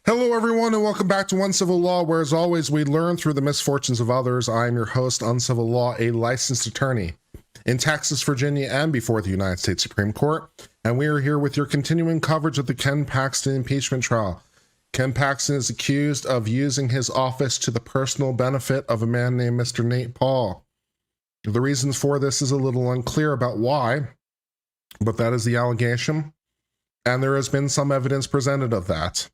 Hello, everyone, and welcome back to Uncivil Law, where, as always, we learn through the misfortunes of others. I am your host, Uncivil Law, a licensed attorney in Texas, Virginia, and before the United States Supreme Court. And we are here with your continuing coverage of the Ken Paxton impeachment trial. Ken Paxton is accused of using his office to the personal benefit of a man named Mr. Nate Paul. The reasons for this is a little unclear about why, but that is the allegation. And there has been some evidence presented of that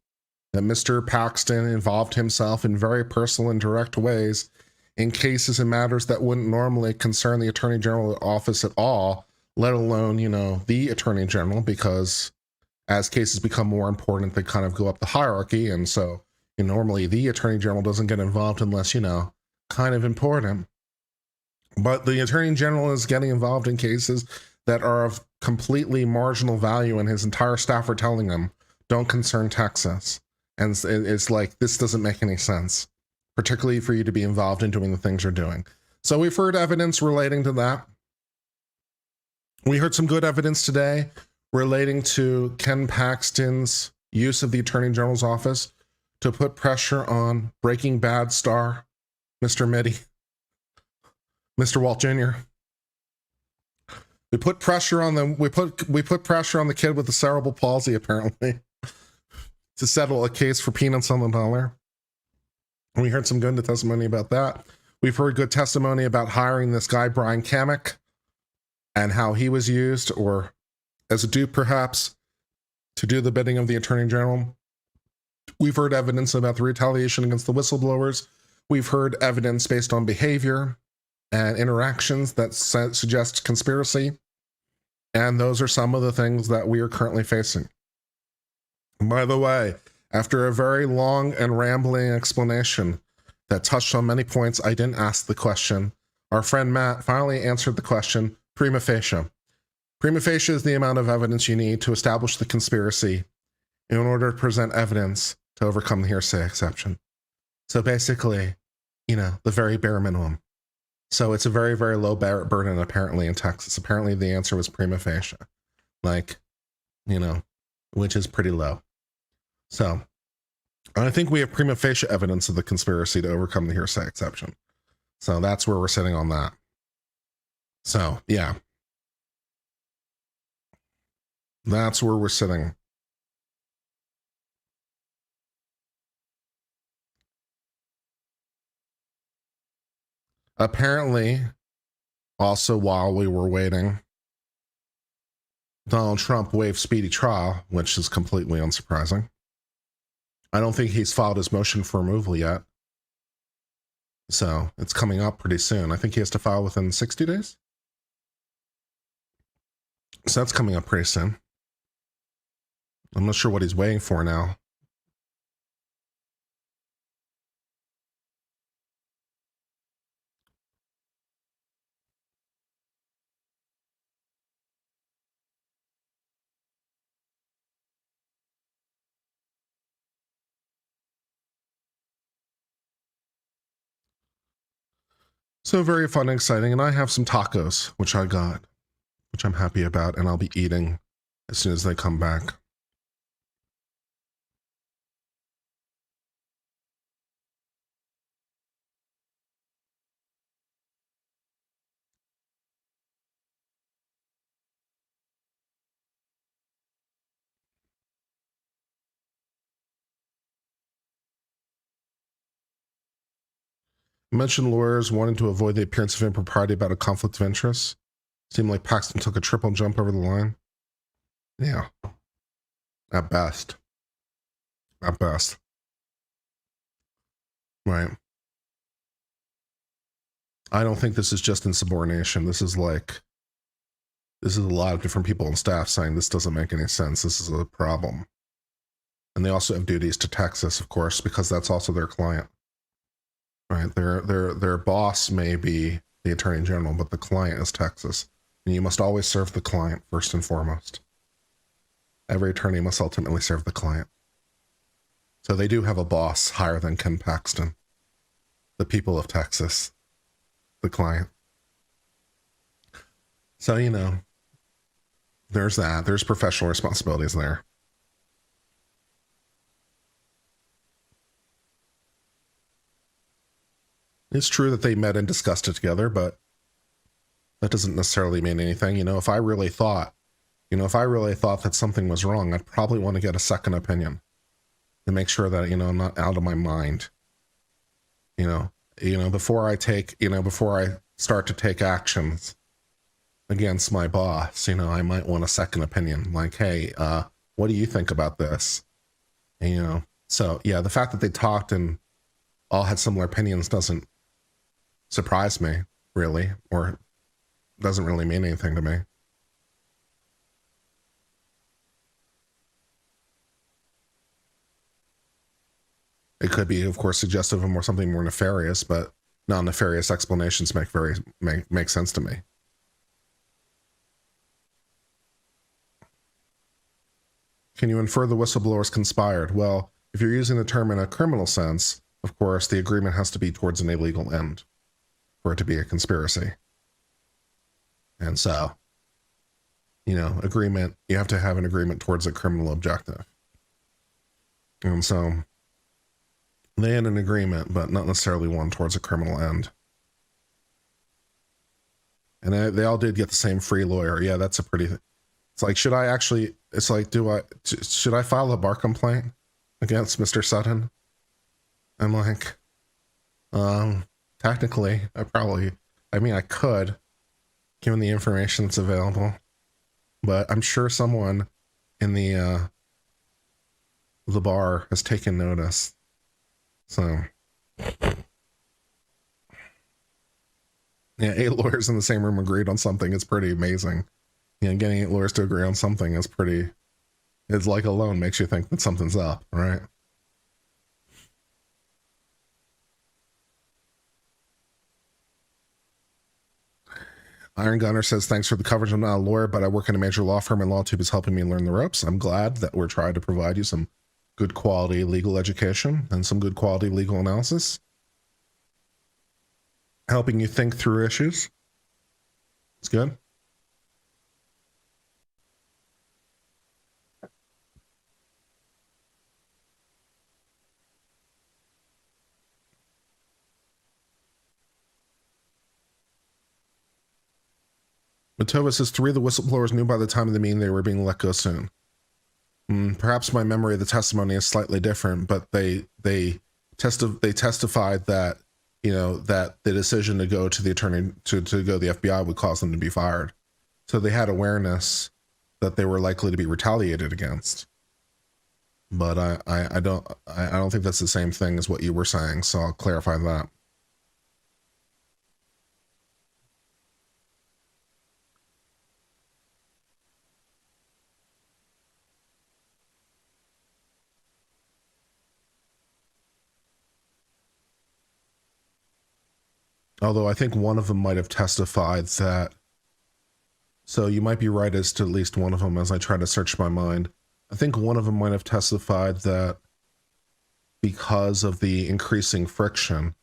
Mr. Paxton involved himself in very personal and direct ways in cases and matters that wouldn't normally concern the Attorney General office at all, let alone, the Attorney General, because as cases become more important, they kind of go up the hierarchy. And so normally the Attorney General doesn't get involved unless, kind of important. But the Attorney General is getting involved in cases that are of completely marginal value, and his entire staff are telling him, don't concern Texas. And it's like, this doesn't make any sense, particularly for you to be involved in doing the things you're doing. So we've heard evidence relating to that. We heard some good evidence today relating to Ken Paxton's use of the Attorney General's office to put pressure on Breaking Bad star, Mr. Mitty, Mr. Walt Jr. We put pressure on them. We put pressure on the kid with the cerebral palsy, apparently, to settle a case for peanuts on the dollar. And we heard some good testimony about that. We've heard good testimony about hiring this guy, Brian Kamek, and how he was used, or as a dupe perhaps, to do the bidding of the Attorney General. We've heard evidence about the retaliation against the whistleblowers. We've heard evidence based on behavior and interactions that suggest conspiracy. And those are some of the things that we are currently facing. By the way, after a very long and rambling explanation that touched on many points I didn't ask the question, our friend Matt finally answered the question, prima facie. Prima facie is the amount of evidence you need to establish the conspiracy in order to present evidence to overcome the hearsay exception. So basically, the very bare minimum. So it's a very, very low burden, apparently, in Texas. Apparently, the answer was prima facie. Which is pretty low. So I think we have prima facie evidence of the conspiracy to overcome the hearsay exception. So that's where we're sitting on that. So, yeah. That's where we're sitting. Apparently, also while we were waiting, Donald Trump waived speedy trial, which is completely unsurprising. I don't think he's filed his motion for removal yet. So it's coming up pretty soon. I think he has to file within 60 days. So that's coming up pretty soon. I'm not sure what he's waiting for now. So very fun and exciting. And I have some tacos, which I got, which I'm happy about, and I'll be eating as soon as they come back. Mentioned lawyers wanting to avoid the appearance of impropriety about a conflict of interest. Seemed like Paxton took a triple jump over the line. Yeah. At best. At best. Right. I don't think this is just insubordination. This is a lot of different people on staff saying this doesn't make any sense. This is a problem. And they also have duties to Texas, of course, because that's also their client. Right, their boss may be the Attorney General, but the client is Texas, and you must always serve the client first and foremost. Every attorney must ultimately serve the client. So they do have a boss higher than Ken Paxton. The people of Texas, the client. So there's that. There's professional responsibilities there. It's true that they met and discussed it together, but that doesn't necessarily mean anything. If I really thought that something was wrong, I'd probably want to get a second opinion to make sure that, I'm not out of my mind. Before I start to take actions against my boss, I might want a second opinion. Like, hey, what do you think about this? So yeah, the fact that they talked and all had similar opinions doesn't surprise me, really, or doesn't really mean anything to me. It could be, of course, suggestive of something more nefarious, but non-nefarious explanations make sense to me. Can you infer the whistleblowers conspired? Well, if you're using the term in a criminal sense, of course, the agreement has to be towards an illegal end for it to be a conspiracy. And so, agreement, you have to have an agreement towards a criminal objective. And so they had an agreement, but not necessarily one towards a criminal end. And they all did get the same free lawyer. Yeah, that's it's like, should I file a bar complaint against Mr. Sutton? I'm like, technically, I could, given the information that's available, but I'm sure someone in the bar has taken notice. So, yeah, 8 lawyers in the same room agreed on something is pretty amazing. Getting 8 lawyers to agree on something is like alone makes you think that something's up, right? Iron Gunner says, thanks for the coverage. I'm not a lawyer, but I work in a major law firm and LawTube is helping me learn the ropes. I'm glad that we're trying to provide you some good quality legal education and some good quality legal analysis, helping you think through issues. It's good. Matova says 3 of the whistleblowers knew by the time of the meeting they were being let go soon. Perhaps my memory of the testimony is slightly different, but they testified that, that the decision to go to the attorney, to go to the FBI would cause them to be fired. So they had awareness that they were likely to be retaliated against. But I don't think that's the same thing as what you were saying, so I'll clarify that. Although I think one of them might have testified that, so you might be right as to at least one of them as I try to search my mind. I think one of them might have testified that because of the increasing friction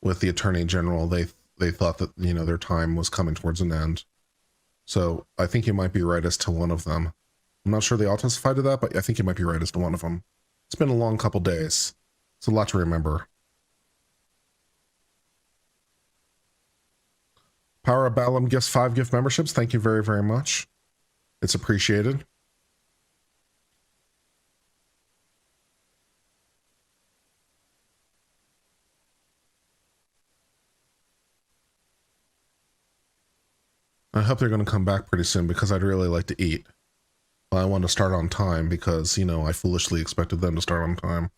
with the attorney general, they thought that, their time was coming towards an end. So I think you might be right as to one of them. I'm not sure they all testified to that, but I think you might be right as to one of them. It's been a long couple days. It's a lot to remember. Power of Balam gifts 5 gift memberships. Thank you very, very much. It's appreciated. I hope they're going to come back pretty soon because I'd really like to eat. I want to start on time because, I foolishly expected them to start on time.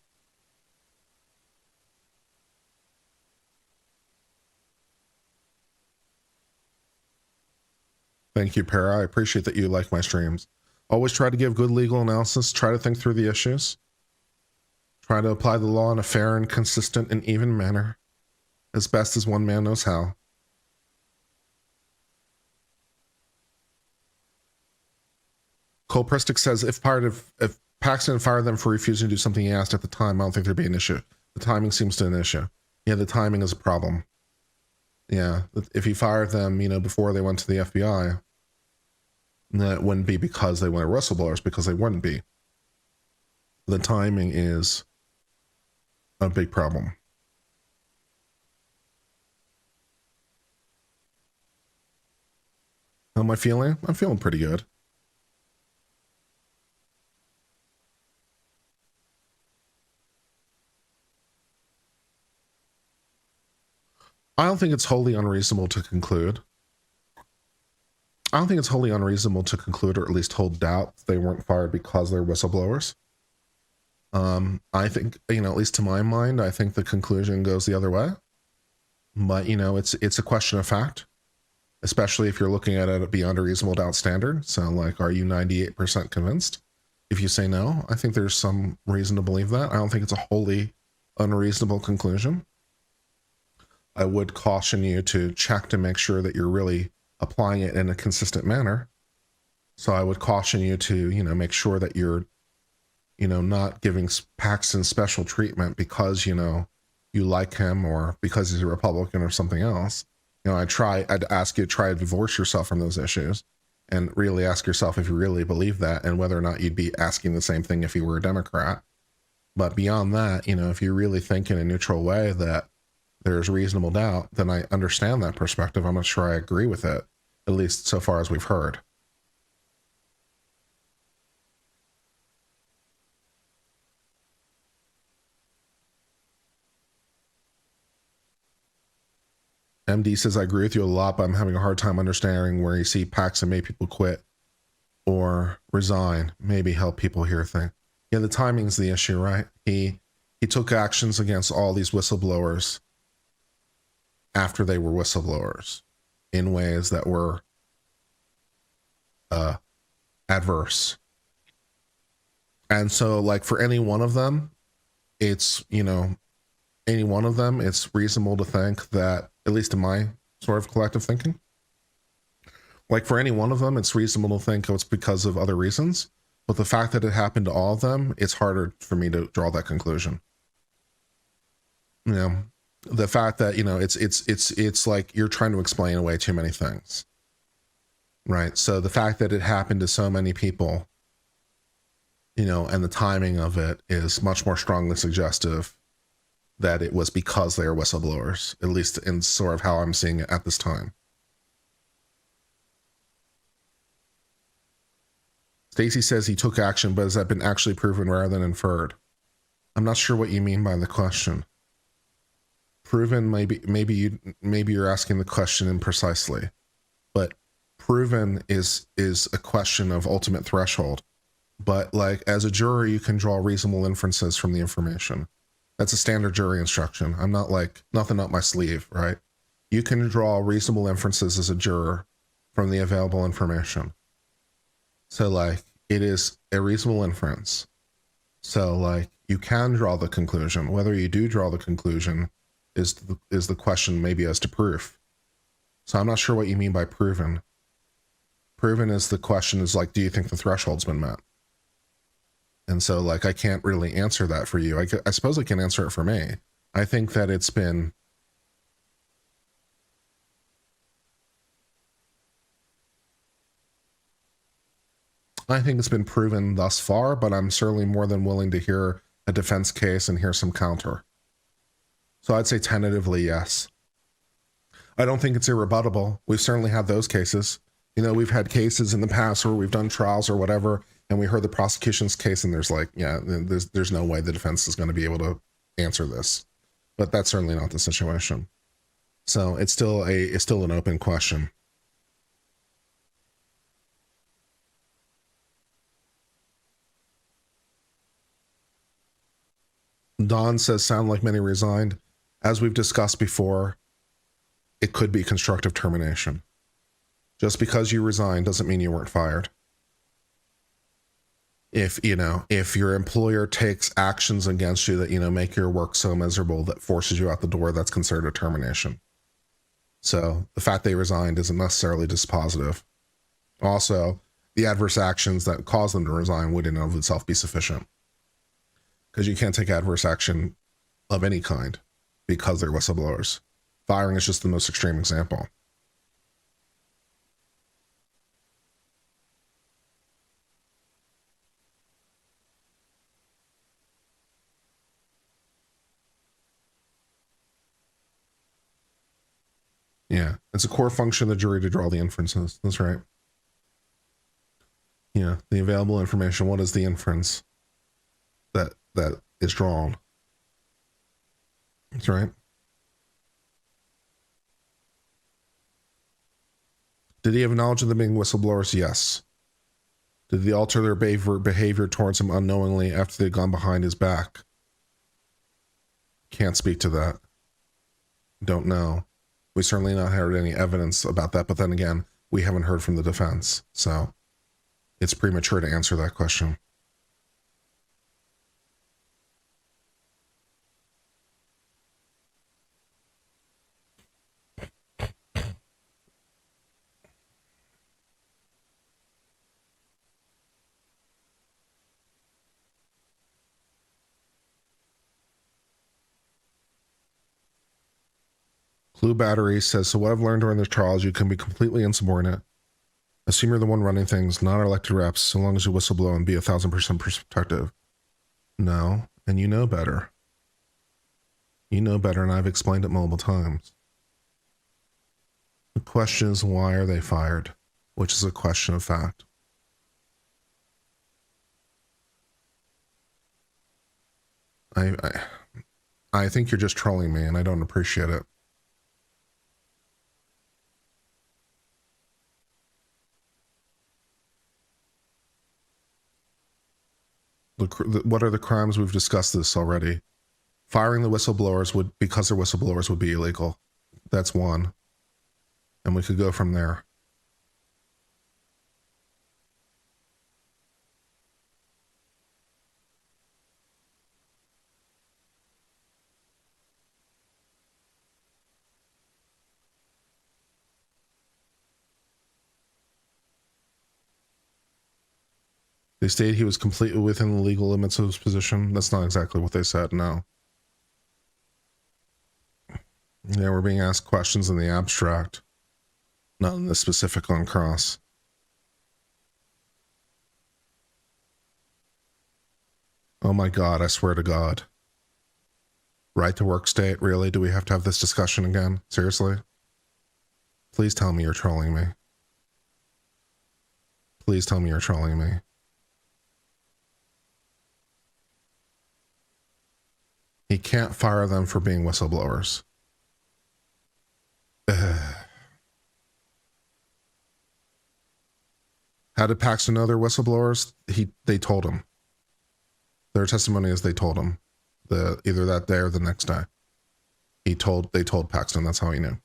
Thank you, Para. I appreciate that you like my streams. Always try to give good legal analysis. Try to think through the issues. Try to apply the law in a fair and consistent and even manner, as best as one man knows how. Cole Prestic says, if Paxton fired them for refusing to do something he asked at the time, I don't think there'd be an issue. The timing seems to be an issue. Yeah, the timing is a problem. Yeah, if he fired them, before they went to the FBI, that wouldn't be because they were whistleblowers, because they wouldn't be. The timing is a big problem. How am I feeling? I'm feeling pretty good. I don't think it's wholly unreasonable to conclude. I don't think it's wholly unreasonable to conclude, or at least hold doubt, they weren't fired because they're whistleblowers. I think, at least to my mind, I think the conclusion goes the other way. But, it's a question of fact, especially if you're looking at it beyond a reasonable doubt standard. So, like, are you 98% convinced? If you say no, I think there's some reason to believe that. I don't think it's a wholly unreasonable conclusion. I would caution you to check to make sure that you're really applying it in a consistent manner. So I would caution you to, make sure that you're, not giving Paxton special treatment because, you like him or because he's a Republican or something else. I'd ask you to try to divorce yourself from those issues and really ask yourself if you really believe that and whether or not you'd be asking the same thing if you were a Democrat. But beyond that, if you really think in a neutral way that there's reasonable doubt, then I understand that perspective. I'm not sure I agree with it, at least so far as we've heard. MD says, I agree with you a lot, but I'm having a hard time understanding where you see Paxton made people quit or resign, maybe help people here thing. Yeah, the timing's the issue, right? He took actions against all these whistleblowers after they were whistleblowers in ways that were adverse. And so, like, for any one of them, it's, it's reasonable to think that, at least in my sort of collective thinking, like for any one of them, it's reasonable to think it's because of other reasons. But the fact that it happened to all of them, it's harder for me to draw that conclusion. The fact that, it's like you're trying to explain away too many things, right? So the fact that it happened to so many people, and the timing of it is much more strongly suggestive that it was because they are whistleblowers, at least in sort of how I'm seeing it at this time. Stacy says he took action, but has that been actually proven rather than inferred? I'm not sure what you mean by the question. Proven, maybe you're asking the question imprecisely, but proven is a question of ultimate threshold. But like as a juror, you can draw reasonable inferences from the information. That's a standard jury instruction. I'm not like nothing up my sleeve, right? You can draw reasonable inferences as a juror from the available information. So like it is a reasonable inference. So like you can draw the conclusion. Whether you do draw the conclusion is the question maybe as to proof. So I'm not sure what you mean by proven. Proven is the question is like, do you think the threshold's been met? And so like, I can't really answer that for you. I suppose I can answer it for me. I think that it's been proven thus far, but I'm certainly more than willing to hear a defense case and hear some counter. So I'd say tentatively, yes. I don't think it's irrebuttable. We've certainly had those cases. We've had cases in the past where we've done trials or whatever, and we heard the prosecution's case and there's like, yeah, there's no way the defense is going to be able to answer this. But that's certainly not the situation. So it's still an open question. Don says, sound like many resigned. As we've discussed before, it could be constructive termination. Just because you resigned doesn't mean you weren't fired. If your employer takes actions against you that, make your work so miserable that forces you out the door, that's considered a termination. So the fact they resigned isn't necessarily dispositive. Also, the adverse actions that caused them to resign would in and of itself be sufficient. Because you can't take adverse action of any kind because they're whistleblowers. Firing is just the most extreme example. Yeah, it's a core function of the jury to draw the inferences. That's right. Yeah, the available information. What is the inference that is drawn? That's right. Did he have knowledge of them being whistleblowers? Yes. Did they alter their behavior towards him unknowingly after they'd gone behind his back? Can't speak to that. Don't know. We certainly not heard any evidence about that, but then again, we haven't heard from the defense, so it's premature to answer that question. Clue Battery says, so what I've learned during this trial is you can be completely insubordinate. Assume you're the one running things, not our elected reps, so long as you whistleblow and be 1,000% protective. No, and you know better. You know better, and I've explained it multiple times. The question is, why are they fired? Which is a question of fact. I think you're just trolling me, and I don't appreciate it. What are the crimes? We've discussed this already. Firing the whistleblowers because they're whistleblowers would be illegal. That's one. And we could go from there. They stated he was completely within the legal limits of his position. That's not exactly what they said, no. Yeah, we're being asked questions in the abstract, not in the specific on cross. Oh my God, I swear to God. Right to work state, really? Do we have to have this discussion again? Seriously? Please tell me you're trolling me. Please tell me you're trolling me. He can't fire them for being whistleblowers. How did Paxton know they're whistleblowers? They told him. Their testimony is they told him. Either that day or the next day. They told Paxton, that's how he knew.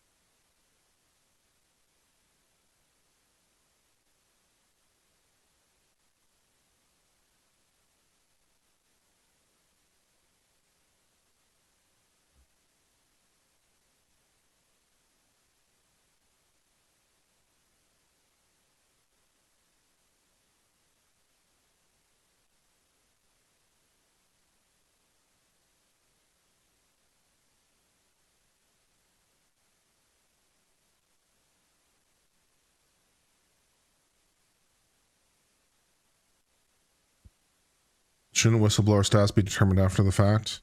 Shouldn't whistleblower status be determined after the fact?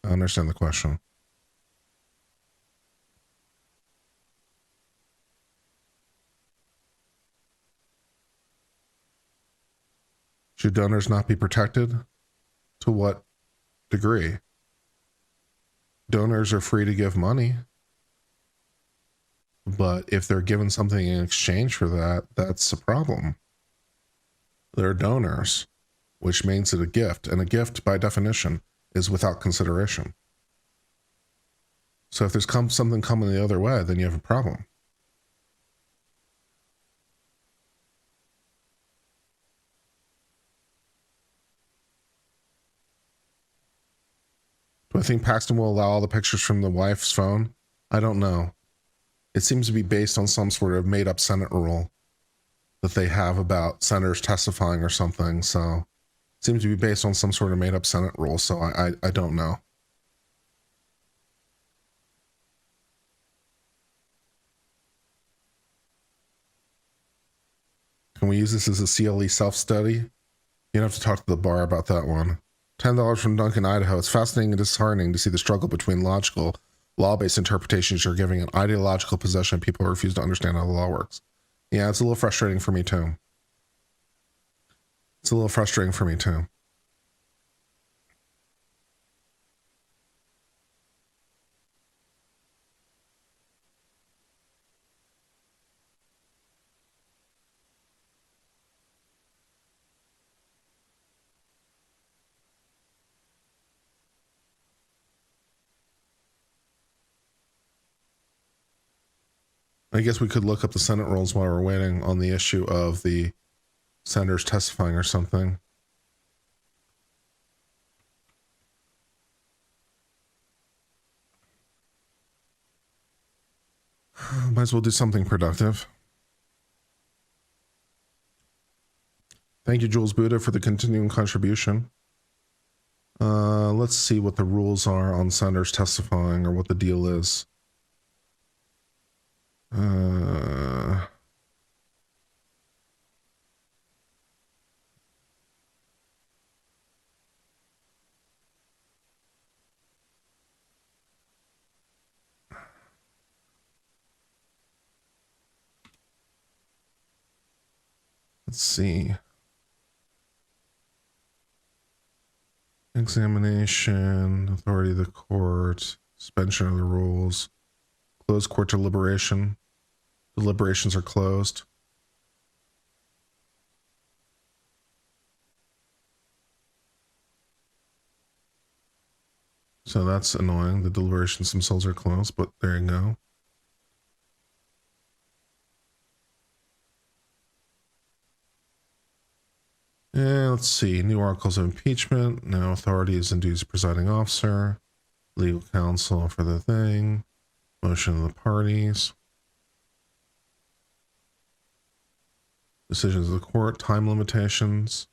I understand the question. Should donors not be protected? To what degree? Donors are free to give money. But if they're given something in exchange for that, that's a problem. They're donors, which means it a gift. And a gift, by definition, is without consideration. So if there's something coming the other way, then you have a problem. Do I think Paxton will allow all the pictures from the wife's phone? I don't know. It seems to be based on some sort of made-up Senate rule that they have about senators testifying or something. So it seems to be based on some sort of made-up Senate rule. So I don't know. Can we use this as a CLE self-study? You don't have to talk to the bar about that one. $10 from Duncan, Idaho. It's fascinating and disheartening to see the struggle between logical, law-based interpretations you're giving an ideological possession of people who refuse to understand how the law works. Yeah, it's a little frustrating for me too. It's a little frustrating for me too. I guess we could look up the Senate rules while we're waiting on the issue of the senators testifying or something. Might as well do something productive. Thank you, Jules Buddha, for the continuing contribution. Let's see what the rules are on senators testifying or what the deal is. Let's see. Examination, authority of the court, suspension of the rules, closed court deliberation. Deliberations are closed. So that's annoying. The deliberations themselves are closed, but there you go. And let's see. New articles of impeachment. Now authorities and duties of presiding officer. Legal counsel for the thing. Motion of the parties. Decisions of the court. Time limitations.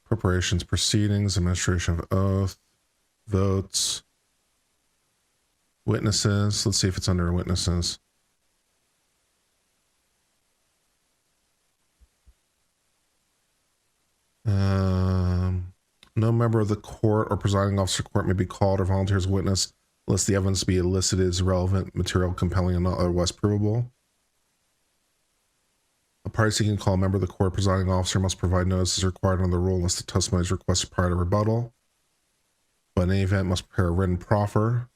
Preparations, proceedings, administration of oath. Votes. Witnesses. Let's see if it's under witnesses. No member of the court or presiding officer court may be called or volunteer as a witness unless the evidence be elicited is relevant, material, compelling, and not otherwise provable. A party seeking to call a member of the court or presiding officer must provide notice as required under the rule unless the testimony is requested prior to rebuttal. But in any event, must prepare a written proffer.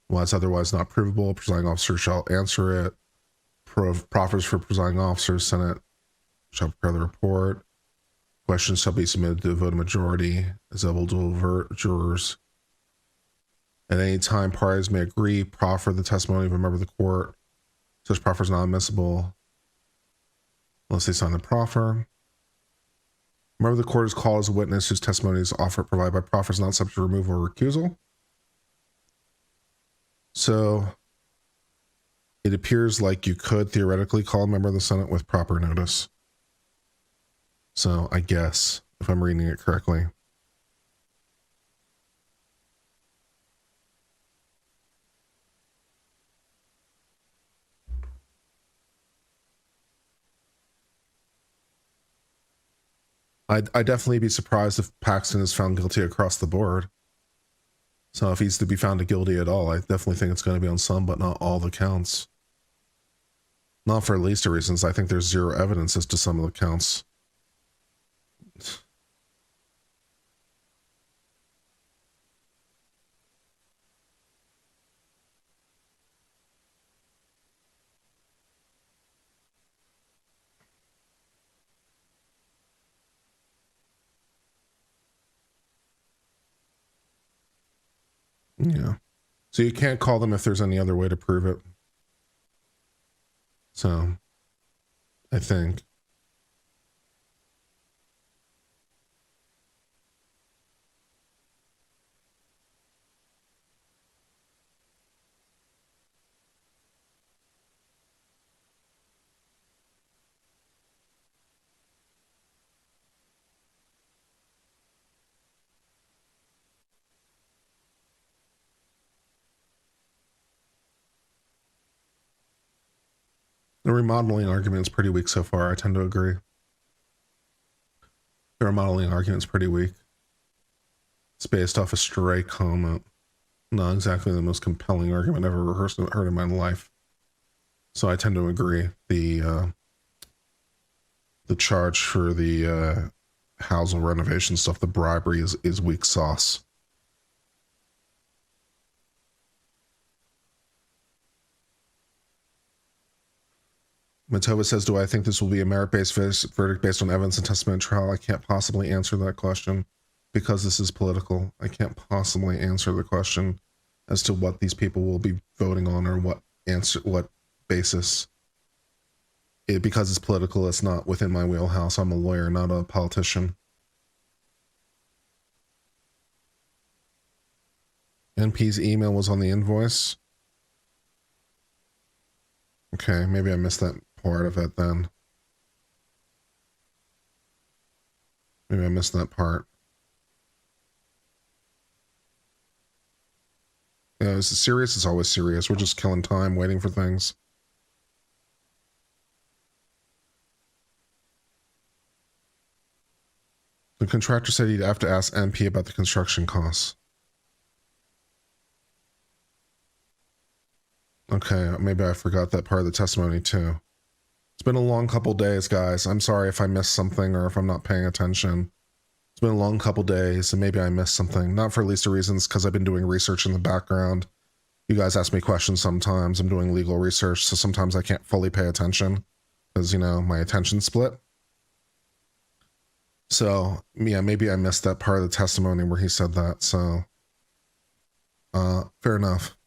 While it's otherwise not provable, a presiding officer shall answer it. Proffers for presiding officers, Senate shall prepare the report. Questions shall be submitted to a vote of majority as able to avert jurors. At any time, parties may agree, proffer the testimony of a member of the court. Such proffer is not admissible unless they sign the proffer. A member of the court is called as a witness whose testimony is offered provided by proffer is not subject to removal or recusal. So it appears like you could theoretically call a member of the Senate with proper notice. So I guess, if I'm reading it correctly. I'd definitely be surprised if Paxton is found guilty across the board. So if he's to be found guilty at all, I definitely think it's going to be on some, but not all the counts. Not for at least reasons. I think there's zero evidence as to some of the counts. Yeah. So you can't call them if there's any other way to prove it. So I think. The remodeling argument is pretty weak so far. I tend to agree. The remodeling argument is pretty weak. It's based off a stray comment. Not exactly the most compelling argument I've ever heard in my life. So I tend to agree. The charge for the housing renovation stuff, the bribery is weak sauce. Matova says, do I think this will be a merit-based verdict based on evidence and testimony trial? I can't possibly answer that question because this is political. I can't possibly answer the question as to what these people will be voting on or what basis. Because it's political, it's not within my wheelhouse. I'm a lawyer, not a politician. NP's email was on the invoice. Okay, maybe I missed that part of it then. Maybe I missed that part. Yeah, is it serious? It's always serious. We're just killing time waiting for things. The contractor said he'd have to ask NP about the construction costs. Okay, maybe I forgot that part of the testimony too. It's been a long couple days, guys. I'm sorry if I missed something or if I'm not paying attention. It's been a long couple days and maybe I missed something. Not for least of reasons because I've been doing research in the background. You guys ask me questions sometimes. I'm doing legal research, so sometimes I can't fully pay attention because, you know, my attention's split. So, yeah, maybe I missed that part of the testimony where he said that. So, fair enough.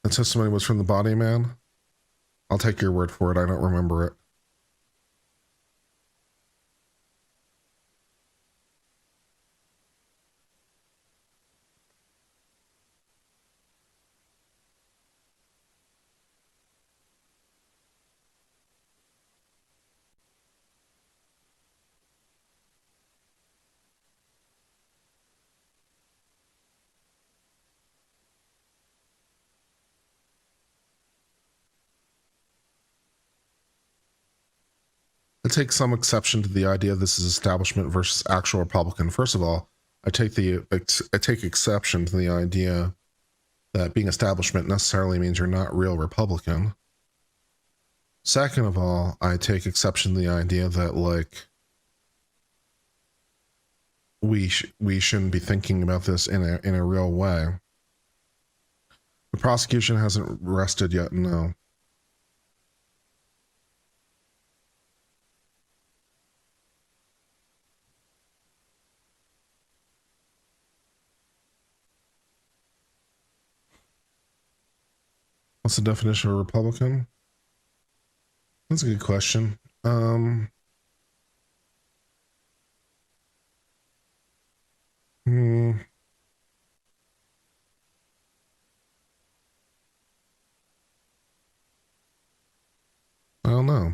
The testimony was from the body man. I'll take your word for it. I don't remember it. I take some exception to the idea this is establishment versus actual Republican. First of all, I take exception to the idea that being establishment necessarily means you're not real Republican. Second of all, I take exception to the idea that like we shouldn't be thinking about this in a real way. The prosecution hasn't rested yet. No. What's the definition of a Republican? That's a good question. Hmm. I don't know.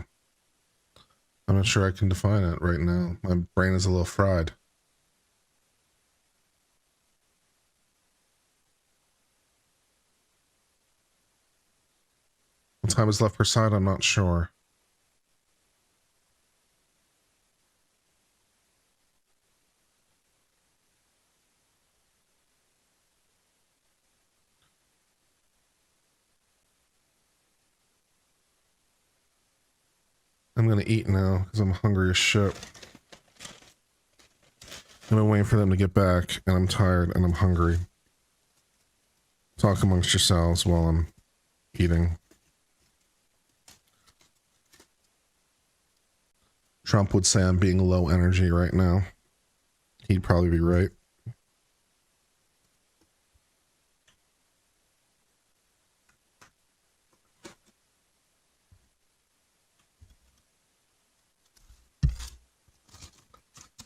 I'm not sure I can define it right now. My brain is a little fried. What time is left per side? I'm not sure. I'm gonna eat now because I'm hungry as shit. I've been waiting for them to get back and I'm tired and I'm hungry. Talk amongst yourselves while I'm eating. Trump would say I'm being low energy right now. He'd probably be right.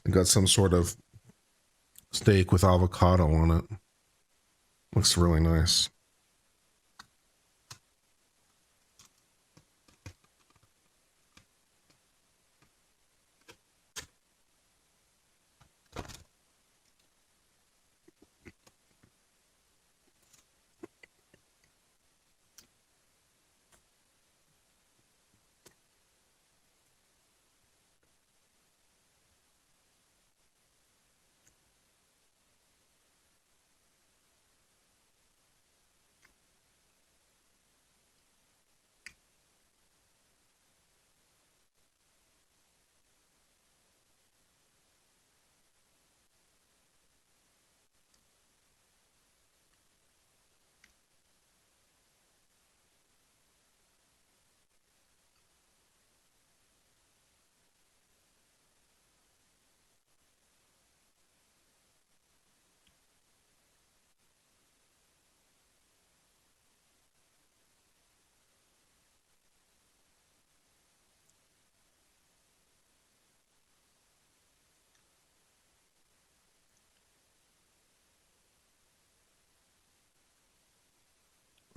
I got some sort of steak with avocado on it. Looks really nice.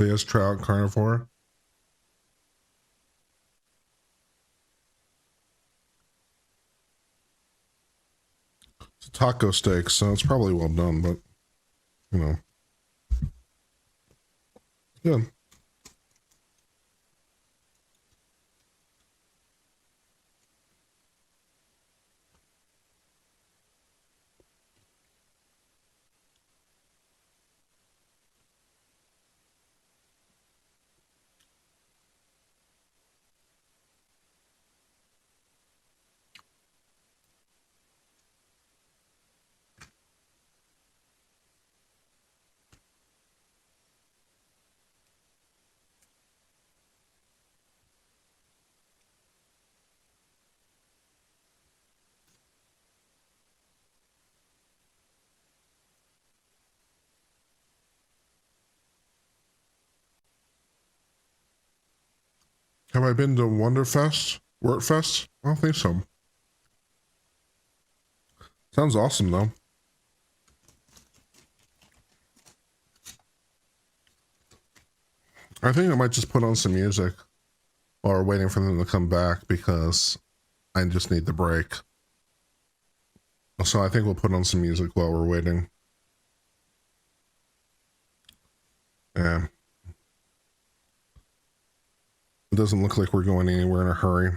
Leah's trout carnivore. It's a taco steak, so it's probably well done, but you know. Good. Have I been to Wonderfest? Wordfest? I don't think so. Sounds awesome though. I think I might just put on some music while we're waiting for them to come back because I just need the break. So I think we'll put on some music while we're waiting. Yeah. It doesn't look like we're going anywhere in a hurry.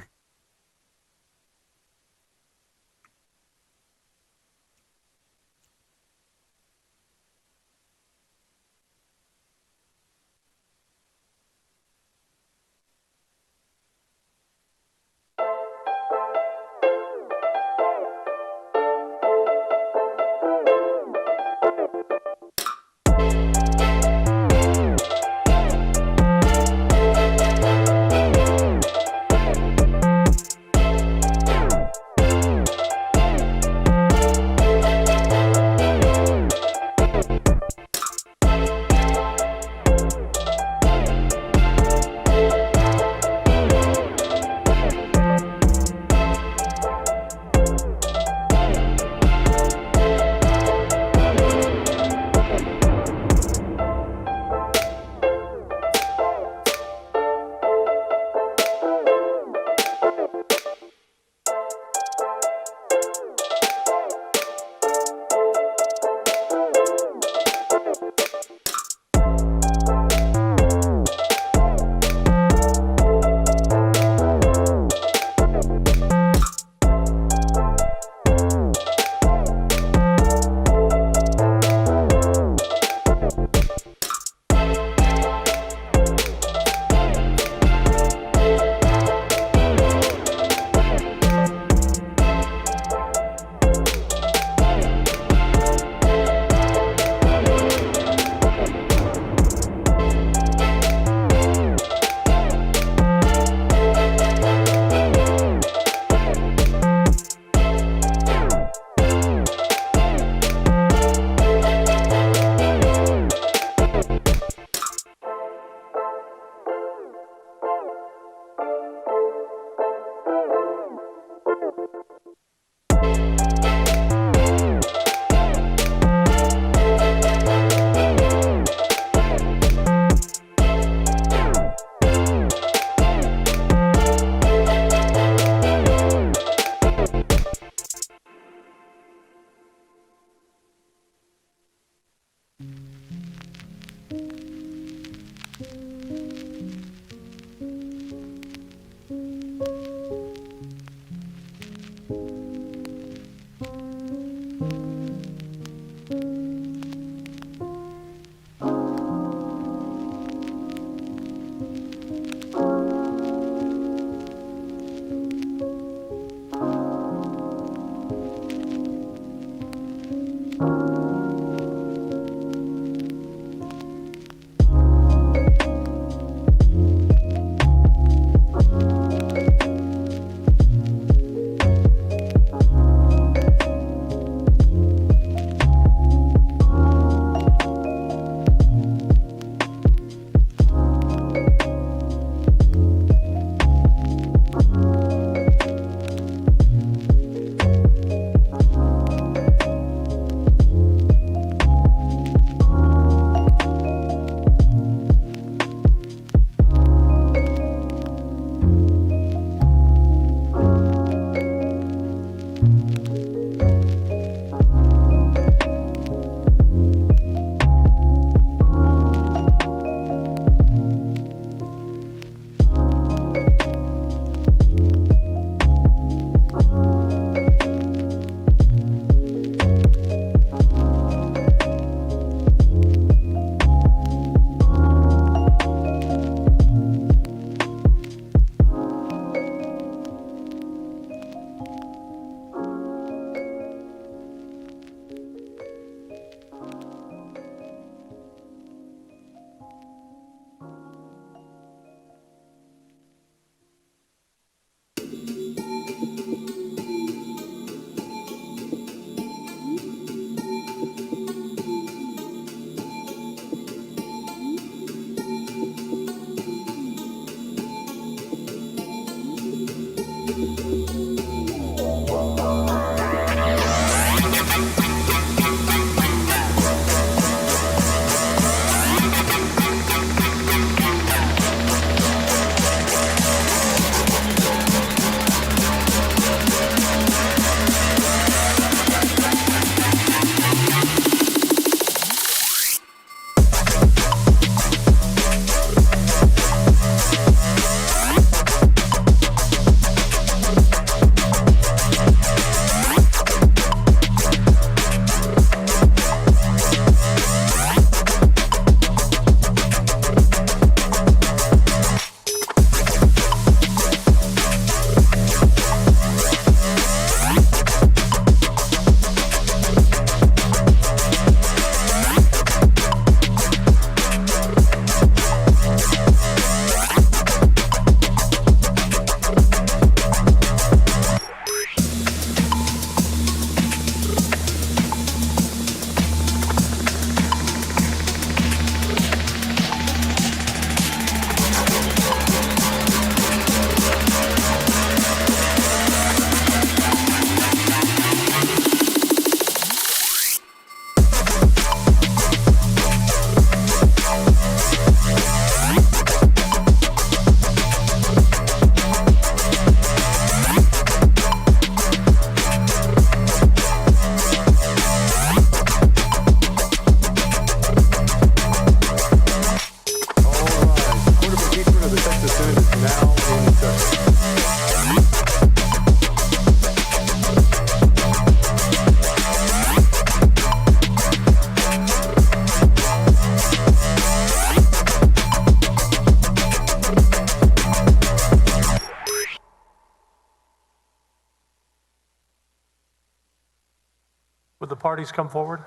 parties come forward?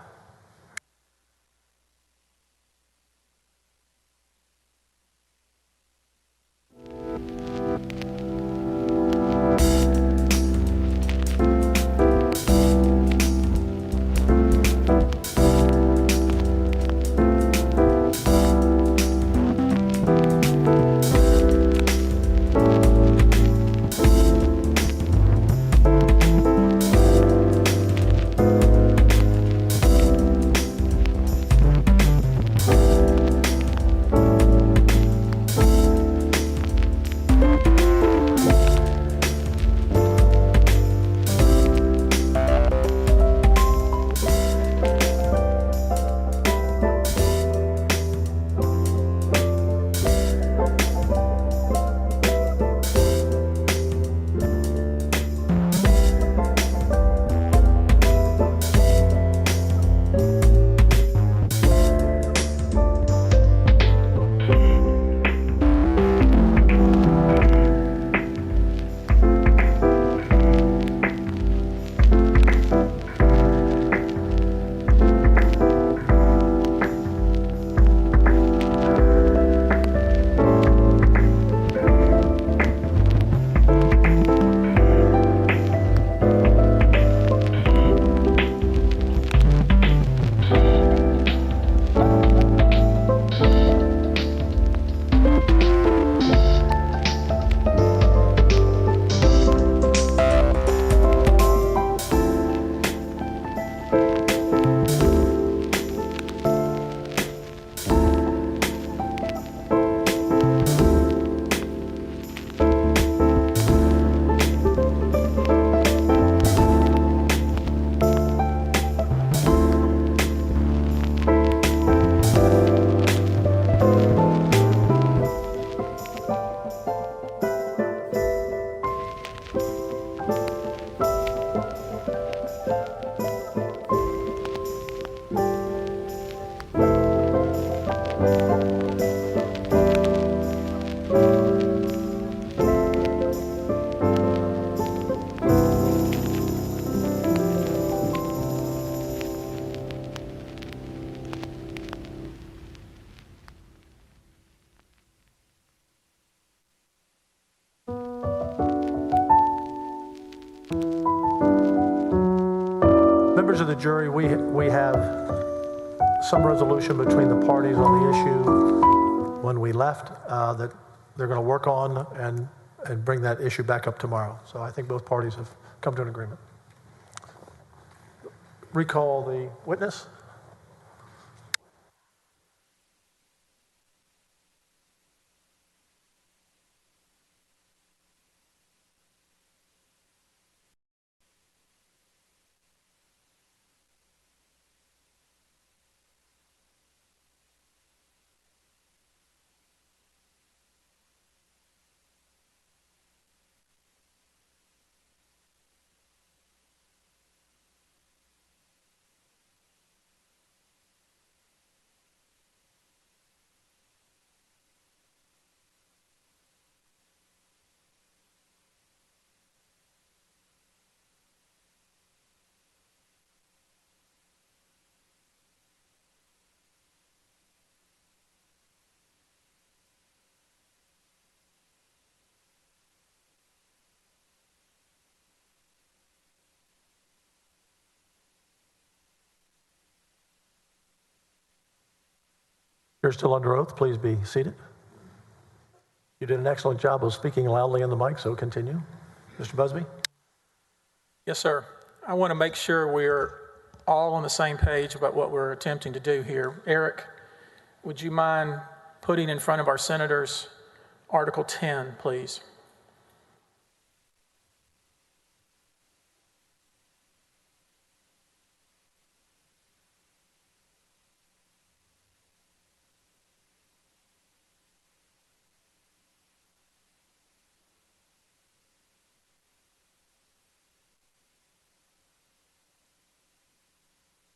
Members of the jury, we have some resolution between the parties on the issue when we left that they're going to work on and bring that issue back up tomorrow. So I think both parties have come to an agreement. Recall the witness. You're still under oath. Please be seated. You did an excellent job of speaking loudly in the mic, so continue. Mr. Busby? Yes, sir. I want to make sure we're all on the same page about what we're attempting to do here. Eric, would you mind putting in front of our senators Article 10, please?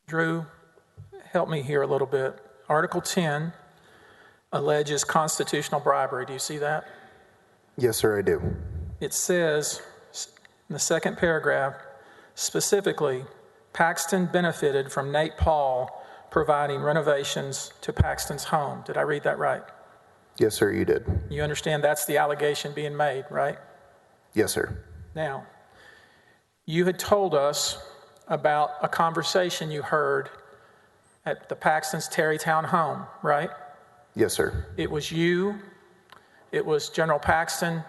Drew, help me here a little bit. Article 10 alleges constitutional bribery. Do you see that? Yes, sir, I do. It says in the second paragraph, specifically, Paxton benefited from Nate Paul providing renovations to Paxton's home. Did I read that right? Yes, sir, you did. You understand that's the allegation being made, right? Yes, sir. Now, you had told us about a conversation you heard at the Paxton's Terrytown home, right? Yes, sir. It was you, it was General Paxton,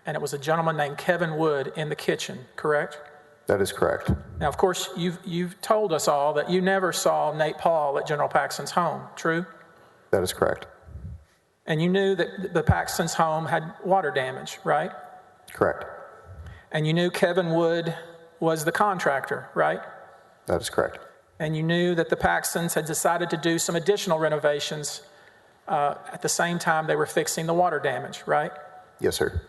and it was a gentleman named Kevin Wood in the kitchen, correct? That is correct. Now, of course, you've told us all that you never saw Nate Paul at General Paxton's home, true? That is correct. And you knew that the Paxton's home had water damage, right? Correct. And you knew Kevin Wood was the contractor, right? That is correct. And you knew that the Paxtons had decided to do some additional renovations at the same time they were fixing the water damage, right? Yes, sir.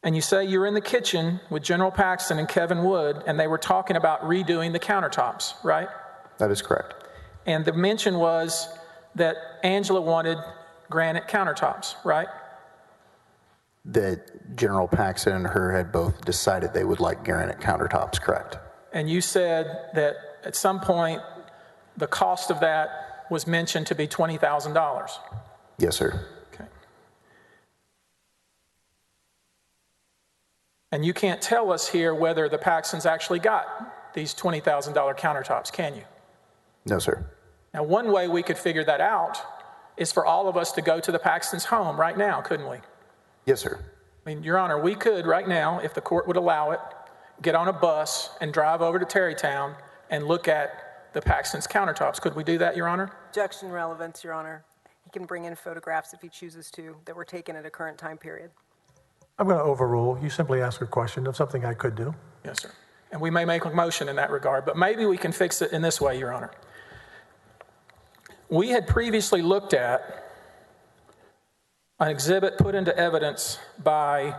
And you say you were in the kitchen with General Paxton and Kevin Wood, and they were talking about redoing the countertops, right? That is correct. And the mention was that Angela wanted granite countertops, right? That General Paxton and her had both decided they would like granite countertops, correct? And you said that at some point the cost of that was mentioned to be $20,000. Yes, sir. Okay. And you can't tell us here whether the Paxtons actually got these $20,000 countertops, can you? No, sir. Now, one way we could figure that out is for all of us to go to the Paxtons' home right now, couldn't we? Yes, sir. I mean, Your Honor, we could right now, if the court would allow it, get on a bus and drive over to Terrytown and look at the Paxtons' countertops. Could we do that, Your Honor? Objection relevance, Your Honor. He can bring in photographs if he chooses to that were taken at a current time period. I'm going to overrule. You simply ask a question of something I could do. Yes, sir. And we may make a motion in that regard, but maybe we can fix it in this way, Your Honor. We had previously looked at an exhibit put into evidence by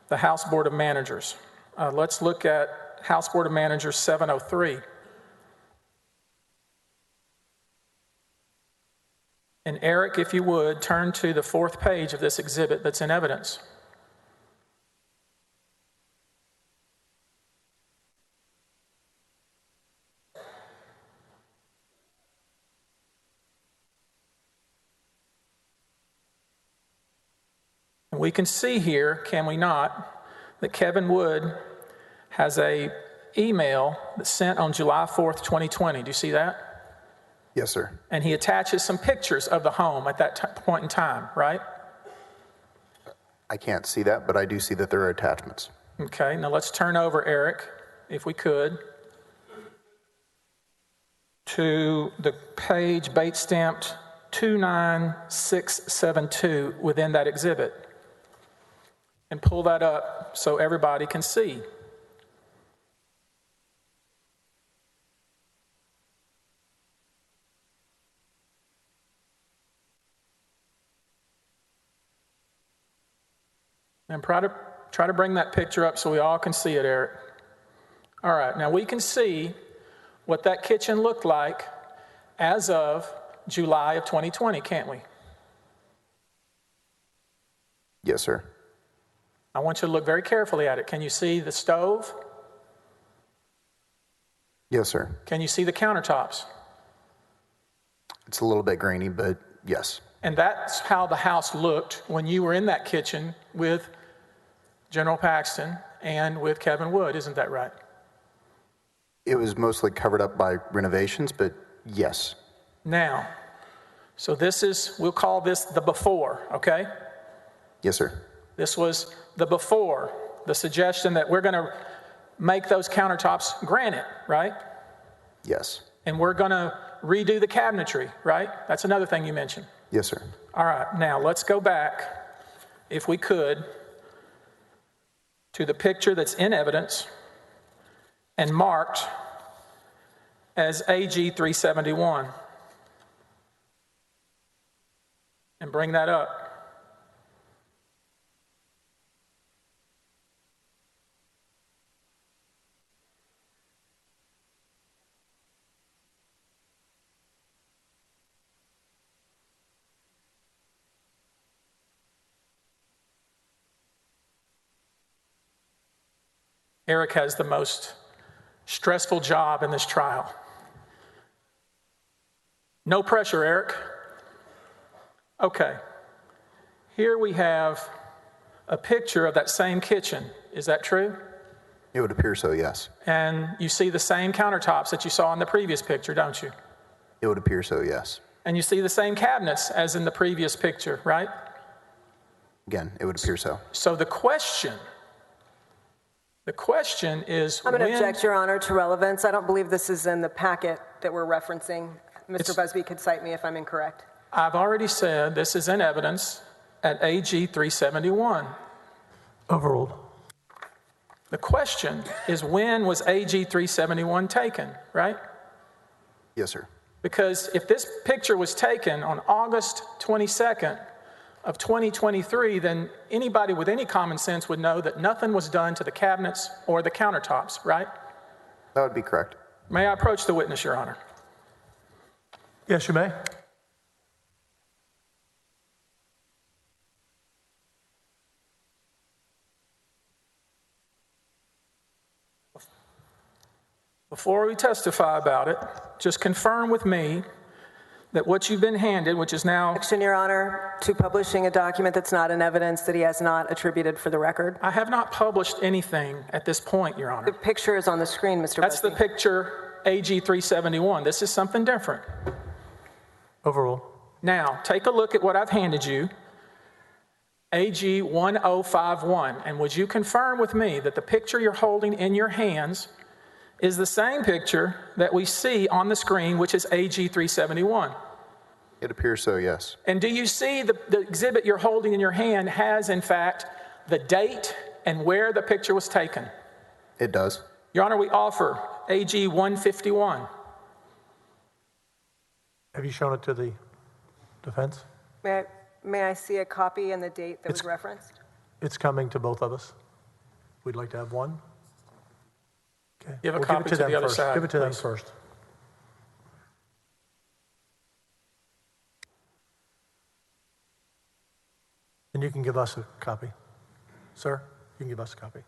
the House Board of Managers. Let's look at House Board of Managers 703. And Eric, if you would, turn to the 4th page of this exhibit that's in evidence. And we can see here, can we not, that Kevin Wood has a email that's sent on July 4th, 2020. Do you see that? Yes, sir. And he attaches some pictures of the home at that point in time, right? I can't see that, but I do see that there are attachments. Okay, now let's turn over, Eric, if we could, to the page bait stamped 29672 within that exhibit. And pull that up so everybody can see. And try to bring that picture up so we all can see it, Eric. All right, now we can see what that kitchen looked like as of July of 2020, can't we? Yes, sir. I want you to look very carefully at it. Can you see the stove? Yes, sir. Can you see the countertops? It's a little bit grainy, but yes. And that's how the house looked when you were in that kitchen with General Paxton and with Kevin Wood, isn't that right? It was mostly covered up by renovations, but yes. Now, so this is, we'll call this the before, okay? Yes, sir. This was the before, the suggestion that we're going to make those countertops granite, right? Yes. And we're going to redo the cabinetry, right? That's another thing you mentioned. Yes, sir. All right, now let's go back, if we could, to the picture that's in evidence and marked as AG 371. And bring that up. Eric has the most stressful job in this trial. No pressure, Eric. Okay. Here we have a picture of that same kitchen. Is that true? It would appear so, yes. And you see the same countertops that you saw in the previous picture, don't you? It would appear so, yes. And you see the same cabinets as in the previous picture, right? Again, it would appear so. So the question is I'm going to when- object, Your Honor, to relevance. I don't believe this is in the packet that we're referencing. Mr. Busby could cite me if I'm incorrect. I've already said this is in evidence at AG 371. Overruled. The question is when was AG 371 taken, right? Yes, sir. Because if this picture was taken on August 22nd of 2023, then anybody with any common sense would know that nothing was done to the cabinets or the countertops, right? That would be correct. May I approach the witness, Your Honor? Yes, you may. Before we testify about it, just confirm with me that what you've been handed, which is now, Objection, Your Honor, to publishing a document that's not in evidence that he has not attributed for the record. I have not published anything at this point, Your The Honor. picture is on the screen, Mr. That's the Busby. picture AG 371. This is something different. Overruled. Now, take a look at what I've handed you, AG 1051, and would you confirm with me that the picture you're holding in your hands is the same picture that we see on the screen, which is AG 371? It appears so, yes. And do you see the exhibit you're holding in your hand has, in fact, the date and where the picture was taken? It does. Your Honor, we offer AG 151. Have you shown it to the defense? May I see a copy and the date that was referenced? It's coming to both of us. We'd like to have one. Okay. Give a We'll copy give it to them the other first. side, Give it to them please. first. And you can give us a copy. Sir, you can give us a copy.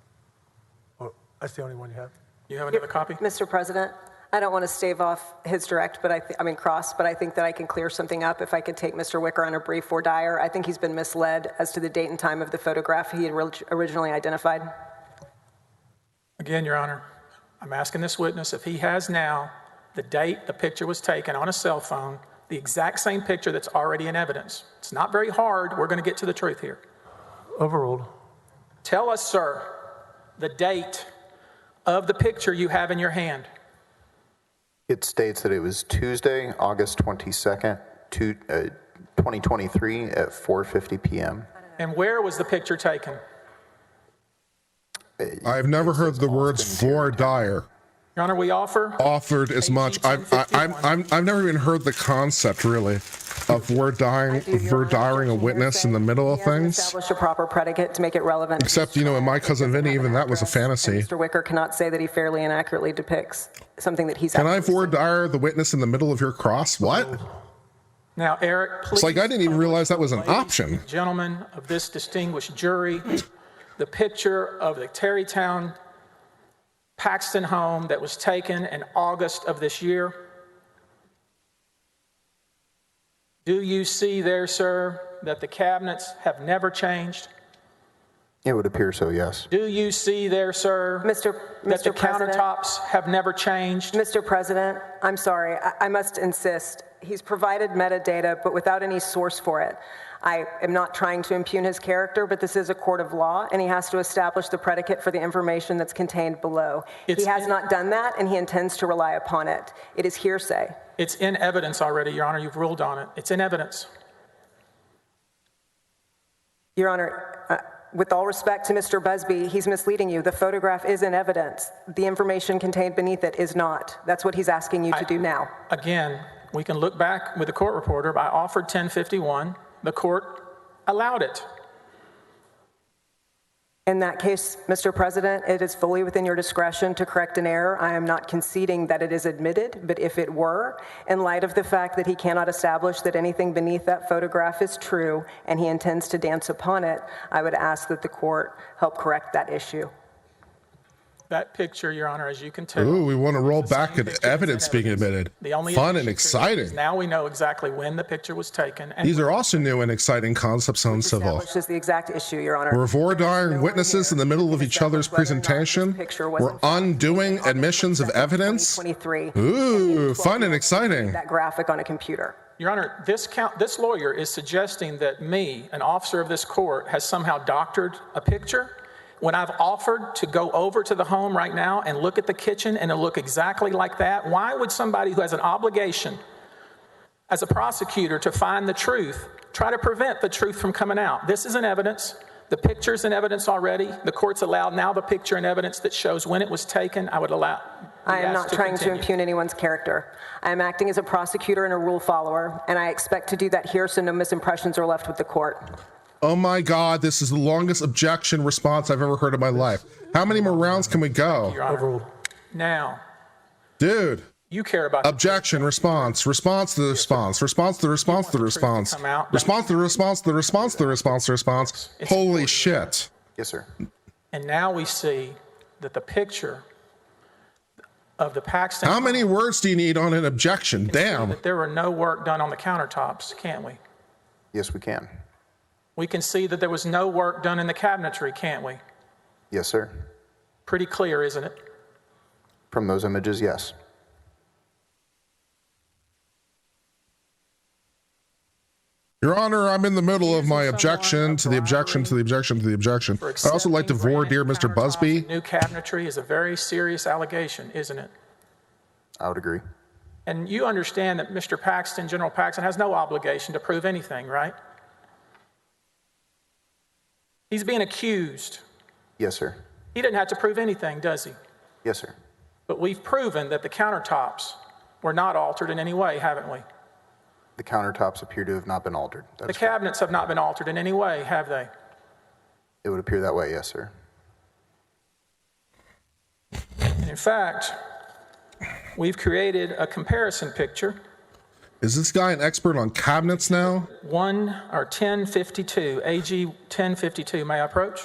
Oh, that's the only one you have? You have another copy? Mr. President, I don't want to stave off his direct, but cross, but I think that I can clear something up if I could take Mr. Wicker on a brief for Dyer. I think he's been misled as to the date and time of the photograph he had originally identified. Again, Your Honor, I'm asking this witness if he has now the date the picture was taken on a cell phone, the exact same picture that's already in evidence. It's not very hard. We're going to get to the truth here. Overruled. Tell us, sir, the date of the picture you have in your hand. It states that it was Tuesday, August 22nd, 2023 at 4:50 p.m. And where was the picture taken? I've never heard the words for Dyer Your Honor, we offer authored as much. I've never even heard the concept really of diring a witness in the middle of He hasn't things. established a proper predicate to make it relevant. Except, you know, in My Cousin Vinny, even that was a fantasy. Mr. Wicker cannot say that he fairly and accurately depicts something that he's Can I actually for Dyer the witness in the middle of your cross? What? Now, Eric, please. It's like I didn't even realize that was an option. Gentlemen of this distinguished jury, the picture of the Terrytown Paxton home that was taken in August of this year. Do you see there, sir, that the cabinets have never changed? It would appear so, yes. Do you see there, sir, that the President? countertops have never changed? Mr. President, I'm sorry, I must insist. He's provided metadata, but without any source for it. I am not trying to impugn his character, but this is a court of law, and he has to establish the predicate for the information that's contained below. He has not done that, and he intends to rely upon it. It is hearsay. It's in evidence already, Your Honor. You've ruled on it. It's in evidence. Your Honor, with all respect to Mr. Busby, he's misleading you. The photograph is in evidence. The information contained beneath it is not. That's what he's asking you to do now. Again, we can look back with the court reporter, but I offered 1051. The court allowed it. In that case, Mr. President, it is fully within your discretion to correct an error. I am not conceding that it is admitted, but if it were, in light of the fact that he cannot establish that anything beneath that photograph is true and he intends to dance upon it, I would ask that the court help correct that issue. That picture, Your Honor, as you can tell. Ooh, we want to roll back same at picture evidence as being evidence. admitted. The only Fun and issue exciting. is now we know exactly when the picture was taken. And These are also new and exciting concepts on Uncivil. Established is the exact issue, Your Honor. We're avoiding witnesses in the middle of each other's presentation. We're undoing admissions of evidence. 2023. Ooh, fun and exciting. That graphic on a computer. Your Honor, this lawyer is suggesting that me, an officer of this court, has somehow doctored a picture when I've offered to go over to the home right now and look at the kitchen and it'll look exactly like that. Why would somebody who has an obligation as a prosecutor to find the truth try to prevent the truth from coming out? This is an evidence. The picture's in evidence already. The court's allowed now the picture and evidence that shows when it was taken. I would allow. I am not trying to impugn anyone's character. I am acting as a prosecutor and a rule follower, and I expect to do that here so no misimpressions are left with the court. Oh my God, this is the longest objection response I've ever heard in my life. How many more rounds can we go? Your Honor. Overruled. Now, Dude, you care about the objection, response, response to the response, response to the response to the response, response to the response to the response to the response to the response. Holy shit. Yes, sir. And now we see that the picture of the Paxton. How many words do you need on an objection? Damn. That there were no work done on the countertops, can't we? Yes, we can. We can see that there was no work done in the cabinetry, can't we? Yes, sir. Pretty clear, isn't it? From those images, yes. Your Honor, I'm in the middle of my objection to the objection to the objection to the objection. I'd also like to voir dire Mr. Busby. New cabinetry is a very serious allegation, isn't it? I would agree. And you understand that Mr. Paxton, General Paxton, has no obligation to prove anything, right? He's being accused. Yes, sir. He didn't have to prove anything, does he? Yes, sir. But we've proven that the countertops were not altered in any way, haven't we? The countertops appear to have not been altered. The That's correct. cabinets have not been altered in any way, have they? It would appear that way, yes, sir. And in fact, we've created a comparison picture. Is this guy an expert on cabinets now? 1052, AG 1052, may I approach?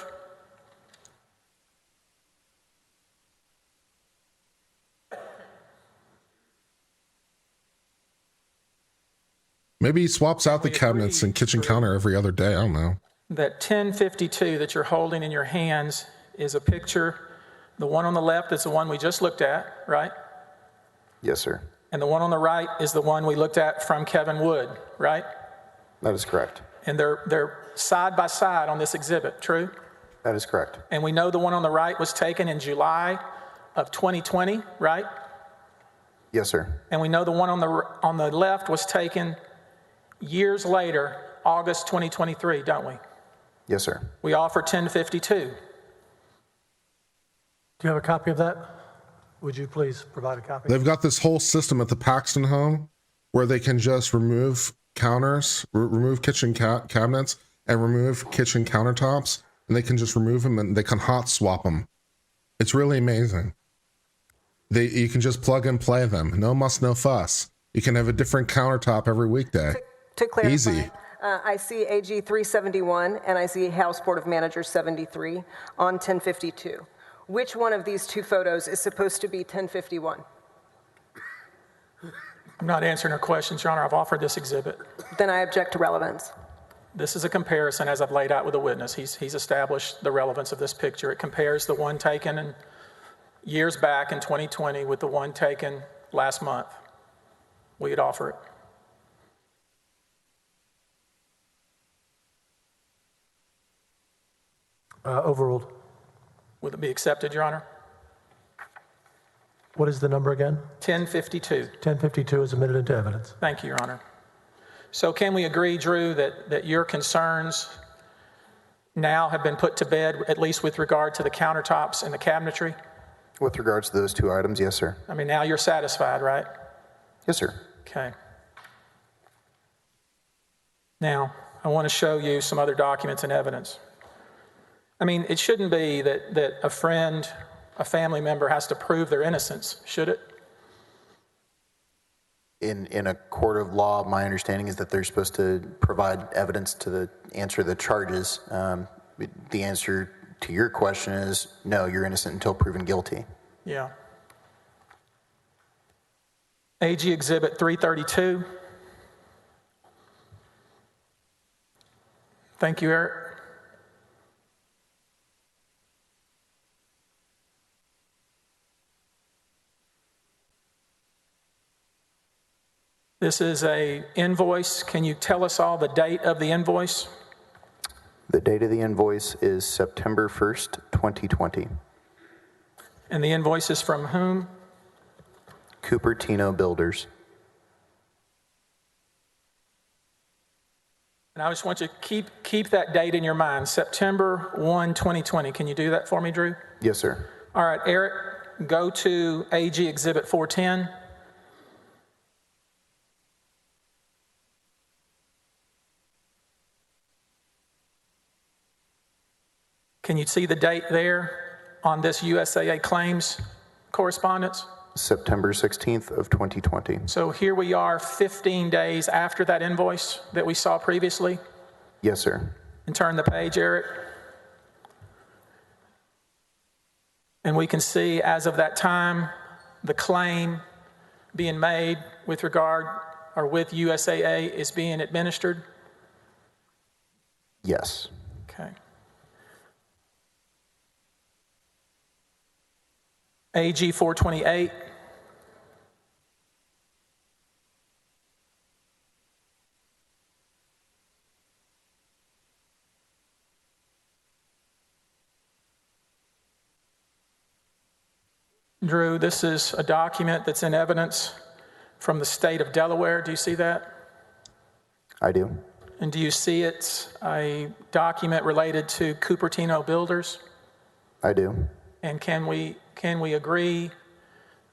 Maybe he swaps out the cabinets and kitchen counter every other day. I don't know. That 1052 that you're holding in your hands is a picture. The one on the left is the one we just looked at, right? Yes, sir. And the one on the right is the one we looked at from Kevin Wood, right? That is correct. And they're side by side on this exhibit, true? That is correct. And we know the one on the right was taken in July of 2020, right? Yes, sir. And we know the one on the left was taken years later, August 2023, don't we? Yes, sir. We offer 1052. Do you have a copy of that? Would you please provide a copy? They've got this whole system at the Paxton home where they can just remove counters, remove kitchen cabinets, and remove kitchen countertops, and they can just remove them and they can hot swap them. It's really amazing. You can just plug and play them. No muss, no fuss. You can have a different countertop every weekday. To clarify, Easy. I see AG 371 and I see House Board of Managers 73 on 1052. Which one of these two photos is supposed to be 1051? I'm not answering her questions, Your Honor. I've offered this exhibit. Then I object to relevance. This is a comparison as I've laid out with the witness. He's established the relevance of this picture. It compares the one taken in years back in 2020 with the one taken last month. We'd offer it. Overruled. Would it be accepted, Your Honor? What is the number again? 1052. 1052 is admitted into evidence. Thank you, Your Honor. So can we agree, Drew, that your concerns now have been put to bed, at least with regard to the countertops and the cabinetry? With regards to those two items, yes, sir. I mean, now you're satisfied, right? Yes, sir. Okay. Now, I want to show you some other documents and evidence. I mean, it shouldn't be that a friend, a family member has to prove their innocence, should it? In a court of law, my understanding is that they're supposed to provide evidence to answer the charges. The answer to your question is, no, you're innocent until proven guilty. Yeah. AG Exhibit 332. Thank you, Eric. This is a invoice. Can you tell us all the date of the invoice? The date of the invoice is September 1st, 2020. And the invoice is from whom? Cupertino Builders. And I just want you to keep that date in your mind, September 1, 2020. Can you do that for me, Drew? Yes, sir. All right, Eric, go to AG Exhibit 410. Can you see the date there on this USAA claims correspondence? September 16th of 2020. So here we are 15 days after that invoice that we saw previously. Yes, sir. And turn the page, Eric. And we can see as of that time, the claim being made with regard or with USAA is being administered. Yes. Okay. AG 428. Drew, this is a document that's in evidence from the state of Delaware. Do you see that? I do. And do you see it's a document related to Cupertino Builders? I do. And can we agree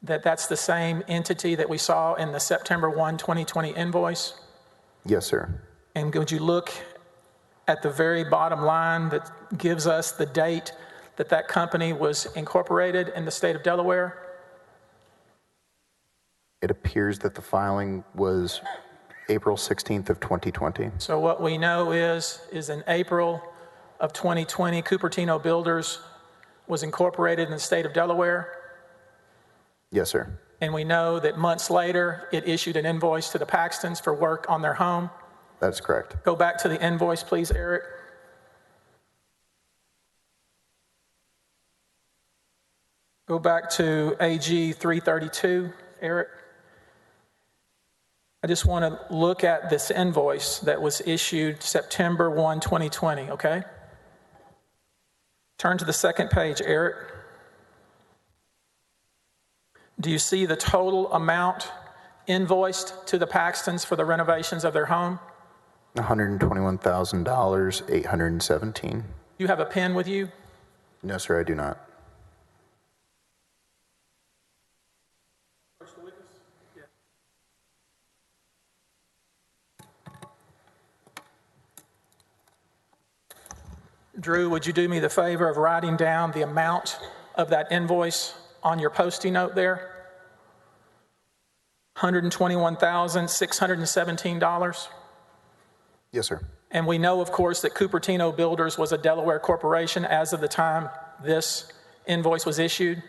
that that's the same entity that we saw in the September 1, 2020 invoice? Yes, sir. And would you look at the very bottom line that gives us the date that that company was incorporated in the state of Delaware? It appears that the filing was April 16th of 2020. So what we know is in April of 2020, Cupertino Builders was incorporated in the state of Delaware. Yes, sir. And we know that months later, it issued an invoice to the Paxtons for work on their home. That's correct. Go back to the invoice, please, Eric. Go back to AG 332, Eric. I just want to look at this invoice that was issued September 1, 2020, okay? Turn to the second page, Eric. Do you see the total amount invoiced to the Paxtons for the renovations of their home? $121,000, 817. You have a pen with you? No, sir, I do not. Drew, would you do me the favor of writing down the amount of that invoice on your Post-it note there? $121,617. Yes, sir. And we know, of course, that Cupertino Builders was a Delaware corporation as of the time this invoice was issued.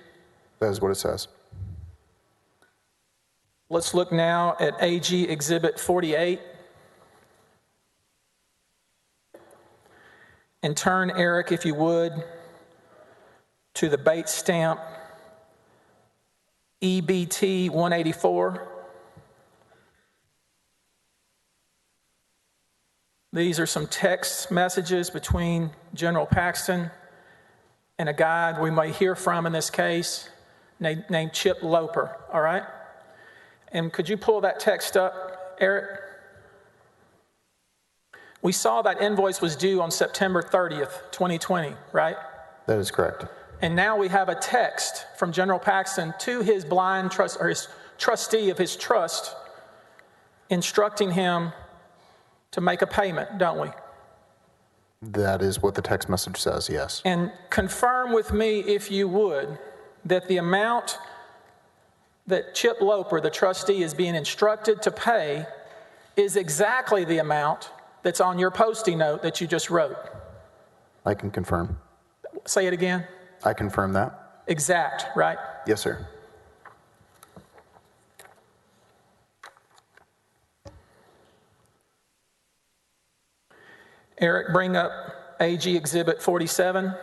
That is what it says. Let's look now at AG Exhibit 48. And turn, Eric, if you would, to the bait stamp EBT 184. These are some text messages between General Paxton and a guy we may hear from in this case named Chip Loper, all right? And could you pull that text up, Eric? We saw that invoice was due on September 30th, 2020, right? That is correct. And now we have a text from General Paxton to his blind trust, or his trustee of his trust, instructing him to make a payment, don't we? That is what the text message says, yes. And confirm with me, if you would, that the amount that Chip Loper, the trustee, is being instructed to pay is exactly the amount that's on your Post-it note that you just wrote. I can confirm. Say it again. I confirm that. Exact, right? Yes, sir. Eric, bring up AG Exhibit 47.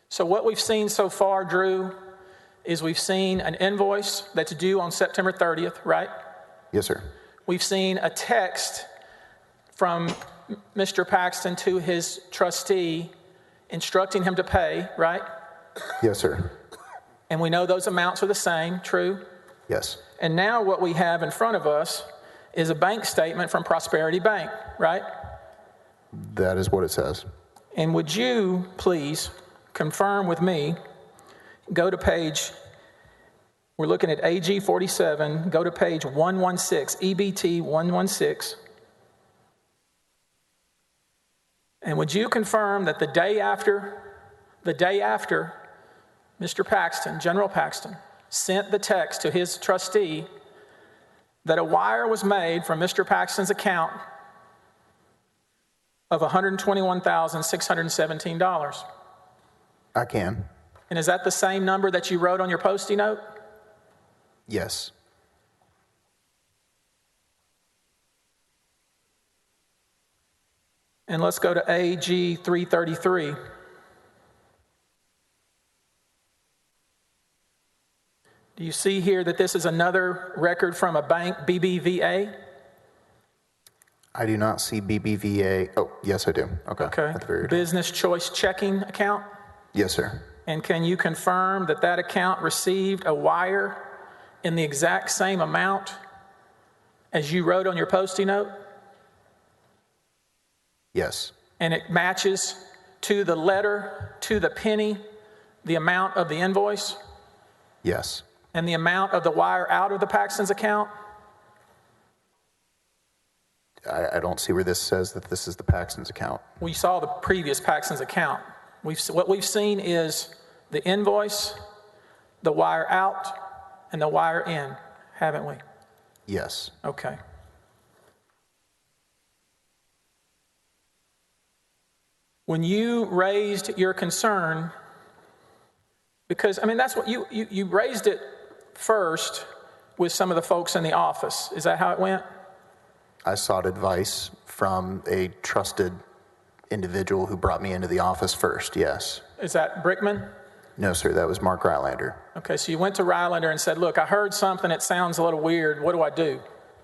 So what we've seen so far, Drew, is we've seen an invoice that's due on September 30th, right? Yes, sir. We've seen a text from Mr. Paxton to his trustee instructing him to pay, right? Yes, sir. And we know those amounts are the same, true? Yes. And now what we have in front of us is a bank statement from Prosperity Bank, right? That is what it says. And would you please confirm with me, go to page, we're looking at AG 47, go to page 116, EBT 116. And would you confirm that the day after Mr. Paxton, General Paxton, sent the text to his trustee that a wire was made from Mr. Paxton's account of $121,617? I can. And is that the same number that you wrote on your Post-it note? Yes. And let's go to AG 333. Do you see here that this is another record from a bank, BBVA? I do not see BBVA. Oh, yes, I do. Okay. Okay. At the very top. Business Choice Checking account? Yes, sir. And can you confirm that that account received a wire in the exact same amount as you wrote on your Post-it note? Yes. And it matches to the letter, to the penny, the amount of the invoice Yes. and the amount of the wire out of the Paxton's account? I don't see where this says that this is the Paxton's account. We saw the previous Paxton's account. What we've seen is the invoice, the wire out, and the wire in, haven't we? Yes. Okay. When you raised your concern, because, I mean, that's what you raised it first with some of the folks in the office. Is that how it went? I sought advice from a trusted individual who brought me into the office first, yes. Is that Brickman? No, sir, that was Mark Rylander. Okay, so you went to Rylander and said, look, I heard something that sounds a little weird. What do I do?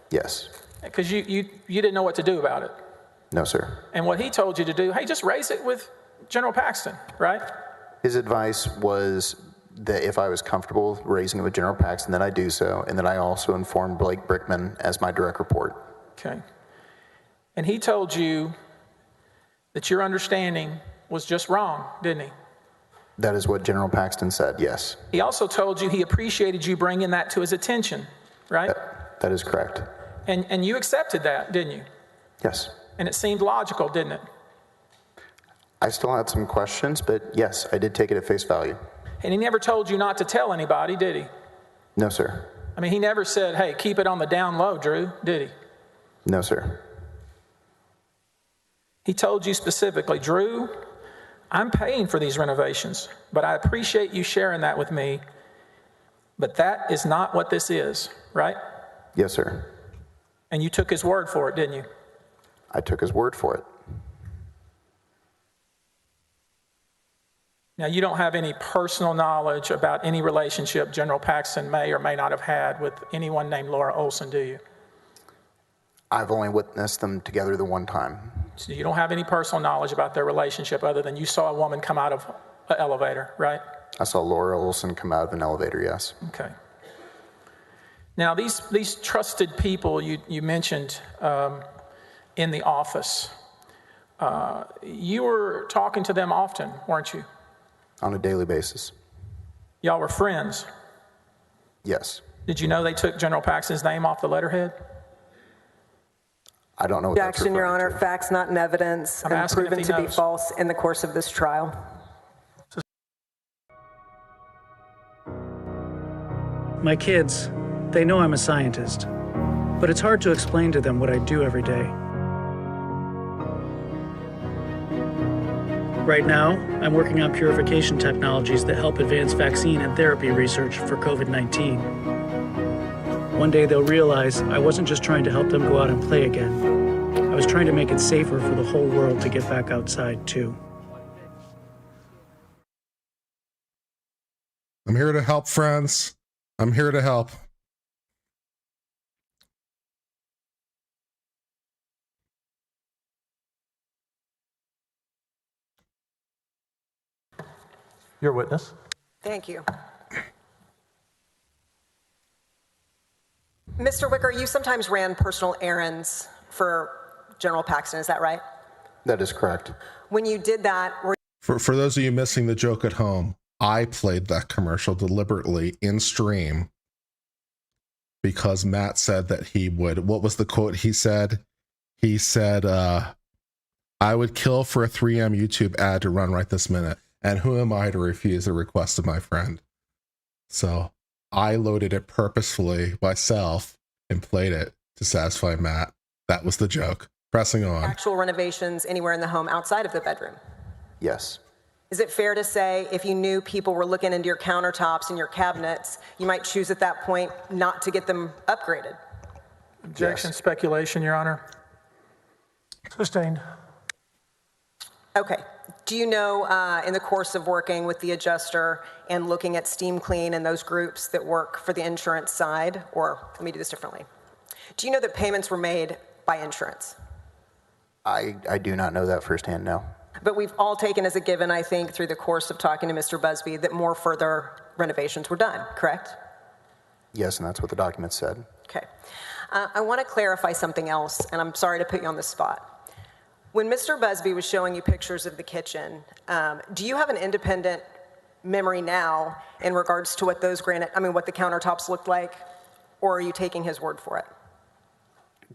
Yes. Because you didn't know what to do about it. No, sir. And what he told you to do, hey, just raise it with General Paxton, right? His advice was that if I was comfortable raising it with General Paxton, then I do so, and that I also informed Blake Brickman as my direct report. Okay. And he told you that your understanding was just wrong, didn't he? That is what General Paxton said, yes. He also told you he appreciated you bringing that to his attention, right? That is correct. And you accepted that, didn't you? Yes. And it seemed logical, didn't it? I still had some questions, but yes, I did take it at face value. And he never told you not to tell anybody, did he? No, sir. I mean, he never said, hey, keep it on the down low, Drew, did he? No, sir. He told you specifically, Drew, I'm paying for these renovations, but I appreciate you sharing that with me, but that is not what this is, right? Yes, sir. And you took his word for it, didn't you? I took his word for it. Now, you don't have any personal knowledge about any relationship General Paxton may or may not have had with anyone named Laura Olson, do you? I've only witnessed them together the one time. So you don't have any personal knowledge about their relationship other than you saw a woman come out of an elevator, right? I saw Laura Olson come out of an elevator, yes. Okay. Now, these trusted people you mentioned in the office, you were talking to them often, weren't you? On a daily basis. Y'all were friends. Yes. Did you know they took General Paxton's name off the letterhead? I don't know what that's Objection, Your referring Honor. to. Facts not in evidence I'm and asking if proven he to be knows. false in the course of this trial. My kids, they know I'm a scientist, but it's hard to explain to them what I do every day. Right now, I'm working on purification technologies that help advance vaccine and therapy research for COVID-19. One day they'll realize I wasn't just trying to help them go out and play again. I was trying to make it safer for the whole world to get back outside, too. I'm here to help, friends. I'm here to help. Your witness. Thank you. Mr. Wicker, you sometimes ran personal errands for General Paxton, is that right? That is correct. When you did that, For those of you missing the joke at home, I played that commercial deliberately in stream because Matt said that he would. What was the quote he said? He said, I would kill for a 3M YouTube ad to run right this minute. And who am I to refuse a request of my friend? So I loaded it purposefully myself and played it to satisfy Matt. That was the joke. Pressing on. actual renovations anywhere in the home outside of the bedroom. Yes. Is it fair to say if you knew people were looking into your countertops and your cabinets, you might choose at that point not to get them upgraded? Objection, Yes. speculation, Your Honor. Sustained. Okay. Do you know, in the course of working with the adjuster and looking at Steam Clean and those groups that work for the insurance side, or let me do this differently. Do you know that payments were made by insurance? I do not know that firsthand, no. But we've all taken as a given, I think, through the course of talking to Mr. Busby, that more further renovations were done, correct? Yes, and that's what the document said. Okay. I want to clarify something else, and I'm sorry to put you on the spot. When Mr. Busby was showing you pictures of the kitchen, do you have an independent memory now in regards to what those what the countertops looked like, or are you taking his word for it?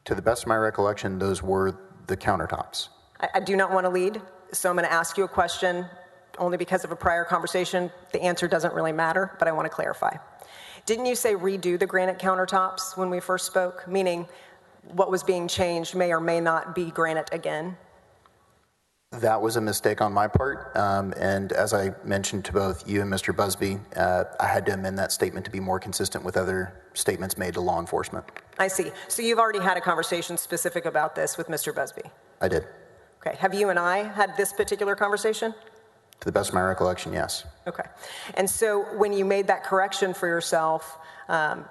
To the best of my recollection, those were the countertops. I do not want to lead, so I'm going to ask you a question only because of a prior conversation. The answer doesn't really matter, but I want to clarify. Didn't you say redo the granite countertops when we first spoke? Meaning what was being changed may or may not be granite again? That was a mistake on my part, and as I mentioned to both you and Mr. Busby, I had to amend that statement to be more consistent with other statements made to law enforcement. I see. So you've already had a conversation specific about this with Mr. Busby? I did. Okay. Have you and I had this particular conversation? To the best of my recollection, yes. Okay. And so when you made that correction for yourself,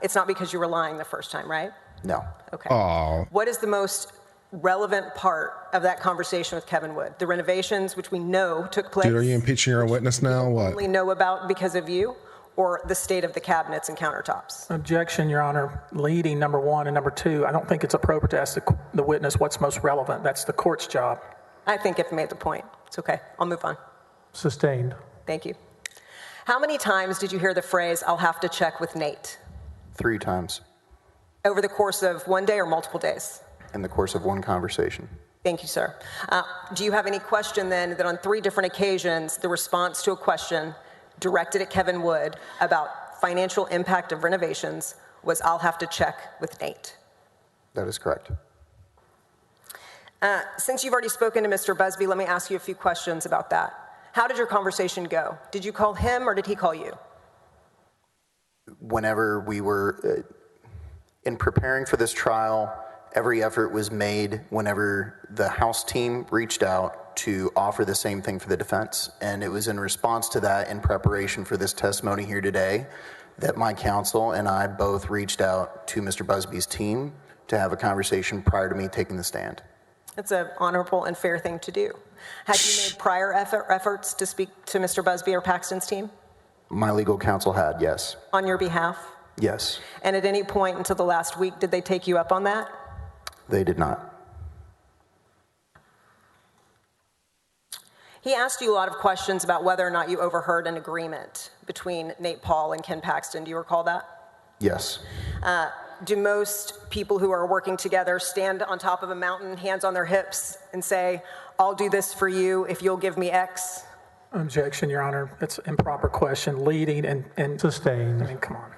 it's not because you were lying the first time, right? No. Okay. Oh, What is the most relevant part of that conversation with Kevin Wood? The renovations, which we know took place. dude, are you impeaching your witness now? What? Only know about because of you, or the state of the cabinets and countertops? Objection, Your Honor. Leading, number one, and number two, I don't think it's appropriate to ask the witness what's most relevant. That's the court's job. I think I've made the point. It's okay. I'll move on. Sustained. Thank you. How many times did you hear the phrase, "I'll have to check with Nate"? 3 times Over the course of one day or multiple days? in the course of one conversation. Thank you, sir. Do you have any question then that on 3 different occasions, the response to a question directed at Kevin Wood about financial impact of renovations was, "I'll have to check with Nate"? That is correct. Since you've already spoken to Mr. Busby, let me ask you a few questions about that. How did your conversation go? Did you call him or did he call you? Whenever we were in preparing for this trial, every effort was made whenever the House team reached out to offer the same thing for the defense. And it was in response to that, in preparation for this testimony here today, that my counsel and I both reached out to Mr. Busby's team to have a conversation prior to me taking the stand. That's an honorable and fair thing to do. Had you made prior efforts to speak to Mr. Busby or Paxton's team? My legal counsel had, yes. On your behalf? Yes, And at any point until the last week, did they take you up on that? they did not. He asked you a lot of questions about whether or not you overheard an agreement between Nate Paul and Ken Paxton. Do you recall that? Yes, Do most people who are working together stand on top of a mountain, hands on their hips, and say, "I'll do this for you if you'll give me X"? Objection, Your Honor. That's an improper question. Leading and Sustained. I mean, come on.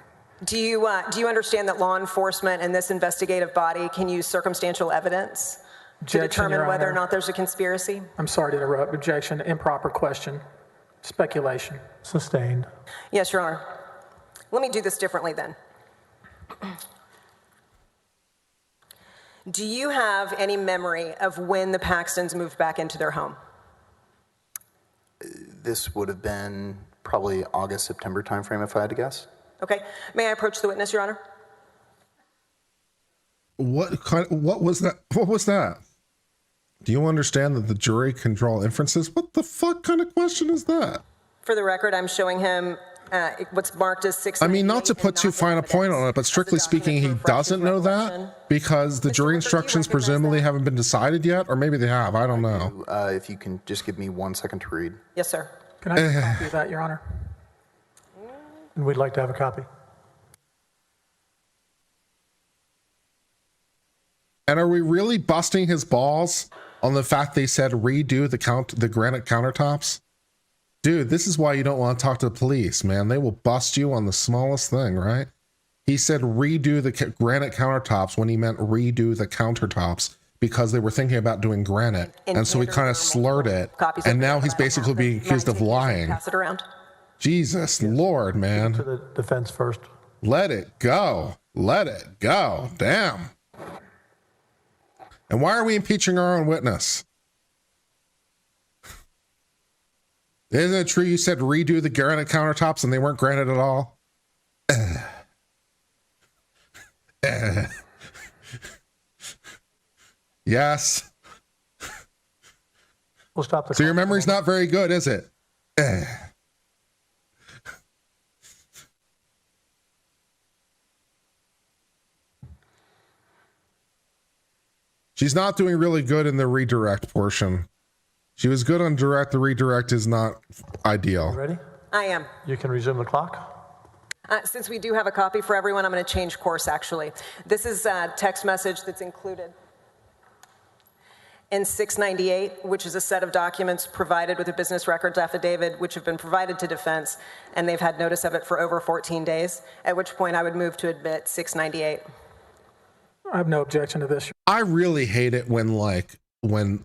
Do you understand that law enforcement and this investigative body can use circumstantial evidence Objection, determine Your whether or Honor. not there's a conspiracy? I'm sorry to interrupt. Objection, improper question, speculation. Sustained. Yes, Your Honor. Let me do this differently then. Do you have any memory of when the Paxtons moved back into their home? This would have been probably August, September timeframe, if I had to guess. Okay. May I approach the witness, Your Honor? What was that? What was that? Do you understand that the jury can draw inferences? What the fuck kind of question is that? For the record, I'm showing him what's marked as 698. I mean, not to put too fine a point on it, but strictly speaking, he doesn't know that because the jury instructions presumably haven't been decided yet, or maybe they have. I don't know. If you can just give me 1 second to read. Yes, sir. Can I have a copy of that, Your Honor? And we'd like to have a copy. And are we really busting his balls on the fact they said redo the granite countertops? Dude, this is why you don't want to talk to the police, man. They will bust you on the smallest thing, right? He said redo the granite countertops when he meant redo the countertops because they were thinking about doing granite. And so he kind of slurred it. And now he's basically being accused of lying. Pass it around. Jesus Lord, man. To the defense first. Let it go. Let it go. Damn. And why are we impeaching our own witness? Isn't it true you said redo the granite countertops and they weren't granite at all? Yes. We'll stop the So your memory's not very good, is it? She's not doing really good in the redirect portion. She was good on direct. The redirect is not ideal. Ready? I am. You can resume the clock. Since we do have a copy for everyone, I'm going to change course, actually. This is a text message that's included in 698, which is a set of documents provided with a business records affidavit, which have been provided to defense, and they've had notice of it for over 14 days, at which point I would move to admit 698. I have no objection to this. I really hate it when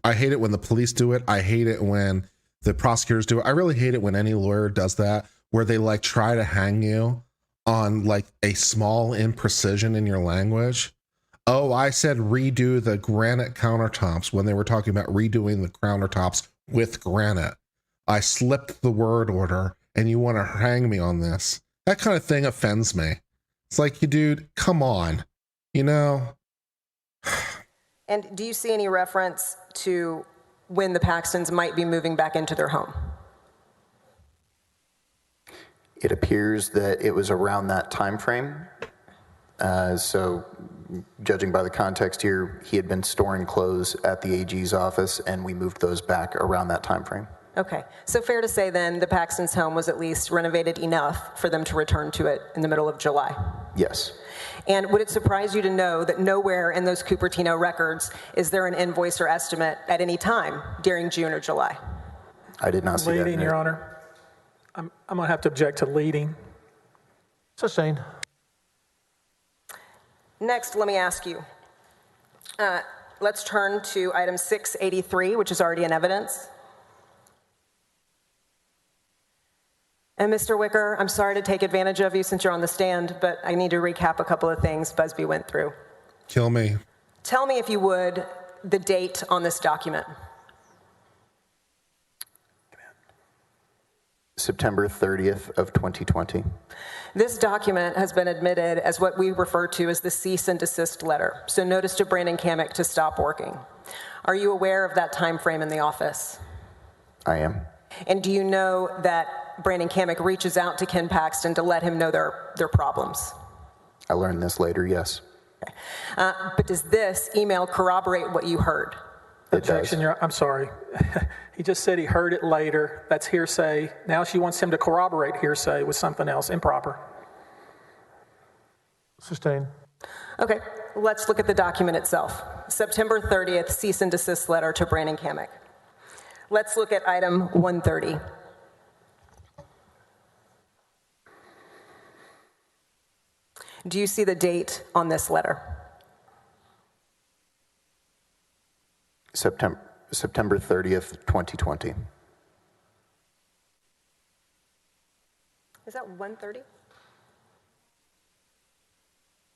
I hate it when the police do it. I hate it when the prosecutors do it. I really hate it when any lawyer does that, where they try to hang you on a small imprecision in your language. Oh, I said redo the granite countertops when they were talking about redoing the countertops with granite. I slipped the word order and you want to hang me on this. That kind of thing offends me. It's like, you dude, come on, you know? And do you see any reference to when the Paxtons might be moving back into their home? It appears that it was around that time frame. So judging by the context here, he had been storing clothes at the AG's office, and we moved those back around that time frame. Okay, so fair to say then the Paxtons' home was at least renovated enough for them to return to it in the middle of July? Yes. And would it surprise you to know that nowhere in those Cupertino records is there an invoice or estimate at any time during June or July? I did not see that. Leading, Your Honor. I'm going to have to object to leading. Sustained. Next, let me ask you. Let's turn to item 683, which is already in evidence. And Mr. Wicker, I'm sorry to take advantage of you since you're on the stand, but I need to recap a couple of things Busby went through. Kill me. Tell me, if you would, the date on this document. September 30th of 2020. This document has been admitted as what we refer to as the cease and desist letter, so notice to Brandon Kamek to stop working. Are you aware of that time frame in the office? I am. And do you know that Brandon Kamek reaches out to Ken Paxton to let him know their problems? I learned this later, yes. Okay. But does this email corroborate what you heard? Objection, Your Honor. I'm sorry. He just said he heard it later. That's hearsay. Now she wants him to corroborate hearsay with something else. Improper. Sustained. Okay, let's look at the document itself. September 30th, cease and desist letter to Brandon Kamek. Let's look at item 130. Do you see the date on this letter? September 30th, 2020. Is that 1:30?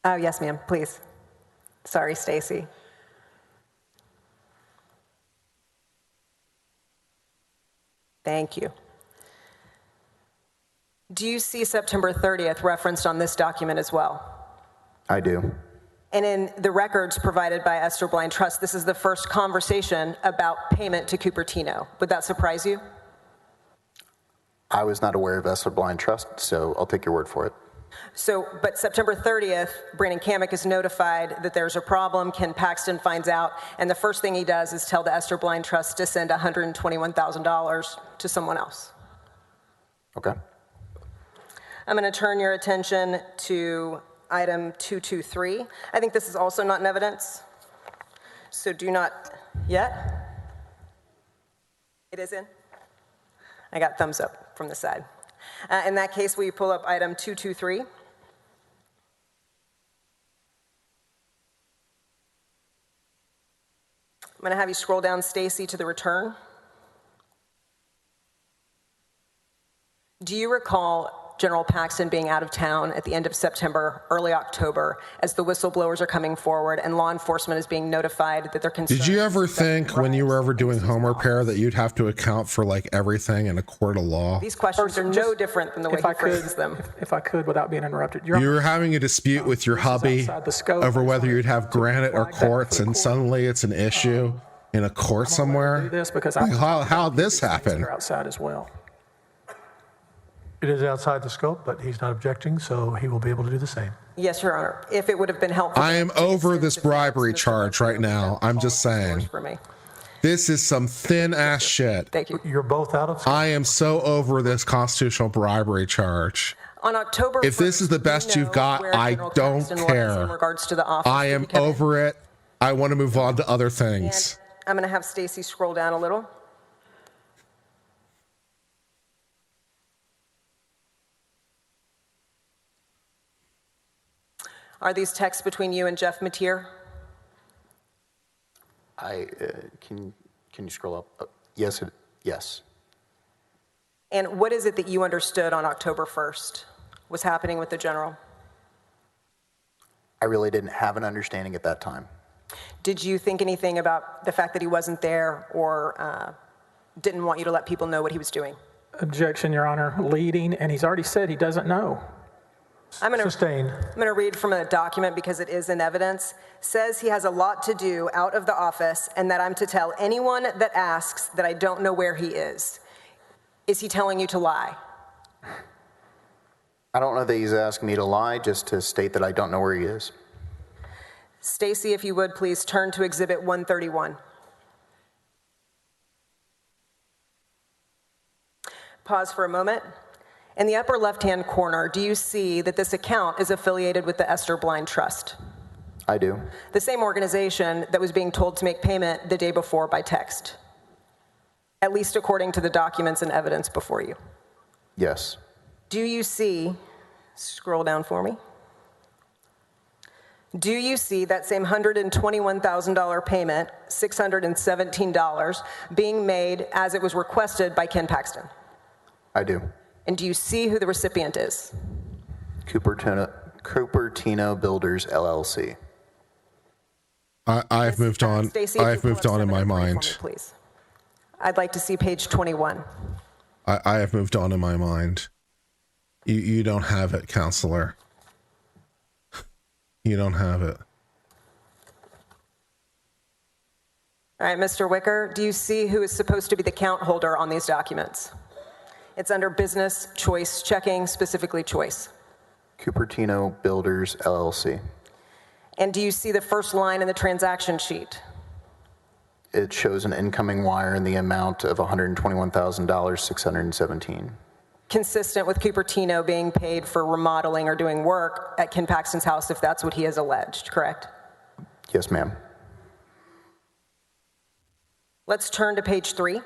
Oh, yes, ma'am, please. Sorry, Stacy. Thank you. Do you see September 30th referenced on this document as well? I do. And in the records provided by Esther Blind Trust, this is the first conversation about payment to Cupertino. Would that surprise you? I was not aware of Esther Blind Trust, so I'll take your word for it. So, but September 30th, Brandon Kamek is notified that there's a problem. Ken Paxton finds out, and the first thing he does is tell the Esther Blind Trust to send $121,000 to someone else. Okay. I'm going to turn your attention to item 223. I think this is also not in evidence, so do not yet. It is in? I got thumbs up from the side. In that case, will you pull up item 223? I'm going to have you scroll down, Stacy, to the return. Do you recall General Paxton being out of town at the end of September, early October, as the whistleblowers are coming forward and law enforcement is being notified that they're concerned? Did you ever think when you were ever doing home repair that you'd have to account for like everything in a court of law? These questions are no different than the way he phrases them. If I could, without being interrupted. You were having a dispute with your hubby over whether you'd have granite or quartz, and suddenly it's an issue in a court somewhere. This because How'd this happen? They're outside as well. It is outside the scope, but he's not objecting, so he will be able to do the same. Yes, Your Honor. If it would have been helpful. I am over this bribery charge right now. I'm just saying. For me. This is some thin ass shit. Thank you. You're both out of scope. I am so over this constitutional bribery charge. On October 1st, If this is the best you've got, I don't care. In regards to the office. I am over it. I want to move on to other things. And I'm going to have Stacy scroll down a little. Are these texts between you and Jeff Mateer? Can you scroll up? Yes. Yes. And what is it that you understood on October 1st was happening with the general? I really didn't have an understanding at that time. Did you think anything about the fact that he wasn't there or didn't want you to let people know what he was doing? Objection, Your Honor. Leading, and he's already said he doesn't know. Sustained. I'm going to read from a document because it is in evidence. Says he has a lot to do out of the office and that I'm to tell anyone that asks that I don't know where he is. Is he telling you to lie? I don't know that he's asking me to lie, just to state that I don't know where he is. Stacy, if you would please turn to Exhibit 131. Pause for a moment. In the upper left-hand corner, do you see that this account is affiliated with the Esther Blind Trust? I do. The same organization that was being told to make payment the day before by text, at least according to the documents and evidence before you. Yes. Do you see, scroll down for me, do you see that same $121,000 payment, $617, being made as it was requested by Ken Paxton? I do. And do you see who the recipient is? Cupertino Builders, LLC. I've moved on. Stacey, I've moved on in my mind. For me, please. I'd like to see page 21. I have moved on in my mind. You don't have it, counselor. You don't have it. All right, Mr. Wicker, do you see who is supposed to be the count holder on these documents? It's under business, choice, checking, specifically choice. Cupertino Builders, LLC. And do you see the first line in the transaction sheet? It shows an incoming wire in the amount of $121,617. Consistent with Cupertino being paid for remodeling or doing work at Ken Paxton's house, if that's what he has alleged, correct? Yes, ma'am. Let's turn to page 3.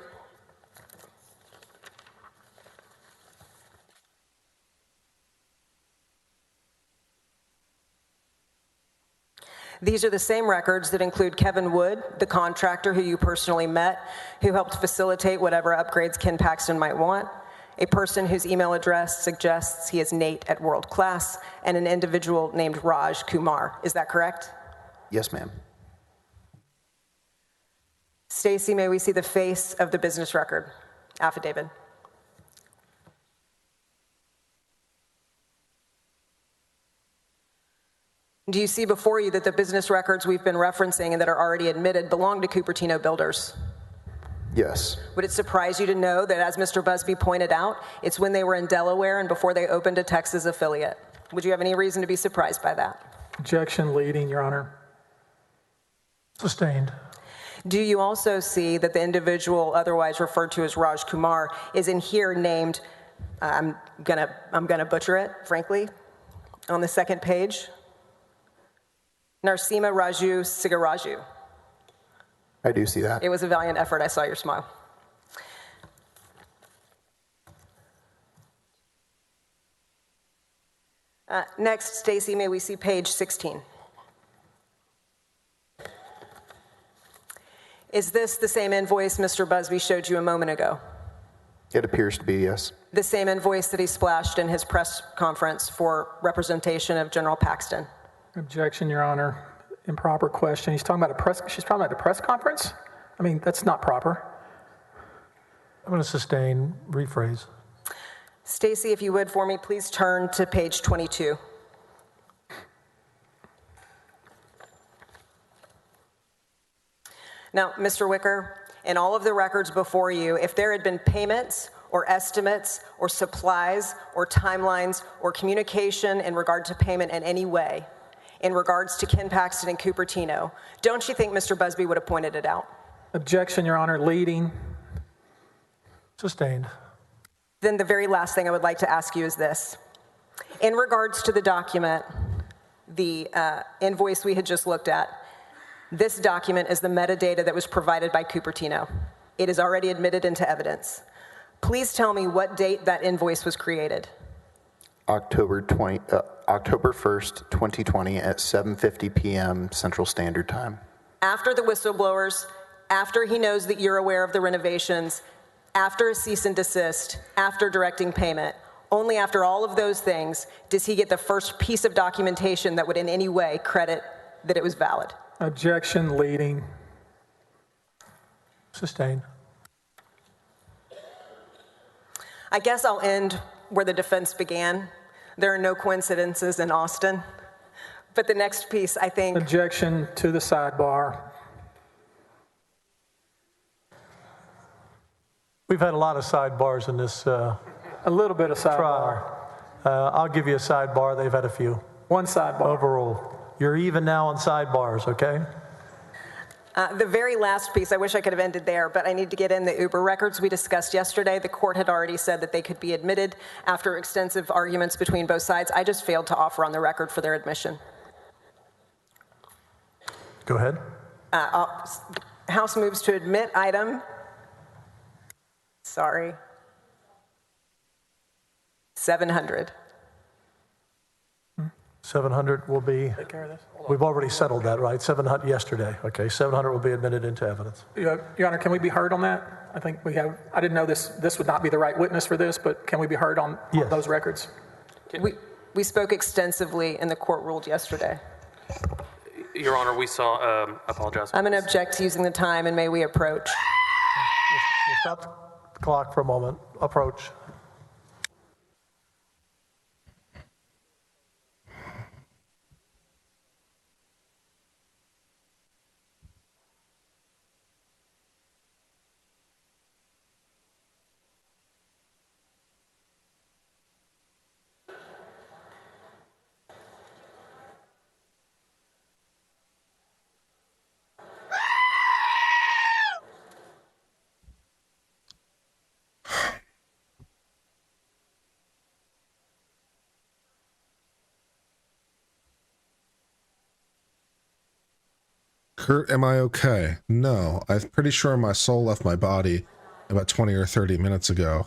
These are the same records that include Kevin Wood, the contractor who you personally met, who helped facilitate whatever upgrades Ken Paxton might want, a person whose email address suggests he is Nate at World Class, and an individual named Raj Kumar. Is that correct? Yes, ma'am. Stacy, may we see the face of the business record affidavit? Do you see before you that the business records we've been referencing and that are already admitted belong to Cupertino Builders? Yes. Would it surprise you to know that, as Mr. Busby pointed out, it's when they were in Delaware and before they opened a Texas affiliate? Would you have any reason to be surprised by that? Objection leading, Your Honor. Sustained. Do you also see that the individual otherwise referred to as Raj Kumar is in here named, I'm gonna butcher it, frankly, on the second page? Narsima Raju Sigaraju. I do see that. It was a valiant effort. I saw your smile. Next, Stacy, may we see page 16? Is this the same invoice Mr. Busby showed you a moment ago? It appears to be, yes. The same invoice that he splashed in his press conference for representation of General Paxton? Objection, Your Honor. Improper question. She's talking about the press conference? I mean, that's not proper. I'm going to sustain, rephrase. Stacy, if you would for me, please turn to page 22. Now, Mr. Wicker, in all of the records before you, if there had been payments or estimates or supplies or timelines or communication in regard to payment in any way, in regards to Ken Paxton and Cupertino, don't you think Mr. Busby would have pointed it out? Objection, Your Honor. Leading. Sustained. Then the very last thing I would like to ask you is this. In regards to the document, the invoice we had just looked at, this document is the metadata that was provided by Cupertino. It is already admitted into evidence. Please tell me what date that invoice was created. October 1st, 2020 at 7:50 p.m. Central Standard Time. After the whistleblowers, after he knows that you're aware of the renovations, after a cease and desist, after directing payment, only after all of those things does he get the first piece of documentation that would in any way credit that it was valid. Objection, leading. Sustained. I guess I'll end where the defense began. There are no coincidences in Austin. But the next piece, I think... Objection to the sidebar. We've had a lot of sidebars in this A little bit of sidebar. trial. I'll give you a sidebar. They've had a few. One sidebar. Overruled. You're even now on sidebars, okay? The very last piece, I wish I could have ended there, but I need to get in the Uber records we discussed yesterday. The court had already said that they could be admitted after extensive arguments between both sides. I just failed to offer on the record for their admission. Go ahead. House moves to admit item. Sorry. 700. 700 will be, Take care of this. we've already settled that, right? 700 yesterday. Okay, 700 will be admitted into evidence. Your Honor, can we be heard on that? I think we have, I didn't know this would not be the right witness for this, but can we be heard on Yes. those records? We spoke extensively and the court ruled yesterday. Your Honor, we saw, apologize. I'm going to object to using the time, and may we approach. We'll stop the clock for a moment. Approach. Kurt, am I okay? No, I'm pretty sure my soul left my body about 20 or 30 minutes ago.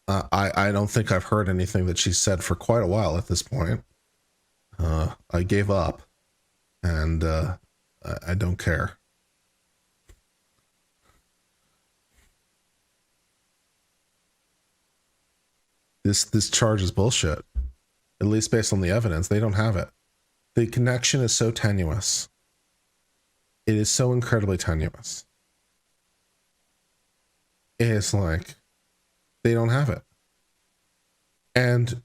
I don't think I've heard anything that she said for quite a while at this point. I gave up, and I don't care. This charge is bullshit. At least based on the evidence, they don't have it. The connection is so tenuous. It is so incredibly tenuous. It's like they don't have it. And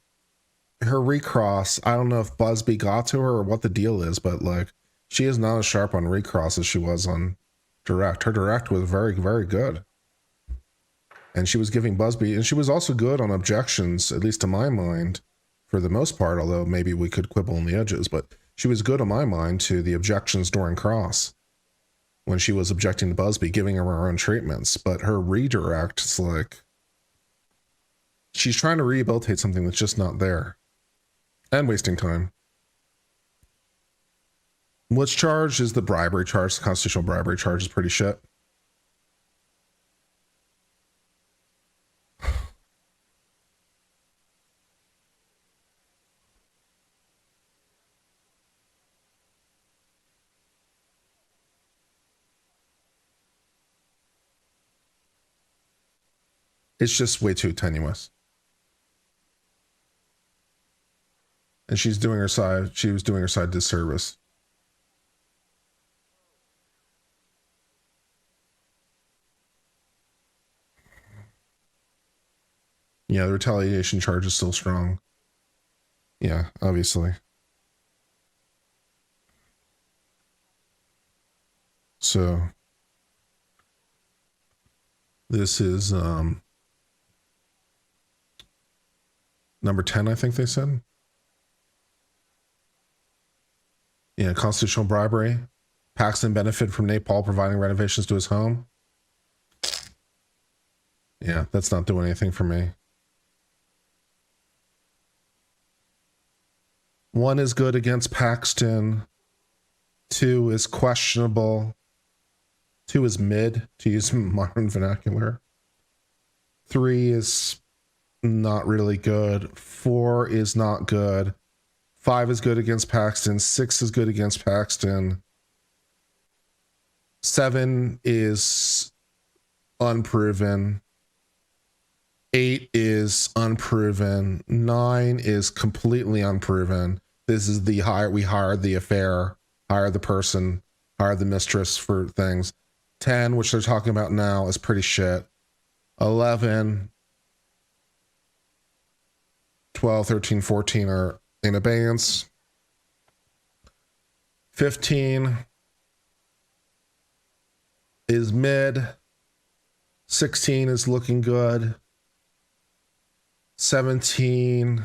her recross, I don't know if Busby got to her or what the deal is, but like she is not as sharp on recross as she was on direct. Her direct was very, very good. And she was giving Busby, and she was also good on objections, at least to my mind, for the most part, although maybe we could quibble on the edges, but she was good on my mind to the objections during cross when she was objecting to Busby, giving her own treatments. But her redirect, it's like she's trying to rehabilitate something that's just not there and wasting time. What's charged is the bribery charge. The constitutional bribery charge is pretty shit. It's just way too tenuous. And she was doing her side disservice. Yeah, the retaliation charge is still strong. Yeah, obviously. So this is number 10, I think they said. Yeah, constitutional bribery. Paxton benefited from Nate Paul providing renovations to his home. Yeah, that's not doing anything for me. 1 is good against Paxton. 2 is questionable. 2 is mid, to use modern vernacular. 3 is not really good. 4 is not good. 5 is good against Paxton. 6 is good against Paxton. 7 is unproven. 8 is unproven. 9 is completely unproven. This is the we hired the affair, hired the person, hired the mistress for things. 10, which they're talking about now, is pretty shit. 11, 12, 13, 14 are in abeyance. 15 is mid. 16 is looking good. 17,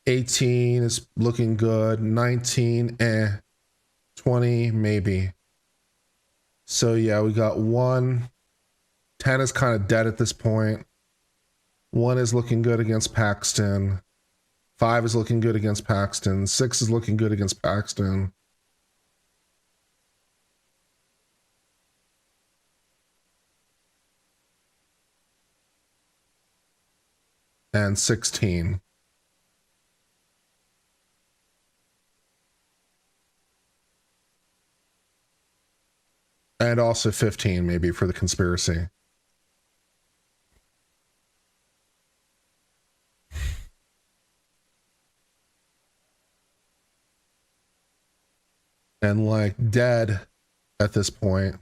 18 is looking good. 19, 20, maybe. So yeah, we got 1. 10 is kind of dead at this point. 1 is looking good against Paxton. 5 is looking good against Paxton. 6 is looking good against Paxton. And 16. And also 15, maybe, for the conspiracy. And like dead at this point.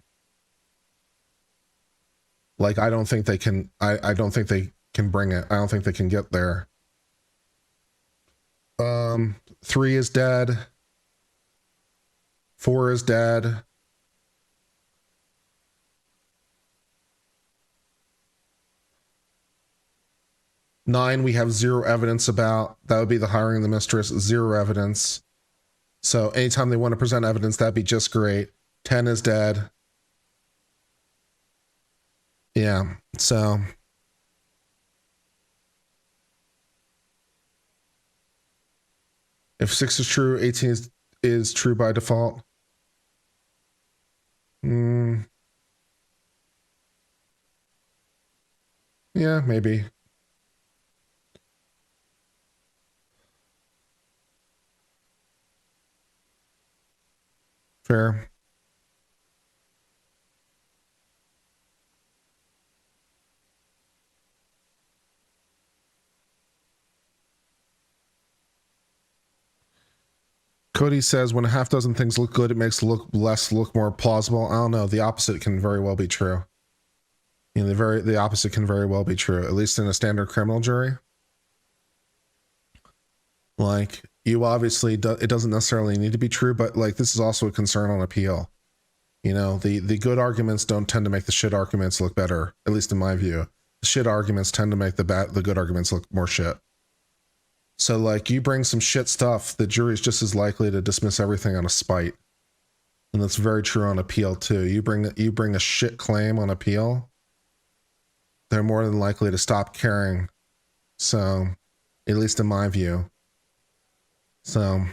Like I don't think they can I don't think they can bring it. I don't think they can get there. 3 is dead. 4 is dead. 9 we have 0 evidence about. That would be the hiring of the mistress. 0 evidence. So anytime they want to present evidence, that'd be just great. 10 is dead. Yeah, so if 6 is true, 18 is true by default. Yeah, maybe. Fair. Cody says when a half dozen things look good, it makes look more plausible. I don't know. The opposite can very well be true. You know, the opposite can very well be true, at least in a standard criminal jury. Like, you obviously, it doesn't necessarily need to be true, but like, this is also a concern on appeal. You know, the good arguments don't tend to make the shit arguments look better, at least in my view. The shit arguments tend to make the good arguments look more shit. So like, you bring some shit stuff, the jury's just as likely to dismiss everything out of spite. And that's very true on appeal too. You bring a shit claim on appeal, they're more than likely to stop caring. So, at least in my view. So,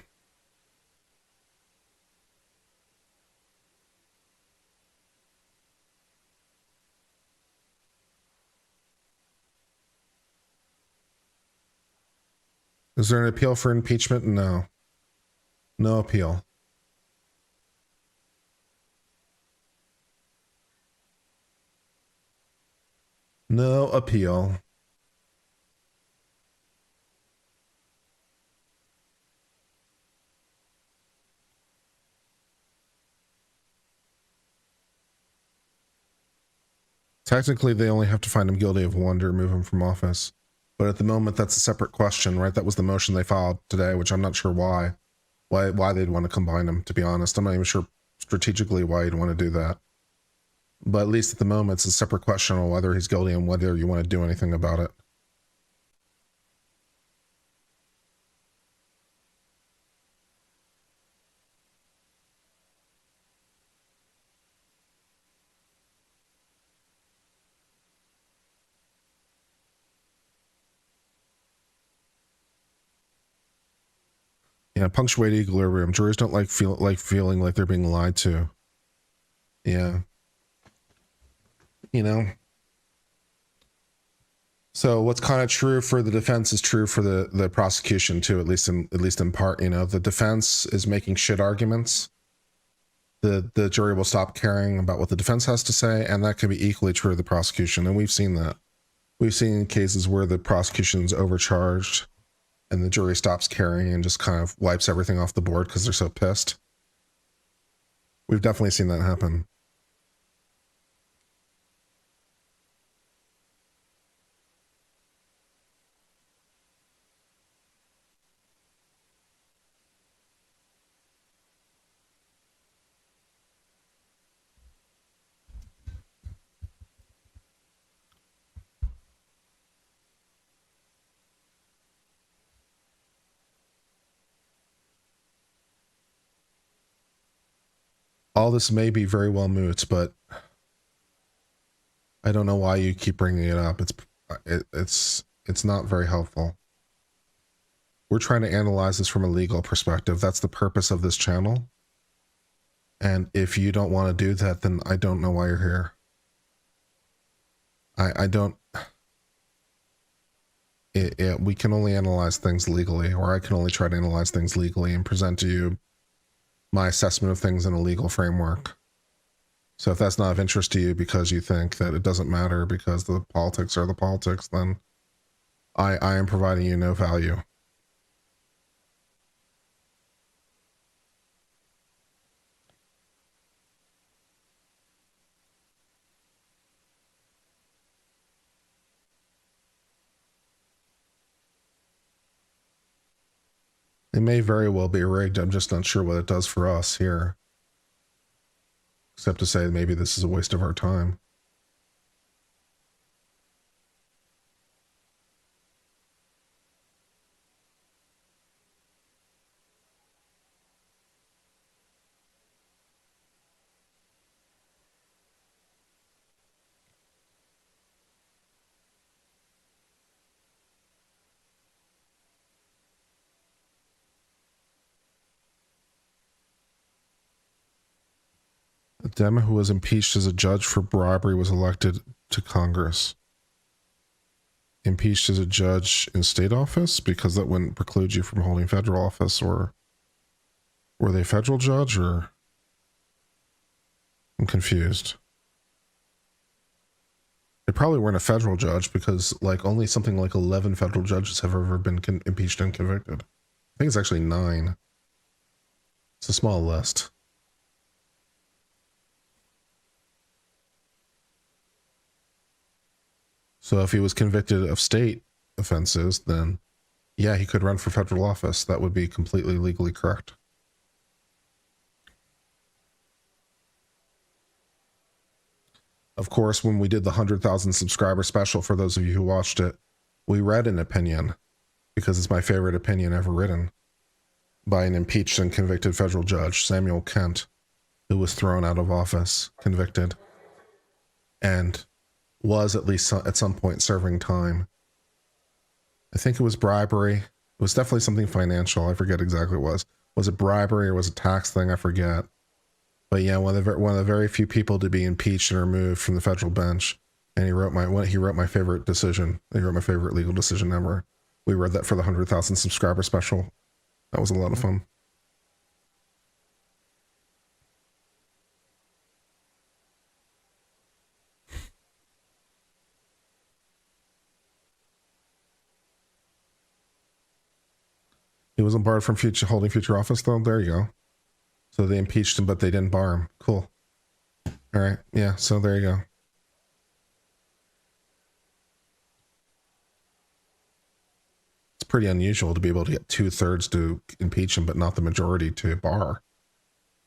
is there an appeal for impeachment? No. No appeal. No appeal. Technically, they only have to find him guilty of one to remove him from office. But at the moment, that's a separate question, right? That was the motion they filed today, which I'm not sure why they'd want to combine them, to be honest. I'm not even sure strategically why you'd want to do that. But at least at the moment, it's a separate question on whether he's guilty and whether you want to do anything about it. Yeah, punctuate equilibrium. Juries don't like feeling like they're being lied to. Yeah. You know. So what's kind of true for the defense is true for the prosecution too, at least in part. You know, the defense is making shit arguments. The jury will stop caring about what the defense has to say, and that can be equally true of the prosecution. And we've seen that. We've seen cases where the prosecution's overcharged and the jury stops caring and just kind of wipes everything off the board because they're so pissed. We've definitely seen that happen. All this may be very well moot, but I don't know why you keep bringing it up. It's not very helpful. We're trying to analyze this from a legal perspective. That's the purpose of this channel. And if you don't want to do that, then I don't know why you're here. We can only analyze things legally, or I can only try to analyze things legally and present to you my assessment of things in a legal framework. So if that's not of interest to you because you think that it doesn't matter because the politics are the politics, then I am providing you no value. It may very well be rigged. I'm just not sure what it does for us here. Except to say maybe this is a waste of our time. A Dem who was impeached as a judge for bribery was elected to Congress. impeached as a judge in state office? Because that wouldn't preclude you from holding federal office. Or were they federal judge? Or I'm confused. They probably weren't a federal judge, because like only something like 11 federal judges have ever been impeached and convicted. I think it's actually 9. It's a small list. So if he was convicted of state offenses, then yeah, he could run for federal office. That would be completely legally correct. Of course, when we did the 100,000 subscriber special, for those of you who watched it, we read an opinion, because it's my favorite opinion ever written, by an impeached and convicted federal judge, Samuel Kent, who was thrown out of office, convicted, and was at least at some point serving time. I think it was bribery. It was definitely something financial. I forget exactly what it was. Was it bribery or was it a tax thing? I forget. But yeah, one of the very few people to be impeached and removed from the federal bench. And he wrote my favorite decision. He wrote my favorite legal decision ever. We read that for the 100,000 subscriber special. That was a lot of fun. He wasn't barred from holding future office, though. There you go. So they impeached him, but they didn't bar him. Cool. All right. Yeah. So there you go. It's pretty unusual to be able to get 2/3 to impeach him, but not the majority to bar.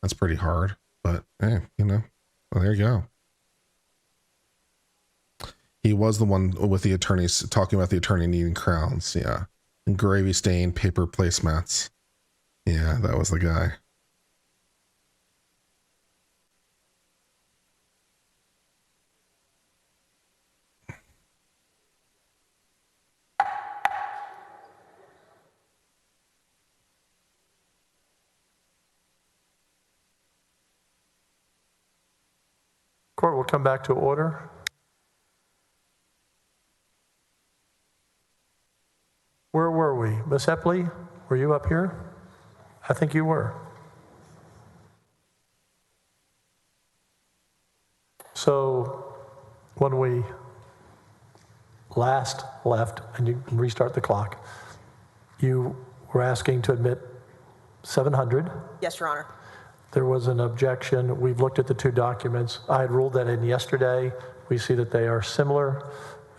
That's pretty hard. But hey, well, there you go. He was the one with the attorneys talking about the attorney needing crowns. Yeah. And gravy stained paper placemats. Yeah, that was the guy. Court will come back to order. Where were we? Ms. Epley, were you up here? I think you were. So when we last left, and you can restart the clock, you were asking to admit 700. Yes, Your Honor. There was an objection. We've looked at the 2 documents. I had ruled that in yesterday. We see that they are similar,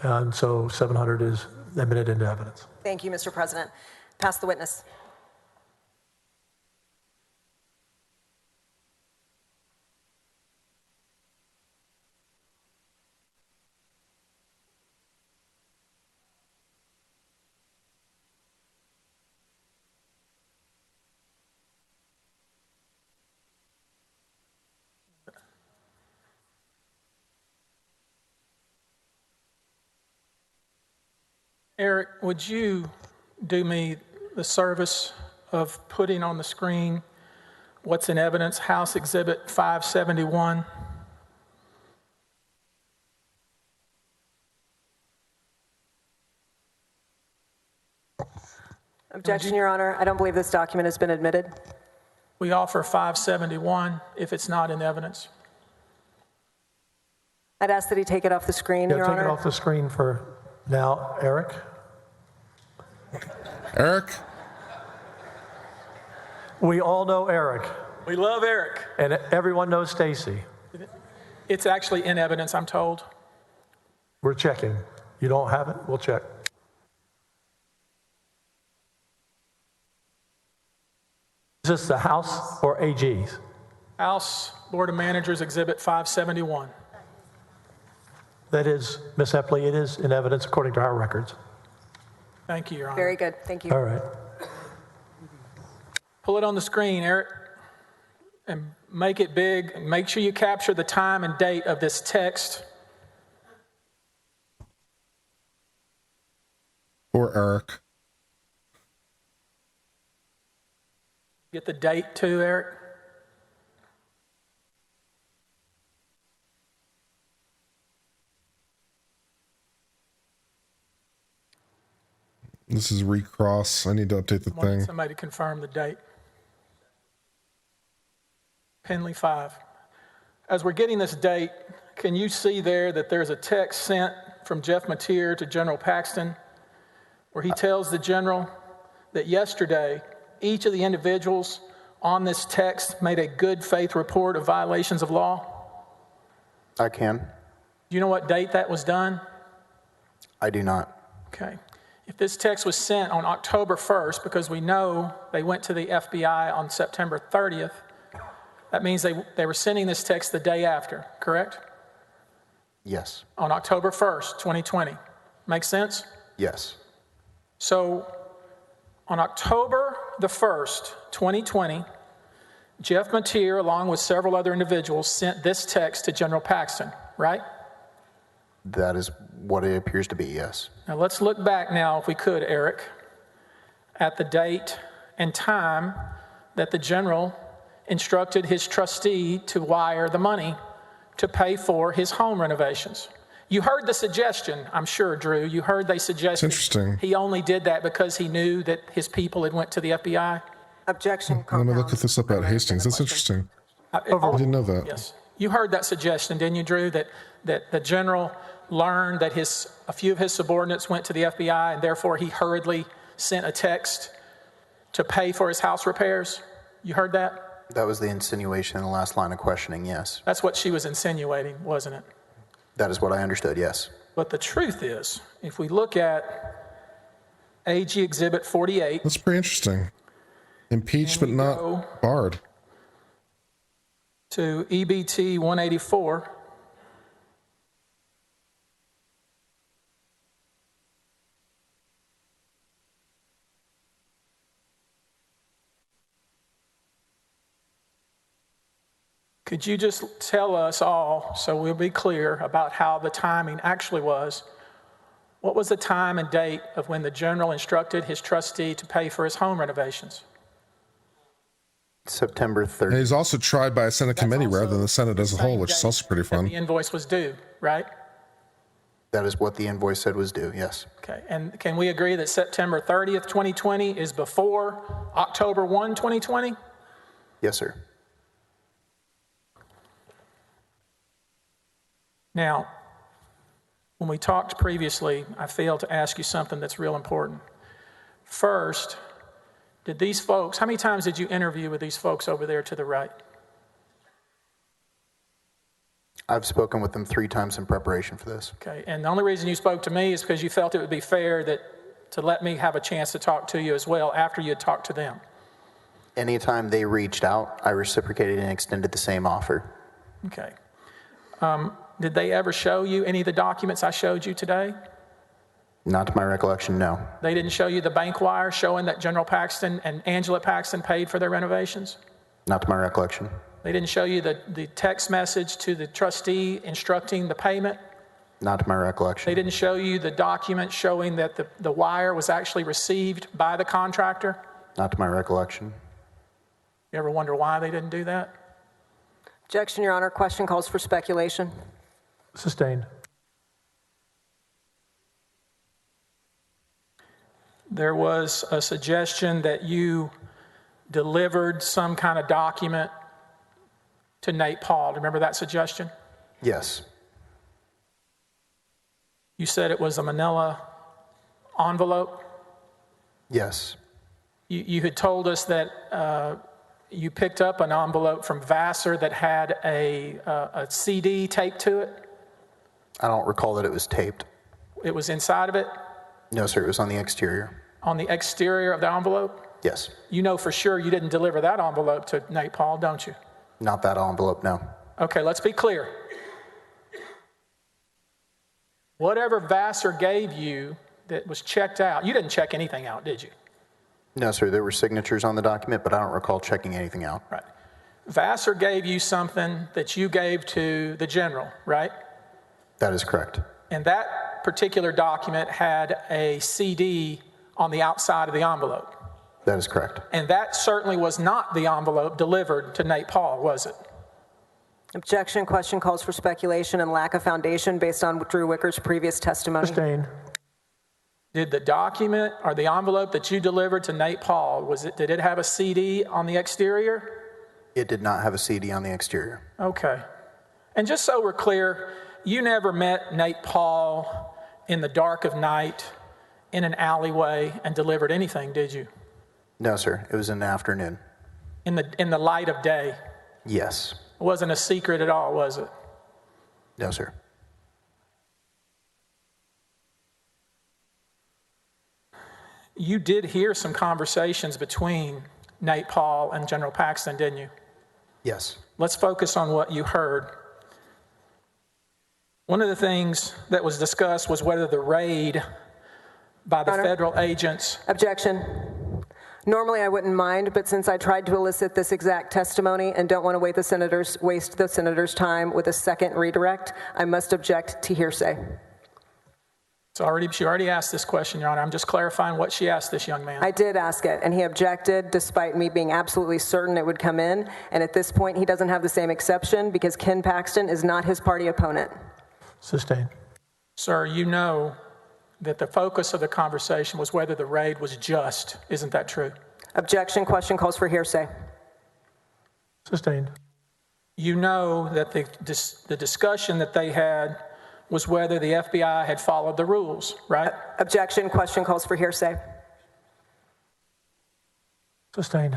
and so 700 is admitted into evidence. Thank you, Mr. President. Pass the witness. Eric, would you do me the service of putting on the screen what's in evidence, House Exhibit 571? Objection, Your Honor. I don't believe this document has been admitted. We offer 571 if it's not in evidence. I'd ask that he take it off the screen, Yeah, Your take Honor. it off the screen for now. Eric? Eric? We all know Eric, We love Eric. and everyone knows Stacy. It's actually in evidence, I'm told. We're checking. You don't have it? We'll check. Is this the House or AG's? House Board of Managers Exhibit 571. That is, Ms. Epley, it is in evidence according to our records. Thank you, Your Honor. Very good. Thank you. All right. Pull it on the screen, Eric, and make it big. And make sure you capture the time and date of this text. Or Eric. Get the date too, Eric. This is recross. I need to update the I want thing. somebody to confirm the date. Penley 5. As we're getting this date, can you see there that there's a text sent from Jeff Mateer to General Paxton where he tells the general that yesterday each of the individuals on this text made a good faith report of violations of law? I can. Do you know what date that was done? I do not. Okay. If this text was sent on October 1st, because we know they went to the FBI on September 30th, that means they were sending this text the day after, correct? Yes. On October 1st, 2020. Make sense? Yes. So on October the 1st, 2020, Jeff Mateer, along with several other individuals, sent this text to General Paxton, right? That is what it appears to be, yes. Now let's look back now, if we could, Eric, at the date and time that the general instructed his trustee to wire the money to pay for his home renovations. You heard the suggestion, I'm sure, Drew. You heard they suggested interesting. he only did that because he knew that his people had went to the FBI. Objection. Let me look at this up at Hastings. That's interesting. I didn't know that. Yes. You heard that suggestion, didn't you, Drew, that the general learned that a few of his subordinates went to the FBI and therefore he hurriedly sent a text to pay for his house repairs? You heard that? That was the insinuation in the last line of questioning, yes. That's what she was insinuating, wasn't it? That is what I understood, yes. But the truth is, if we look at AG Exhibit 48, That's pretty interesting. Impeached but not barred. to EBT 184, could you just tell us all, so we'll be clear about how the timing actually was? What was the time and date of when the general instructed his trustee to pay for his home renovations? September And 30th. he's also tried by a Senate committee rather than the Senate as a whole, which is also pretty The fun. invoice was due, right? That is what the invoice said was due, yes. Okay, and can we agree that September 30th, 2020 is before October 1, 2020? Yes, sir. Now, when we talked previously, I failed to ask you something that's real important. First, did these folks, how many times did you interview with these folks over there to the right? I've spoken with them 3 times in preparation for this. Okay, and the only reason you spoke to me is because you felt it would be fair to let me have a chance to talk to you as well after you had talked to them. Anytime they reached out, I reciprocated and extended the same offer. Okay. Did they ever show you any of the documents I showed you today? Not to my recollection, no. They didn't show you the bank wire showing that General Paxton and Angela Paxton paid for their renovations? Not to my recollection. They didn't show you the text message to the trustee instructing the payment? Not to my recollection. They didn't show you the document showing that the wire was actually received by the contractor? Not to my recollection. You ever wonder why they didn't do that? Objection, Your Honor. Question calls for speculation. Sustained. There was a suggestion that you delivered some kind of document to Nate Paul. Remember that suggestion? Yes. You said it was a manila envelope. Yes. You had told us that you picked up an envelope from Vassar that had a CD taped to it. I don't recall that it was taped. It was inside of it? No, sir. It was on the exterior. On the exterior of the envelope? Yes. You know for sure you didn't deliver that envelope to Nate Paul, don't you? Not that envelope, no. Okay, let's be clear. Whatever Vassar gave you that was checked out, you didn't check anything out, did you? No, sir. There were signatures on the document, but I don't recall checking anything out. Right. Vassar gave you something that you gave to the general, right? That is correct. And that particular document had a CD on the outside of the envelope. That is correct. And that certainly was not the envelope delivered to Nate Paul, was it? Objection. Question calls for speculation and lack of foundation based on Drew Wicker's previous testimony. Sustained. Did the document or the envelope that you delivered to Nate Paul, did it have a CD on the exterior? It did not have a CD on the exterior. Okay. And just so we're clear, you never met Nate Paul in the dark of night in an alleyway and delivered anything, did you? No, sir. It was in the afternoon. In the light of day? Yes. It wasn't a secret at all, was it? No, sir. You did hear some conversations between Nate Paul and General Paxton, didn't you? Yes. Let's focus on what you heard. One of the things that was discussed was whether the raid by the federal agents. Objection. Normally I wouldn't mind, but since I tried to elicit this exact testimony and don't want to waste the senator's time with a second redirect, I must object to hearsay. She already asked this question, Your Honor. I'm just clarifying what she asked this young man. I did ask it, and he objected despite me being absolutely certain it would come in. And at this point, he doesn't have the same exception because Ken Paxton is not his party opponent. Sustained. Sir, you know that the focus of the conversation was whether the raid was just. Isn't that true? Objection. Question calls for hearsay. Sustained. You know that the discussion that they had was whether the FBI had followed the rules, right? Objection. Question calls for hearsay. Sustained.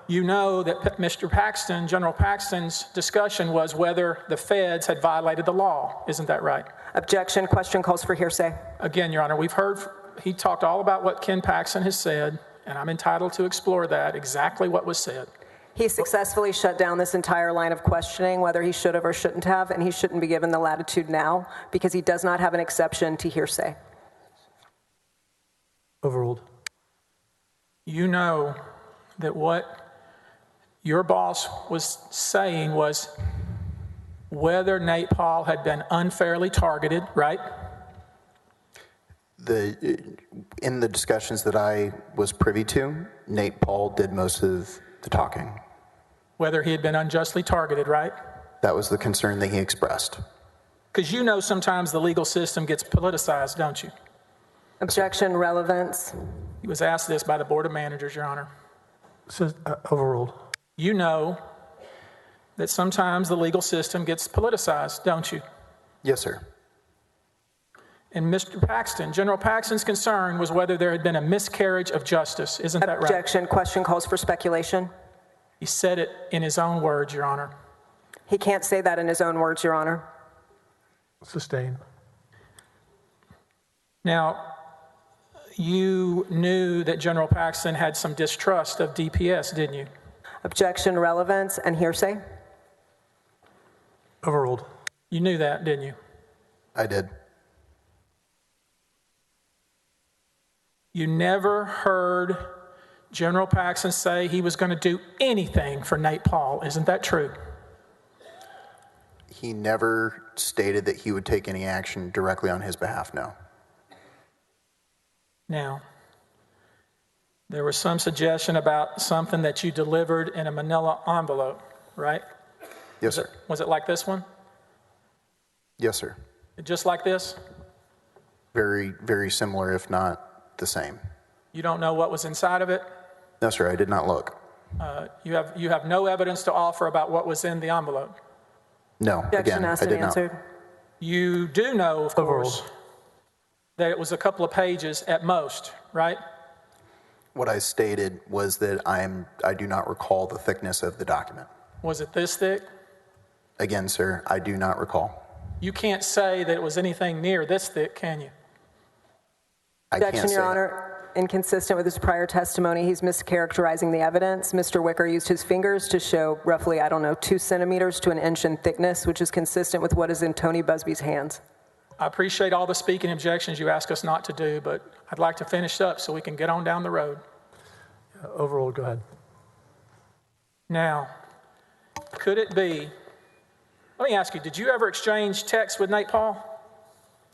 You know that Mr. Paxton, General Paxton's discussion was whether the feds had violated the law. Isn't that right? Objection. Question calls for hearsay. Again, Your Honor, we've heard, he talked all about what Ken Paxton has said, and I'm entitled to explore that, exactly what was said. He successfully shut down this entire line of questioning, whether he should have or shouldn't have, and he shouldn't be given the latitude now because he does not have an exception to hearsay. Overruled. You know that what your boss was saying was whether Nate Paul had been unfairly targeted, right? In the discussions that I was privy to, Nate Paul did most of the talking. Whether he had been unjustly targeted, right? That was the concern that he expressed. Because you know sometimes the legal system gets politicized, don't you? Objection. Relevance. He was asked this by the Board of Managers, Your Honor. Overruled. You know that sometimes the legal system gets politicized, don't you? Yes, sir. And Mr. Paxton, General Paxton's concern was whether there had been a miscarriage of justice. Isn't that right? Objection. Question calls for speculation. He said it in his own words, Your Honor. He can't say that in his own words, Your Honor. Sustained. Now, you knew that General Paxton had some distrust of DPS, didn't you? Objection. Relevance and hearsay. Overruled. You knew that, didn't you? I did. You never heard General Paxton say he was going to do anything for Nate Paul. Isn't that true? He never stated that he would take any action directly on his behalf, no. Now, there was some suggestion about something that you delivered in a manila envelope, right? Yes, sir. Was it like this one? Yes, sir. Just like this? Very, very similar, if not the same. You don't know what was inside of it? No, sir, I did not look. You have no evidence to offer about what was in the envelope? No, Objection. again, Asked I and did not. answered. You do know, of course, that it was a couple of pages at most, right? What I stated was that I do not recall the thickness of the document. Was it this thick? Again, sir, I do not recall. You can't say that it was anything near this thick, can you? I can't Objection, say Your that. Honor. Inconsistent with his prior testimony, he's mischaracterizing the evidence. Mr. Wicker used his fingers to show roughly, 2 centimeters to an inch in thickness, which is consistent with what is in Tony Busby's hands. I appreciate all the speaking objections you ask us not to do, but I'd like to finish up so we can get on down the road. Overruled. Go ahead. Now, could it be, let me ask you, did you ever exchange texts with Nate Paul?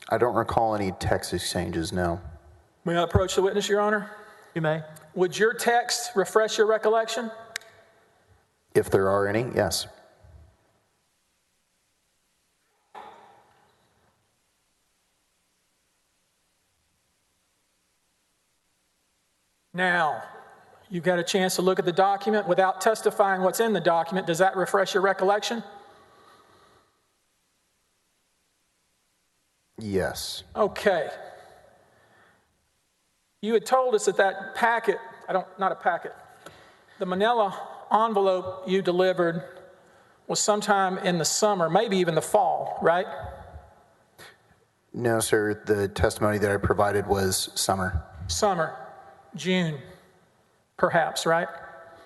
I don't recall any text exchanges, no. May I approach the witness, Your Honor? You may. Would your text refresh your recollection? If there are any, yes. Now, you've got a chance to look at the document without testifying what's in the document. Does that refresh your recollection? Yes. Okay. You had told us that that packet, not a packet, the manila envelope you delivered was sometime in the summer, maybe even the fall, right? No, sir. The testimony that I provided was summer. Summer, June, perhaps, right?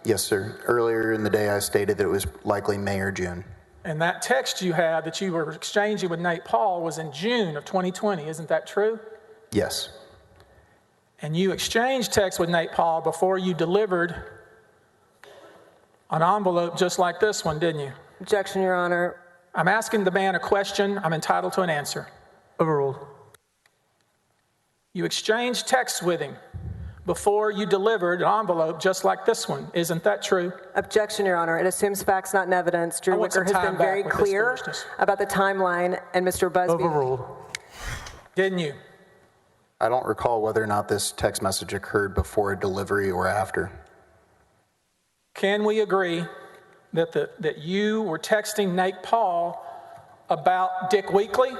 Yes, sir. Earlier in the day, I stated that it was likely May or June. And that text you had that you were exchanging with Nate Paul was in June of 2020, isn't that true? Yes. And you exchanged texts with Nate Paul before you delivered an envelope just like this one, didn't you? Objection, Your Honor. I'm asking the man a question. I'm entitled to an answer. Overruled. You exchanged texts with him before you delivered an envelope just like this one. Isn't that true? Objection, Your Honor. It assumes facts, not evidence. Drew I want Wicker some has time been very back with this clear foolishness. about the timeline, and Mr. Busby. Overruled. Didn't you? I don't recall whether or not this text message occurred before a delivery or after. Can we agree that you were texting Nate Paul about Dick Weekly?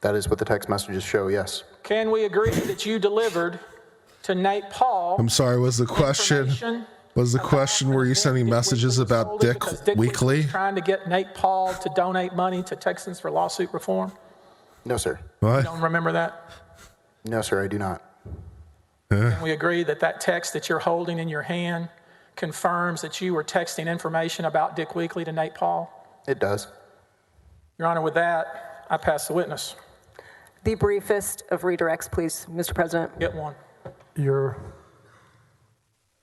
That is what the text messages show, yes. Can we agree that you delivered to Nate Paul? I'm sorry, was the question were you sending messages about Dick Weekly? Was trying to get Nate Paul to donate money to Texans for lawsuit reform? No, sir. What? You don't remember that? No, sir, I do not. Can we agree that that text that you're holding in your hand confirms that you were texting information about Dick Weekly to Nate Paul? It does. Your Honor, with that, I pass the witness. The briefest of redirects, please, Mr. President. Get one.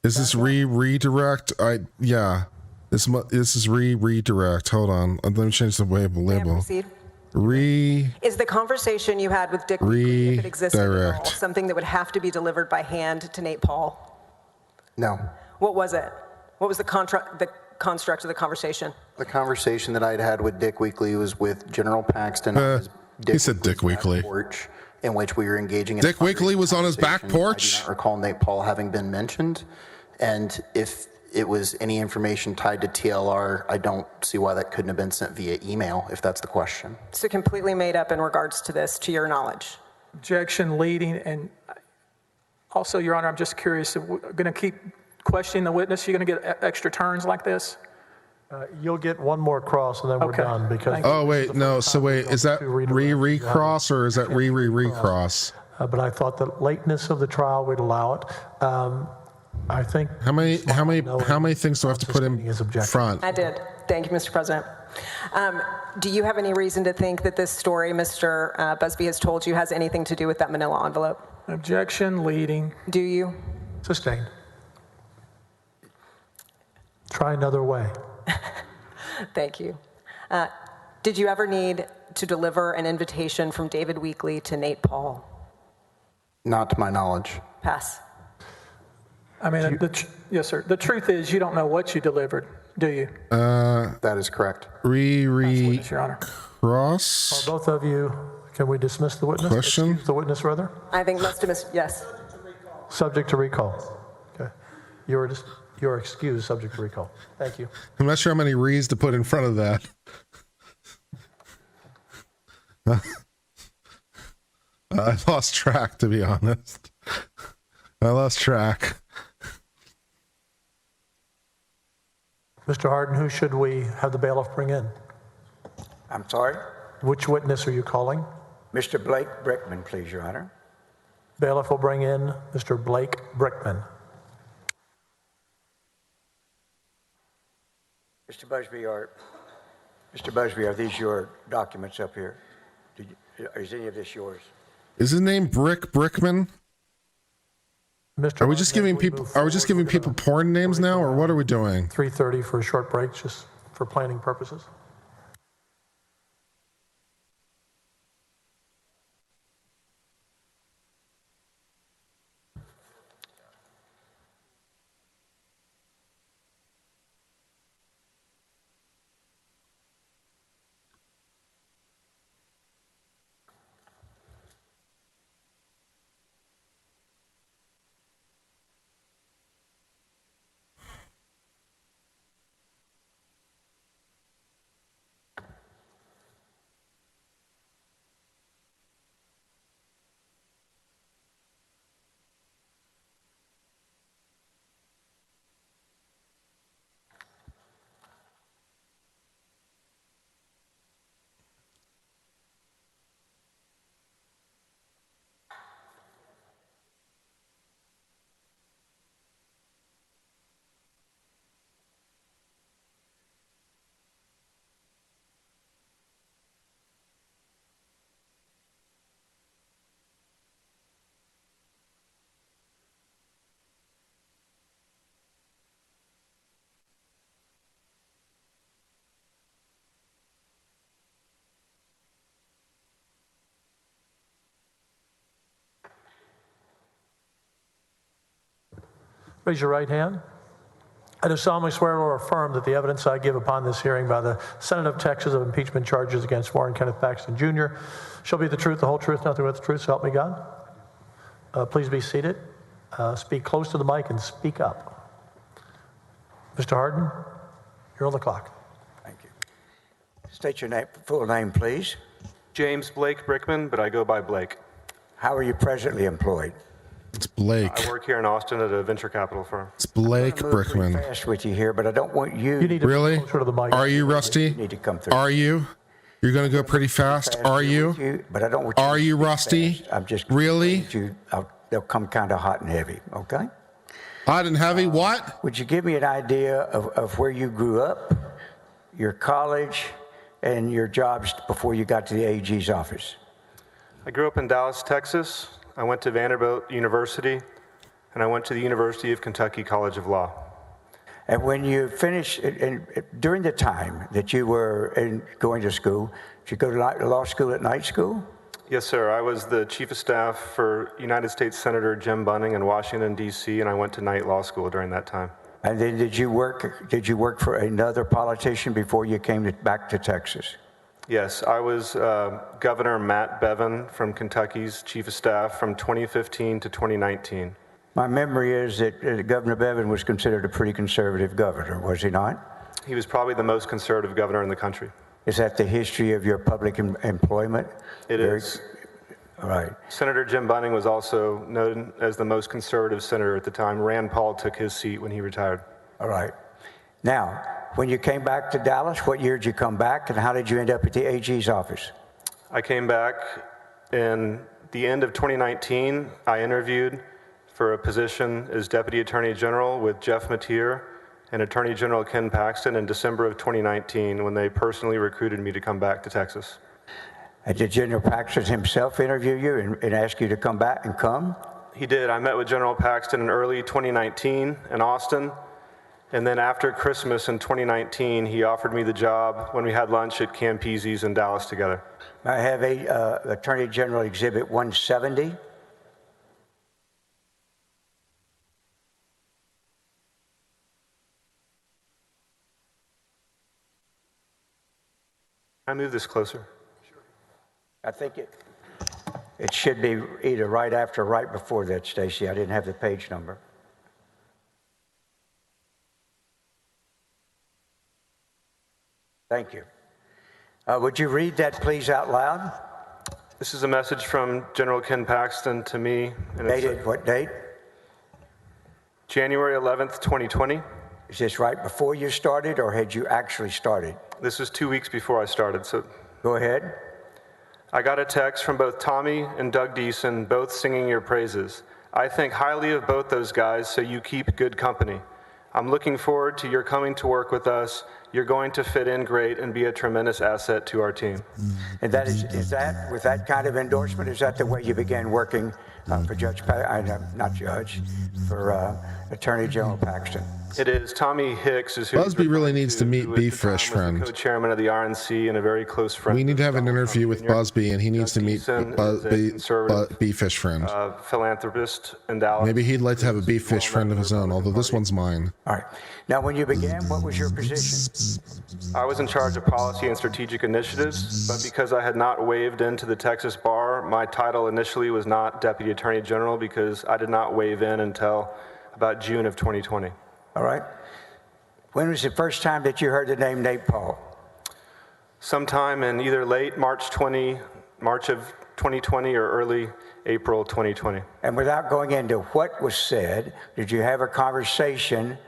Is this redirect? Yeah. This is redirect. Hold on. Let me change the label. May I proceed? Is the conversation you had with Dick Weekly, if it existed at all, something that would have to be delivered by hand to Nate Paul? No. What was it? What was the construct of the conversation? The conversation that I'd had with Dick Weekly was with General Paxton. He said Dick Weekly. Porch, in which we were engaging in Dick Weekly was on his back porch? I do not recall Nate Paul having been mentioned. And if it was any information tied to TLR, I don't see why that couldn't have been sent via email, if that's the question. So completely made up in regards to this, to your knowledge? Objection leading. And also, Your Honor, I'm just curious, if we're going to keep questioning the witness, you're going to get extra turns like this? You'll get one more cross and then we're Okay. done because. Oh, wait, no. So wait, is that recross or is that recross? But I thought the lateness of the trial would allow it. I think. How many things do I have to put in front? I did. Thank you, Mr. President. Do you have any reason to think that this story Mr. Busby has told you has anything to do with that manila envelope? Objection leading. Do you? Sustained. Try another way. Thank you. Did you ever need to deliver an invitation from David Weekly to Nate Paul? Not to my knowledge. Pass. I mean, yes, sir. The truth is, you don't know what you delivered, do you? That is correct. Witness, Your Honor. Cross. Both of you, can we dismiss the witness? Question? Excuse the witness, rather? I think let's dismiss. Yes. Subject to recall. Okay. You're excused, subject to recall. Thank you. I'm not sure how many re's to put in front of that. I lost track, to be honest. I lost track. Mr. Harden, who should we have the bailiff bring in? I'm sorry? Which witness are you calling? Mr. Blake Brickman, please, Your Honor. Bailiff will bring in Mr. Blake Brickman. Mr. Busby, are these your documents up here? Is any of this yours? Is his name Brickman? Mr. Are we just giving people porn names now, or what are we doing? 3:30 for a short break, just for planning purposes. Raise your right hand. I do solemnly swear or affirm that the evidence I give upon this hearing by the Senate of Texas of impeachment charges against Warren Kenneth Paxton Jr. shall be the truth, the whole truth, nothing but the truth, so help me God. Please be seated. Speak close to the mic and speak up. Mr. Hardin, you're on the clock. Thank you. State your name, full name, please. James Blake Brickman, but I go by Blake. How are you presently employed? It's Blake. I work here in Austin at a venture capital firm. It's Blake I'm gonna move pretty Brickman. fast with you here, but I don't want you. You need to Really? be closer to the mic. Are you, Rusty? You need to come through. Are you? You're going to go pretty fast? Are you? But I don't want you. Are to you, speak Rusty? fast. I'm just. Really? They'll come kind of hot and heavy. Okay. Hot and heavy? What? Would you give me an idea of where you grew up, your college, and your jobs before you got to the AG's office? I grew up in Dallas, Texas. I went to Vanderbilt University, and I went to the University of Kentucky College of Law. And when you finished, and during the time that you were going to school, did you go to law school at night school? Yes, sir. I was the chief of staff for United States Senator Jim Bunning in Washington, D.C., and I went to night law school during that time. And then did you work for another politician before you came back to Texas? Yes, I was Governor Matt Bevin from Kentucky's chief of staff from 2015 to 2019. My memory is that Governor Bevin was considered a pretty conservative governor, was he not? He was probably the most conservative governor in the country. Is that the history of your public employment? It is. All right. Senator Jim Bunning was also known as the most conservative senator at the time. Rand Paul took his seat when he retired. All right. Now, when you came back to Dallas, what year did you come back, and how did you end up at the AG's office? I came back in the end of 2019. I interviewed for a position as Deputy Attorney General with Jeff Mateer and Attorney General Ken Paxton in December of 2019 when they personally recruited me to come back to Texas. And did General Paxton himself interview you and ask you to come back and come? He did. I met with General Paxton in early 2019 in Austin. And then after Christmas in 2019, he offered me the job when we had lunch at Campese's in Dallas together. I have Attorney General Exhibit 170. I move this closer. I think it should be either right after or right before that, Stacy. I didn't have the page number. Thank you. Would you read that, please, out loud? This is a message from General Ken Paxton to me. And Dated what date? January 11th, 2020. Is this right before you started, or had you actually started? This was 2 weeks before I started, so. Go ahead. I got a text from both Tommy and Doug Deason, both singing your praises. I think highly of both those guys, so you keep good company. I'm looking forward to your coming to work with us. You're going to fit in great and be a tremendous asset to our team. And that is that, with that kind of endorsement, is that the way you began working for for Attorney General Paxton? It is. Tommy Hicks is who Busby really needs to meet Beeffish Friend. Co-chairman of the RNC and a very close friend. We need to have an interview with Busby, and he needs to meet Beeffish Friend. Philanthropist in Dallas. Maybe he'd like to have a Beeffish Friend of his own, although this one's mine. All right. Now, when you began, what was your position? I was in charge of policy and strategic initiatives, but because I had not waived into the Texas bar, my title initially was not Deputy Attorney General because I did not waive in until about June of 2020. All right. When was the first time that you heard the name Nate Paul? Sometime in either late March of 2020 or early April 2020. And without going into what was said, did you have a conversation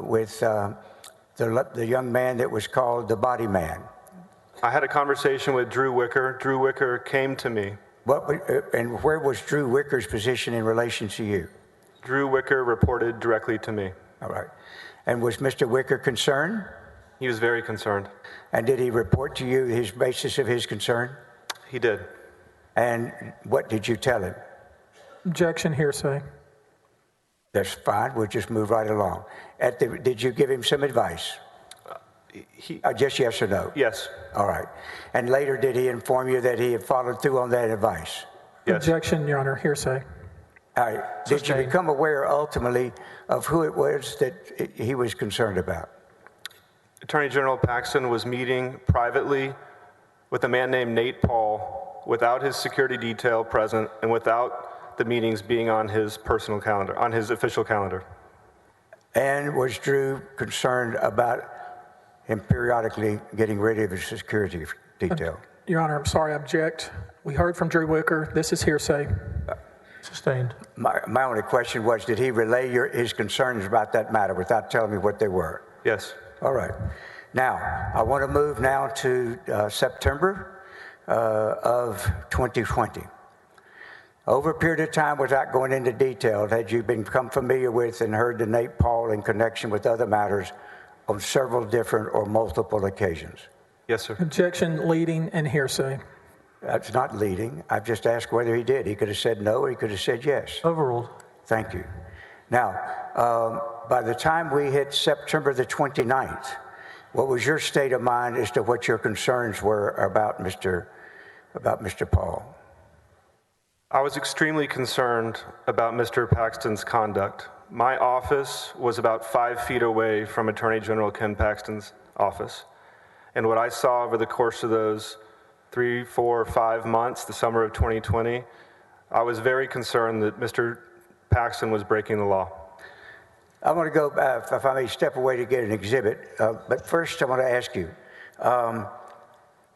with the young man that was called the Body Man? I had a conversation with Drew Wicker. Drew Wicker came to me. And where was Drew Wicker's position in relation to you? Drew Wicker reported directly to me. All right. And was Mr. Wicker concerned? He was very concerned. And did he report to you his basis of his concern? He did. And what did you tell him? Objection, hearsay. That's fine. We'll just move right along. Did you give him some advice? Just yes or no? Yes. All right. And later, did he inform you that he had followed through on that advice? Yes. Objection, Your Honor, hearsay. All right. Did you Sustained. become aware ultimately of who it was that he was concerned about? Attorney General Paxton was meeting privately with a man named Nate Paul without his security detail present and without the meetings being on his personal calendar, on his official calendar. And was Drew concerned about him periodically getting rid of his security detail? Your Honor, I'm sorry, I object. We heard from Drew Wicker. This is hearsay. Sustained. My only question was, did he relay his concerns about that matter without telling me what they were? Yes. All right. Now, I want to move now to September of 2020. Over a period of time, without going into detail, had you become familiar with and heard the Nate Paul in connection with other matters on several different or multiple occasions? Yes, sir. Objection, leading, and hearsay. That's not leading. I've just asked whether he did. He could have said no, or he could have said yes. Overruled. Thank you. Now, by the time we hit September the 29th, what was your state of mind as to what your concerns were about Mr. Paul? I was extremely concerned about Mr. Paxton's conduct. My office was about 5 feet away from Attorney General Ken Paxton's office. And what I saw over the course of those 3, 4, 5 months, the summer of 2020, I was very concerned that Mr. Paxton was breaking the law. I want to go, if I may step away to get an exhibit, but first I want to ask you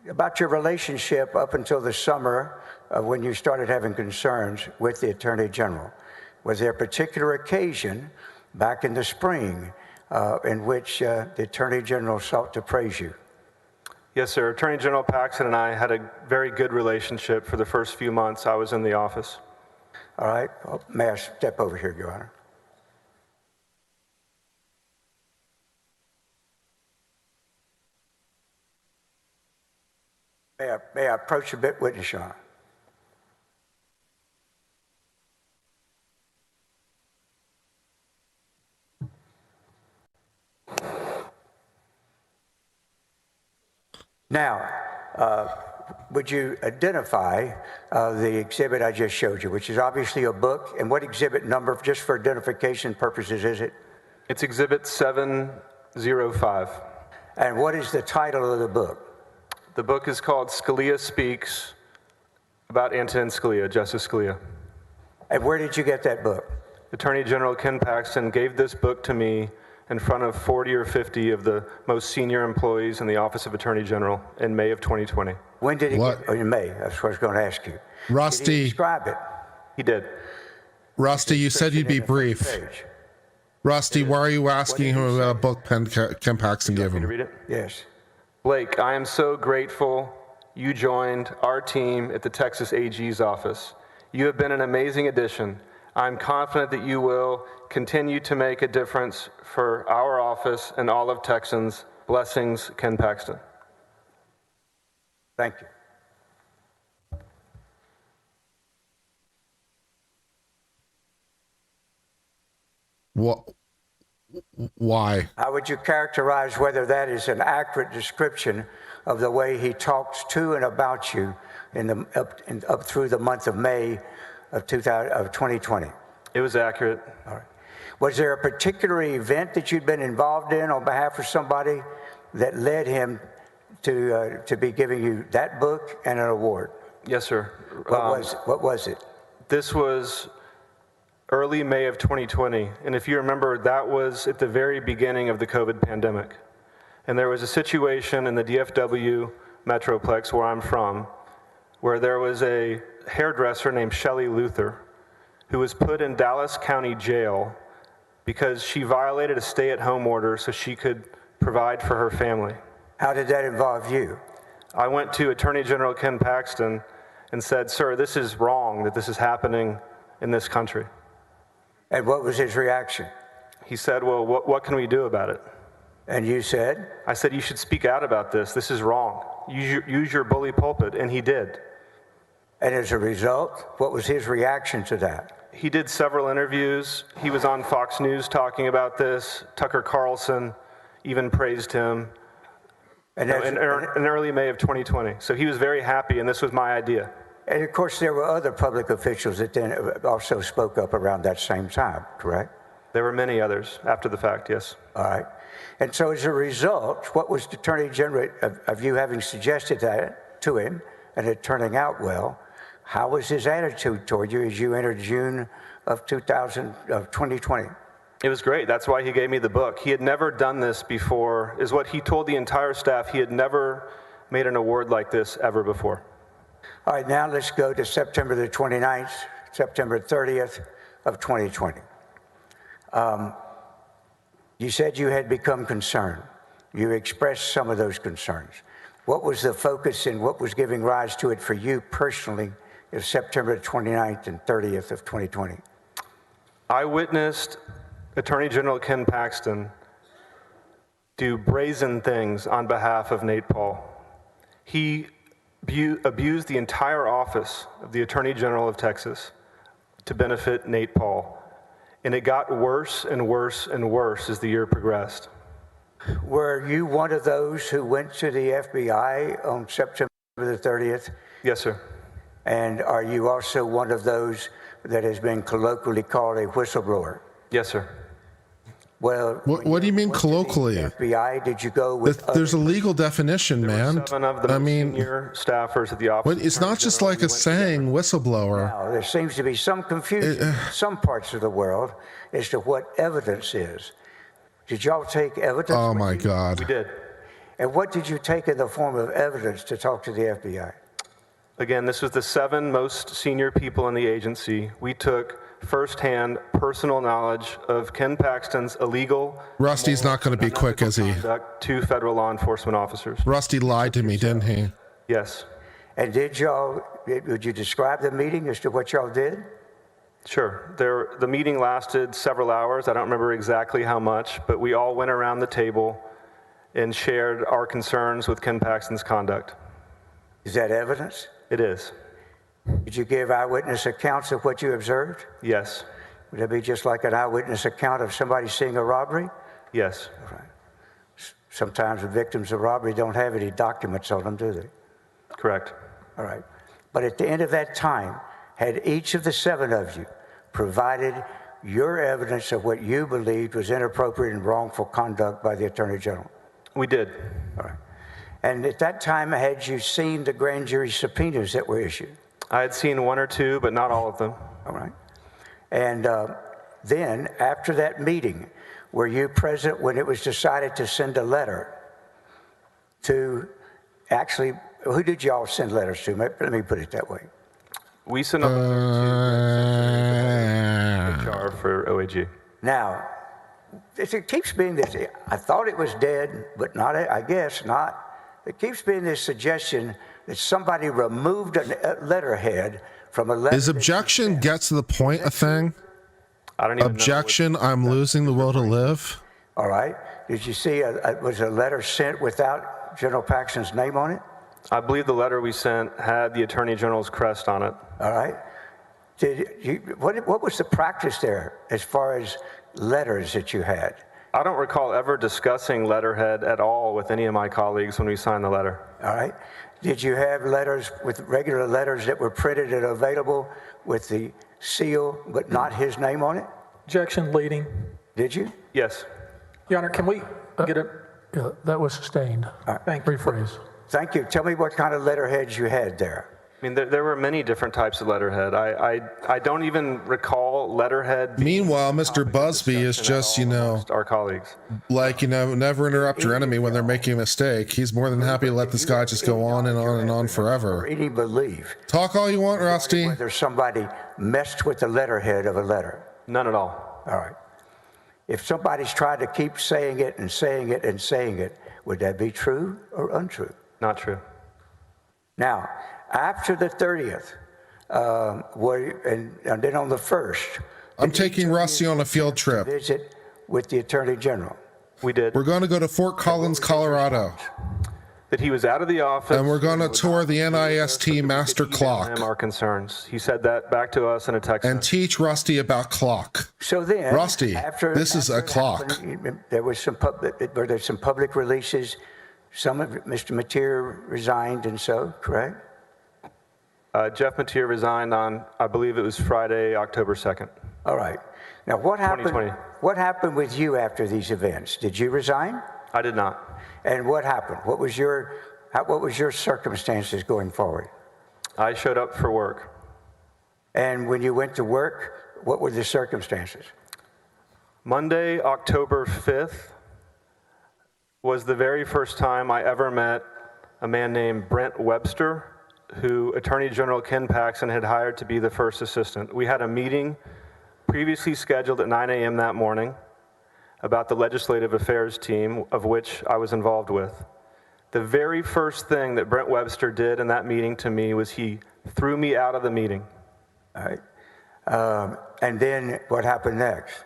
about your relationship up until the summer when you started having concerns with the Attorney General. Was there a particular occasion back in the spring in which the Attorney General sought to praise you? Yes, sir. Attorney General Paxton and I had a very good relationship for the first few months I was in the office. All right. Well, may I step over here, Your Honor? May I approach a bit, witness, Your Honor? Now, would you identify the exhibit I just showed you, which is obviously a book, and what exhibit number, just for identification purposes, is it? It's Exhibit 705. And what is the title of the book? The book is called Scalia Speaks, about Antonin Scalia, Justice Scalia. And where did you get that book? Attorney General Ken Paxton gave this book to me in front of 40 or 50 of the most senior employees in the Office of Attorney General in May of 2020. When did he What? get, oh, in May, that's what I was going to ask you. Did he Rusty, describe it? He did. Rusty, you said you'd be In the first brief. page. Rusty, why are you asking him about a book Ken Paxton gave Want me to him? read it? Yes. Blake, I am so grateful you joined our team at the Texas AG's office. You have been an amazing addition. I'm confident that you will continue to make a difference for our office and all of Texans. Blessings, Ken Paxton. Thank you. What? Why? How would you characterize whether that is an accurate description of the way he talks to and about you up through the month of May of 2020? It was accurate. All right. Was there a particular event that you'd been involved in on behalf of somebody that led him to be giving you that book and an award? Yes, sir. What was it? This was early May of 2020, and if you remember, that was at the very beginning of the COVID pandemic. And there was a situation in the DFW Metroplex where I'm from, where there was a hairdresser named Shelley Luther who was put in Dallas County Jail because she violated a stay-at-home order so she could provide for her family. How did that involve you? I went to Attorney General Ken Paxton and said, "Sir, this is wrong that this is happening in this country." And what was his reaction? He said, "Well, what can we do about it?" And you said? I said, "You should speak out about this. This is wrong. Use your bully pulpit," and he did. And as a result, what was his reaction to that? He did several interviews. He was on Fox News talking about this. Tucker Carlson even praised him And in early May of 2020. So he was very happy, and this was my idea. And of course, there were other public officials that then also spoke up around that same time, correct? There were many others after the fact, yes. All right. And so as a result, what was the Attorney General, of you having suggested that to him and it turning out well, how was his attitude toward you as you entered June of 2020? It was great. That's why he gave me the book. He had never done this before, is what he told the entire staff. He had never made an award like this ever before. All right, now let's go to September the 29th, September 30th of 2020. You said you had become concerned. You expressed some of those concerns. What was the focus and what was giving rise to it for you personally of September 29th and 30th of 2020? I witnessed Attorney General Ken Paxton do brazen things on behalf of Nate Paul. He abused the entire office of the Attorney General of Texas to benefit Nate Paul. And it got worse and worse and worse as the year progressed. Were you one of those who went to the FBI on September the 30th? Yes, sir. And are you also one of those that has been colloquially called a whistleblower? Yes, sir. Well, What do you mean colloquially? FBI, did you go with? There's a legal definition, There man. were 7 of the senior staffers at the office. But it's not just like a saying, whistleblower. Now, there seems to be some confusion in some parts of the world as to what evidence is. Did y'all take evidence? Oh with my you? God. We did. And what did you take in the form of evidence to talk to the FBI? Again, this was the 7 most senior people in the agency. We took firsthand personal knowledge of Ken Paxton's illegal. Rusty's not going to be quick, is he? Conduct to federal law enforcement officers. Rusty lied to me, didn't he? Yes. And would you describe the meeting as to what y'all did? Sure. The meeting lasted several hours. I don't remember exactly how much, but we all went around the table and shared our concerns with Ken Paxton's conduct. Is that evidence? It is. Did you give eyewitness accounts of what you observed? Yes. Would it be just like an eyewitness account of somebody seeing a robbery? Yes. All right. Sometimes the victims of robbery don't have any documents on them, do they? Correct. All right. But at the end of that time, had each of the 7 of you provided your evidence of what you believed was inappropriate and wrongful conduct by the Attorney General? We did. All right. And at that time, had you seen the grand jury subpoenas that were issued? I had seen 1 or 2, but not all of them. All right. And then, after that meeting, were you present when it was decided to send a letter to actually, who did y'all send letters to? Let me put it that way. We sent a letter to HR for OAG. Now, it keeps being this, I thought it was dead, but not, I guess not. It keeps being this suggestion that somebody removed a letterhead from a letter. Is objection gets to the point a thing? I don't even Objection, I'm losing the will to live. All right. Did you see, was a letter sent without General Paxton's name on it? I believe the letter we sent had the Attorney General's crest on it. All right. What was the practice there as far as letters that you had? I don't recall ever discussing letterhead at all with any of my colleagues when we signed the letter. All right. Did you have letters with regular letters that were printed and available with the seal but not his name on it? Objection leading. Did you? Yes. Your Honor, can we get a, Yeah, that was sustained. thank you. Rephrase. Thank you. Tell me what kind of letterheads you had there. I mean, there were many different types of letterhead. I don't even recall letterhead. Meanwhile, Mr. Busby is just, amongst our colleagues. like, never interrupt your enemy when they're making a mistake. He's more than happy to let this guy just go on and on and on forever. Any belief Talk all you want, Rusty. whether somebody messed with the letterhead of a letter? None at all. All right. If somebody's tried to keep saying it and saying it and saying it, would that be true or untrue? Not true. Now, after the 30th, and then on the 1st, I'm taking Rusty on a field trip. visit with the Attorney General. We did. We're going to go to Fort Collins, Colorado. That he was out of the office. And we're going to tour the NIST master clock Him our concerns. He said that back to us in a text. and teach Rusty about clock. So then, Rusty, this is a it clock. happened, there was were there some public releases? Some of Mr. Mateer resigned and so, correct? Jeff Mateer resigned on, I believe it was Friday, October 2nd. All right. Now, what happened? 2020. What happened with you after these events? Did you resign? I did not. And what happened? What was your circumstances going forward? I showed up for work. And when you went to work, what were the circumstances? Monday, October 5th, was the very first time I ever met a man named Brent Webster, who Attorney General Ken Paxton had hired to be the first assistant. We had a meeting previously scheduled at 9 a.m. that morning about the legislative affairs team, of which I was involved with. The very first thing that Brent Webster did in that meeting to me was he threw me out of the meeting. All right. And then what happened next?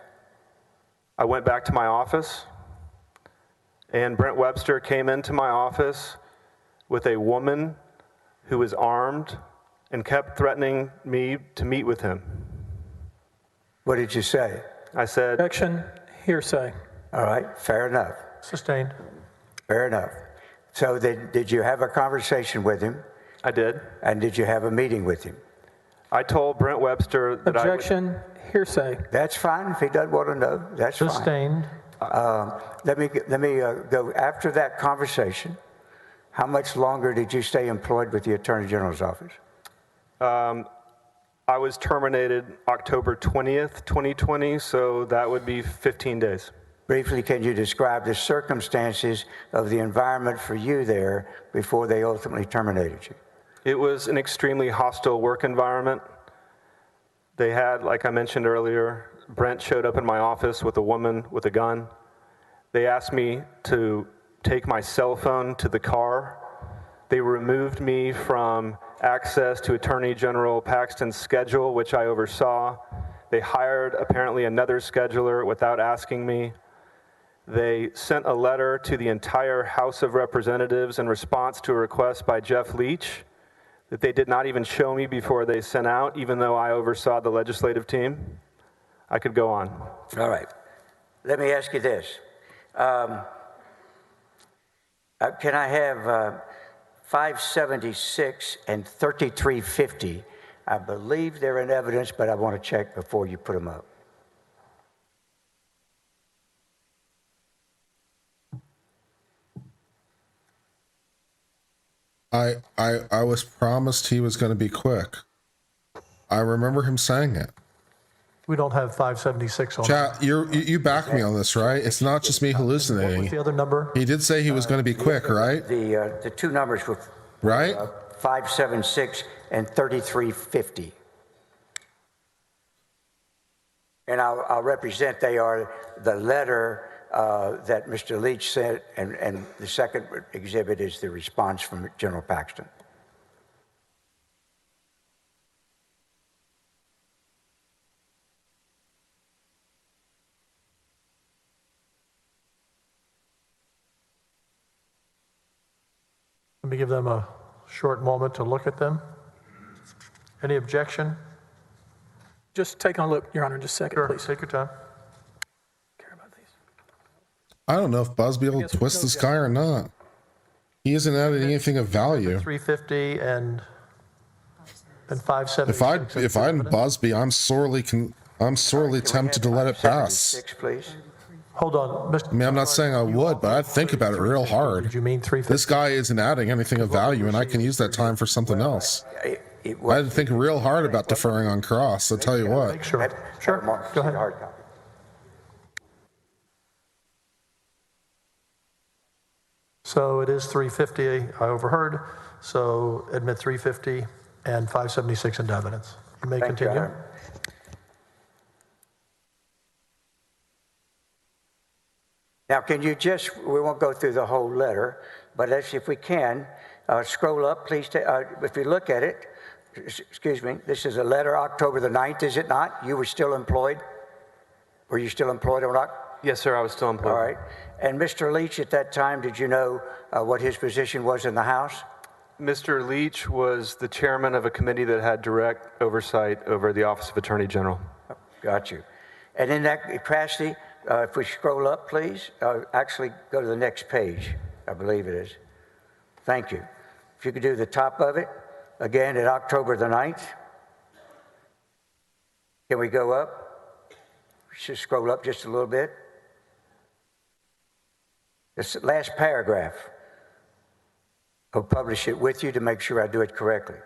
I went back to my office, and Brent Webster came into my office with a woman who was armed and kept threatening me to meet with him. What did you say? I said, Objection, hearsay. All right, fair enough. Sustained. Fair enough. So did you have a conversation with him? I did. And did you have a meeting with him? I told Brent Webster that Objection, hearsay. That's fine. If he doesn't want to know, that's fine. Sustained. Let me go after that conversation. How much longer did you stay employed with the Attorney General's office? I was terminated October 20th, 2020, so that would be 15 days. Briefly, can you describe the circumstances of the environment for you there before they ultimately terminated you? It was an extremely hostile work environment. They had, like I mentioned earlier, Brent showed up in my office with a woman with a gun. They asked me to take my cell phone to the car. They removed me from access to Attorney General Paxton's schedule, which I oversaw. They hired apparently another scheduler without asking me. They sent a letter to the entire House of Representatives in response to a request by Jeff Leach that they did not even show me before they sent out, even though I oversaw the legislative team. I could go on. All right. Let me ask you this. Can I have 576 and 3350? I believe they're in evidence, but I want to check before you put them up. I was promised he was going to be quick. I remember him saying it. We don't have 576 on. Chat, you back me on this, right? It's not just me What was hallucinating. the other number? He did say he was going to be quick, right? The two numbers were Right? 576 and 3350. And I'll represent they are the letter that Mr. Leach sent, and the second exhibit is the response from General Paxton. Let me give them a short moment to look at them. Any objection? Just taking a look, Your Honor, just a second, Sure, please. take your time. Care about these. I don't know if Busby will twist this guy or not. He isn't adding anything of value. 350 and 576. If I'm Busby, I'm sorely tempted to let it pass. 76, please. Hold on, Mr. I mean, I'm not saying I would, but I'd think about it real hard. Did you mean 350? This guy isn't adding anything of value, and I can use that time for something else. I'd think real hard about deferring on cross, I'll tell you what. Sure, sure, go ahead. Hard copy. So it is 350, I overheard. So admit 350 and 576 into evidence. You may Thank you, continue. Adam. Now, can you just, we won't go through the whole letter, but if we can, scroll up, please. If you look at it, excuse me, this is a letter October the 9th, is it not? You were still employed? Were you still employed or not? Yes, sir, I was still employed. All right. And Mr. Leach, at that time, did you know what his position was in the House? Mr. Leach was the chairman of a committee that had direct oversight over the Office of Attorney General. Got you. And in that capacity, if we scroll up, please, actually go to the next page, I believe it is. Thank you. If you could do the top of it, again at October the 9th. Can we go up? Just scroll up just a little bit. This last paragraph. I'll publish it with you to make sure I do it correctly.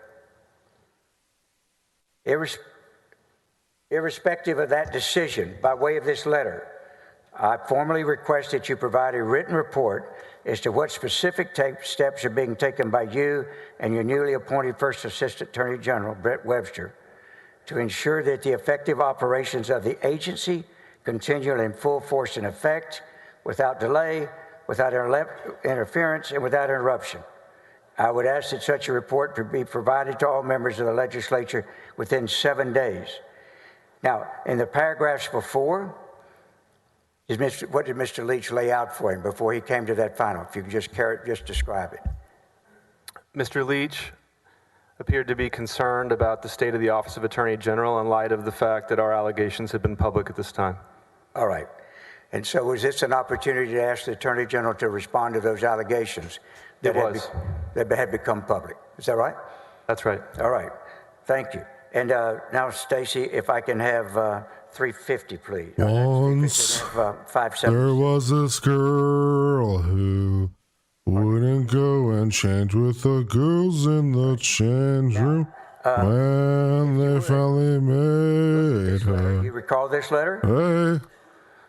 Irrespective of that decision, by way of this letter, I formally request that you provide a written report as to what specific steps are being taken by you and your newly appointed First Assistant Attorney General, Brent Webster, to ensure that the effective operations of the agency continue in full force and effect, without delay, without interference, and without interruption. I would ask that such a report be provided to all members of the legislature within 7 days. Now, in the paragraphs before, what did Mr. Leach lay out for him before he came to that final? If you could just describe it. Mr. Leach appeared to be concerned about the state of the Office of Attorney General in light of the fact that our allegations had been public at this time. All right. And so was this an opportunity to ask the Attorney General to respond to those allegations that had become public? Is that right? That's right. All right. Thank you. And now, Stacy, if I can have 350, please. Once there was this girl who wouldn't go and change with the girls in the change room when they finally made her. You recall this letter? Hey,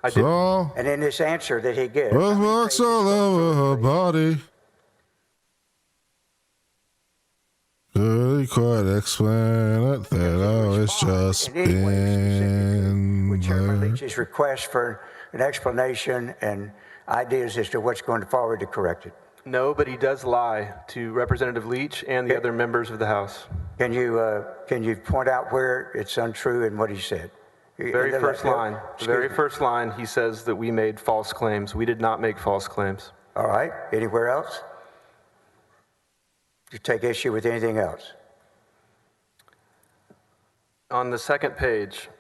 I did. so And in this answer that he gives, with marks all over her body. Could he quite explain it that it's just been with Chairman there? Leach's request for an explanation and ideas as to what's going forward to correct it. No, but he does lie to Representative Leach and the other members of the House. Can you point out where it's untrue in what he said? The very first line, he says that we made false claims. We did not make false claims. All right. Anywhere else? Do you take issue with anything else? On the second page,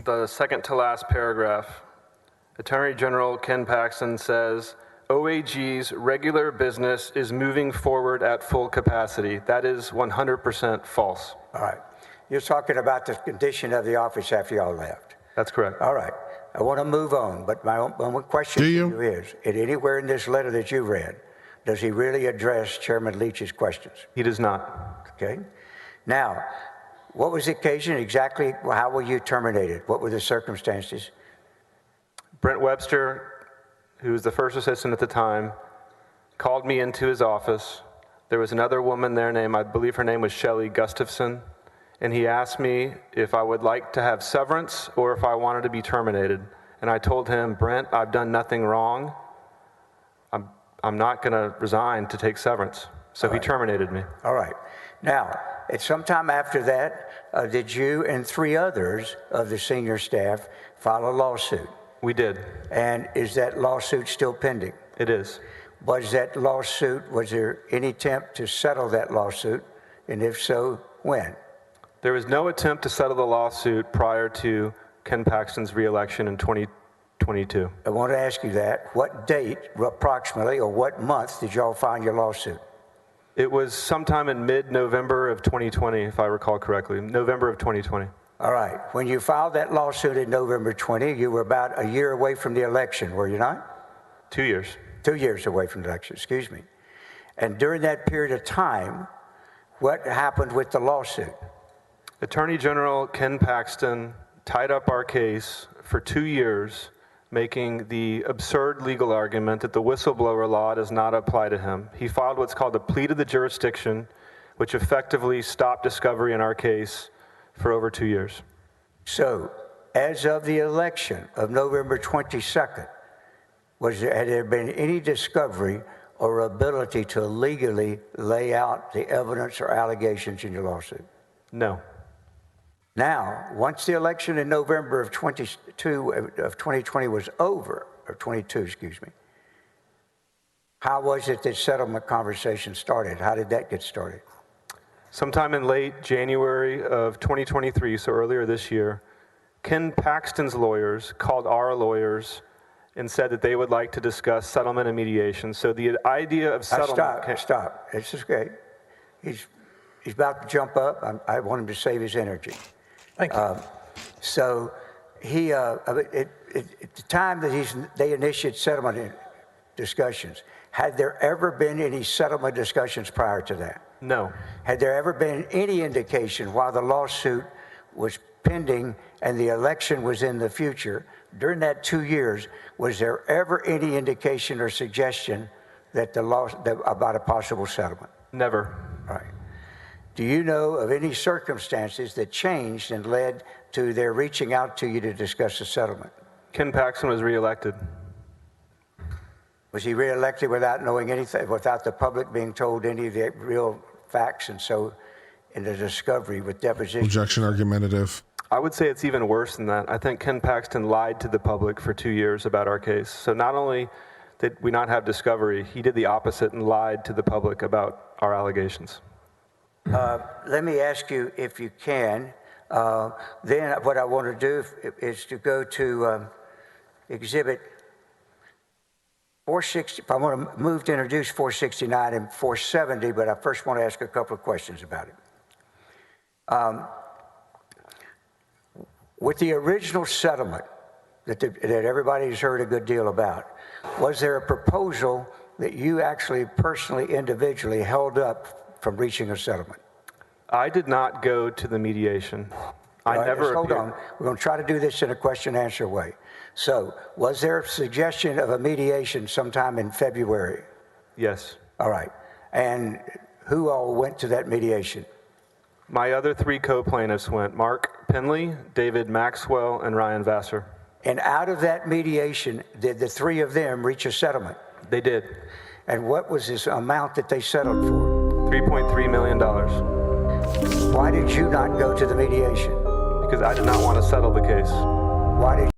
the second to last paragraph, Attorney General Ken Paxton says, OAG's regular business is moving forward at full capacity. That is 100% false. All right. You're talking about the condition of the office after y'all left. That's correct. All right. I want to move on, but my one question to you is, anywhere in this letter that you read, does he really address Chairman Leach's questions? He does not. Okay. Now, what was the occasion exactly? How were you terminated? What were the circumstances? Brent Webster, who was the first assistant at the time, called me into his office. There was another woman there named, I believe her name was Shelley Gustafson, and he asked me if I would like to have severance or if I wanted to be terminated. And I told him, Brent, I've done nothing wrong. I'm not going to resign to take severance. So he terminated me. All right. Now, at some time after that, did you and 3 others of the senior staff file a lawsuit? We did. And is that lawsuit still pending? It is. Was there any attempt to settle that lawsuit? And if so, when? There was no attempt to settle the lawsuit prior to Ken Paxton's reelection in 2022. I want to ask you that. What date, approximately, or what month did y'all file your lawsuit? It was sometime in mid-November of 2020, if I recall correctly. November of 2020. All right. When you filed that lawsuit in November 20, you were about a year away from the election, were you not? 2 years. 2 years away from the election, excuse me. And during that period of time, what happened with the lawsuit? Attorney General Ken Paxton tied up our case for 2 years, making the absurd legal argument that the whistleblower law does not apply to him. He filed what's called a plea to the jurisdiction, which effectively stopped discovery in our case for over 2 years. So, as of the election of November 22nd, had there been any discovery or ability to legally lay out the evidence or allegations in your lawsuit? No. Now, once the election in November of 2020 was over, or 22, excuse me, how was it that settlement conversation started? How did that get started? Sometime in late January of 2023, so earlier this year, Ken Paxton's lawyers called our lawyers and said that they would like to discuss settlement and mediation. So the idea of settlement... Stop. This is great. he's about to jump up. I want him to save his energy. Thank you. So he, at the time that they initiated settlement discussions, had there ever been any settlement discussions prior to that? No. Had there ever been any indication while the lawsuit was pending and the election was in the future, during that 2 years, was there ever any indication or suggestion that about a possible settlement? Never. Right. Do you know of any circumstances that changed and led to their reaching out to you to discuss a settlement? Ken Paxton was reelected. Was he reelected without knowing anything, without the public being told any of the real facts, and so in the discovery with deposition? Objection argumentative. I would say it's even worse than that. I think Ken Paxton lied to the public for 2 years about our case. So not only did we not have discovery, he did the opposite and lied to the public about our allegations. Let me ask you, if you can, then what I want to do is to go to Exhibit 460. I want to move to introduce 469 and 470, but I first want to ask a couple of questions about it. With the original settlement that everybody's heard a good deal about, was there a proposal that you actually personally, individually held up from reaching a settlement? I did not go to the mediation. I never hold appeared. on. We're going to try to do this in a question-answer way. So, was there a suggestion of a mediation sometime in February? Yes. All right. And who all went to that mediation? My other 3 co-plaintiffs went: Mark Penley, David Maxwell, and Ryan Vassar. And out of that mediation, did the 3 of them reach a settlement? They did. And what was this amount that they settled for? $3.3 million. Why did you not go to the mediation? Because I did not want to settle the case. Why did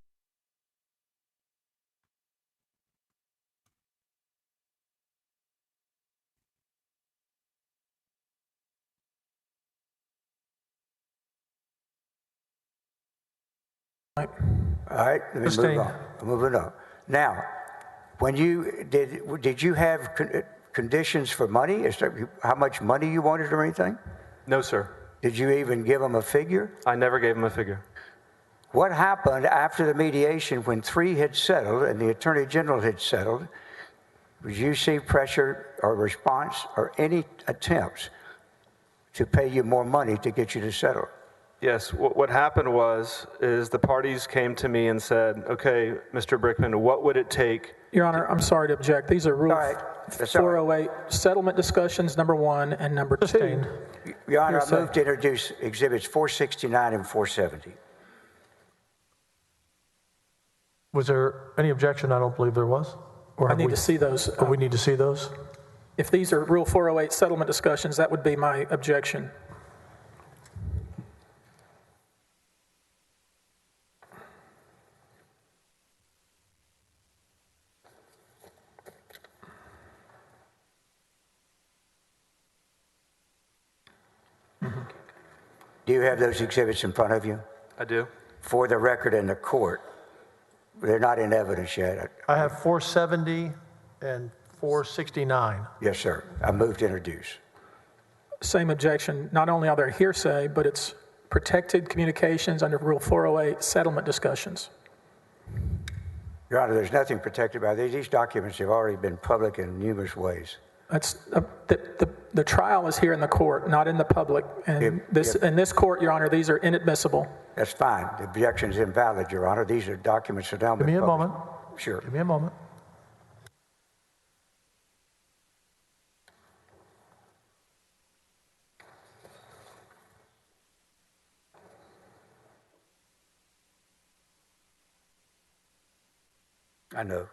All right, let me Abstain. move on. Moving on. Now, when you did you have conditions for money? Is there, how much money you wanted or anything? No, sir. Did you even give them a figure? I never gave him a figure. What happened after the mediation when 3 had settled and the Attorney General had settled? Did you see pressure or response or any attempts to pay you more money to get you to settle? Yes, what happened is the parties came to me and said, okay, Mr. Brickman, what would it take? Your Honor, I'm sorry to object. These are Rule All right. That's all right. 408 settlement discussions, number 1, and number 2. Sustained. Your Honor, Yes, I move to introduce Exhibits 469 and 470. Was there any objection? I don't believe there was. Or I have need we- to see those. Or we need to see those? If these are Rule 408 settlement discussions, that would be my objection. Do you have those exhibits in front of you? I do. For the record in the court, they're not in evidence yet. I have 470 and 469. Yes, sir. I move to introduce. Same objection. Not only are there hearsay, but it's protected communications under Rule 408 settlement discussions. Your Honor, there's nothing protected by these. These documents have already been public in numerous ways. That's the trial is here in the court, not in the public. And in this court, Your Honor, these are inadmissible. That's fine. The objection is invalid, Your Honor. These are documents that have now Give been me a published. moment. Sure. Give me a moment. I know.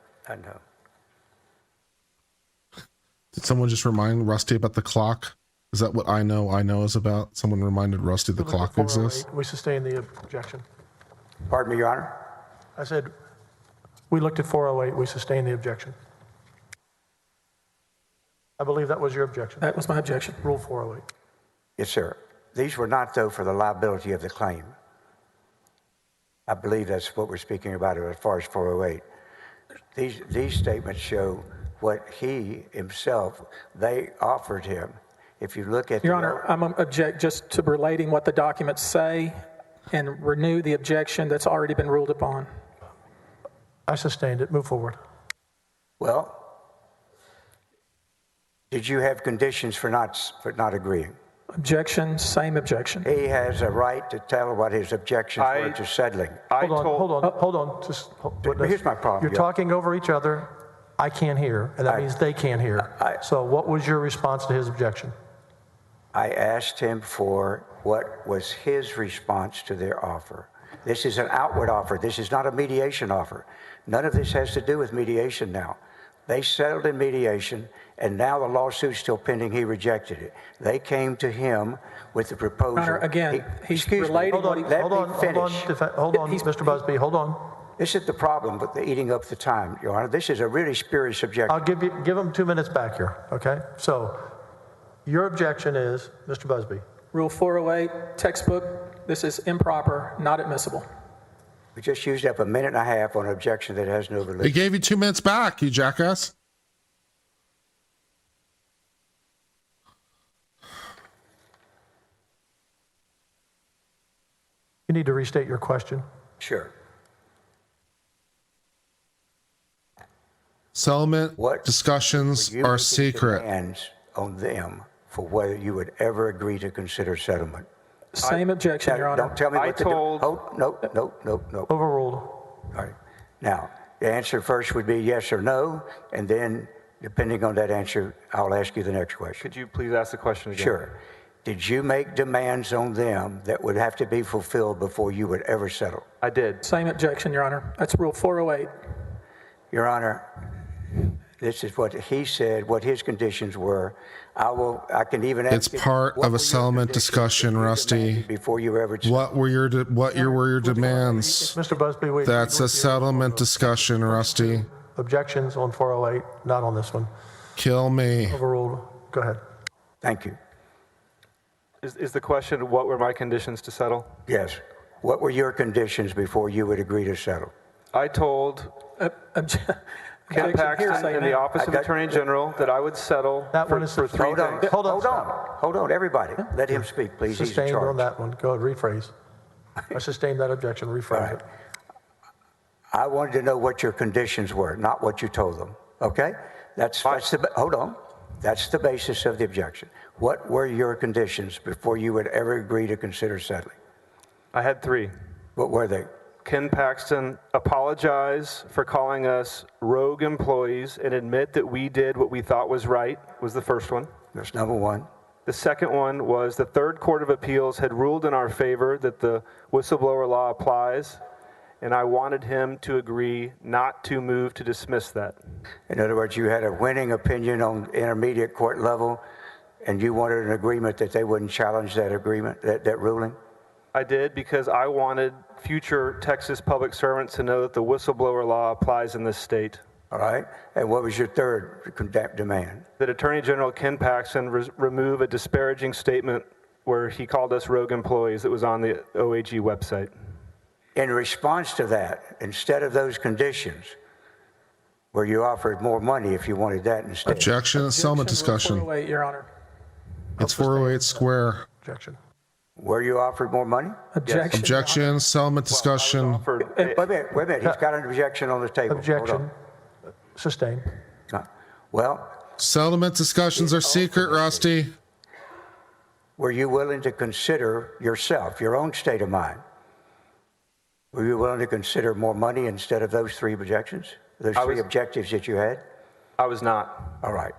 Did someone just remind Rusty about the clock? Is that what I know is about? Someone reminded Rusty the clock exists? We sustain the objection. Pardon me, Your Honor? I said, we looked at 408, we sustain the objection. I believe that was your objection. That was my objection. Rule 408. Yes, sir. These were not, though, for the liability of the claim. I believe that's what we're speaking about as far as 408. These statements show what he himself, they offered him. If you look at Your Honor, I'm object just to relating what the documents say and renew the objection that's already been ruled upon. I sustained it. Move forward. well, did you have conditions for not agreeing? Objection, same objection. He has a right to tell what his objections were to settling. Hold on. Just Here's my problem. You're talking over each other. I can't hear, and that means they can't hear. So what was your response to his objection? I asked him for what was his response to their offer. This is an outward offer. This is not a mediation offer. None of this has to do with mediation now. They settled in mediation, and now the lawsuit's still pending. He rejected it. They came to him with the proposal. Your Honor, again, he's Excuse me. relating Hold what on, he... Let hold me on, finish. hold on, Mr. Busby, hold on. This is the problem with the eating up the time, Your Honor. This is a really spurious objection. I'll give him 2 minutes back here, okay? So your objection is, Mr. Busby, Rule 408, textbook, this is improper, not admissible. We just used up a minute and a half on an objection that has no He validity. gave you 2 minutes back, you jackass. you need to restate your question. Sure. Settlement What discussions You are making secret. demands on them for whether you would ever agree to consider settlement. Same objection, Your Now, Honor. don't tell me I what to told- do. Oh, no. Overruled. All right. Now, the answer first would be yes or no, and then, depending on that answer, I'll ask you the next question. Could you please ask the question again? Sure. Did you make demands on them that would have to be fulfilled before you would ever settle? I did. Same objection, Your Honor. That's Rule 408. Your Honor, this is what he said, what his conditions were. I can even ask It's you, part what of were a your settlement conditions discussion, that you Rusty. demanded before you ever What were your demands? Mr. Busby, we That's a settlement discussion, Rusty. objections on 408, not on this one. Kill me. Overruled. Go ahead. Thank you. Is the question, what were my conditions to settle? Yes. What were your conditions before you would agree to settle? I told Ken Objection, Paxton hearsay in the now. Office of Attorney General that I would settle That one is for three Hold on. things. Hold on. Everybody. Let him speak, please. He's in Sustained on charge. that one. Go ahead, rephrase. I sustained that objection, rephrase Right. it. I wanted to know what your conditions were, not what you told them. Okay? Hold on. That's the basis of the objection. What were your conditions before you would ever agree to consider settling? I had three. What were they? Ken Paxton apologize for calling us rogue employees and admit that we did what we thought was right, was the first one. That's number one. The second one was the Third Court of Appeals had ruled in our favor that the whistleblower law applies, and I wanted him to agree not to move to dismiss that. In other words, you had a winning opinion on intermediate court level, and you wanted an agreement that they wouldn't challenge that agreement, that ruling? I did because I wanted future Texas public servants to know that the whistleblower law applies in this state. All right? And what was your third demand? That Attorney General Ken Paxton remove a disparaging statement where he called us rogue employees that was on the OAG website. In response to that, instead of those conditions, where you offered more money if you wanted that instead. Objection, settlement Objection, Rule discussion. 408, Your Honor. It's 408 square. Objection. Where you offered more money? Objection. Objection, settlement discussion. Offered Wait a minute. He's got an objection on the table. Hold Objection. Sustained. on. Well, Settlement discussions are secret, Rusty. were you willing to consider yourself, your own state of mind? Were you willing to consider more money instead of those three objections? Those three objectives that you had? I was not. All right.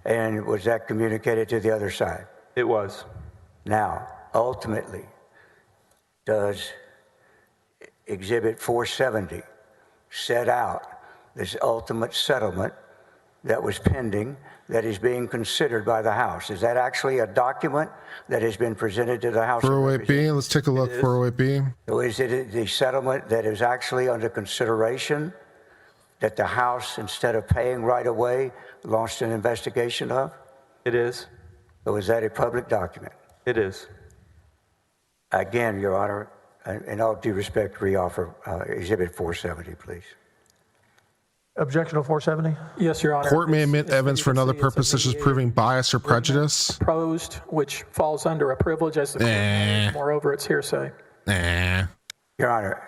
And was that communicated to the other side? It was. Now, ultimately, does Exhibit 470 set out this ultimate settlement that was pending, that is being considered by the House? Is that actually a document that has been presented to the House? 408B, let's take a look. 408B. So is it the settlement that is actually under consideration that the House, instead of paying right away, launched an investigation of? It is. Or is that a public document? It is. Again, Your Honor, in all due respect, reoffer Exhibit 470, please. Objection to 470? Yes, Your Honor. Court may It's- admit it's evidence the for another city, it's a purpose, such as mediated proving bias or prejudice. Proposed, which falls under a privilege as the court knows. Moreover, it's hearsay. Your Honor,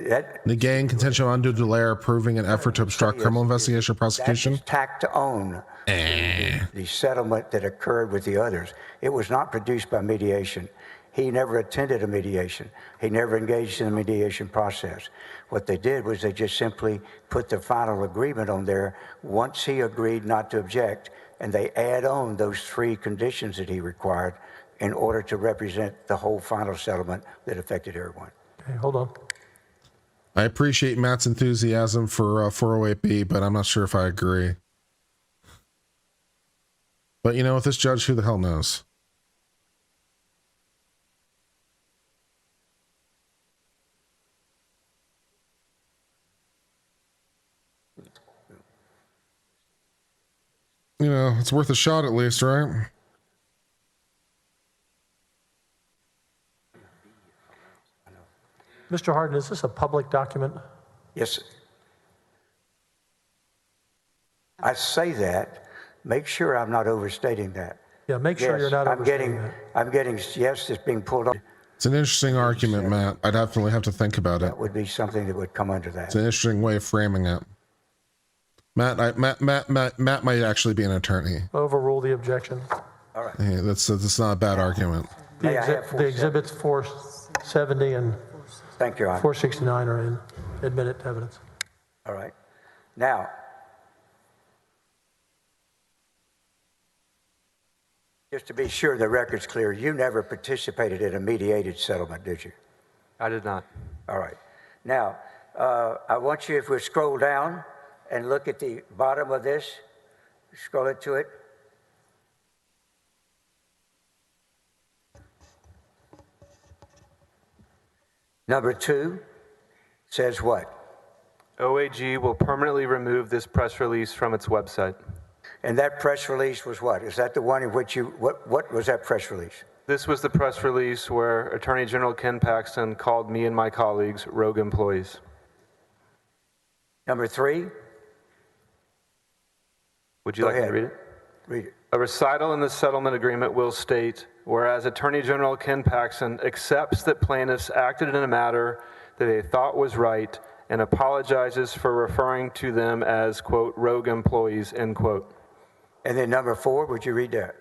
that, Negating contention of undue delay or proving an effort to obstruct criminal investigation or prosecution. that's tacked on the settlement that occurred with the others. It was not produced by mediation. He never attended a mediation. He never engaged in a mediation process. What they did was they just simply put the final agreement on there once he agreed not to object, and they add on those 3 conditions that he required in order to represent the whole final settlement that affected everyone. Okay, hold on. I appreciate Matt's enthusiasm for 408B, but I'm not sure if I agree. But you know, with this judge, who the hell knows? You know, it's worth a shot at least, right? Mr. Hardin, is this a public document? Yes. I say that. Make sure I'm not overstating that. Yeah, make sure Yes, you're not overstating I'm getting, yes, it's being pulled up. It's an interesting argument, Matt. I'd definitely have to think about it. That would be something that would come under that. It's an interesting way of framing it. Matt might actually be an attorney. Overrule the objection. All right. Yeah, that's not a bad argument. May I have The exhibits 470 and Thank you, Your Honor. 469 are in admitted evidence. All right. Now, just to be sure the record's clear, you never participated in a mediated settlement, did you? I did not. All right. Now, I want you, if we scroll down and look at the bottom of this, scroll it to it. Number 2 says what? OAG will permanently remove this press release from its website. And that press release was what? Is that the one in which you, what was that press release? This was the press release where Attorney General Ken Paxton called me and my colleagues rogue employees. Number 3? Would you Go like me ahead. to read it? Read it. A recital in the settlement agreement will state, whereas Attorney General Ken Paxton accepts that plaintiffs acted in a matter that they thought was right and apologizes for referring to them as, quote, rogue employees, end quote. And then number 4, would you read that?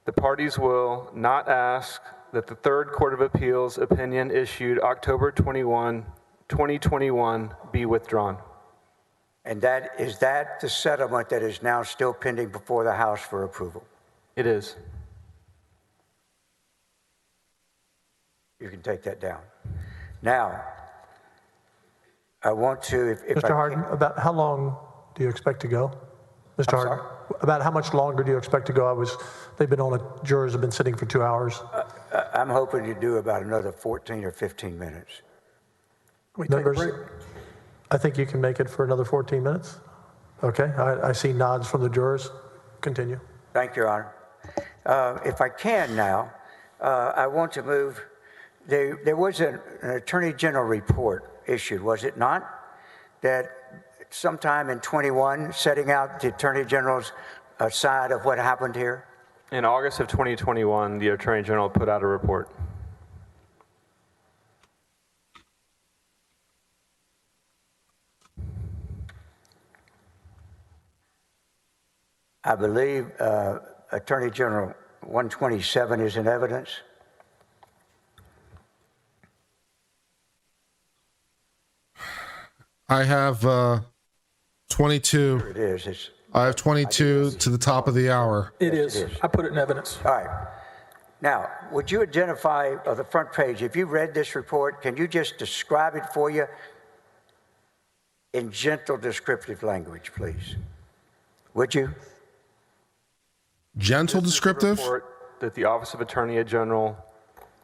The parties will not ask that the Third Court of Appeals opinion issued October 21, 2021 be withdrawn. And that, is that the settlement that is now still pending before the House for approval? It is. You can take that down. Now, I want to, if Mr. Hardin, about how long do you expect to go? Mr. Hardin, about how much longer do you expect to go? They've been on jurors have been sitting for 2 hours. I'm hoping to do about another 14 or 15 minutes. Can we take a Members, break? I think you can make it for another 14 minutes. Okay, I see nods from the jurors. Continue. Thank you, Your Honor. If I can now, I want to move. There was an Attorney General report issued, was it not? That sometime in 21, setting out the Attorney General's side of what happened here? In August of 2021, the Attorney General put out a report. I believe Attorney General 127 is in evidence. I have 22. It is. I have 22 to the top of the hour. It Yes, is. it is. I put it in evidence. All right. Now, would you identify the front page? If you read this report, can you just describe it for you in gentle descriptive language, please? Would you? Gentle This is the descriptive? report that the Office of Attorney General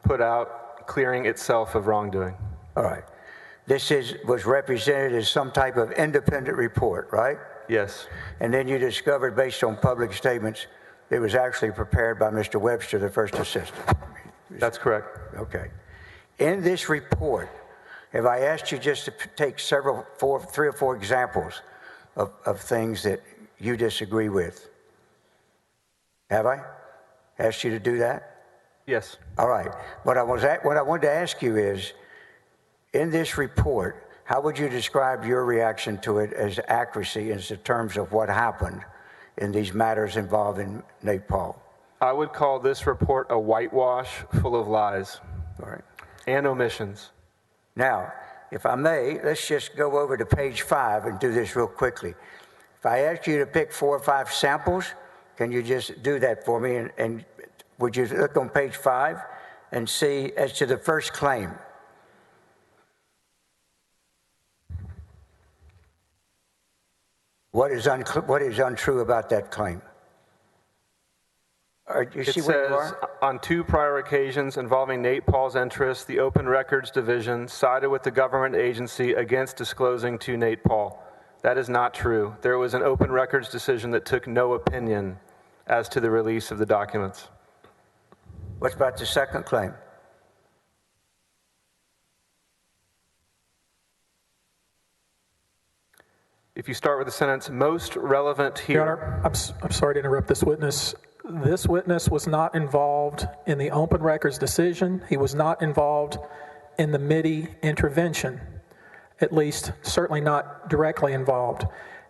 put out clearing itself of wrongdoing. All right. This was represented as some type of independent report, right? Yes. And then you discovered, based on public statements, it was actually prepared by Mr. Webster, the first assistant. That's correct. Okay. In this report, if I asked you just to take three or four examples of things that you disagree with. Have I asked you to do that? Yes. All right. What I wanted to ask you is, in this report, how would you describe your reaction to it as accuracy in terms of what happened in these matters involving Nate Paul? I would call this report a whitewash full of lies. All right. And omissions. Now, if I may, let's just go over to page 5 and do this real quickly. If I ask you to pick 4 or 5 samples, can you just do that for me? And would you look on page 5 and see as to the first claim? What is untrue about that claim? You see where you are? It says, on 2 prior occasions involving Nate Paul's interests, the Open Records Division sided with the government agency against disclosing to Nate Paul. That is not true. There was an Open Records decision that took no opinion as to the release of the documents. What about the second claim? If you start with the sentence, most relevant here. Your Honor, I'm sorry to interrupt this witness. This witness was not involved in the Open Records decision. He was not involved in the MIDI intervention, at least certainly not directly involved.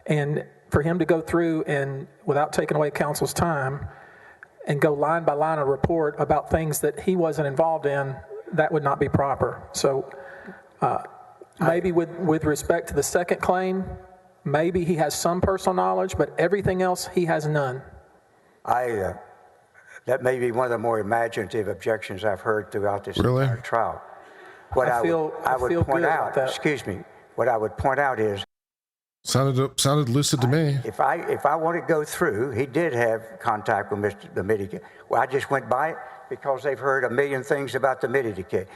And for him to go through and, without taking away counsel's time, and go line by line a report about things that he wasn't involved in, that would not be proper. So maybe with respect to the second claim, maybe he has some personal knowledge, but everything else he has none. That may be one of the more imaginative objections I've heard throughout this Really? entire trial. What I feel would point good about out, that. excuse me, what I would point out is, Sounded lucid to me. if I want to go through, he did have contact with the MIDI. Well, I just went by it because they've heard a million things about the MIDI decay.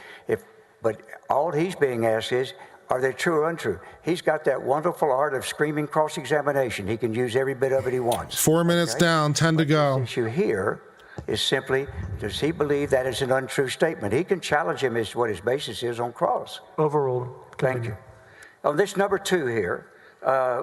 But all he's being asked is, are they true or untrue? He's got that wonderful art of screaming cross-examination. He can use every bit of it he wants. 4 minutes down, 10 to go. The issue here is simply, does he believe that is an untrue statement? He can challenge him as to what his basis is on cross. Overruled. Thank you. On this number 2 here,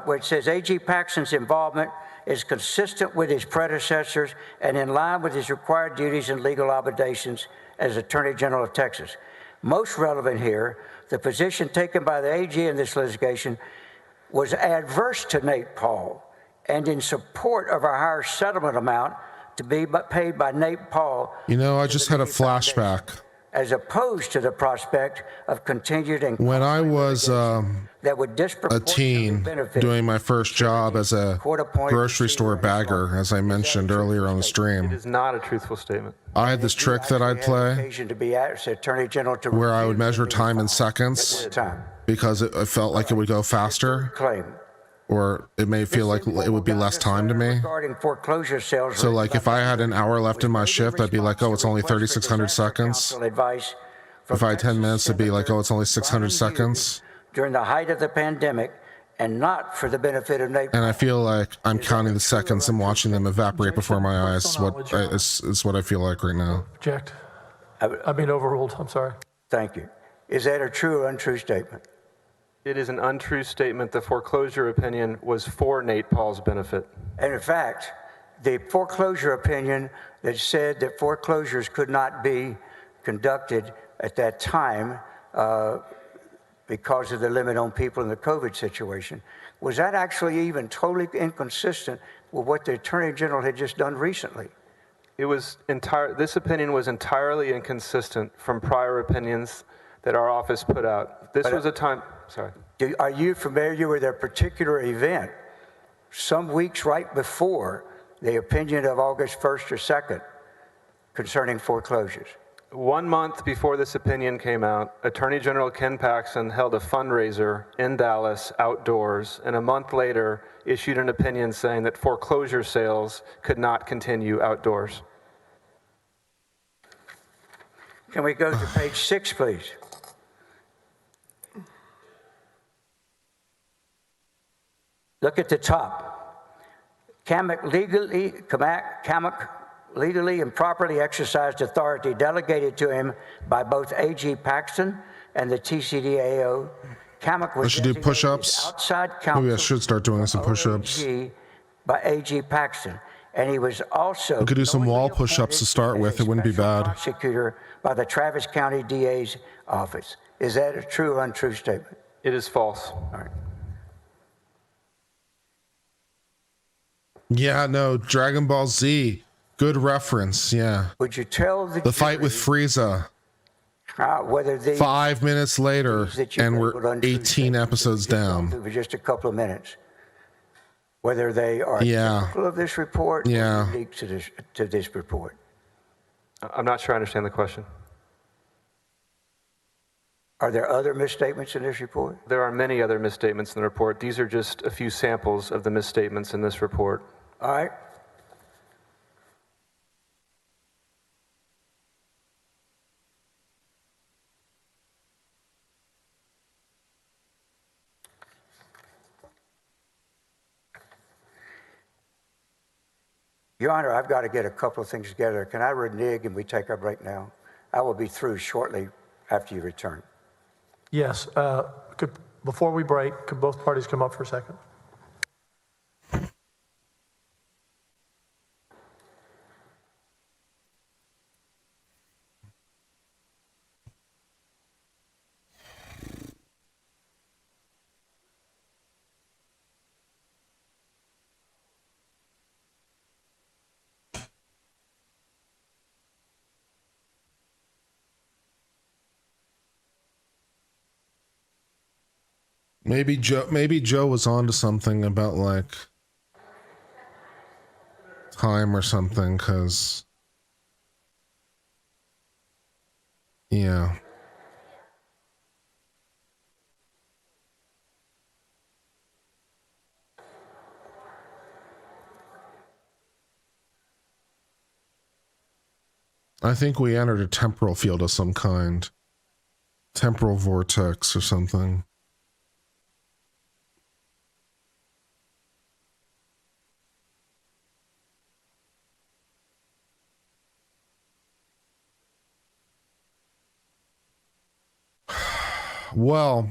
where it says AG Paxton's involvement is consistent with his predecessors and in line with his required duties and legal obligations as Attorney General of Texas. Most relevant here, the position taken by the AG in this litigation was adverse to Nate Paul and in support of a higher settlement amount to be paid by Nate Paul. You know, I just had a flashback. As opposed to the prospect of continued and When I was that would a disproportionately teen benefit doing my first job as a grocery store bagger, as I mentioned earlier on the It stream, is not a truthful statement. I had this trick that I'd play occasion to be asked Attorney General to where I would review measure the time in file seconds at the time. because it felt like it would go faster, Claim. or it may feel like it would be less time to me. Regarding foreclosure sales. So like if I had an hour left in my shift, I'd be like, oh, it's only 3,600 seconds. Advice If I had 10 minutes, it'd be like, oh, it's only 600 seconds. during the height of the pandemic and not for the benefit of Nate. And I feel like I'm counting the seconds and watching them evaporate before my eyes. It's what I feel like right now. Object. I mean overruled, I'm sorry. Thank you. Is that a true or untrue statement? It is an untrue statement. The foreclosure opinion was for Nate Paul's benefit. And in fact, the foreclosure opinion that said that foreclosures could not be conducted at that time because of the limit on people in the COVID situation, was that actually even totally inconsistent with what the Attorney General had just done recently? It was this opinion was entirely inconsistent from prior opinions that our office put out. This was a time, sorry. Are you familiar with a particular event some weeks right before the opinion of August 1st or 2nd concerning foreclosures? 1 month before this opinion came out, Attorney General Ken Paxton held a fundraiser in Dallas outdoors, and a month later issued an opinion saying that foreclosure sales could not continue outdoors. Can we go to page 6, please? Look at the top. Kamak legally and properly exercised authority delegated to him by both AG Paxton and the TCDAO Kamek was I should do designated push-ups. as outside counsel. Maybe I should start doing some push-ups. OAG by AG Paxton, and he was also. We could do some wall knowingly push-ups to appointed start as with. a It wouldn't be special bad. Prosecutor by the Travis County DA's office. Is that a true or untrue statement? It is false. All right. Yeah, no, Dragon Ball Z. Good reference, yeah. Would you tell The fight with Frieza. whether the 5 minutes later, that you and labeled we're untrue 18 statements episodes that you've gone down. through for just a couple of minutes, whether they are Yeah. typical of this report Yeah. or unique to this report? I'm not sure I understand the question. Are there other misstatements in this report? There are many other misstatements in the report. These are just a few samples of the misstatements in this report. All right. Your Honor, I've got to get a couple of things together. Can I renege and we take our break now? I will be through shortly after you return. Yes, before we break, could both parties come up for a second? Maybe Joe was onto something about like time or something, cause yeah. I think we entered a temporal field of some kind. Temporal vortex or something. Well,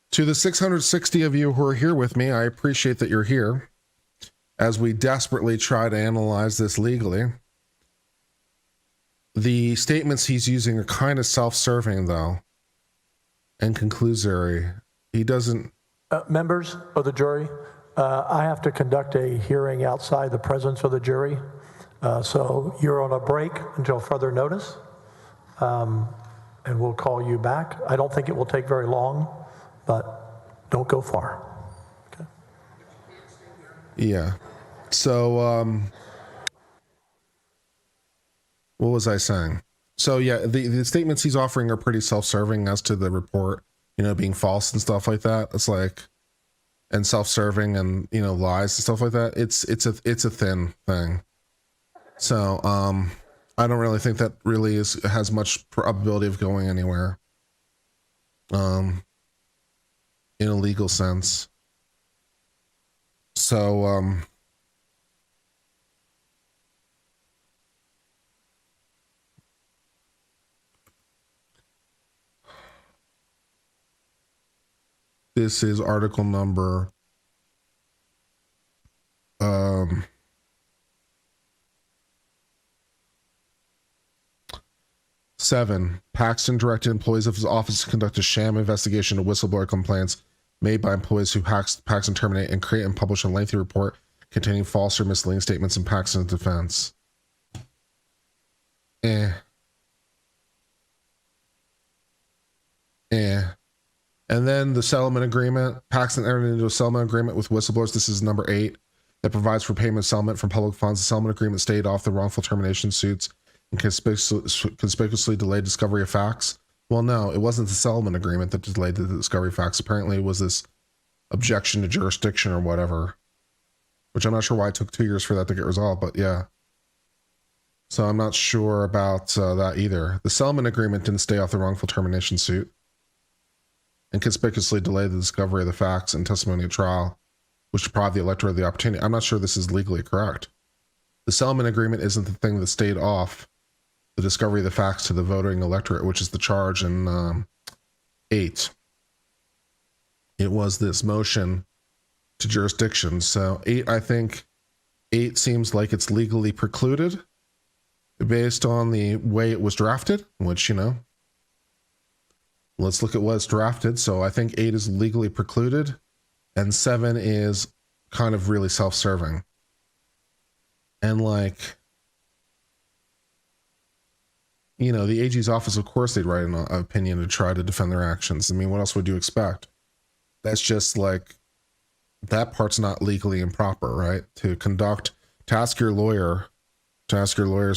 to the 660 of you who are here with me, I appreciate that you're here as we desperately try to analyze this legally. The statements he's using are kind of self-serving, though, and conclusory. He doesn't... Members of the jury, I have to conduct a hearing outside the presence of the jury. So you're on a break until further notice, and we'll call you back. I don't think it will take very long, but don't go far. Okay. Yeah. So, what was I saying? So, yeah, the statements he's offering are pretty self-serving as to the report, you know, being false and stuff like that. It's like, and self-serving and, you know, lies and stuff like that. It's a thin thing. So, I don't really think that really has much probability of going anywhere, in a legal sense. So, this is article number 7. Paxton directed employees of his office to conduct a sham investigation of whistleblower complaints made by employees who Paxton terminate and create and publish a lengthy report containing false or misleading statements in Paxton's defense. And then the settlement agreement. Paxton entered into a settlement agreement with whistleblowers. This is number 8. That provides for payment of settlement from public funds. The settlement agreement stayed off the wrongful termination suits and conspicuously delayed discovery of facts. Well, no, it wasn't the settlement agreement that delayed the discovery of facts. Apparently, it was this objection to jurisdiction or whatever, which I'm not sure why it took 2 years for that to get resolved, but yeah. So I'm not sure about that either. The settlement agreement didn't stay off the wrongful termination suit and conspicuously delayed the discovery of the facts and testimony at trial, which deprived the electorate of the opportunity. I'm not sure this is legally correct. The settlement agreement isn't the thing that stayed off the discovery of the facts to the voting electorate, which is the charge in 8. It was this motion to jurisdiction. So 8, I think 8 seems like it's legally precluded based on the way it was drafted, which, you know, let's look at what's drafted. So I think 8 is legally precluded and 7 is kind of really self-serving. And like, you know, the AG's office, of course, they'd write an opinion to try to defend their actions. I mean, what else would you expect? That's just like, that part's not legally improper, right? To ask your lawyers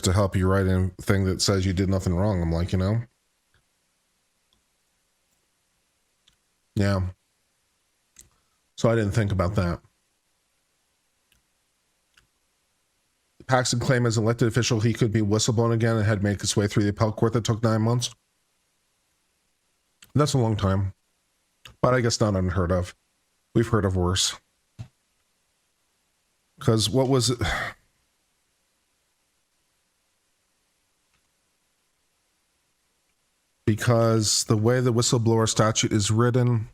to help you write a thing that says you did nothing wrong. I'm like, you know? Yeah. So I didn't think about that. Paxton claimed as an elected official he could be whistleblown again and had made his way through the appellate court that took 9 months. That's a long time. But I guess not unheard of. We've heard of worse. Because what was it? Because the way the whistleblower statute is written,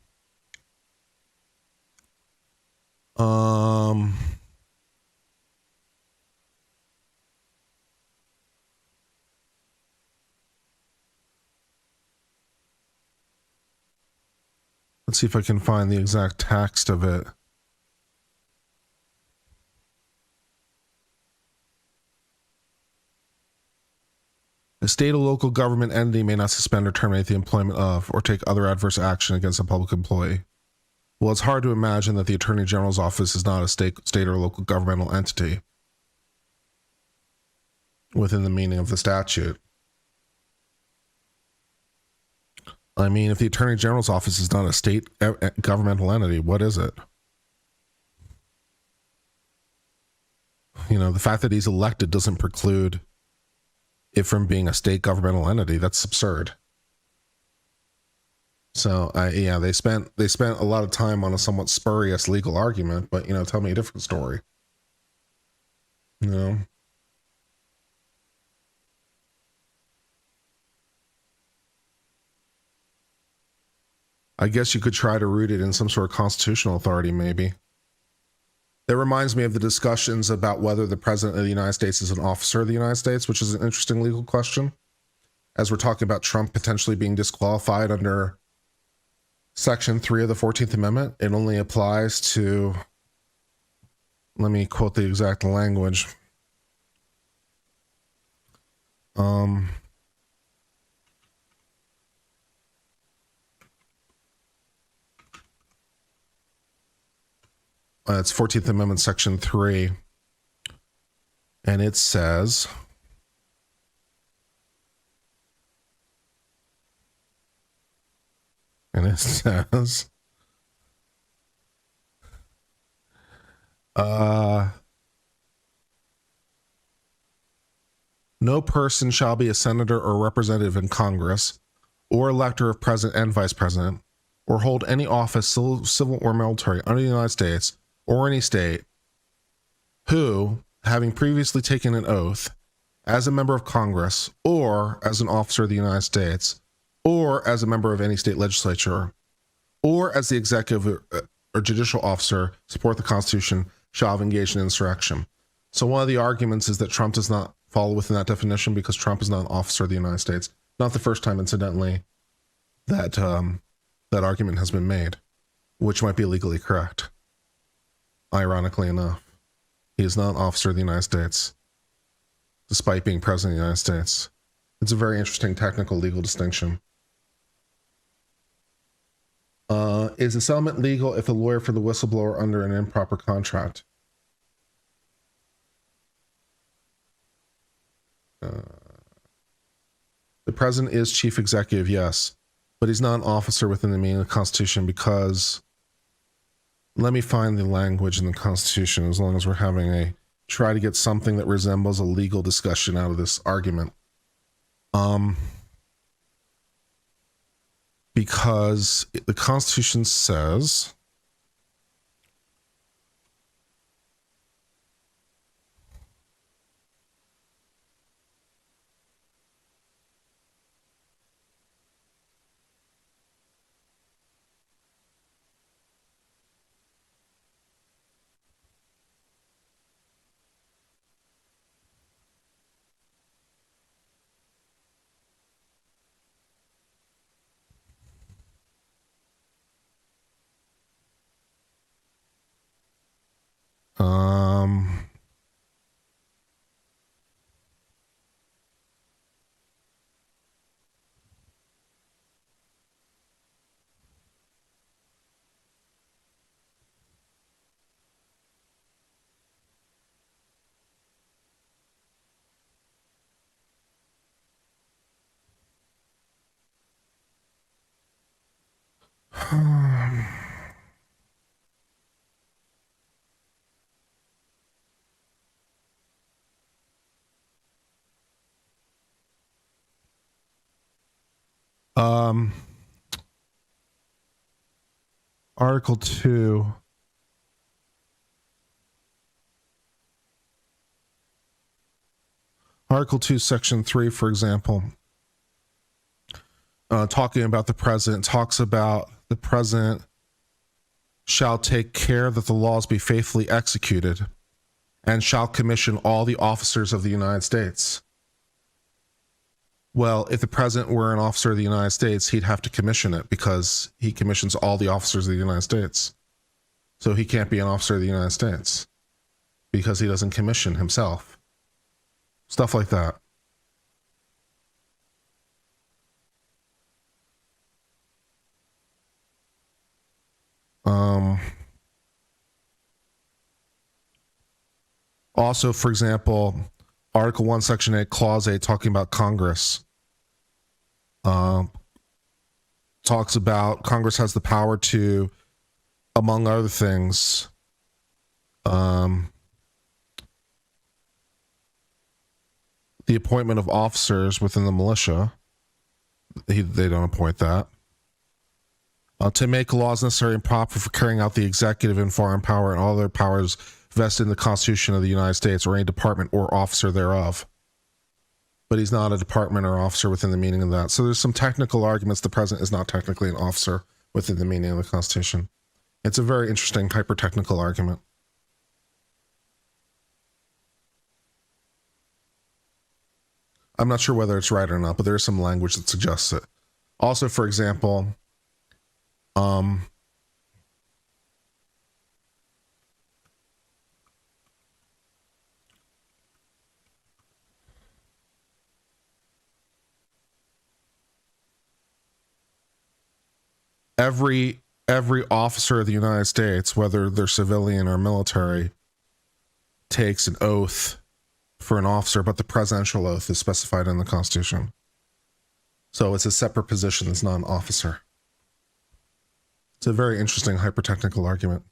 let's see if I can find the exact text of it. A state or local government entity may not suspend or terminate the employment of or take other adverse action against a public employee. Well, it's hard to imagine that the Attorney General's office is not a state or local governmental entity within the meaning of the statute. I mean, if the Attorney General's office is not a state governmental entity, what is it? You know, the fact that he's elected doesn't preclude it from being a state governmental entity. That's absurd. So, yeah, they spent a lot of time on a somewhat spurious legal argument, but, you know, tell me a different story. You know? I guess you could try to root it in some sort of constitutional authority, maybe. That reminds me of the discussions about whether the President of the United States is an officer of the United States, which is an interesting legal question. As we're talking about Trump potentially being disqualified under Section 3 of the 14th Amendment, it only applies to, let me quote the exact language. It's 14th Amendment, Section 3. And it says, no person shall be a senator or representative in Congress, or elector of president and vice president, or hold any office, civil or military, under the United States or any state, who, having previously taken an oath as a member of Congress, or as an officer of the United States, or as a member of any state legislature, or as the executive or judicial officer, support the Constitution, shall have engaged in insurrection. So one of the arguments is that Trump does not fall within that definition because Trump is not an officer of the United States. Not the first time, incidentally, that that argument has been made, which might be legally correct. Ironically enough, he is not an officer of the United States, despite being president of the United States. It's a very interesting technical legal distinction. Is the settlement legal if a lawyer for the whistleblower under an improper contract? The president is chief executive, yes, but he's not an officer within the meaning of the Constitution because, let me find the language in the Constitution as long as we're having try to get something that resembles a legal discussion out of this argument. Because the Constitution says, Um, um, Article 2. Article 2, Section 3, for example, talking about the president, talks about the president shall take care that the laws be faithfully executed and shall commission all the officers of the United States. Well, if the president were an officer of the United States, he'd have to commission it because he commissions all the officers of the United States. So he can't be an officer of the United States because he doesn't commission himself. Stuff like that. Also, for example, Article 1, Section 8, Clause 8, talking about Congress, talks about Congress has the power to, among other things, the appointment of officers within the militia. They don't appoint that. To make laws necessary and proper for carrying out the executive and foreign power and all other powers vested in the Constitution of the United States or any department or officer thereof. But he's not a department or officer within the meaning of that. So there's some technical arguments the president is not technically an officer within the meaning of the Constitution. It's a very interesting hyper-technical argument. I'm not sure whether it's right or not, but there's some language that suggests it. Also, for example, every officer of the United States, whether they're civilian or military, takes an oath for an officer, but the presidential oath is specified in the Constitution. So it's a separate position that's not an officer. It's a very interesting hyper-technical argument.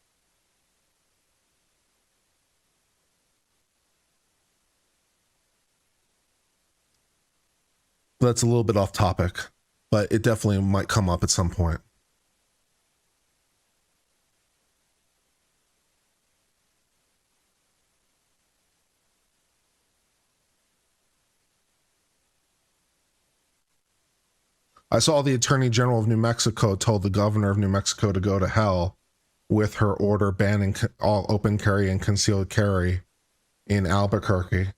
That's a little bit off topic, but it definitely might come up at some point. I saw the Attorney General of New Mexico told the governor of New Mexico to go to hell with her order banning all open carry and concealed carry in Albuquerque.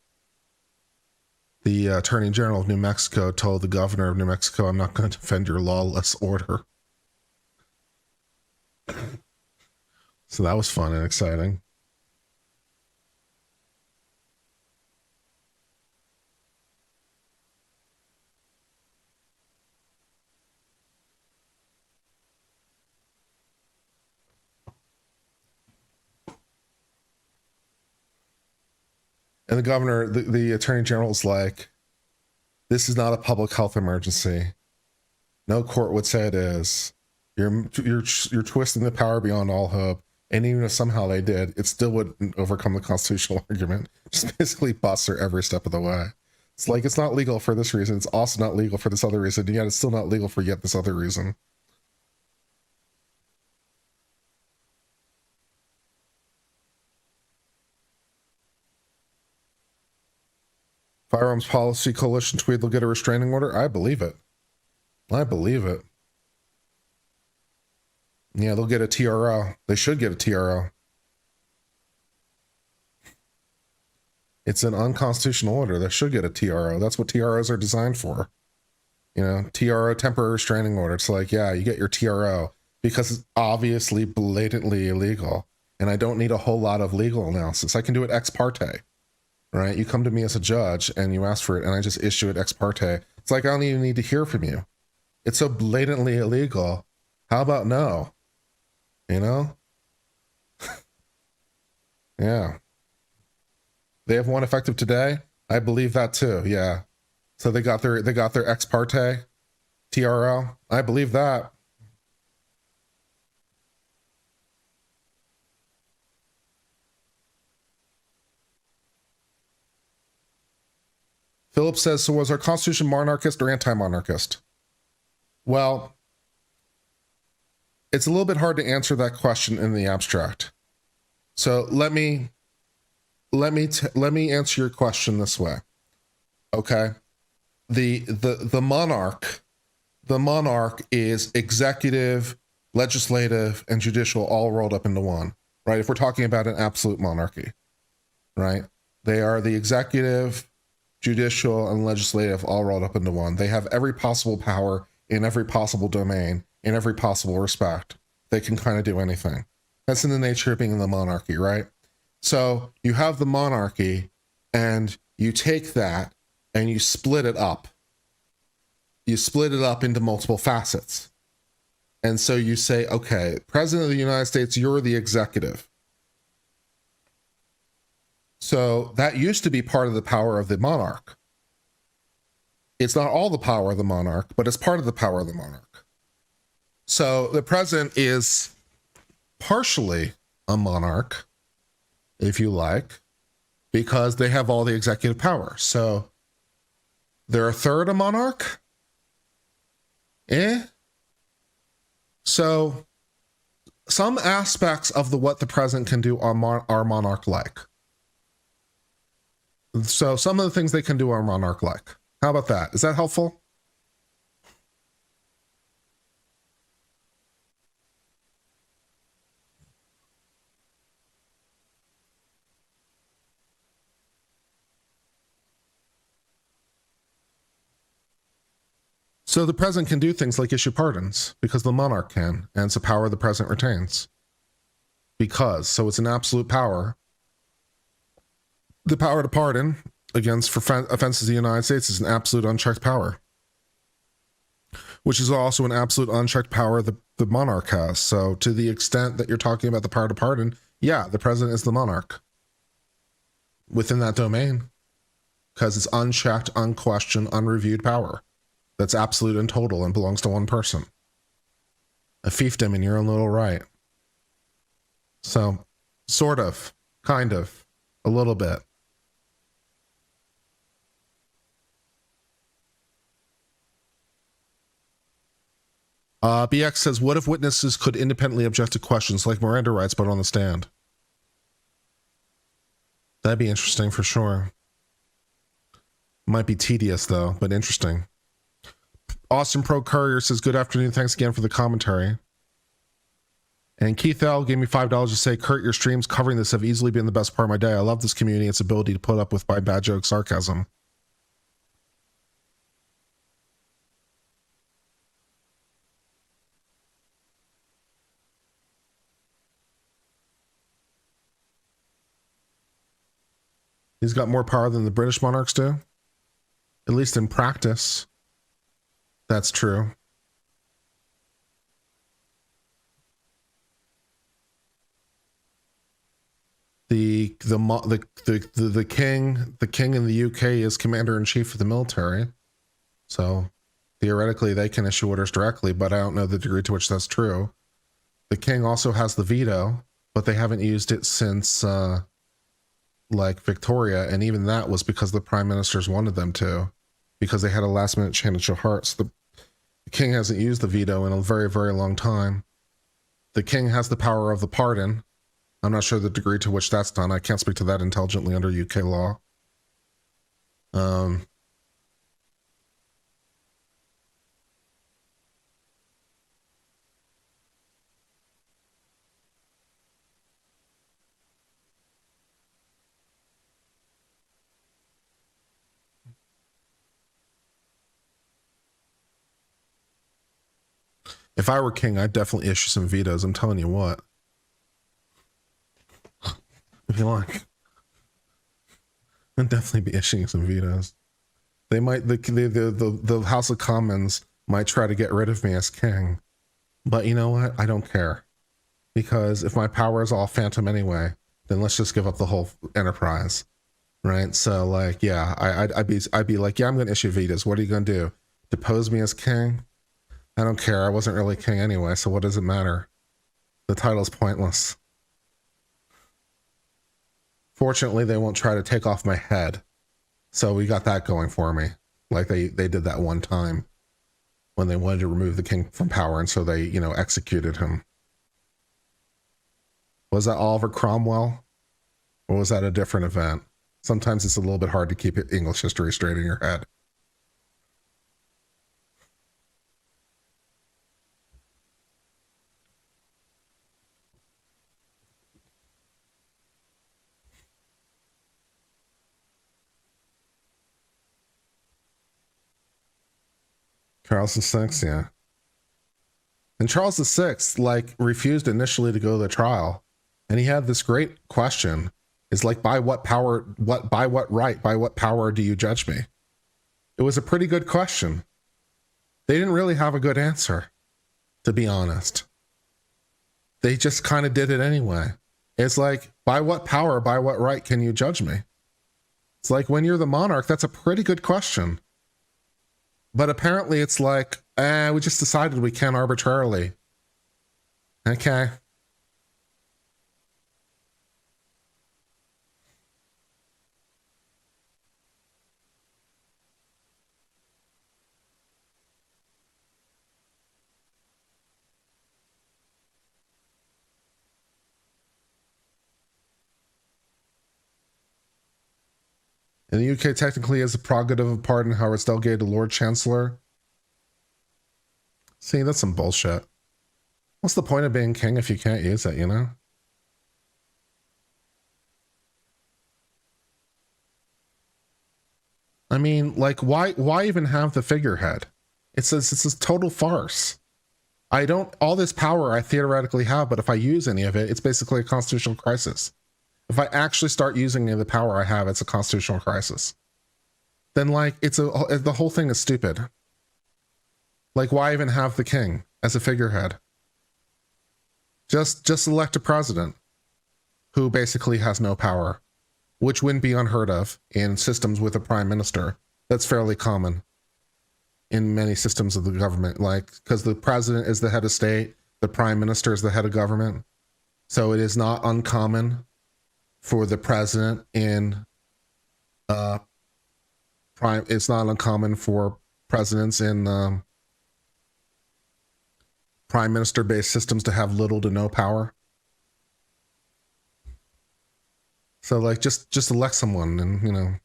The Attorney General of New Mexico told the governor of New Mexico, I'm not going to defend your lawless order. So that was fun and exciting. And the governor, the attorney general is like, this is not a public health emergency. No court would say it is. You're twisting the power beyond all hope. And even if somehow they did, it still wouldn't overcome the constitutional argument. Just basically busts her every step of the way. It's like, it's not legal for this reason. It's also not legal for this other reason. And yet it's still not legal for yet this other reason. Firearms Policy Coalition tweet they'll get a restraining order. I believe it. I believe it. Yeah, they'll get a TRO. They should get a TRO. It's an unconstitutional order. They should get a TRO. That's what TROs are designed for. You know, TRO, temporary restraining order. It's like, yeah, you get your TRO because it's obviously blatantly illegal. and I don't need a whole lot of legal analysis. I can do it ex parte, right? You come to me as a judge and you ask for it, and I just issue it ex parte. It's like I don't even need to hear from you. It's so blatantly illegal. How about no? You know? Yeah. They have one effective today. I believe that too. Yeah. So they got their ex parte TRL. I believe that. Philip says, so was our Constitution monarchist or anti-monarchist? Well, it's a little bit hard to answer that question in the abstract. So let me answer your question this way. Okay. The monarch is executive, legislative, and judicial all rolled up into one, right? If we're talking about an absolute monarchy, right? They are the executive, judicial, and legislative all rolled up into one. They have every possible power in every possible domain, in every possible respect. They can kind of do anything. That's in the nature of being in the monarchy, right? So you have the monarchy, and you take that and you split it up. You split it up into multiple facets. And so you say, okay, President of the United States, you're the executive. So that used to be part of the power of the monarch. It's not all the power of the monarch, but it's part of the power of the monarch. So the president is partially a monarch, if you like, because they have all the executive power. So they're a third a monarch? So some aspects of what the president can do are monarch-like. So some of the things they can do are monarch-like. How about that? Is that helpful? So the president can do things like issue pardons because the monarch can, and it's a power the president retains. So it's an absolute power. The power to pardon against offenses of the United States is an absolute unchecked power, which is also an absolute unchecked power the monarch has. So to the extent that you're talking about the power to pardon, yeah, the president is the monarch within that domain because it's unchecked, unquestioned, unreviewed power. That's absolute and total and belongs to one person. A fiefdom in your own little right. So, sort of, kind of, a little bit. BX says, what if witnesses could independently object to questions like Miranda rights, but on the stand? That'd be interesting for sure. Might be tedious though, but interesting. Austin Pro Courier says, good afternoon. Thanks again for the commentary. And Keith L gave me $5 to say, Kurt, your streams covering this have easily been the best part of my day. I love this community, its ability to put up with my bad joke sarcasm. He's got more power than the British monarchs do. At least in practice. That's true. The king in the UK is commander-in-chief of the military. So theoretically they can issue orders directly, but I don't know the degree to which that's true. The king also has the veto, but they haven't used it since like Victoria, and even that was because the prime ministers wanted them to, because they had a last-minute change of heart. So the king hasn't used the veto in a very, very long time. The king has the power of the pardon. I'm not sure the degree to which that's done. I can't speak to that intelligently under UK law. If I were king, I'd definitely issue some vetoes. I'm telling you what. If you like. And definitely be issuing some vetoes. They might, the House of Commons might try to get rid of me as king. But you know what? I don't care. Because if my power is all phantom anyway, then let's just give up the whole enterprise. Right? So like, yeah, I'd be like, yeah, I'm going to issue vetoes. What are you going to do? Depose me as king? I don't care. I wasn't really king anyway, so what does it matter? The title's pointless. Fortunately, they won't try to take off my head. So we got that going for me. Like they did that one time when they wanted to remove the king from power, and so they, executed him. Was that Oliver Cromwell? Or was that a different event? Sometimes it's a little bit hard to keep English history straight in your head. Charles VI, yeah. And Charles VI, refused initially to go to the trial. And he had this great question. Is by what power, by what right, by what power do you judge me? It was a pretty good question. They didn't really have a good answer, to be honest. They just kind of did it anyway. It's by what power, by what right can you judge me? It's when you're the monarch, that's a pretty good question. But apparently it's we just decided we can't arbitrarily. Okay. In the UK, technically, as a prerogative of pardon, however, it's delegated to Lord Chancellor. See, that's some bullshit. What's the point of being king if you can't use it, I mean, why even have the figurehead? It's a total farce. All this power I theoretically have, but if I use any of it, it's basically a constitutional crisis. If I actually start using any of the power I have, it's a constitutional crisis. Then the whole thing is stupid. Why even have the king as a figurehead? Just elect a president who basically has no power, which wouldn't be unheard of in systems with a prime minister. That's fairly common in many systems of the government, because the president is the head of state, the prime minister is the head of government. So it is not uncommon for the president it's not uncommon for presidents in prime minister based systems to have little to no power. So just elect someone and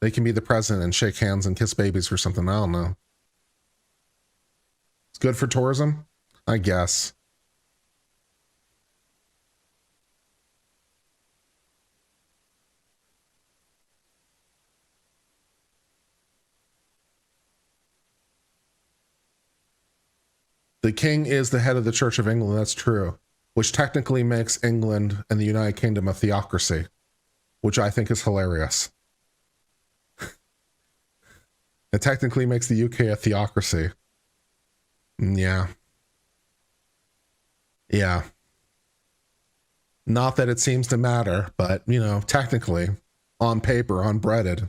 they can be the president and shake hands and kiss babies or something. I don't know. It's good for tourism, I guess. The king is the head of the Church of England, that's true, which technically makes England and the United Kingdom a theocracy, which I think is hilarious. It technically makes the UK a theocracy. Yeah. Yeah. Not that it seems to matter, but, technically, on paper, unbreaded.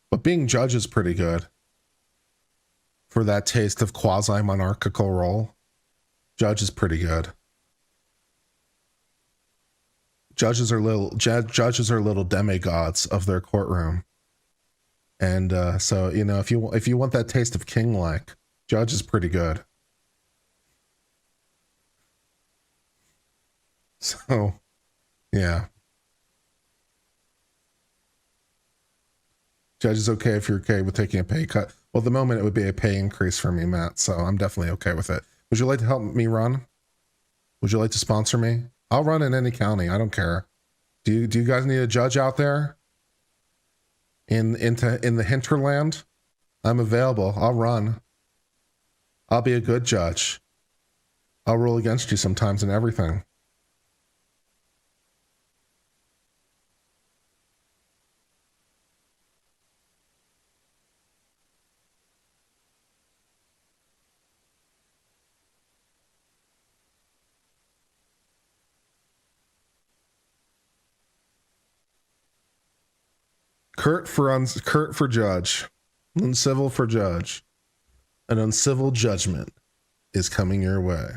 But being judge is pretty good for that taste of quasi-monarchical role. Judge is pretty good. Judges are little demigods of their courtroom. And so, if you want that taste of king-like, Judge is pretty good. So, yeah. Judge is okay if you're okay with taking a pay cut. Well, at the moment, it would be a pay increase for me, Matt. So I'm definitely okay with it. Would you like to help me run? Would you like to sponsor me? I'll run in any county. I don't care. Do you guys need a judge out there? In the hinterland? I'm available. I'll run. I'll be a good judge. I'll rule against you sometimes and everything. Kurt for judge. Uncivil for judge. An uncivil judgment is coming your way.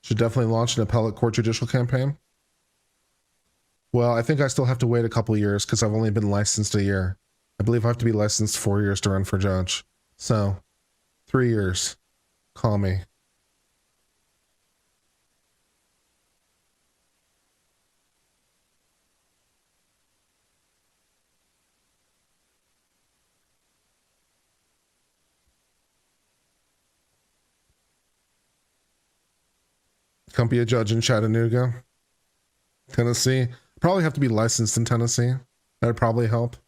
Should definitely launch an appellate court judicial campaign. Well, I think I still have to wait a couple years because I've only been licensed a year. I believe I have to be licensed 4 years to run for judge. So, 3 years. Call me. Come be a judge in Chattanooga, Tennessee. Probably have to be licensed in Tennessee. That would probably help.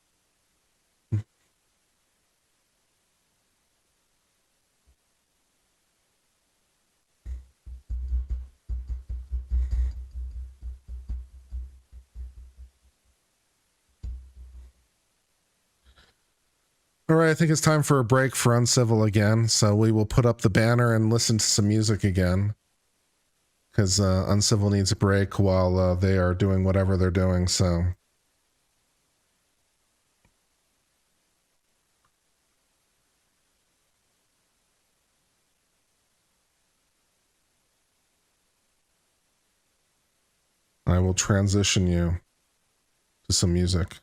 All right, I think it's time for a break for Uncivil again. So we will put up the banner and listen to some music again. Because Uncivil needs a break while they are doing whatever they're doing, so. I will transition you to some music.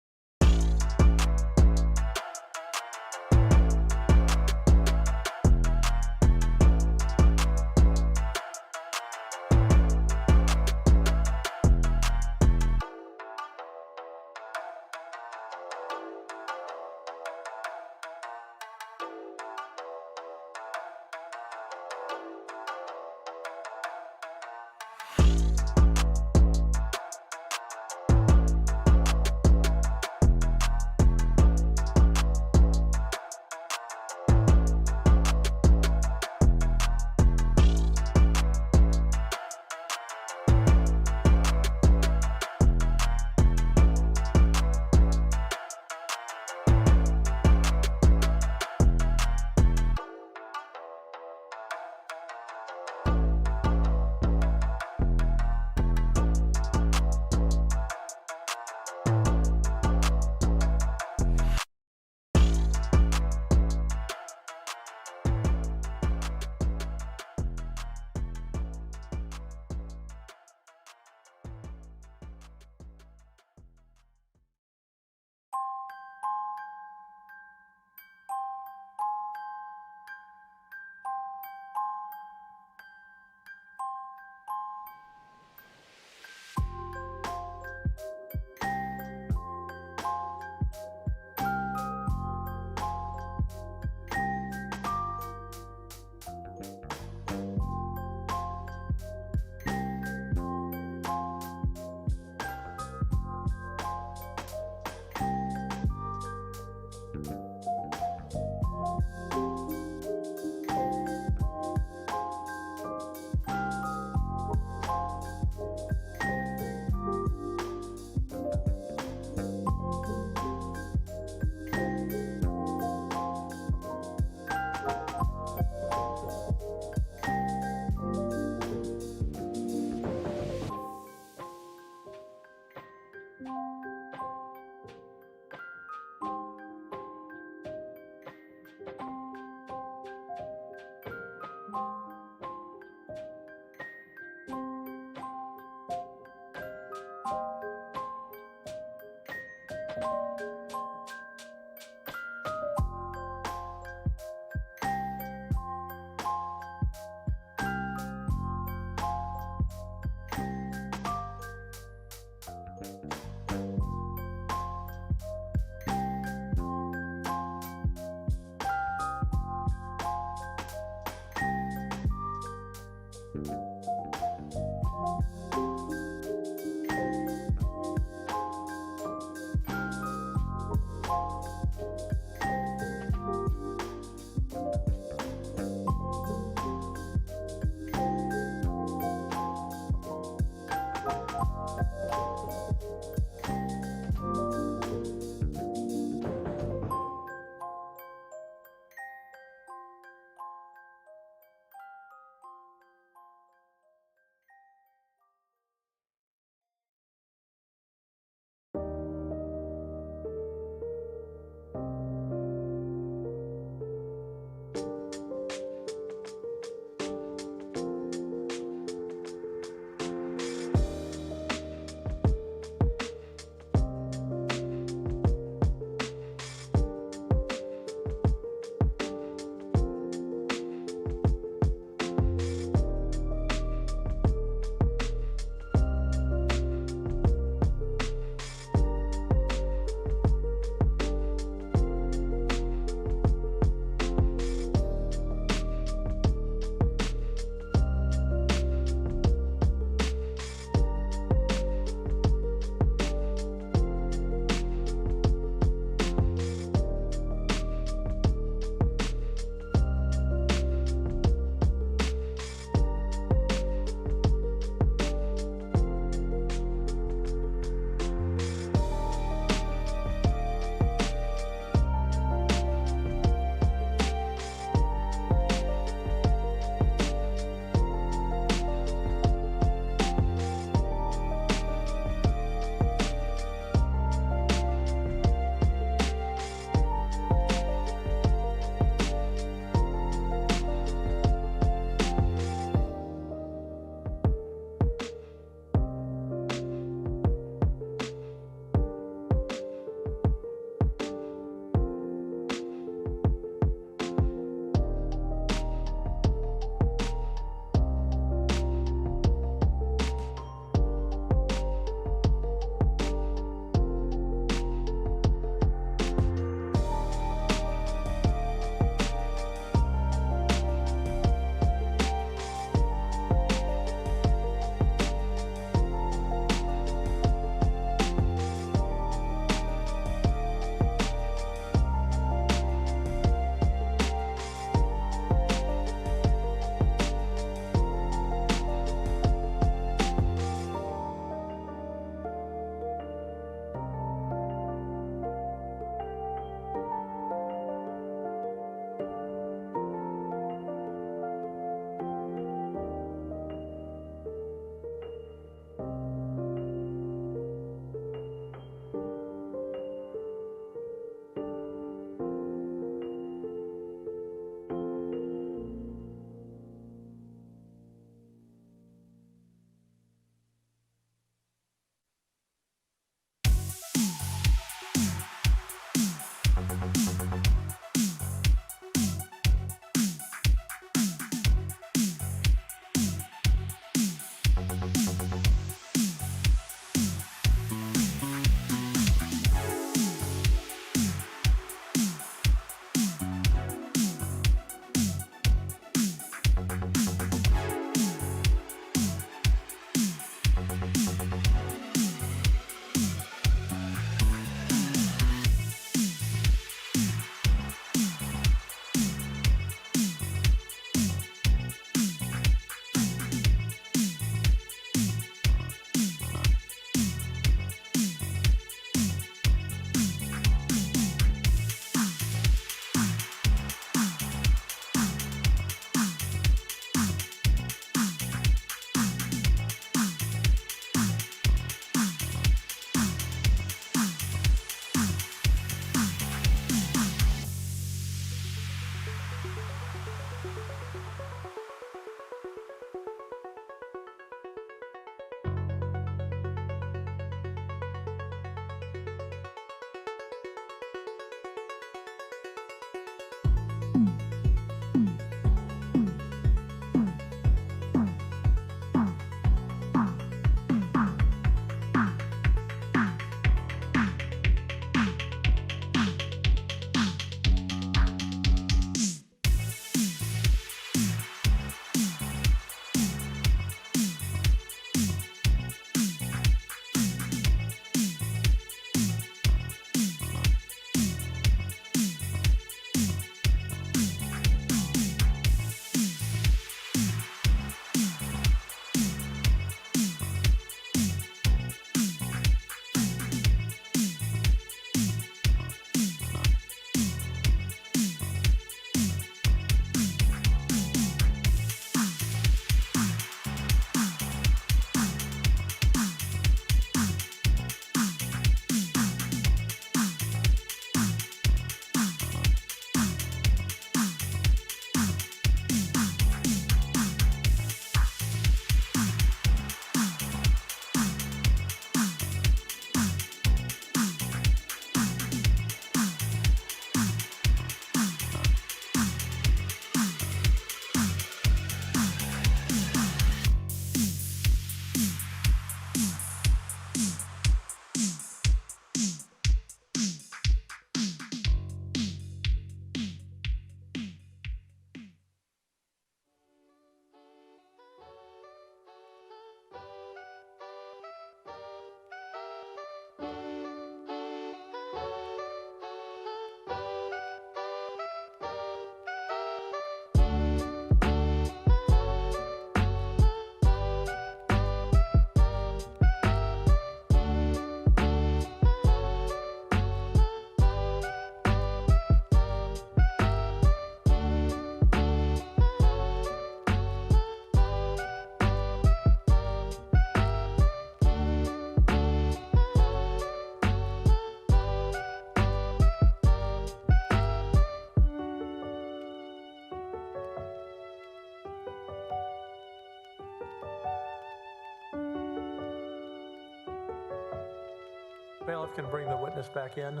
Bailiff can bring the witness back in.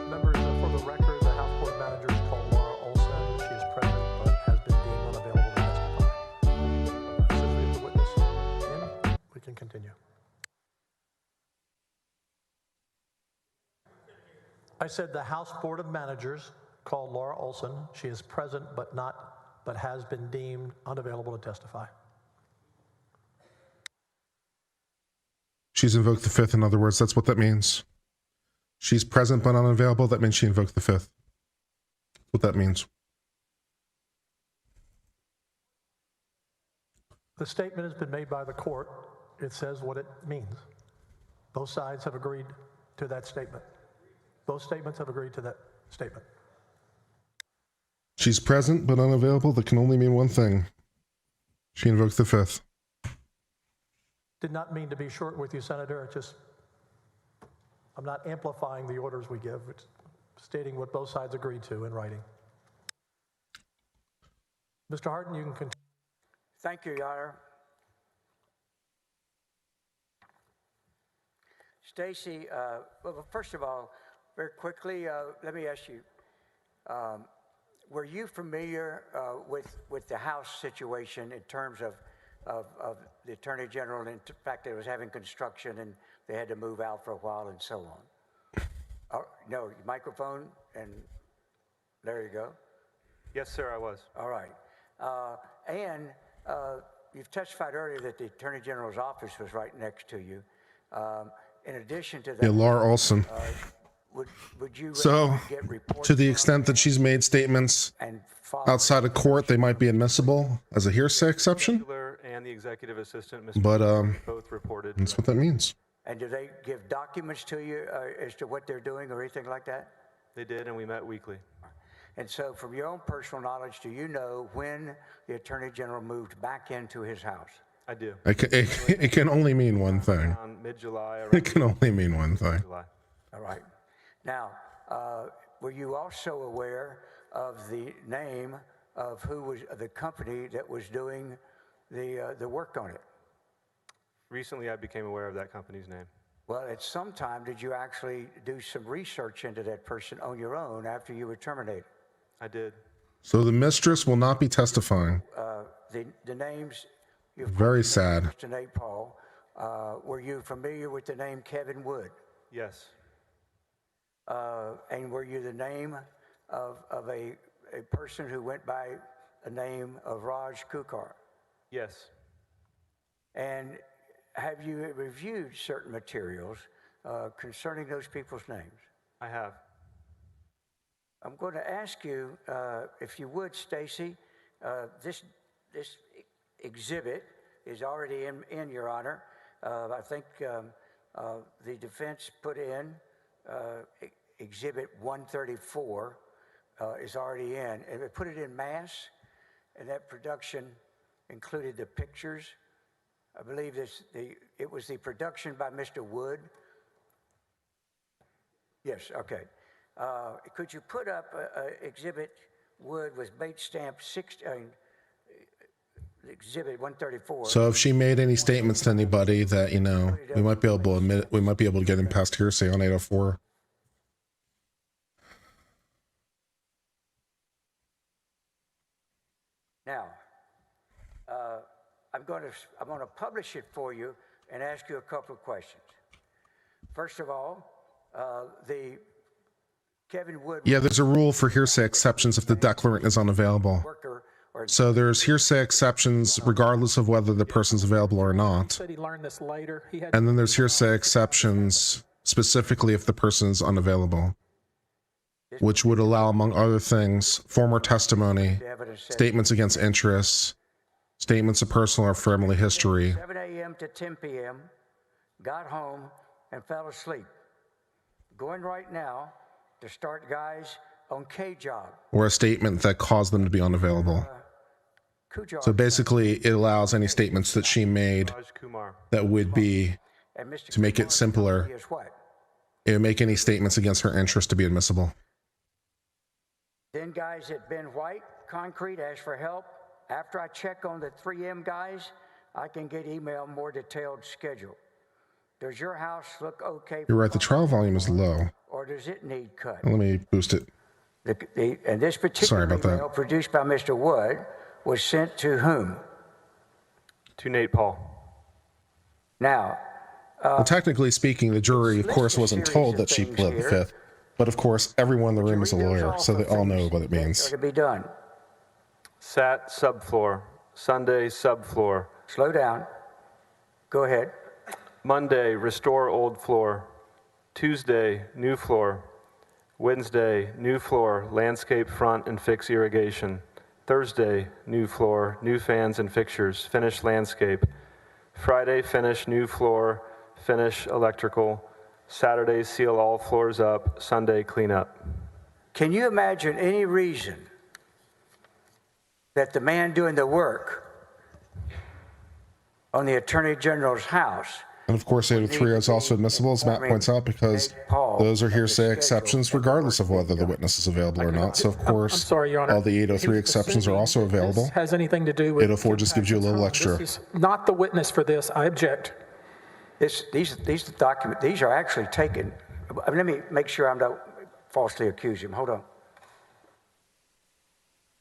Members, for the record, the House Board Manager is called Laura Olson. She is present but has been deemed unavailable to testify. Since we have the witness in, we can continue. I said the House Board of Managers called Laura Olson. She is present but has been deemed unavailable to testify. She's invoked the fifth. In other words, that's what that means. She's present but unavailable. That means she invoked the fifth. That's what that means. The statement has been made by the court. It says what it means. Both sides have agreed to that statement. Both statements have agreed to that statement. She's present but unavailable. That can only mean one thing. She invoked the fifth. Did not mean to be short with you, Senator. It just, I'm not amplifying the orders we give. It's stating what both sides agreed to in writing. Mr. Harden, you can continue. Thank you, Your Honor. Stacy, well, first of all, very quickly, let me ask you, were you familiar with the House situation in terms of the Attorney General and the fact that it was having construction and they had to move out for a while and so on? No, your microphone, and there you go. Yes, sir, I was. All right. And you've testified earlier that the Attorney General's office was right next to you. In addition to that, Yeah, Laura Olson. would you So, get reports to the from extent that she's made statements and follow outside of court, they might be admissible as a hearsay exception. And the executive assistant, Mr. But both reported. that's what that means. And do they give documents to you as to what they're doing or anything like that? They did, and we met weekly. And so from your own personal knowledge, do you know when the Attorney General moved back into his house? I do. It can only mean one thing. On mid-July. It can only mean one thing. July. All right. Now, were you also aware of the name of who was the company that was doing the work on it? Recently, I became aware of that company's name. Well, at some time, did you actually do some research into that person on your own after you were terminated? I did. So the mistress will not be testifying. The names. You've Very sad. Mr. Nate Paul. Were you familiar with the name Kevin Wood? Yes. And were you the name of a person who went by a name of Raj Kukar? Yes. And have you reviewed certain materials concerning those people's names? I have. I'm going to ask you, if you would, Stacy, this exhibit is already in Your Honor. I think the defense put in Exhibit 134 is already in. And they put it in mass, and that production included the pictures. I believe it was the production by Mr. Wood. Yes, okay. Could you put up Exhibit Wood with bait stamp Exhibit 134? So if she made any statements to anybody that, you know, we might be able to admit, we might be able to get him past hearsay on 804. Now, I'm going to publish it for you and ask you a couple of questions. First of all, the Kevin Wood. Yeah, there's a rule for hearsay exceptions if the declarant is unavailable. So there's hearsay exceptions regardless of whether the person's available or not. Said he learned this later. And then there's hearsay exceptions specifically if the person is unavailable, which would allow, among other things, former testimony, statements against interests, statements of personal or family history. 7 a.m. to 10 p.m., got home and fell asleep. Going right now to start guys on K job. Or a statement that caused them to be unavailable. So basically, it allows any statements that she made Raj Kumar. that would be, And Mr. to make it Kumar's simpler, authority is what? it would make any statements against her interest to be admissible. Then guys at Ben White Concrete asked for help. After I check on the 3M guys, I can get email more detailed schedule. Does your house look okay? You're right, the trial volume is low. Or does it need cut? Let me boost it. And this particular Sorry about that. email produced by Mr. Wood was sent to whom? To Nate Paul. Now, Well, technically speaking, the jury, of course, wasn't told that she pled the fifth. But of course, everyone in the room is a lawyer, so they all know what it means. to be done. Sat subfloor. Sunday subfloor. Slow down. Go ahead. Monday restore old floor. Tuesday new floor. Wednesday new floor, landscape front and fix irrigation. Thursday new floor, new fans and fixtures, finish landscape. Friday finish new floor, finish electrical. Saturday seal all floors up, Sunday clean up. Can you imagine any reason that the man doing the work on the Attorney General's house, And of course, 803 is also admissible, as Matt points out, because those are hearsay exceptions regardless of whether the witness is available or not. So of course, I'm sorry, Your Honor. all the 803 exceptions are also available. This has anything to do with 804 just gives you a little extra. This is not the witness for this. I object. these documents, these are actually taken. Let me make sure I'm not falsely accusing him. Hold on.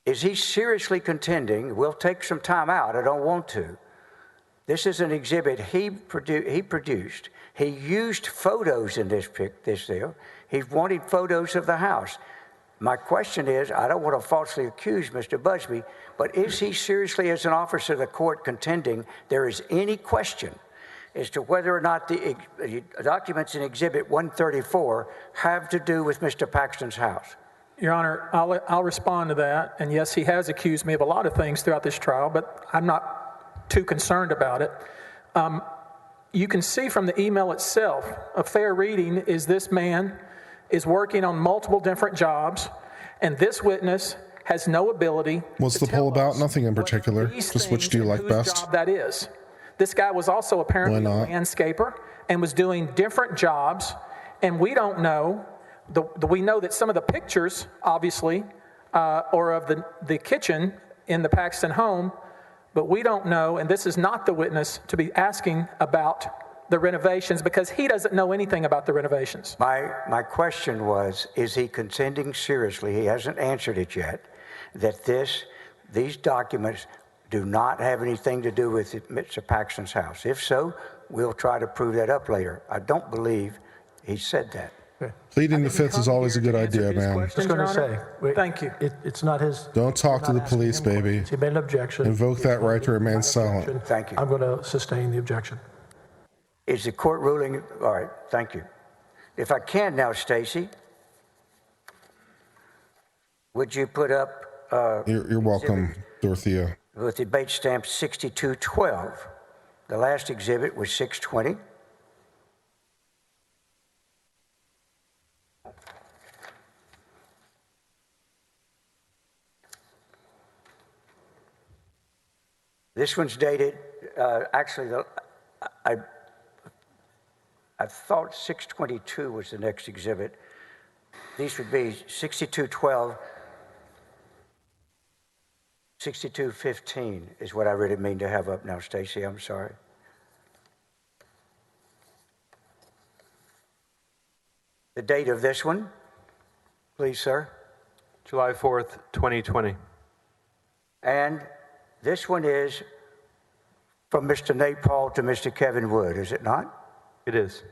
Is he seriously contending? We'll take some time out. I don't want to. This is an exhibit he produced. He used photos in this deal. He wanted photos of the house. My question is, I don't want to falsely accuse Mr. Busby, but is he seriously, as an officer of the court, contending there is any question as to whether or not the documents in Exhibit 134 have to do with Mr. Paxton's house? Your Honor, I'll respond to that. And yes, he has accused me of a lot of things throughout this trial, but I'm not too concerned about it. You can see from the email itself, a fair reading is this man is working on multiple different jobs, and this witness has no ability. What's the poll about? Nothing in particular. Just which do you like best? Job that is. This guy was also apparently a landscaper and was doing different jobs, and we don't know. We know that some of the pictures, obviously, or of the kitchen in the Paxton home, but we don't know, and this is not the witness to be asking about the renovations because he doesn't know anything about the renovations. My question was, is he contending seriously, he hasn't answered it yet, that these documents do not have anything to do with Mr. Paxton's house? If so, we'll try to prove that up later. I don't believe he said that. Pleading the fifth is always a good idea, man. Just going to say. Thank you. It's not his. Don't talk to the police, baby. He made an objection. Invoke that right to remain silent. Thank you. I'm going to sustain the objection. Is the court ruling? All right, thank you. If I can now, Stacy, would you put up? You're welcome, Dorothea. With debate stamp 6212. The last exhibit was 620. This one's dated, actually, I thought 622 was the next exhibit. These would be 6212, 6215 is what I really mean to have up now, Stacy. I'm sorry. The date of this one, please, sir. July 4th, 2020. And this one is from Mr. Nate Paul to Mr. Kevin Wood, is it not? It is.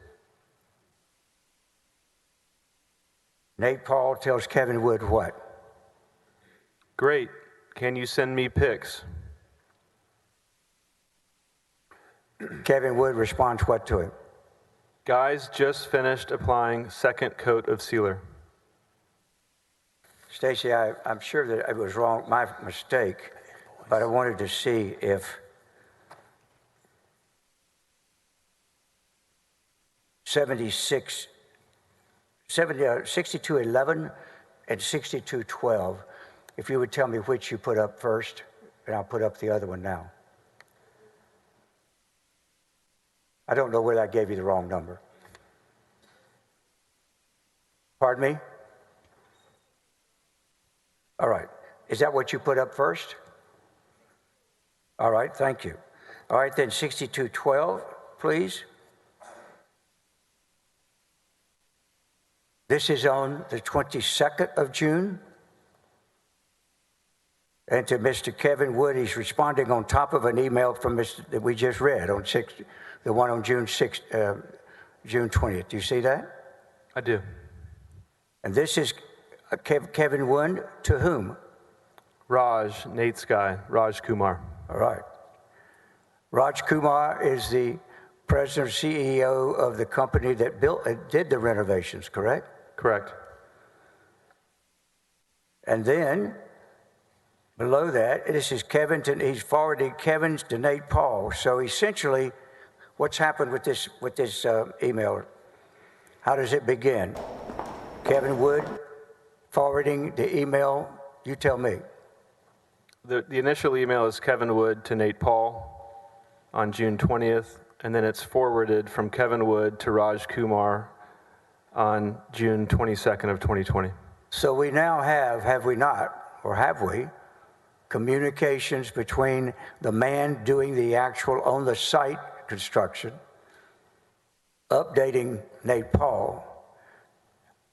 Nate Paul tells Kevin Wood what? Great. Can you send me pics? Kevin Wood responds what to him? Guys just finished applying second coat of sealer. Stacy, I'm sure that it was wrong, my mistake, but I wanted to see if '6211 and 6212, if you would tell me which you put up first, and I'll put up the other one now. I don't know whether I gave you the wrong number. Pardon me? All right. Is that what you put up first? All right, thank you. All right, then 6212, please. This is on the 22nd of June. And to Mr. Kevin Wood, he's responding on top of an email from Mr. that we just read on the one on June 20th. Do you see that? I do. And this is Kevin Wood to whom? Raj, Nate's guy, Raj Kumar. All right. Raj Kumar is the president or CEO of the company that did the renovations, correct? Correct. And then below that, this is he's forwarded Kevin's to Nate Paul. So essentially, what's happened with this email? How does it begin? Kevin Wood forwarding the email, you tell me. The initial email is Kevin Wood to Nate Paul on June 20th, and then it's forwarded from Kevin Wood to Raj Kumar on June 22nd of 2020. So we now have we not, or have we, communications between the man doing the actual on-the-site construction, updating Nate Paul,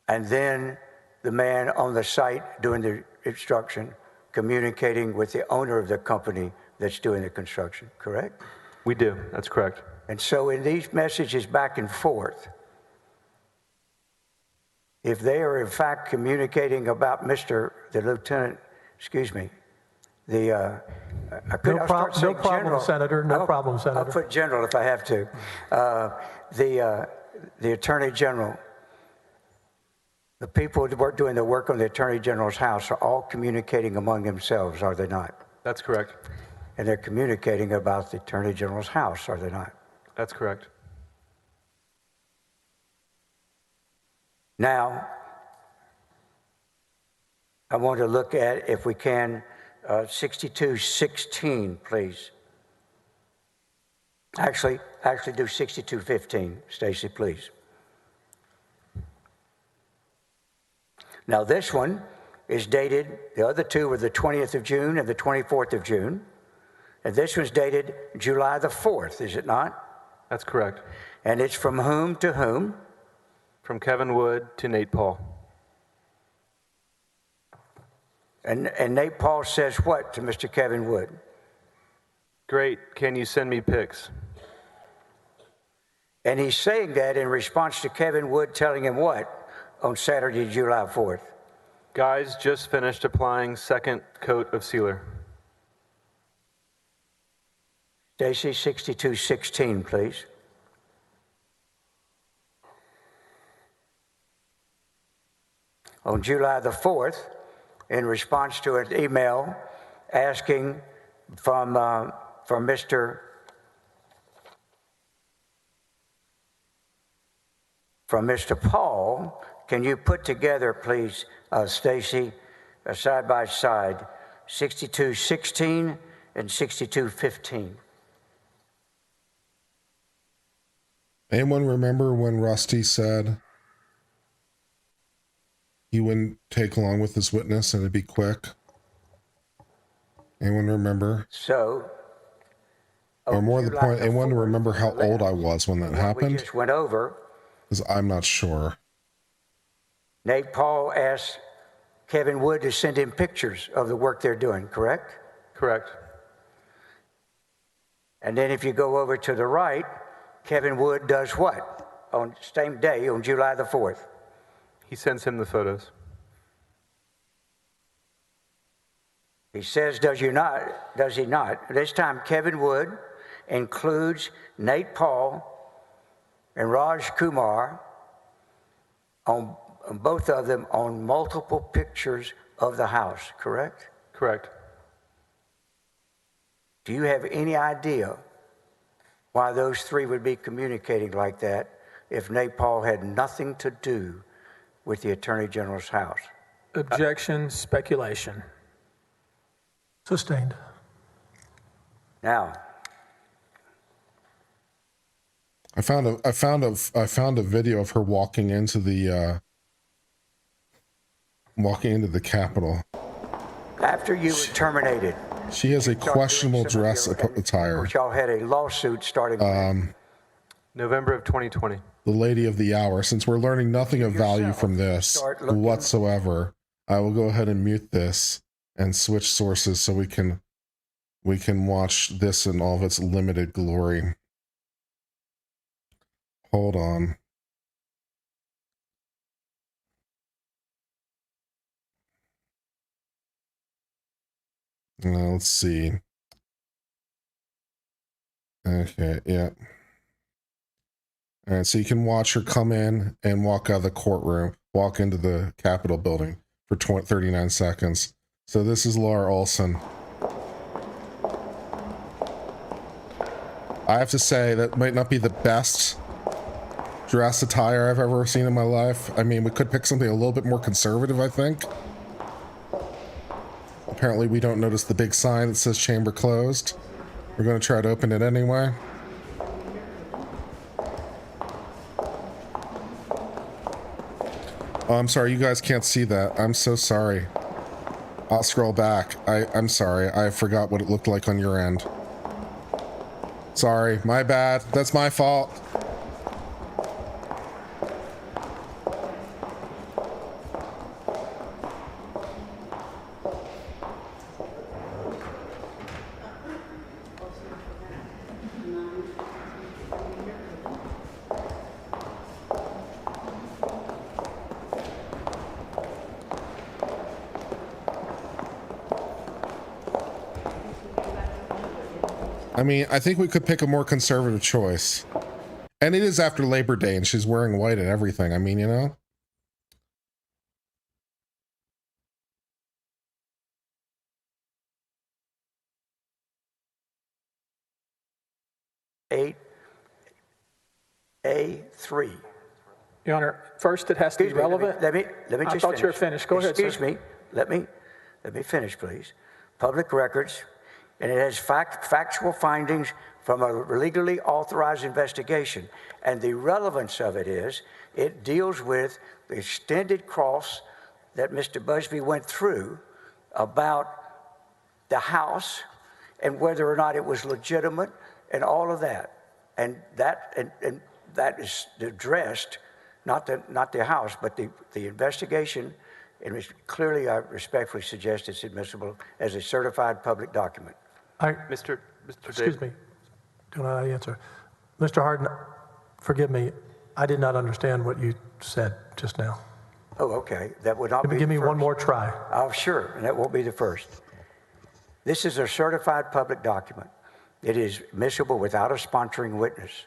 and then the man on the site doing the construction, communicating with the owner of the company that's doing the construction, correct? We do, that's correct. And so in these messages back and forth, if they are in fact communicating about the lieutenant, No problem, Senator. No problem, Senator. I'll put general if I have to. The Attorney General, the people who are doing the work on the Attorney General's house are all communicating among themselves, are they not? That's correct. And they're communicating about the Attorney General's house, are they not? That's correct. Now, I want to look at, if we can, 6216, please. Actually do 6215, Stacy, please. Now this one is dated, the other two were the 20th of June and the 24th of June. And this one's dated July the 4th, is it not? That's correct. And it's from whom to whom? From Kevin Wood to Nate Paul. And Nate Paul says what to Mr. Kevin Wood? Great, can you send me pics? And he's saying that in response to Kevin Wood telling him what on Saturday, July 4th? Guys, just finished applying second coat of sealer. Stacy, 6216, please. On July the 4th, in response to an email asking from Mr. Paul, can you put together, please, Stacy, side by side, 6216 and 6215? Anyone remember when Rusty said he wouldn't take long with his witness and it'd be quick? Anyone remember? So, or more to the point, anyone remember how old I was when that happened? We just went over. Because I'm not sure. Nate Paul asked Kevin Wood to send him pictures of the work they're doing, correct? Correct. And then if you go over to the right, Kevin Wood does what on the same day, on July the 4th? He sends him the photos. He says, does he not? This time, Kevin Wood includes Nate Paul and Raj Kumar, on both of them, on multiple pictures of the house, correct? Correct. Do you have any idea why those three would be communicating like that if Nate Paul had nothing to do with the Attorney General's house? Objection, speculation. Sustained. Now, I found a video of her walking into the Capitol. after you were terminated, She has a questionable dress attire. y'all had a lawsuit starting November of 2020. The lady of the hour. Since we're learning nothing of value from this whatsoever, I will go ahead and mute this and switch sources so we can watch this in all of its limited glory. Hold on. Let's see. Okay, yeah. All right, so you can watch her come in and walk out of the courtroom, walk into the Capitol building for 39 seconds. So this is Laura Olson. I have to say that might not be the best dress attire I've ever seen in my life. I mean, we could pick something a little bit more conservative, I think. Apparently we don't notice the big sign that says chamber closed. We're going to try to open it anyway. Oh, I'm sorry, you guys can't see that. I'm so sorry. I'll scroll back. I'm sorry, I forgot what it looked like on your end. Sorry, my bad. That's my fault. I mean, I think we could pick a more conservative choice. And it is after Labor Day and she's wearing white and everything. I mean, you know? A3. Your Honor, first it has to be relevant. Let me just I thought you were finished. Go ahead, sir. Excuse me. Let me finish, please. Public records, and it has factual findings from a legally authorized investigation. And the relevance of it is, it deals with the extended cross that Mr. Busby went through about the house and whether or not it was legitimate and all of that. And that is addressed, not the house, but the investigation. And clearly, I respectfully suggest it's admissible as a certified public document. Mr. Excuse me. Do not answer. Mr. Hardin, forgive me. I did not understand what you said just now. Oh, okay. That would not be Give me the first. one more try. Oh, sure. And that won't be the first. This is a certified public document. It is admissible without a sponsoring witness.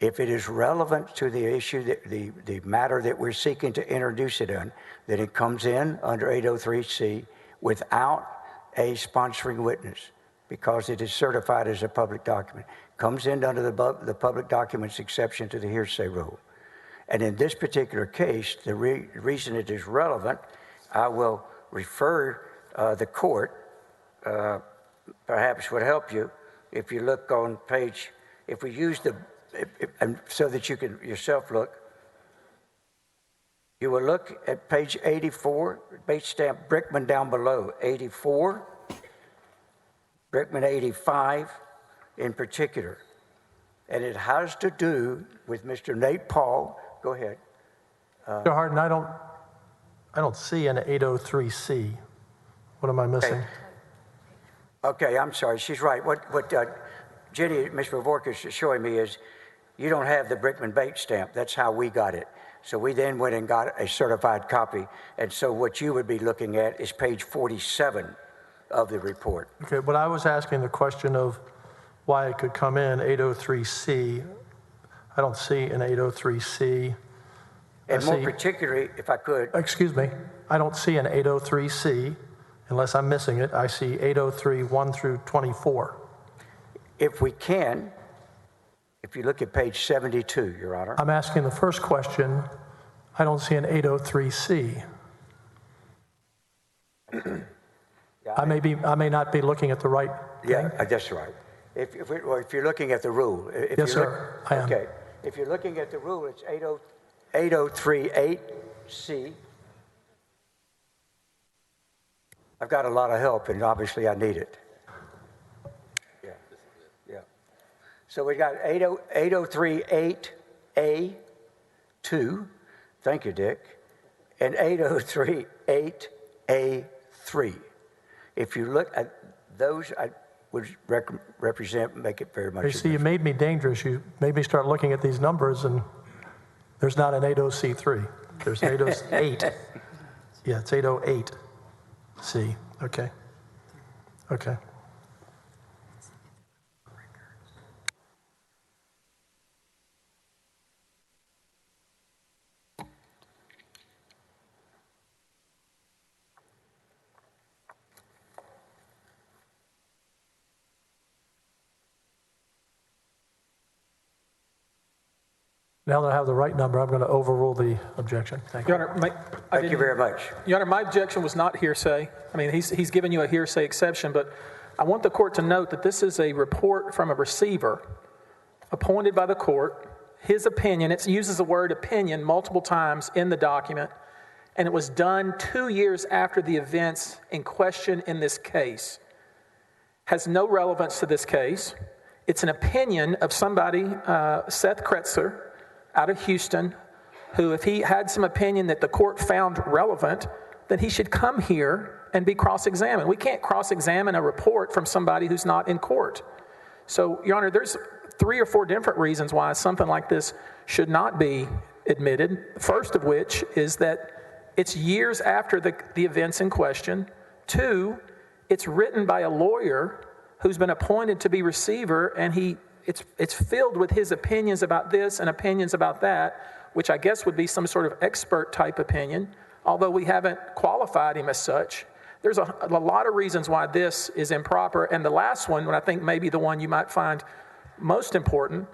If it is relevant to the issue, the matter that we're seeking to introduce it in, then it comes in under 803C without a sponsoring witness because it is certified as a public document. Comes in under the public documents exception to the hearsay rule. And in this particular case, the reason it is relevant, I will refer the court, perhaps would help you if you look on page, if we use so that you can yourself look, you will look at page 84, base stamp Brickman down below, 84, Brickman 85 in particular. And it has to do with Mr. Nate Paul. Go ahead. Mr. Hardin, I don't see an 803C. What am I missing? Okay, I'm sorry. She's right. What Jenny, Mr. Vork is showing me is you don't have the Brickman bait stamp. That's how we got it. So we then went and got a certified copy. And so what you would be looking at is page 47 of the report. Okay, but I was asking the question of why it could come in 803C. I don't see an 803C. And more particularly, if I could. Excuse me, I don't see an 803C unless I'm missing it. I see 803 1 through 24. If we can, if you look at page 72, Your Honor. I'm asking the first question. I don't see an 803C. I may not be looking at the right Yeah, that's right. If you're looking at the rule. Yes, sir, I am. Okay. If you're looking at the rule, it's 8038C. I've got a lot of help, and obviously I need it. Yeah. Yeah. So we got 8038A2. Thank you, Dick. And 8038A3. If you look at those, I would make it very much. You see, you made me dangerous. You made me start looking at these numbers, and there's not an 80C3. There's 808. Yeah, it's 808C. Okay. Okay. Now that I have the right number, I'm going to overrule the objection. Thank you. Your Honor, Thank you very much. Your Honor, my objection was not hearsay. I mean, he's given you a hearsay exception, but I want the court to note that this is a report from a receiver appointed by the court. His opinion, it uses the word opinion multiple times in the document, and it was done 2 years after the events in question in this case. Has no relevance to this case. It's an opinion of somebody, Seth Kretzer, out of Houston, who, if he had some opinion that the court found relevant, then he should come here and be cross-examined. We can't cross-examine a report from somebody who's not in court. So, Your Honor, there's 3 or 4 different reasons why something like this should not be admitted. The first of which is that it's years after the events in question. 2, it's written by a lawyer who's been appointed to be receiver, and it's filled with his opinions about this and opinions about that, which I guess would be some sort of expert type opinion, although we haven't qualified him as such. There's a lot of reasons why this is improper. And the last one, and I think maybe the one you might find most important,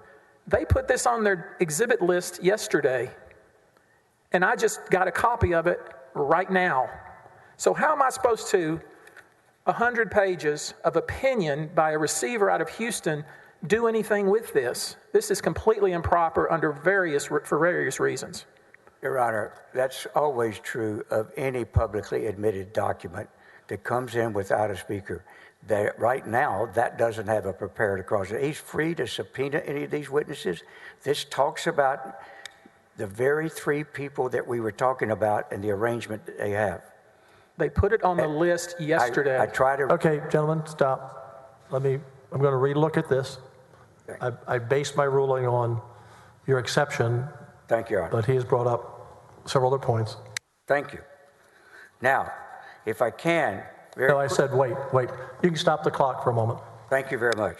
they put this on their exhibit list yesterday, and I just got a copy of it right now. So how am I supposed to, 100 pages of opinion by a receiver out of Houston, do anything with this? This is completely improper for various reasons. Your Honor, that's always true of any publicly admitted document that comes in without a speaker. That right now, that doesn't have a prepared clause. He's free to subpoena any of these witnesses. This talks about the very 3 people that we were talking about and the arrangement that they have. They put it on the list yesterday. I try to... Okay, gentlemen, stop. I'm going to relook at this. I based my ruling on your exception. Thank you, Your Honor. But he has brought up several other points. Thank you. Now, if I can... No, I said wait. You can stop the clock for a moment. Thank you very much.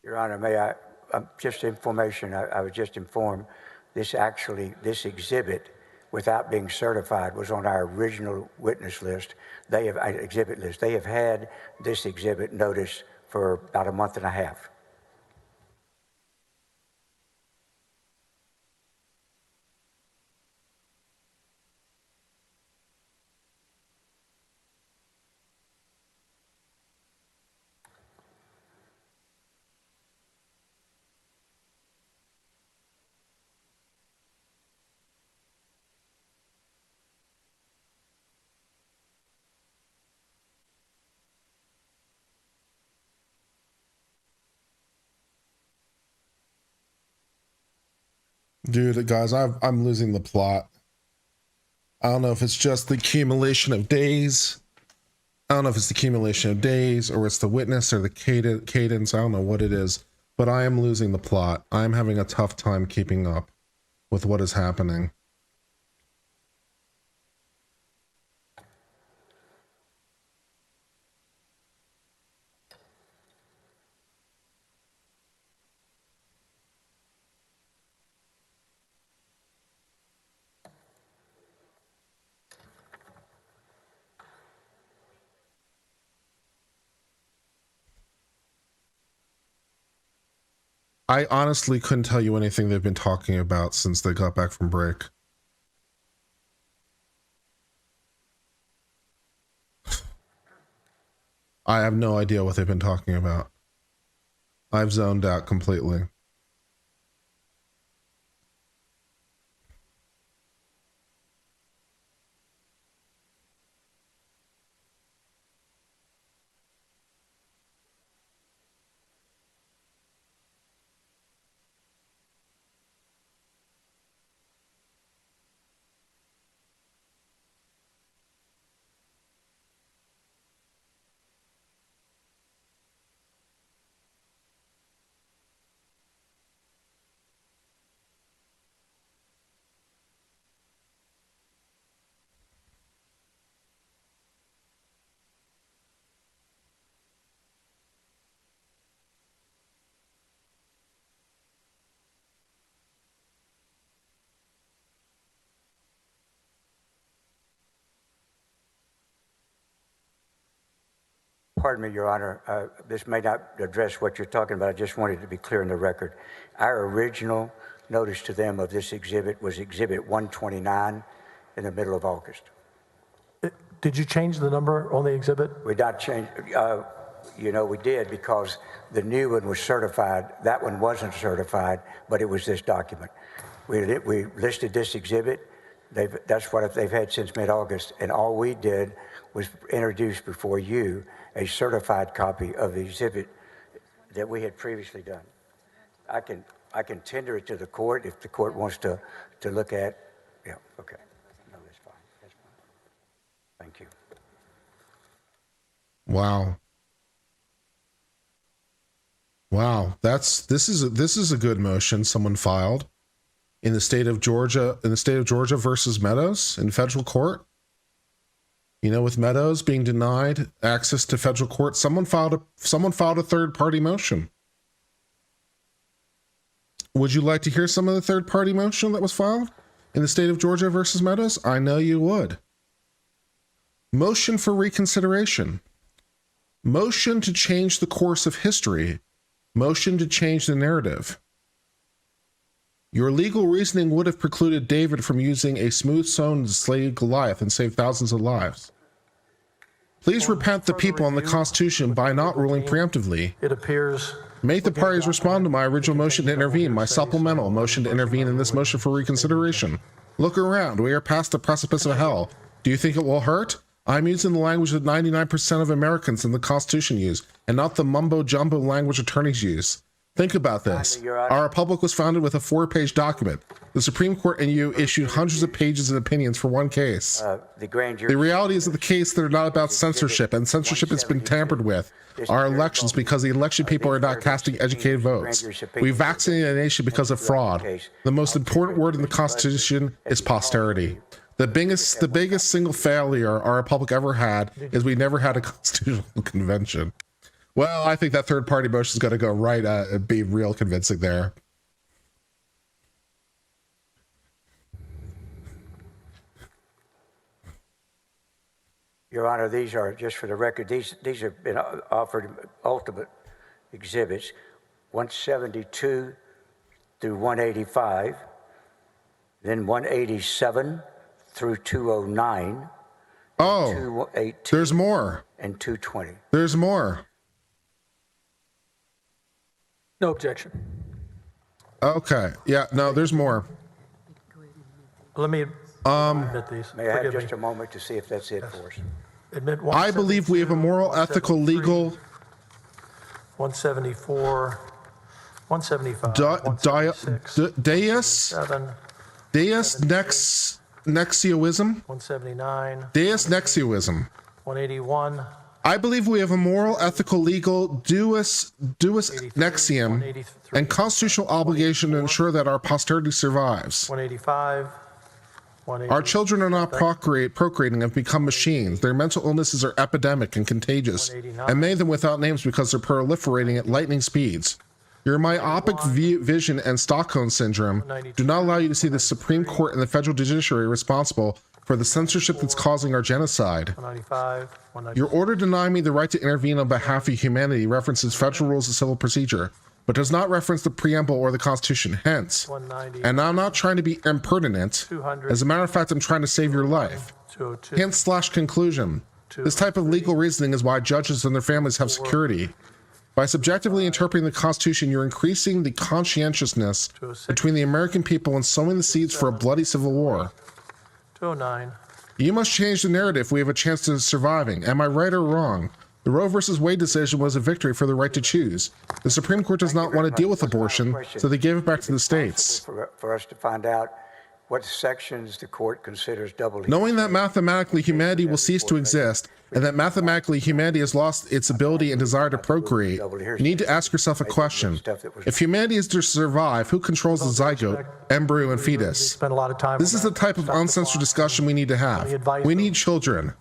Your Honor, just information, I was just informed, this exhibit, without being certified, was on our original witness list. Exhibit list. They have had this exhibit notice for about a month and a half. Dude, guys, I'm losing the plot. I don't know if it's just the accumulation of days. I don't know if it's the accumulation of days or it's the witness or the cadence. I don't know what it is, but I am losing the plot. I am having a tough time keeping up with what is happening. I honestly couldn't tell you anything they've been talking about since they got back from break. I have no idea what they've been talking about. I've zoned out completely. Pardon me, Your Honor. This may not address what you're talking about. I just wanted to be clear in the record. Our original notice to them of this exhibit was Exhibit 129 in the middle of August. Did you change the number on the exhibit? We not changed. You know, we did because the new one was certified. That one wasn't certified, but it was this document. We listed this exhibit. That's what they've had since mid-August, and all we did was introduce before you a certified copy of the exhibit that we had previously done. I can tender it to the court if the court wants to look at. Yeah, okay. No, that's fine. That's fine. Thank you. Wow. Wow, this is a good motion someone filed in the state of Georgia versus Meadows in federal court. You know, with Meadows being denied access to federal court, someone filed a third-party motion. Would you like to hear some of the third-party motion that was filed in the state of Georgia versus Meadows? I know you would. Motion for reconsideration. Motion to change the course of history. Motion to change the narrative. Your legal reasoning would have precluded David from using a smooth stone to slay Goliath and save thousands of lives. Please repent the people on the Constitution by not ruling preemptively. It appears. Make the parties respond to my original motion to intervene, my supplemental motion to intervene in this motion for reconsideration. Look around. We are past the precipice of hell. Do you think it will hurt? I'm using the language that 99% of Americans in the Constitution use, and not the mumbo-jumbo language attorneys use. Think about this. Our republic was founded with a 4-page document. The Supreme Court and you issued hundreds of pages of opinions for one case. The reality is that the case that are not about censorship, and censorship has been tampered with, are elections because the election people are not casting educated votes. We vaccinate a nation because of fraud. The most important word in the Constitution is posterity. The biggest single failure our republic ever had is we never had a constitutional convention. Well, I think that third-party motion is going to go right and be real convincing there. Your Honor, these are, just for the record, these have been offered ultimate exhibits, 172 through 185, then 187 through 209. Oh, 218, there's more. And 220. There's more. No objection. Okay. Yeah, no, there's more. Let me admit these. May I have just a moment to see if that's it for us? Admit I believe we have a moral, ethical, legal... 174, 175, 176, Deus Nexioism. 179, Deus Nexioism. 181. I believe we have a moral, ethical, legal, Deus Nexium, and constitutional obligation to ensure that our posterity survives. 185. Our children are not procreating and have become machines. Their mental illnesses are epidemic and contagious, and many of them without names because they're proliferating at lightning speeds. Your myopic vision and Stockholm syndrome do not allow you to see the Supreme Court and the federal judiciary responsible for the censorship that's causing our genocide. 195, Your order denying me the right to intervene on behalf of humanity references federal rules of civil procedure. but does not reference the preamble or the Constitution. Hence, 190, and I'm not trying to be impertinent. 200, As a matter of fact, I'm trying to save your life. 202, Hence / conclusion. This type of legal reasoning is why judges and their families have security. By subjectively interpreting the Constitution, you're increasing the conscientiousness between the American people and sowing the seeds for a bloody civil war. 209, You must change the narrative if we have a chance to surviving. Am I right or wrong? The Roe versus Wade decision was a victory for the right to choose. The Supreme Court does not want to deal with abortion, so they gave it back to the states. For us to find out what sections the court considers double. Knowing that mathematically humanity will cease to exist, and that mathematically humanity has lost its ability and desire to procreate, you need to ask yourself a question. If humanity is to survive, who controls the zygote, embryo, and fetus? spend a lot of time This on is the that. type of Stop the uncensored clock. discussion we need to have. We need children.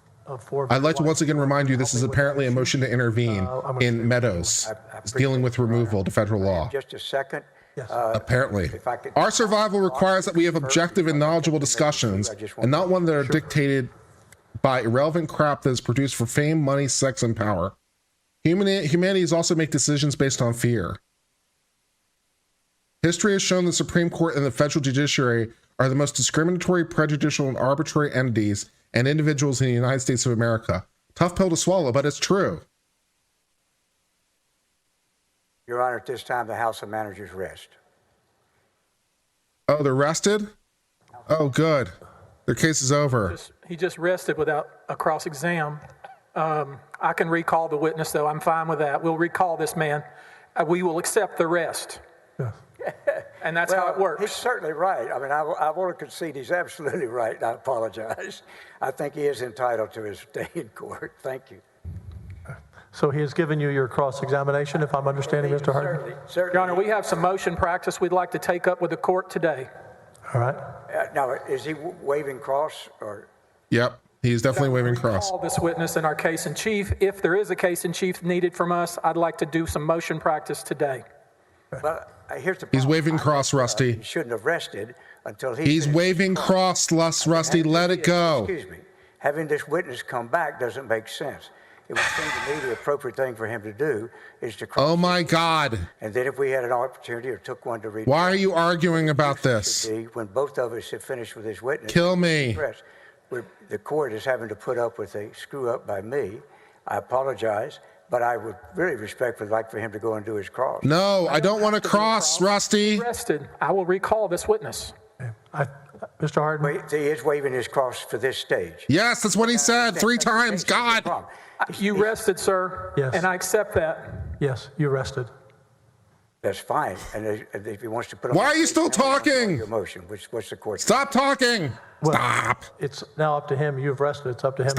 I'd like to once again remind you this is apparently a motion to intervene in Meadows, dealing with removal to federal law. Just a second. Yes. Apparently. If I could- Our survival requires that we have objective and knowledgeable discussions, and not one that are dictated by irrelevant crap that is produced for fame, money, sex, and power. Humanity is also make decisions based on fear. History has shown the Supreme Court and the federal judiciary are the most discriminatory, prejudicial, and arbitrary entities and individuals in the United States of America. Tough pill to swallow, but it's true. Your Honor, at this time, the House of Managers rest. Oh, they're rested? Oh, good. Their case is over. He just rested without a cross-exam. I can recall the witness, though. I'm fine with that. We'll recall this man. We will accept the rest. Yes. And that's how it works. He's certainly right. I mean, I want to concede he's absolutely right, and I apologize. I think he is entitled to his day in court. Thank you. So he has given you your cross-examination, if I'm understanding, Mr. Hardin? Certainly. Your Honor, we have some motion practice we'd like to take up with the court today. All right. Now, is he waving cross or? Yep, he's definitely waving cross. Call this witness in our case in chief. If there is a case in chief needed from us, I'd like to do some motion practice today. Well, here's the problem. He's waving cross, Rusty. He shouldn't have rested until he. He's waving cross, Rusty. Let it go. Excuse me. Having this witness come back doesn't make sense. It would seem to me the appropriate thing for him to do is to cross. Oh my God. And then if we had an opportunity or took one to read. Why are you arguing about this? When both of us have finished with this witness. Kill me. The court is having to put up with a screw up by me. I apologize, but I would really respectfully like for him to go and do his cross. No, I don't want to cross, Rusty. Arrested. I will recall this witness. Mr. Hardin? Wait, he is waving his cross for this stage. Yes, that's what he said 3 times. God. You rested, sir. Yes. And I accept that. Yes, you rested. That's fine. And if he wants to put. Why are you still talking? Your motion. What's the court? Stop talking. Well, Stop. It's now up to him. You've rested. It's up to him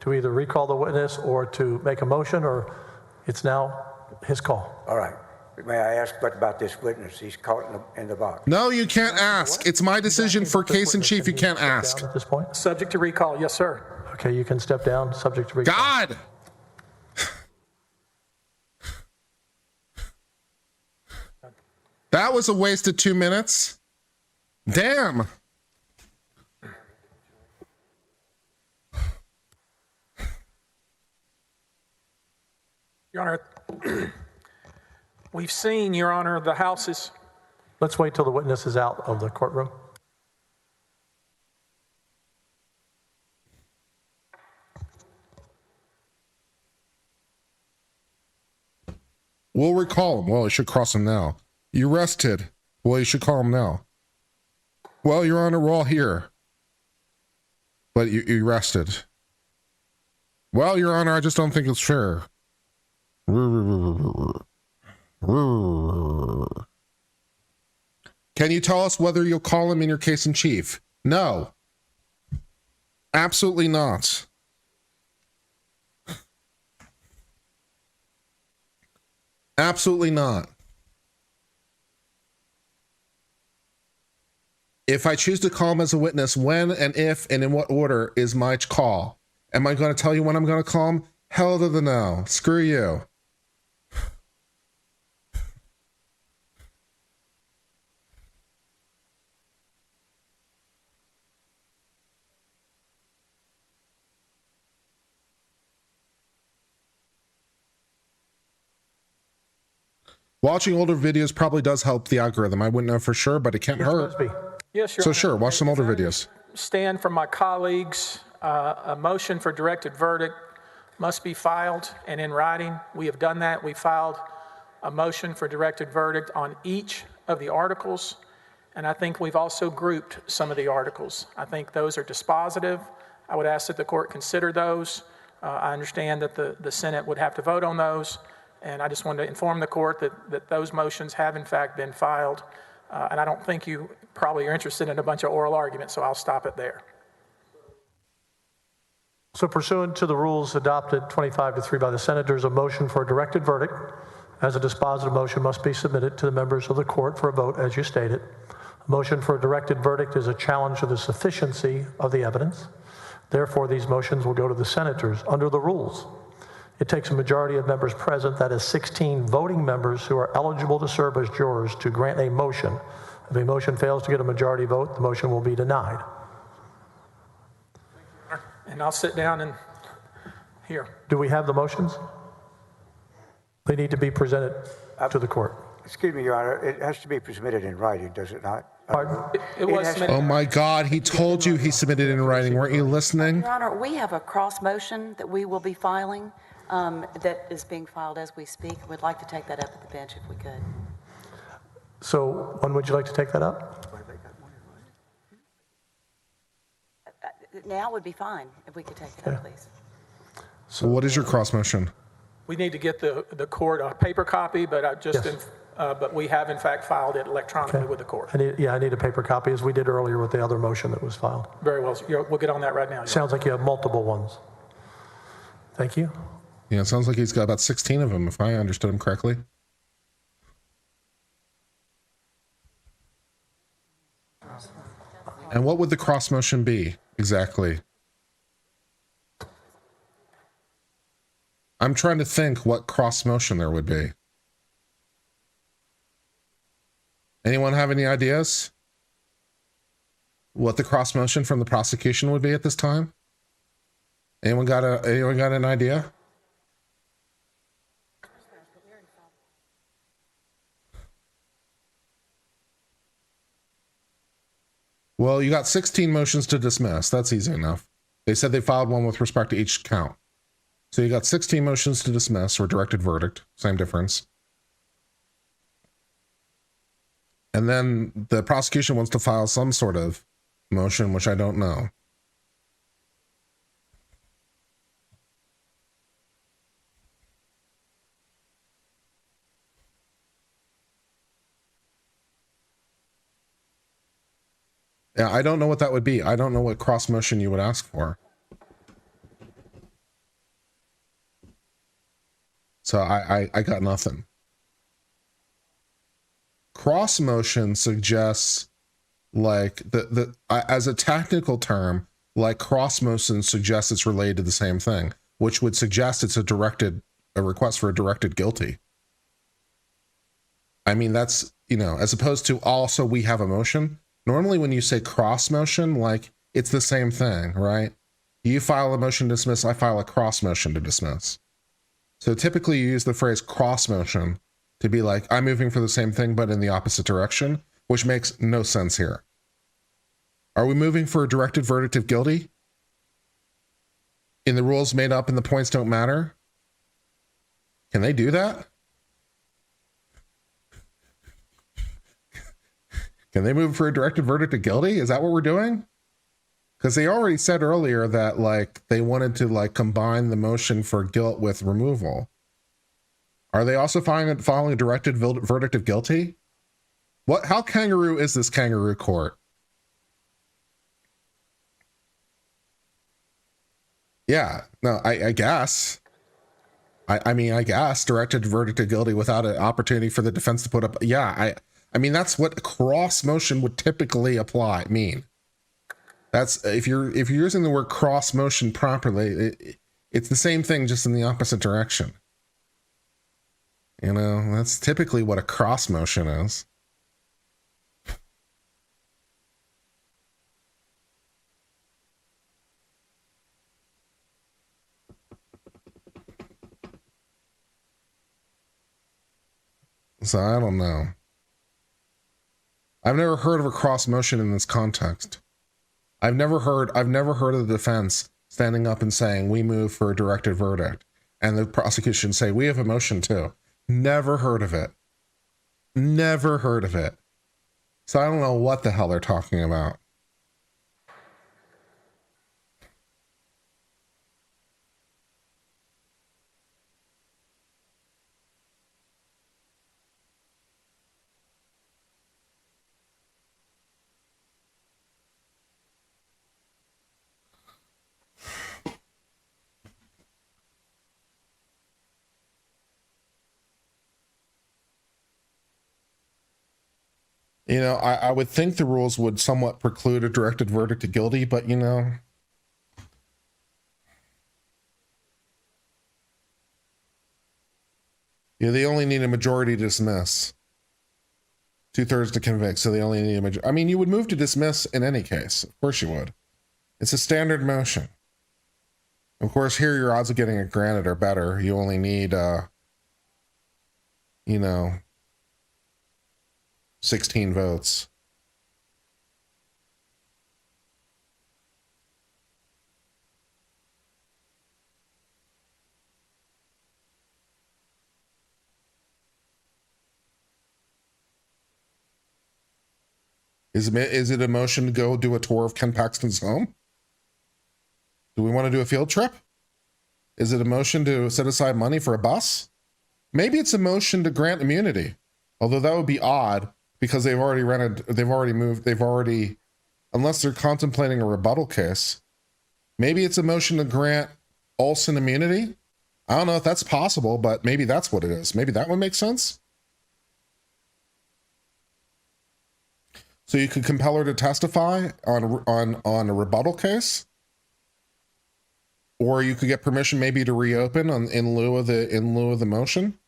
to either recall the witness or to make a motion, or it's now his call. All right. May I ask what about this witness? He's caught in the box. No, you can't ask. It's my decision for case in chief. You can't ask. Down at this point? Subject to recall. Yes, sir. Okay, you can step down, subject to recall. God. That was a wasted 2 minutes. Damn. Your Honor, we've seen, Your Honor, the House's. Let's wait till the witness is out of the courtroom. We'll recall him. Well, you should cross him now. You rested. Well, you should call him now. Well, Your Honor, we're all here. But you rested. Well, Your Honor, I just don't think it's fair. Can you tell us whether you'll call him in your case in chief? No. Absolutely not. Absolutely not. If I choose to call him as a witness, when and if and in what order is my call? Am I going to tell you when I'm going to call him? Hell to the no. Screw you. Watching older videos probably does help the algorithm. I wouldn't know for sure, but it can't hurt. Busby. Yes, Your So Honor. sure, watch some older videos. Stand from my colleagues, a motion for directed verdict must be filed and in writing. We have done that. We filed a motion for directed verdict on each of the articles, and I think we've also grouped some of the articles. I think those are dispositive. I would ask that the court consider those. I understand that the Senate would have to vote on those, and I just wanted to inform the court that those motions have in fact been filed, and I don't think you probably are interested in a bunch of oral arguments, so I'll stop it there. So pursuant to the rules adopted 25-3 by the senators, a motion for a directed verdict as a dispositive motion must be submitted to the members of the court for a vote, as you stated. A motion for a directed verdict is a challenge to the sufficiency of the evidence. Therefore, these motions will go to the senators under the rules. It takes a majority of members present, that is 16 voting members who are eligible to serve as jurors, to grant a motion. If a motion fails to get a majority vote, the motion will be denied. And I'll sit down and hear. Do we have the motions? They need to be presented to the court. Excuse me, Your Honor, it has to be submitted in writing, does it not? Pardon? It was has- submitted. Oh my God, he told you he submitted in writing. Weren't you listening? Your Honor, we have a cross motion that we will be filing, that is being filed as we speak. We'd like to take that up at the bench if we could. So when would you like to take that up? Now would be fine if we could take it up, please. So what is your cross motion? We need to get the court a paper copy, but Yes. but we have in fact filed it electronically with the court. I need a paper copy, as we did earlier with the other motion that was filed. Very well. We'll get on that right now. Sounds like you have multiple ones. Thank you. Yeah, it sounds like he's got about 16 of them, if I understood him correctly. And what would the cross motion be exactly? I'm trying to think what cross motion there would be. Anyone have any ideas? What the cross motion from the prosecution would be at this time? Anyone got an idea? Well, you got 16 motions to dismiss. That's easy enough. They said they filed one with respect to each count. So you got 16 motions to dismiss or directed verdict. Same difference. And then the prosecution wants to file some sort of motion, which I don't know. Yeah, I don't know what that would be. I don't know what cross motion you would ask for. So I got nothing. Cross motion suggests, like, as a technical term, like cross motion suggests it's related to the same thing, which would suggest it's a request for a directed guilty. I mean, that's, as opposed to also we have a motion. Normally when you say cross motion, like, it's the same thing, right? You file a motion to dismiss, I file a cross motion to dismiss. So typically you use the phrase cross motion to be like, I'm moving for the same thing, but in the opposite direction, which makes no sense here. Are we moving for a directed verdict of guilty? In the rules made up and the points don't matter? Can they do that? Can they move for a directed verdict of guilty? Is that what we're doing? Because they already said earlier that, like, they wanted to, like, combine the motion for guilt with removal. Are they also filing a directed verdict of guilty? How kangaroo is this kangaroo court? Yeah, no, I guess. I mean, I guess directed verdict of guilty without an opportunity for the defense to put up. Yeah, I mean, that's what cross motion would typically mean. That's if you're using the word cross motion properly, it's the same thing, just in the opposite direction. That's typically what a cross motion is. So I don't know. I've never heard of a cross motion in this context. I've never heard of the defense standing up and saying, we move for a directed verdict. And the prosecution say, we have a motion too. Never heard of it. Never heard of it. So I don't know what the hell they're talking about. You know, I would think the rules would somewhat preclude a directed verdict to guilty, but you know, yeah, they only need a majority to dismiss. 2/3 to convict, so they only need a majority. I mean, you would move to dismiss in any case. Of course you would. It's a standard motion. Of course, here your odds of getting it granted are better. You only need, 16 votes. Is it a motion to go do a tour of Ken Paxton's home? Do we want to do a field trip? Is it a motion to set aside money for a bus? Maybe it's a motion to grant immunity, although that would be odd because unless they're contemplating a rebuttal case. Maybe it's a motion to grant Olson immunity. I don't know if that's possible, but maybe that's what it is. Maybe that would make sense. So you could compel her to testify on a rebuttal case, or you could get permission maybe to reopen in lieu of the motion.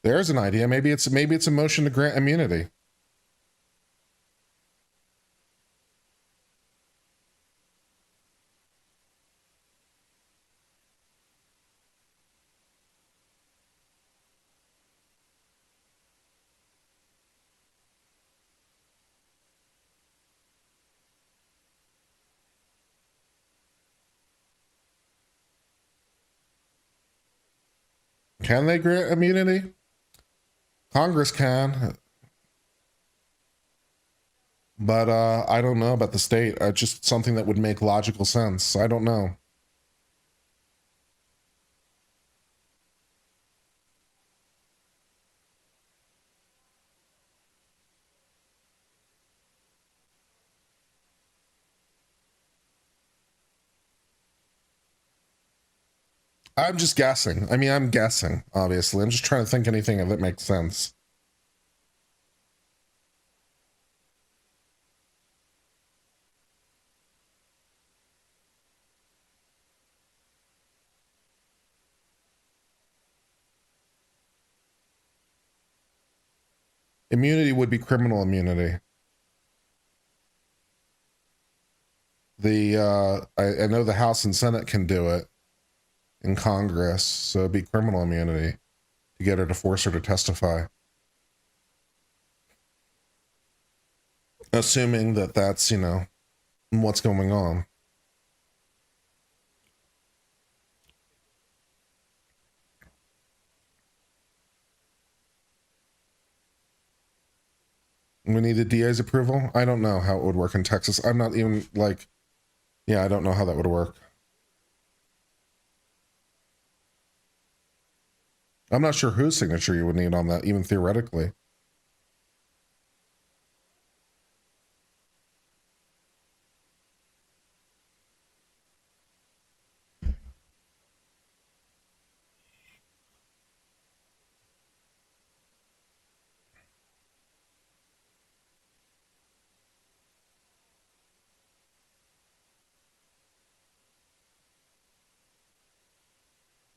There's an idea. Maybe it's a motion to grant immunity. Can they grant immunity? Congress can, but I don't know about the state. Just something that would make logical sense. I don't know. I'm just guessing. I mean, I'm guessing, obviously. I'm just trying to think anything that makes sense. Immunity would be criminal immunity. I know the House and Senate can do it in Congress, so it'd be criminal immunity to get her to force her to testify. Assuming that that's, what's going on. We need the DA's approval? I don't know how it would work in Texas. I'm not even I don't know how that would work. I'm not sure whose signature you would need on that, even theoretically.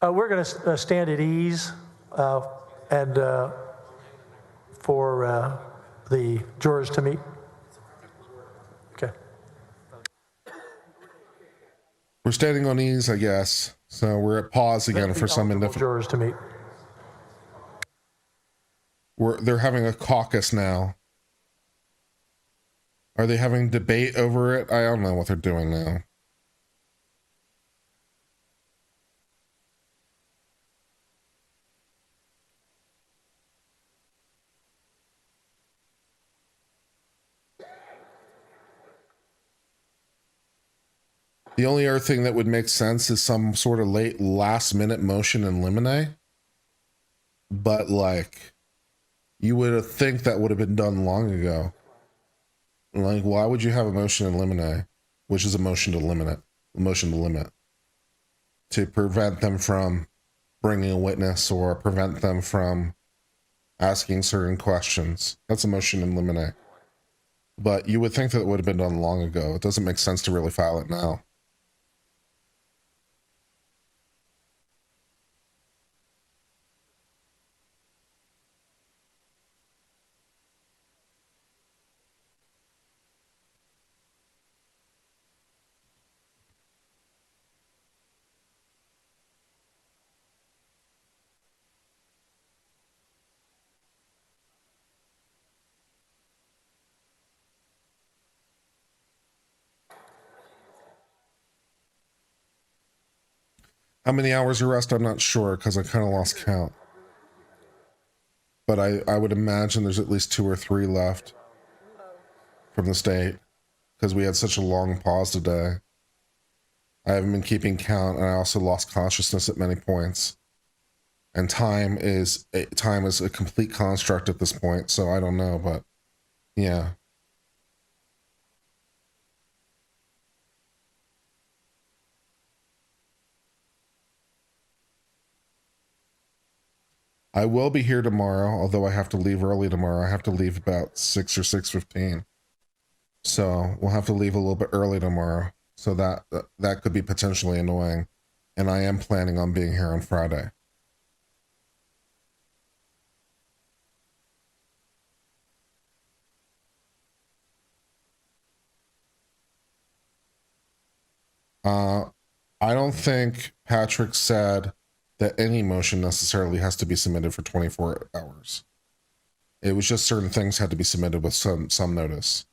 We're going to stand at ease and for the jurors to meet. Okay. We're standing on ease, I guess. So we're at pause again for some jurors to meet. They're having a caucus now. Are they having debate over it? I don't know what they're doing now. The only other thing that would make sense is some sort of last minute motion in limine. But like, you would think that would have been done long ago. Like, why would you have a motion in limine, which is a motion to limit, to prevent them from bringing a witness or prevent them from asking certain questions? That's a motion in limine. But you would think that it would have been done long ago. It doesn't make sense to really file it now. How many hours of rest? I'm not sure because I kind of lost count. But I would imagine there's at least 2 or 3 left from the state because we had such a long pause today. I haven't been keeping count, and I also lost consciousness at many points. And time is a complete construct at this point, so I don't know, but yeah. I will be here tomorrow, although I have to leave early tomorrow. I have to leave about 6 or 6:15. So we'll have to leave a little bit early tomorrow. So that could be potentially annoying. And I am planning on being here on Friday. I don't think Patrick said that any motion necessarily has to be submitted for 24 hours. It was just certain things had to be submitted with some notice.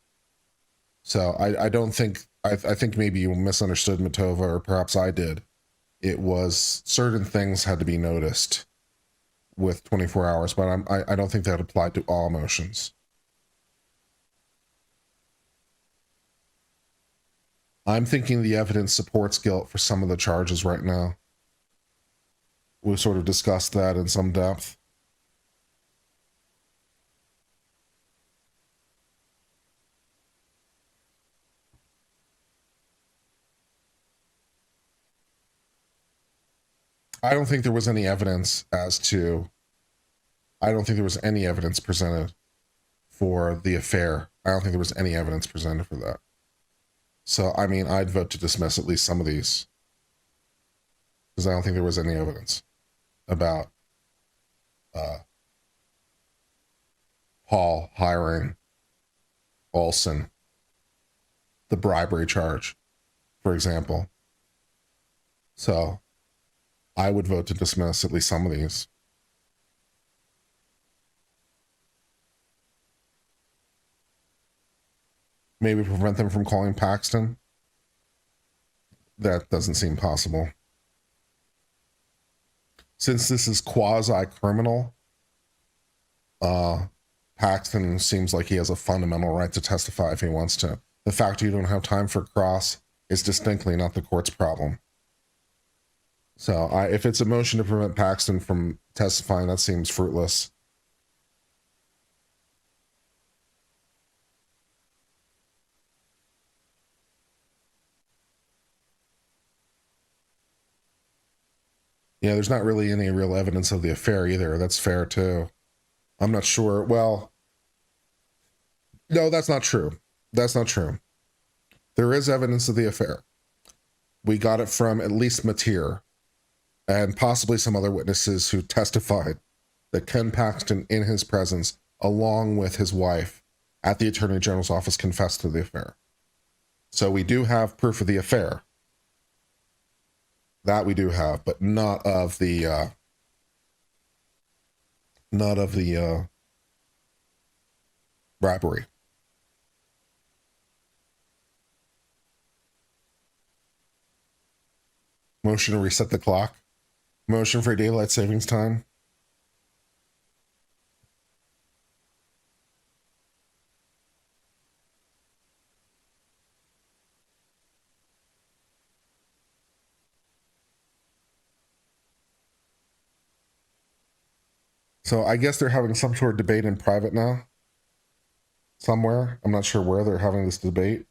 So I don't think, I think maybe you misunderstood Matova, or perhaps I did. It was certain things had to be noticed with 24 hours, but I don't think that applied to all motions. I'm thinking the evidence supports guilt for some of the charges right now. We've sort of discussed that in some depth. I don't think there was any evidence I don't think there was any evidence presented for the affair. I don't think there was any evidence presented for that. So, I mean, I'd vote to dismiss at least some of these, because I don't think there was any evidence about Paul hiring Olson, the bribery charge, for example. So I would vote to dismiss at least some of these. Maybe prevent them from calling Paxton. That doesn't seem possible. Since this is quasi-criminal, Paxton seems like he has a fundamental right to testify if he wants to. The fact you don't have time for cross is distinctly not the court's problem. So if it's a motion to prevent Paxton from testifying, that seems fruitless. Yeah, there's not really any real evidence of the affair either. That's fair too. I'm not sure. Well, no, that's not true. That's not true. There is evidence of the affair. We got it from at least Mateer and possibly some other witnesses who testified that Ken Paxton, in his presence, along with his wife at the Attorney General's office, confessed to the affair. So we do have proof of the affair. That we do have, but not of the bribery. Motion to reset the clock. Motion for daylight savings time. So I guess they're having some sort of debate in private now. Somewhere. I'm not sure where they're having this debate.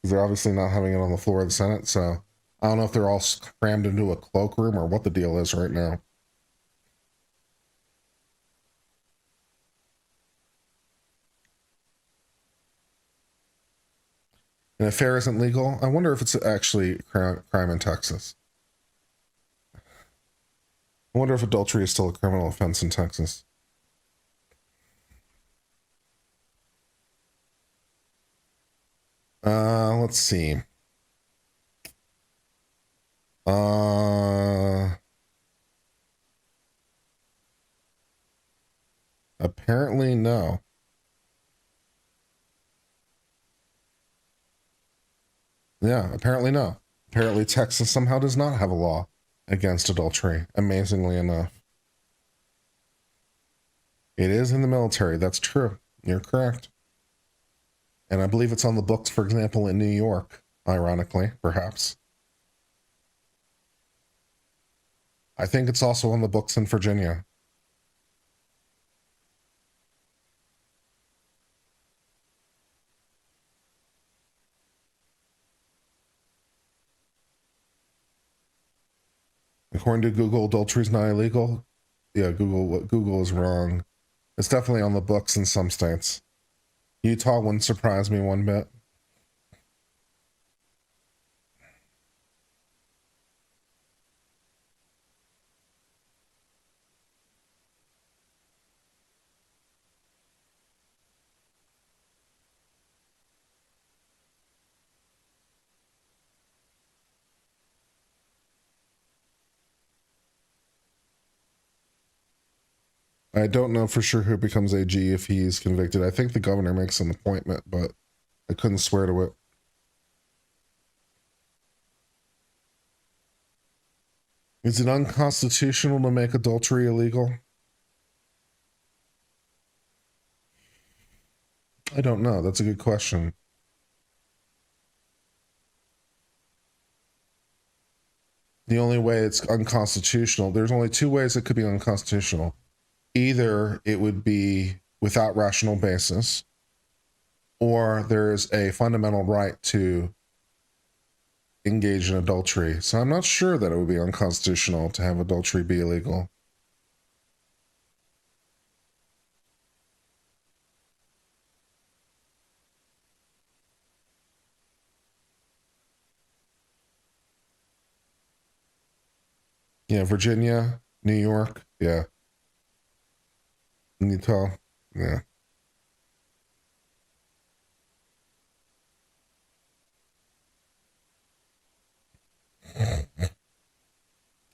Because they're obviously not having it on the floor of the Senate. So I don't know if they're all crammed into a cloakroom or what the deal is right now. An affair isn't legal. I wonder if it's actually crime in Texas. I wonder if adultery is still a criminal offense in Texas. Let's see. Apparently no. Yeah, apparently no. Apparently Texas somehow does not have a law against adultery, amazingly enough. It is in the military. That's true. You're correct. And I believe it's on the books, for example, in New York, ironically, perhaps. I think it's also on the books in Virginia. According to Google, adultery is not illegal. Yeah, Google is wrong. It's definitely on the books in some states. Utah wouldn't surprise me one bit. I don't know for sure who becomes AG if he's convicted. I think the governor makes an appointment, but I couldn't swear to it. Is it unconstitutional to make adultery illegal? I don't know. That's a good question. The only way it's unconstitutional, there's only two ways it could be unconstitutional. Either it would be without rational basis, or there's a fundamental right to engage in adultery. So I'm not sure that it would be unconstitutional to have adultery be illegal. Yeah, Virginia, New York, yeah. Utah, yeah.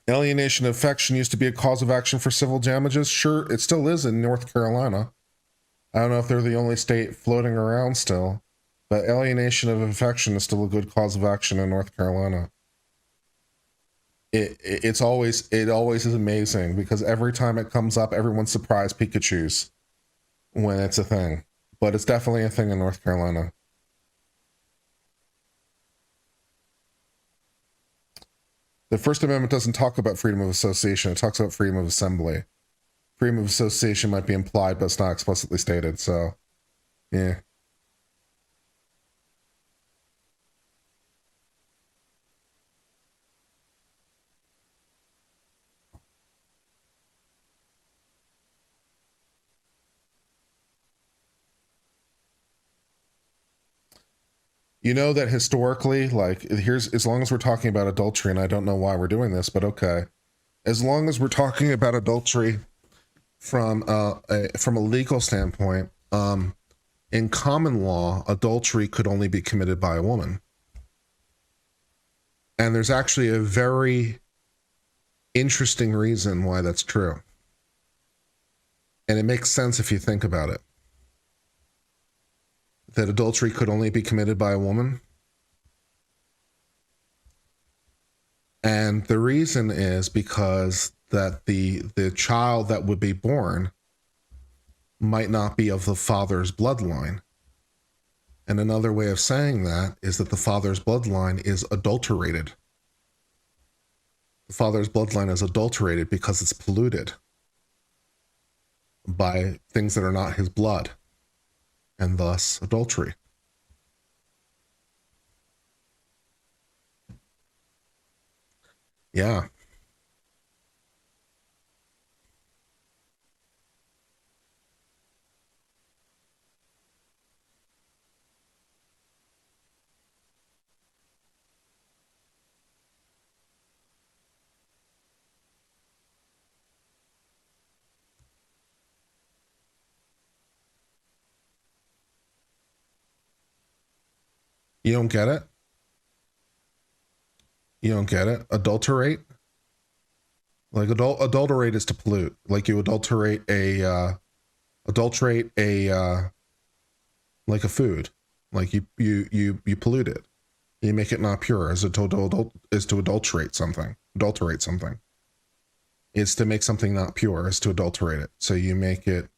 Alienation of affection used to be a cause of action for civil damages. Sure, it still is in North Carolina. I don't know if they're the only state floating around still, but alienation of affection is still a good cause of action in North Carolina. It always is amazing because every time it comes up, everyone's surprised Pikachu's when it's a thing. But it's definitely a thing in North Carolina. The First Amendment doesn't talk about freedom of association. It talks about freedom of assembly. Freedom of association might be implied, but it's not explicitly stated. So, yeah. You know that historically, like, here's, as long as we're talking about adultery, and I don't know why we're doing this, but okay. As long as we're talking about adultery from a legal standpoint, in common law, adultery could only be committed by a woman. And there's actually a very interesting reason why that's true. And it makes sense if you think about it. that adultery could only be committed by a woman. And the reason is because that the child that would be born might not be of the father's bloodline. And another way of saying that is that the father's bloodline is adulterated. The father's bloodline is adulterated because it's polluted by things that are not his blood, and thus adultery. Yeah. You don't get it? You don't get it? Adulterate? Like adulterate is to pollute. Like you adulterate a like a food. Like you pollute it. You make it not pure. Is to adulterate something. Adulterate something. Is to make something not pure, is to adulterate it. So you make it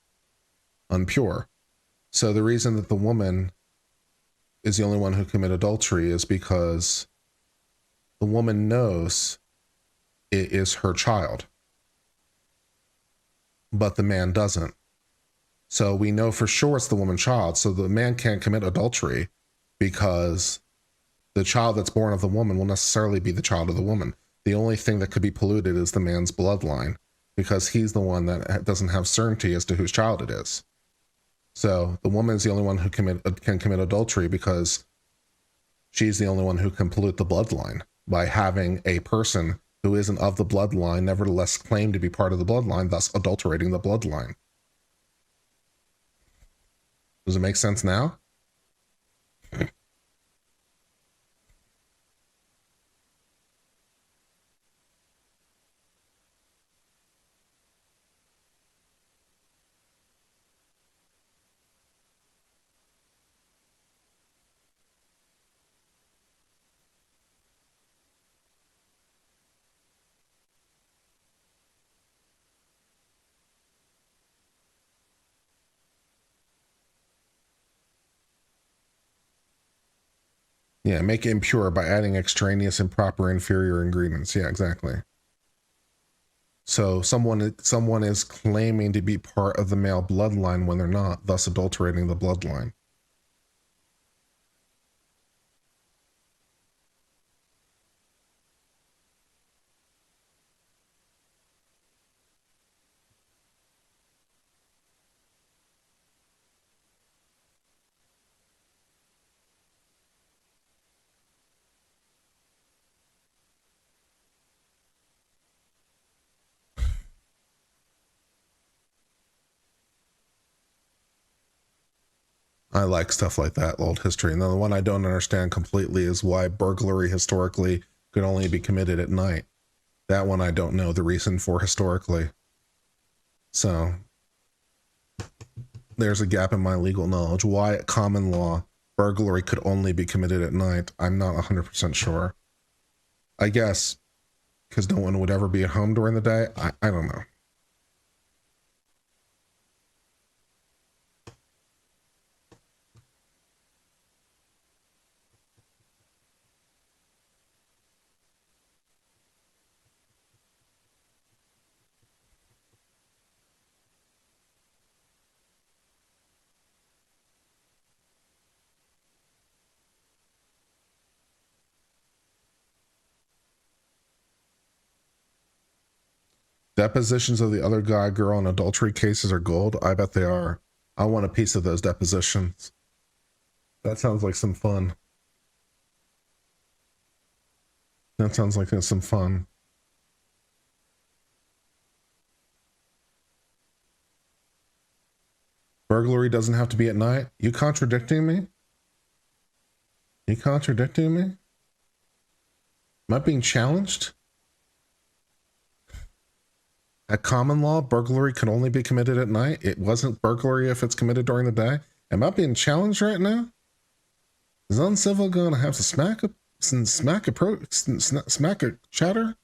unpure. So the reason that the woman is the only one who commit adultery is because the woman knows it is her child, but the man doesn't. So we know for sure it's the woman's child. So the man can't commit adultery because the child that's born of the woman will necessarily be the child of the woman. The only thing that could be polluted is the man's bloodline because he's the one that doesn't have certainty as to whose child it is. So the woman is the only one who can commit adultery because she's the only one who can pollute the bloodline by having a person who isn't of the bloodline nevertheless claim to be part of the bloodline, thus adulterating the bloodline. Does it make sense now? Yeah, make it impure by adding extraneous, improper, inferior ingredients. Yeah, exactly. So someone is claiming to be part of the male bloodline when they're not, thus adulterating the bloodline. I like stuff like that, old history. And the one I don't understand completely is why burglary historically could only be committed at night. That one I don't know the reason for historically. So there's a gap in my legal knowledge. Why at common law burglary could only be committed at night, I'm not 100% sure. I guess because no one would ever be at home during the day. I don't know. Depositions of the other guy, girl, in adultery cases are gold. I bet they are. I want a piece of those depositions. That sounds like some fun. That sounds like some fun. Burglary doesn't have to be at night. You contradicting me? You contradicting me? Am I being challenged? At common law, burglary can only be committed at night. It wasn't burglary if it's committed during the day. Am I being challenged right now? Is Uncivil going to have to smack a chatter?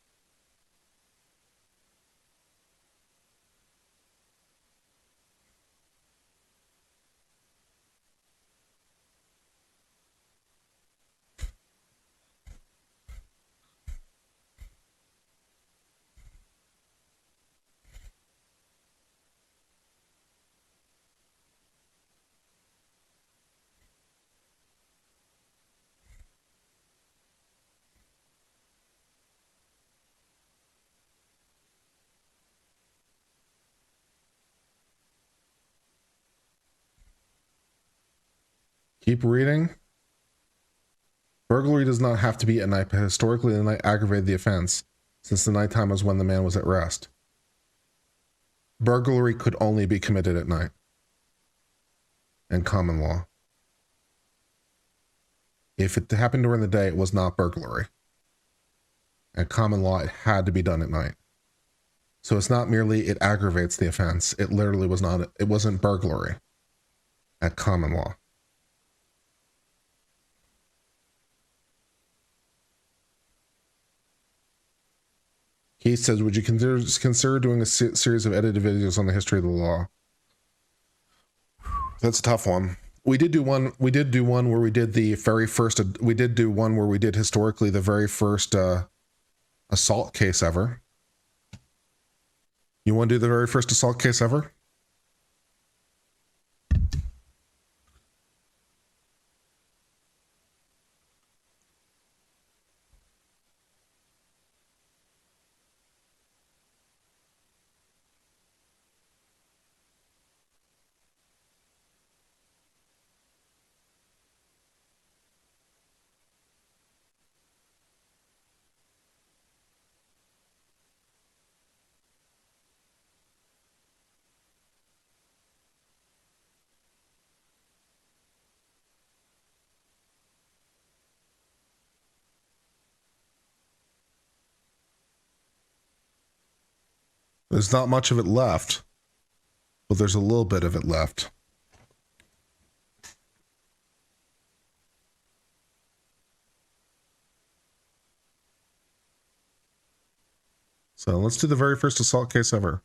Keep reading. Burglary does not have to be at night, but historically the night aggravated the offense, since the nighttime was when the man was at rest. Burglary could only be committed at night. And common law. If it happened during the day, it was not burglary. At common law, it had to be done at night. So it's not merely it aggravates the offense. It literally was not, it wasn't burglary at common law. He says, would you consider doing a series of edited videos on the history of the law? That's a tough one. We did do one where we did the very first, we did do one where we did historically the very first assault case ever. You want to do the very first assault case ever? There's not much of it left, but there's a little bit of it left. So let's do the very first assault case ever.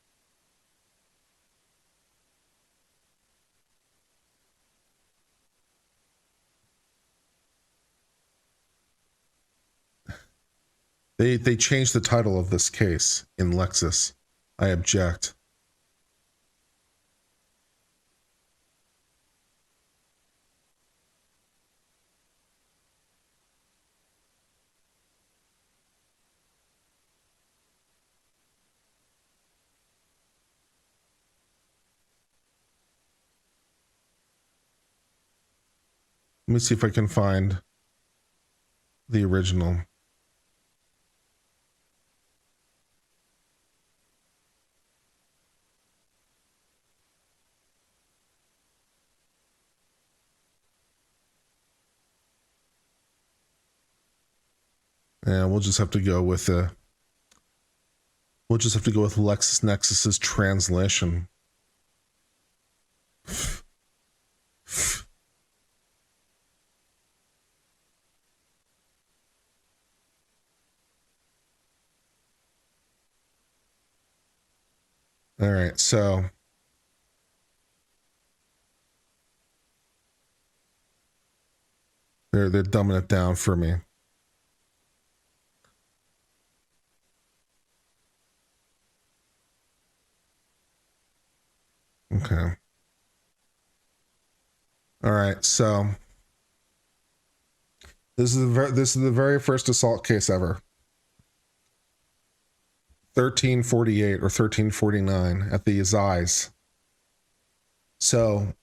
They changed the title of this case in Lexis. I object. Let me see if I can find the original. And we'll just have to go with LexisNexis's translation. All right, so they're dumbing it down for me. Okay. All right, so this is the very first assault case ever. 1348 or 1349 at the Assize. So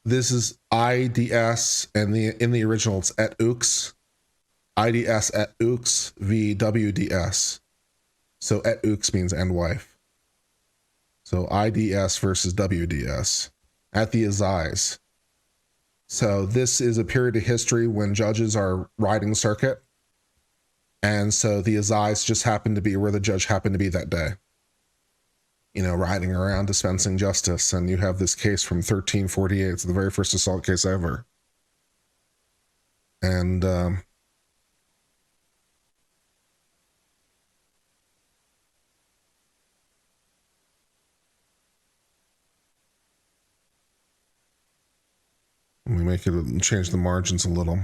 this is IDS, and in the original it's et ux. IDS et ux v WDS. So et ux means and wife. So IDS versus WDS at the Assize. So this is a period of history when judges are riding circuit. And so the Assize just happened to be where the judge happened to be that day. riding around dispensing justice, and you have this case from 1348. It's the very first assault case ever. And we change the margins a little.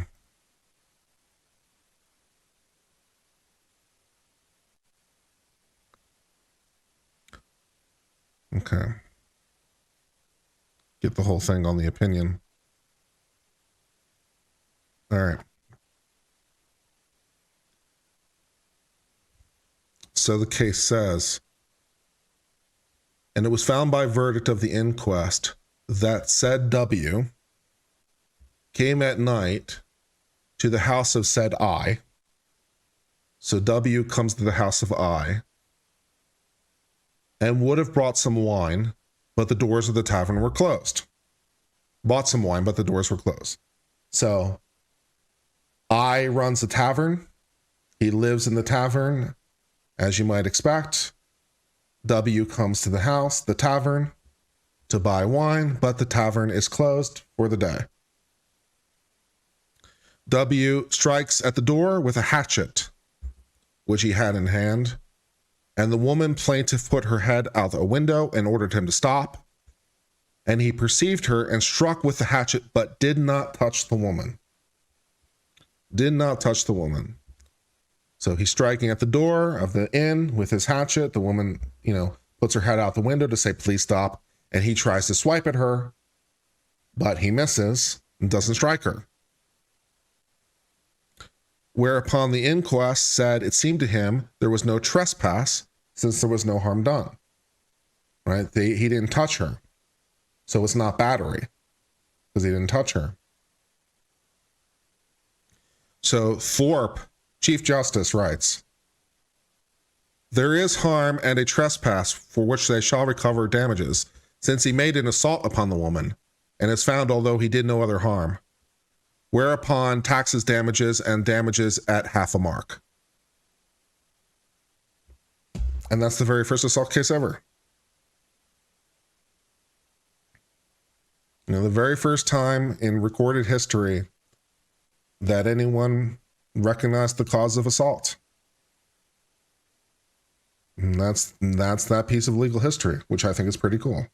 Okay. Get the whole thing on the opinion. All right. So the case says, and it was found by verdict of the inquest that said W came at night to the house of said I. So W comes to the house of I and would have brought some wine, but the doors of the tavern were closed. Bought some wine, but the doors were closed. So I runs the tavern. He lives in the tavern, as you might expect. W comes to the house, the tavern, to buy wine, but the tavern is closed for the day. W strikes at the door with a hatchet, which he had in hand, and the woman plaintiff put her head out a window and ordered him to stop, and he perceived her and struck with the hatchet, but did not touch the woman. Did not touch the woman. So he's striking at the door of the inn with his hatchet. The woman, puts her head out the window to say, please stop. And he tries to swipe at her, but he misses and doesn't strike her. Whereupon the inquest said it seemed to him there was no trespass since there was no harm done. Right? He didn't touch her. So it's not battery because he didn't touch her. So Thorpe, Chief Justice, writes, there is harm and a trespass for which they shall recover damages, since he made an assault upon the woman, and is found although he did no other harm. Whereupon taxes damages and damages at half a mark. And that's the very first assault case ever. The very first time in recorded history that anyone recognized the cause of assault. And that's that piece of legal history, which I think is pretty cool.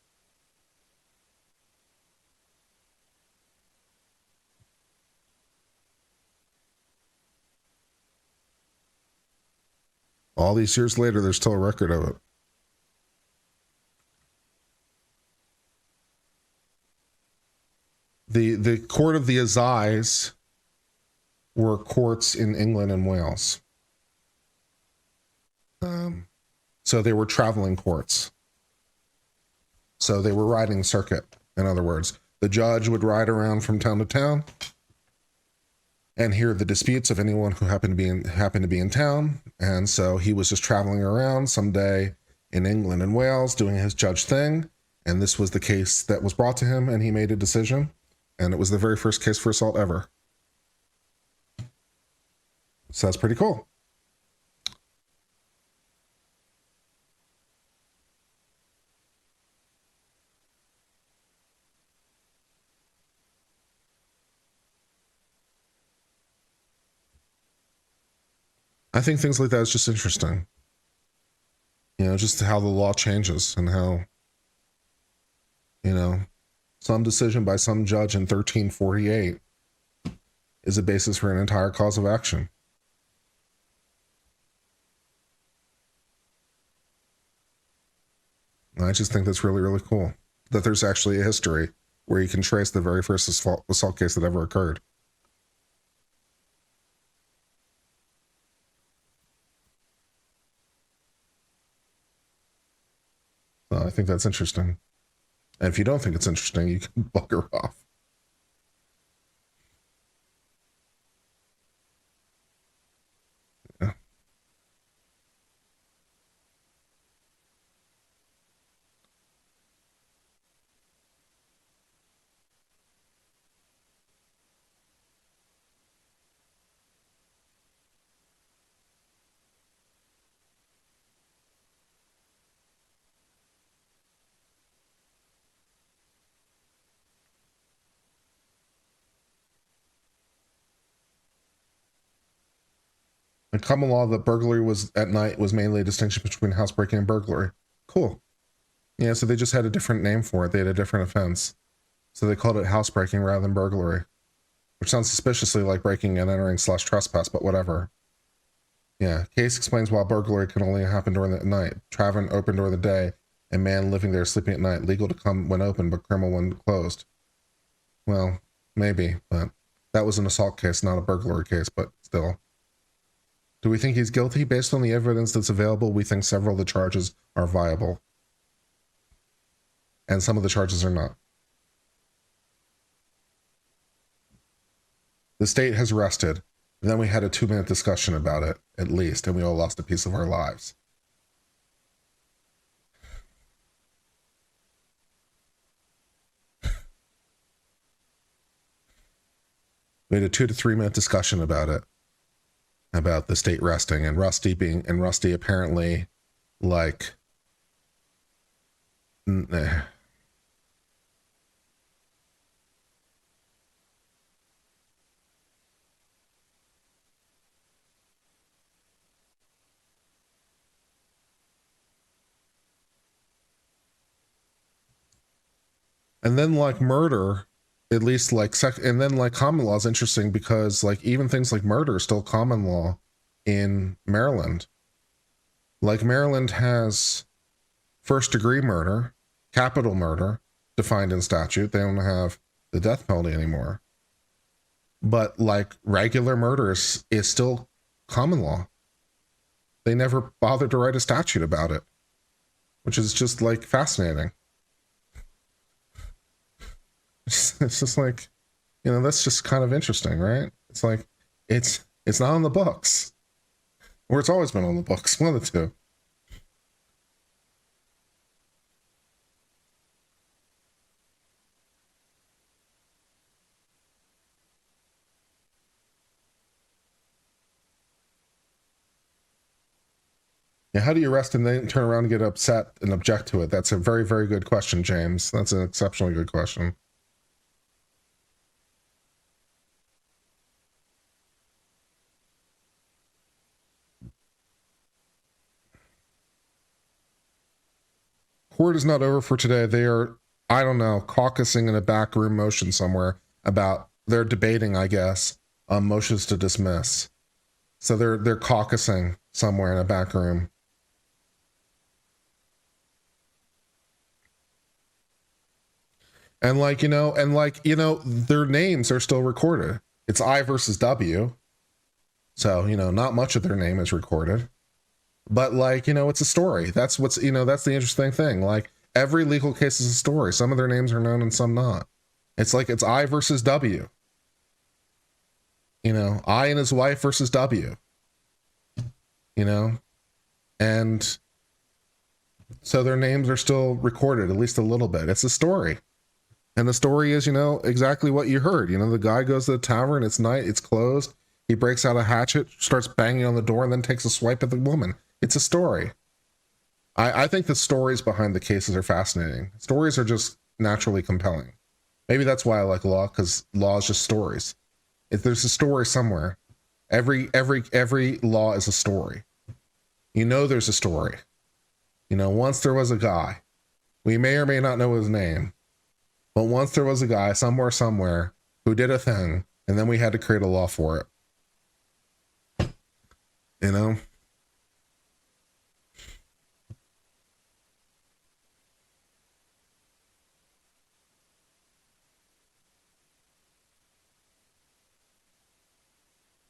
All these years later, there's still a record of it. The court of the Assize were courts in England and Wales. So they were traveling courts. So they were riding circuit, in other words. The judge would ride around from town to town and hear the disputes of anyone who happened to be in town. And so he was just traveling around someday in England and Wales doing his judge thing. And this was the case that was brought to him, and he made a decision. And it was the very first case for assault ever. So that's pretty cool. I think things like that is just interesting. Just how the law changes and how, some decision by some judge in 1348 is a basis for an entire cause of action. I just think that's really, really cool that there's actually a history where you can trace the very first assault case that ever occurred. So I think that's interesting. And if you don't think it's interesting, you can bugger off. Yeah. In common law, the burglary was at night was mainly a distinction between housebreaking and burglary. Cool. Yeah, so they just had a different name for it. They had a different offense. So they called it housebreaking rather than burglary, which sounds suspiciously like breaking and entering / trespass, but whatever. Yeah, case explains why burglary can only happen during the night. Tavern open during the day, and man living there sleeping at night. Legal to come when open, but criminal when closed. Well, maybe, but that was an assault case, not a burglary case, but still. Do we think he's guilty? Based on the evidence that's available, we think several of the charges are viable. And some of the charges are not. The state has rested. And then we had a 2-minute discussion about it, at least, and we all lost a piece of our lives. We had a 2 to 3 minute discussion about it, about the state resting, and Rusty apparently, like, and then like murder, at least like and then like common law is interesting because like even things like murder are still common law in Maryland. Like Maryland has first degree murder, capital murder defined in statute. They don't have the death penalty anymore. But like regular murder is still common law. They never bothered to write a statute about it, which is just like fascinating. It's just like, you know, that's just kind of interesting, right? It's like, it's not on the books. Or it's always been on the books, one of the two. Yeah, how do you arrest and then turn around and get upset and object to it? That's a very, very good question, James. That's an exceptionally good question. Court is not over for today. They are, I don't know, caucusing in a backroom motion somewhere about, they're debating, I guess, on motions to dismiss. So they're caucusing somewhere in a back room. And like, you know, their names are still recorded. It's I versus W. So, you know, not much of their name is recorded. But like, you know, it's a story. That's what's, you know, that's the interesting thing. Like every legal case is a story. Some of their names are known and some not. It's like, it's I versus W. You know, I and his wife versus W. You know, and so their names are still recorded, at least a little bit. It's a story. And the story is, you know, exactly what you heard. You know, the guy goes to the tavern, it's night, it's closed. He breaks out a hatchet, starts banging on the door, and then takes a swipe at the woman. It's a story. I think the stories behind the cases are fascinating. Stories are just naturally compelling. Maybe that's why I like law, because law is just stories. If there's a story somewhere, every law is a story. You know there's a story. You know, once there was a guy. We may or may not know his name. But once there was a guy somewhere who did a thing, and then we had to create a law for it. You know?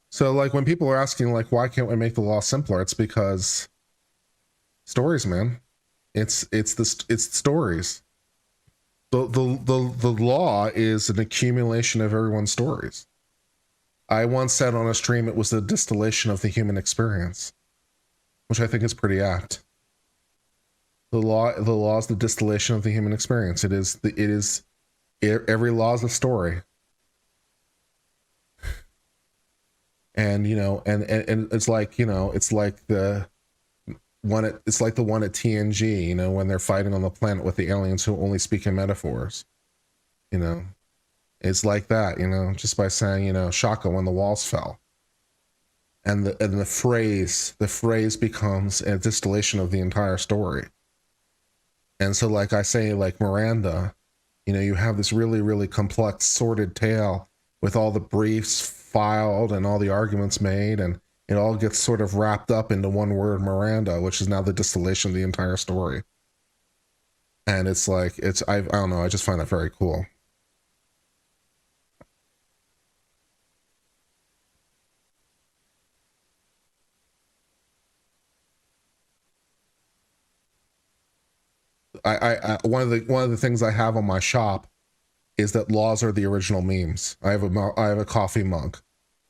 So like when people are asking like, why can't we make the law simpler? It's because stories, man. It's stories. The law is an accumulation of everyone's stories. I once said on a stream it was the distillation of the human experience, which I think is pretty apt. The law is the distillation of the human experience. Every law is a story. And you know, and it's like, you know, it's like the one at TNG, you know, when they're fighting on the planet with the aliens who only speak in metaphors. You know, it's like that, you know, just by saying, you know, Shaka when the walls fell. and the phrase becomes a distillation of the entire story. And so, like I say, like Miranda, you know, you have this really, really complex, sordid tale with all the briefs filed and all the arguments made, and it all gets sort of wrapped up into one word, Miranda, which is now the distillation of the entire story. And it's like, I don't know, I just find that very cool. One of the things I have on my shop is that laws are the original memes. I have a coffee mug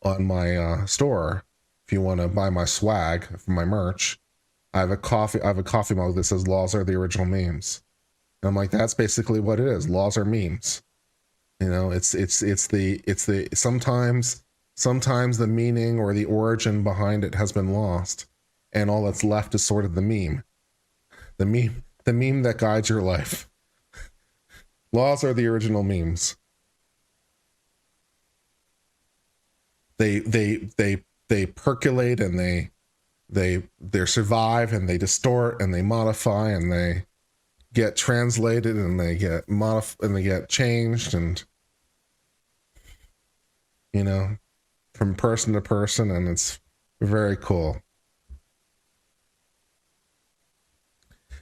on my store. If you want to buy my swag from my merch, I have a coffee mug that says laws are the original memes. And I'm like, that's basically what it is. Laws are memes. You know, it's the sometimes the meaning or the origin behind it has been lost, and all that's left is sort of the meme that guides your life. Laws are the original memes. They percolate, and they survive, and they distort, and they modify, and they get translated, and they get and they get changed, and, you know, from person to person, and it's very cool.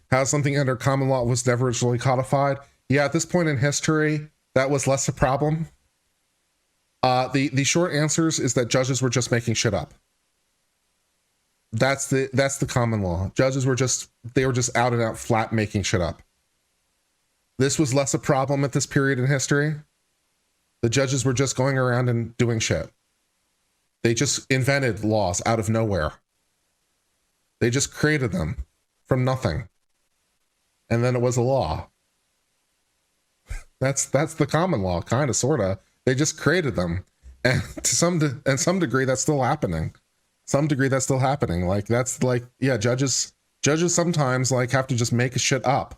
How something under common law was never originally codified? Yeah, at this point in history, that was less a problem. The short answers is that judges were just making shit up. That's the common law. Judges were just out and out flat making shit up. This was less a problem at this period in history. The judges were just going around and doing shit. They just invented laws out of nowhere. They just created them from nothing. And then it was a law. That's the common law, kind of, sort of. They just created them, and to some degree, that's still happening. Like, that's like, yeah, judges sometimes like have to just make shit up.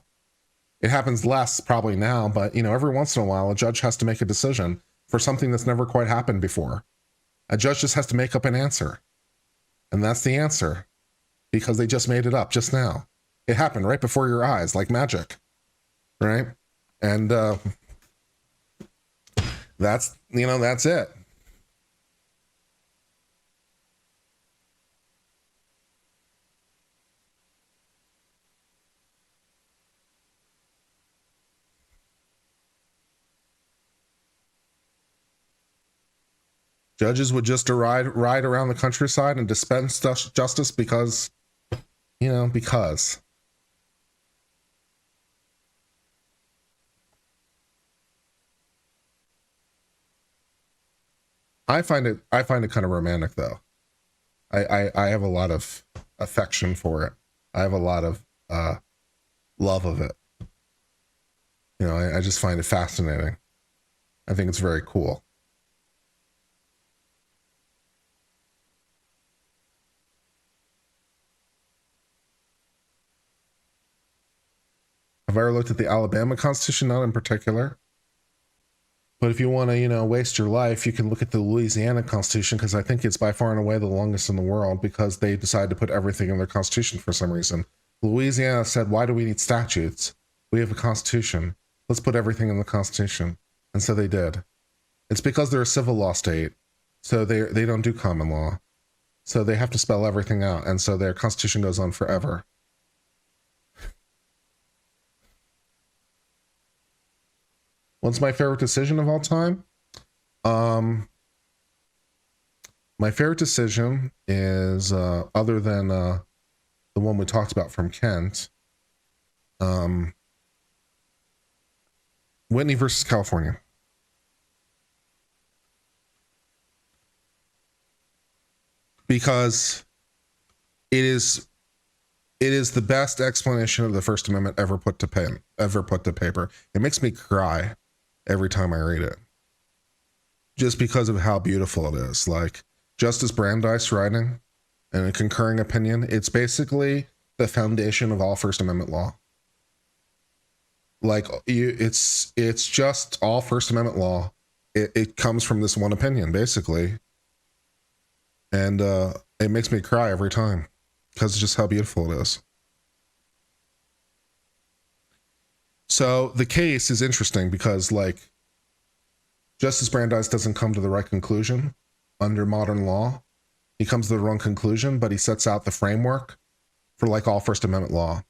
It happens less probably now, but, you know, every once in a while, a judge has to make a decision for something that's never quite happened before. A judge just has to make up an answer, and that's the answer, because they just made it up just now. It happened right before your eyes, like magic, right? And that's it. Judges would just ride around the countryside and dispense justice because, you know, because. I find it kind of romantic, though. I have a lot of affection for it. I have a lot of love of it. You know, I just find it fascinating. I think it's very cool. Have I ever looked at the Alabama Constitution? Not in particular. But if you want to, you know, waste your life, you can look at the Louisiana Constitution, because I think it's by far and away the longest in the world, because they decided to put everything in their constitution for some reason. Louisiana said, why do we need statutes? We have a constitution. Let's put everything in the constitution. And so they did. It's because they're a civil law state, so they don't do common law. So they have to spell everything out, and so their constitution goes on forever. What's my favorite decision of all time? My favorite decision is, other than the one we talked about from Kent, Whitney versus California. Because it is the best explanation of the First Amendment ever put to paper. It makes me cry every time I read it, just because of how beautiful it is. Like Justice Brandeis writing and a concurring opinion, it's basically the foundation of all First Amendment law. Like it's just all First Amendment law. It comes from this one opinion, basically. And It makes me cry every time because it's just how beautiful it is. So the case is interesting because, like, Justice Brandeis doesn't come to the right conclusion under modern law. He comes to the wrong conclusion, but he sets out the framework for, like, all First Amendment law.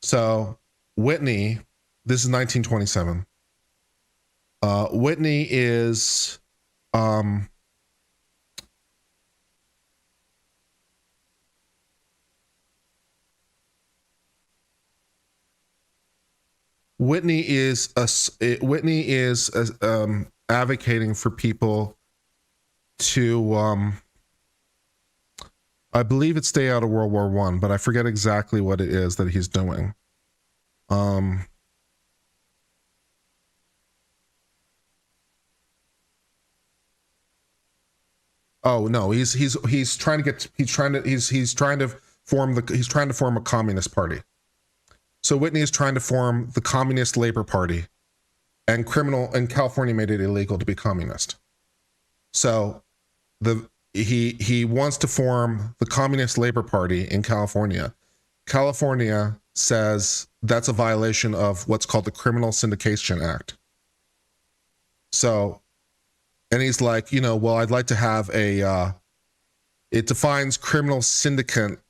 So Whitney, this is 1927. Whitney is advocating for people to I believe it's stay out of World War I, but I forget exactly what it is that he's doing. Oh no, he's trying to form a communist party. So Whitney is trying to form the Communist Labor Party, and California made it illegal to be communist. So he wants to form the Communist Labor Party in California. California says that's a violation of what's called the Criminal Syndication Act. So, and he's like, well, I'd like to have it defines criminal syndicate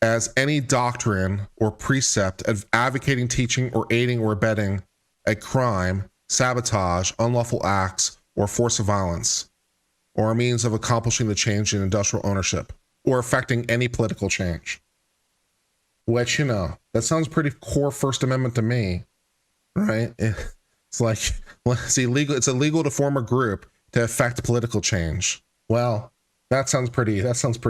as any doctrine or precept of advocating, teaching, or aiding or abetting a crime, sabotage, unlawful acts, or force of violence, or a means of accomplishing the change in industrial ownership, or affecting any political change. Which, that sounds pretty core First Amendment to me, right? It's like, it's illegal to form a group to affect political change. Well, that sounds pretty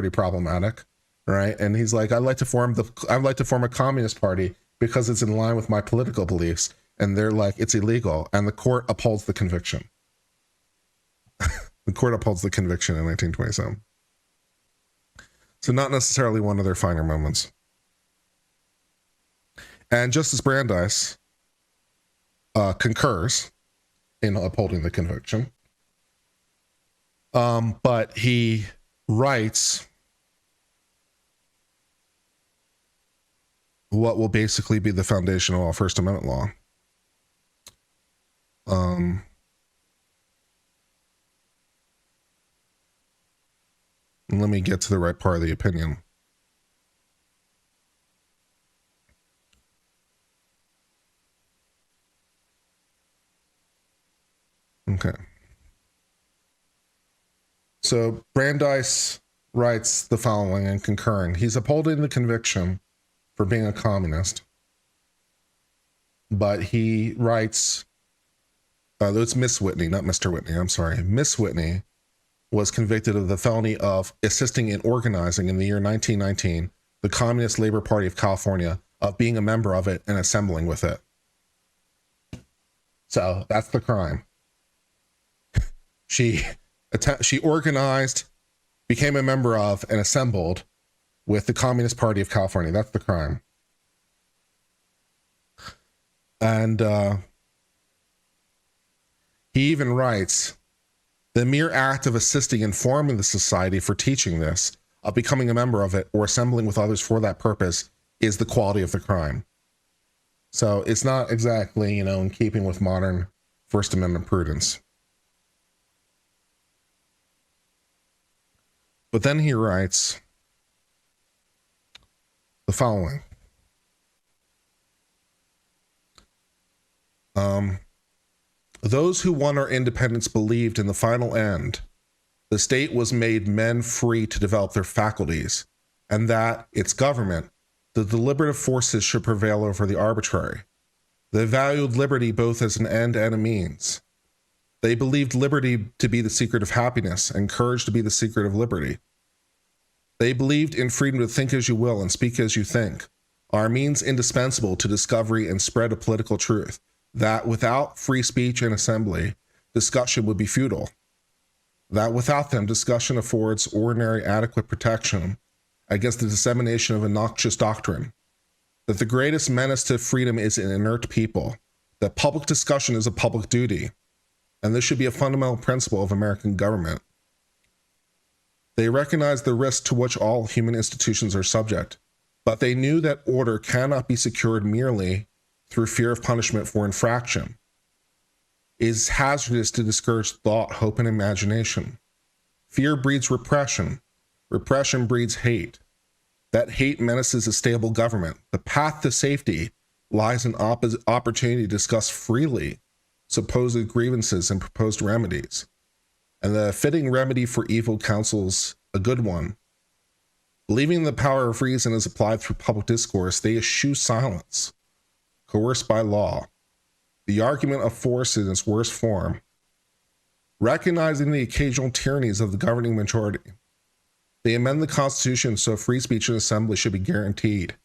problematic, right? And he's like, I'd like to form a communist party because it's in line with my political beliefs. And they're like, it's illegal. And the court upholds the conviction. The court upholds the conviction in 1927. So not necessarily one of their finer moments. And Justice Brandeis concurs in upholding the conviction. But he writes what will basically be the foundation of all First Amendment law. Let me get to the right part of the opinion. Okay. So Brandeis writes the following and concurring. He's upholding the conviction for being a communist, but he writes, it's Miss Whitney, not Mr. Whitney, I'm sorry. Miss Whitney was convicted of the felony of assisting in organizing in the year 1919 the Communist Labor Party of California, of being a member of it and assembling with it. So that's the crime. She organized, became a member of, and assembled with the Communist Party of California. That's the crime. And he even writes, the mere act of assisting in forming the society for teaching this, of becoming a member of it, or assembling with others for that purpose, is the quality of the crime. So it's not exactly, in keeping with modern First Amendment prudence. But then he writes the following. Those who won our independence believed in the final end, the state was made men free to develop their faculties, and that its government, the deliberative forces, should prevail over the arbitrary. They valued liberty both as an end and a means. They believed liberty to be the secret of happiness and courage to be the secret of liberty. They believed in freedom to think as you will and speak as you think, are means indispensable to discovery and spread of political truth, that without free speech and assembly, discussion would be futile, that without them, discussion affords ordinary adequate protection against the dissemination of a noxious doctrine, that the greatest menace to freedom is an inert people, that public discussion is a public duty, and this should be a fundamental principle of American government. They recognized the risk to which all human institutions are subject, but they knew that order cannot be secured merely through fear of punishment for infraction. It is hazardous to discourage thought, hope, and imagination. Fear breeds repression. Repression breeds hate. That hate menaces a stable government. The path to safety lies in opportunity to discuss freely supposed grievances and proposed remedies. And the fitting remedy for evil counsels a good one. Believing the power of reason is applied through public discourse, they eschew silence, coerced by law. The argument of force in its worst form. Recognizing the occasional tyrannies of the governing majority, they amend the Constitution so free speech and assembly should be guaranteed.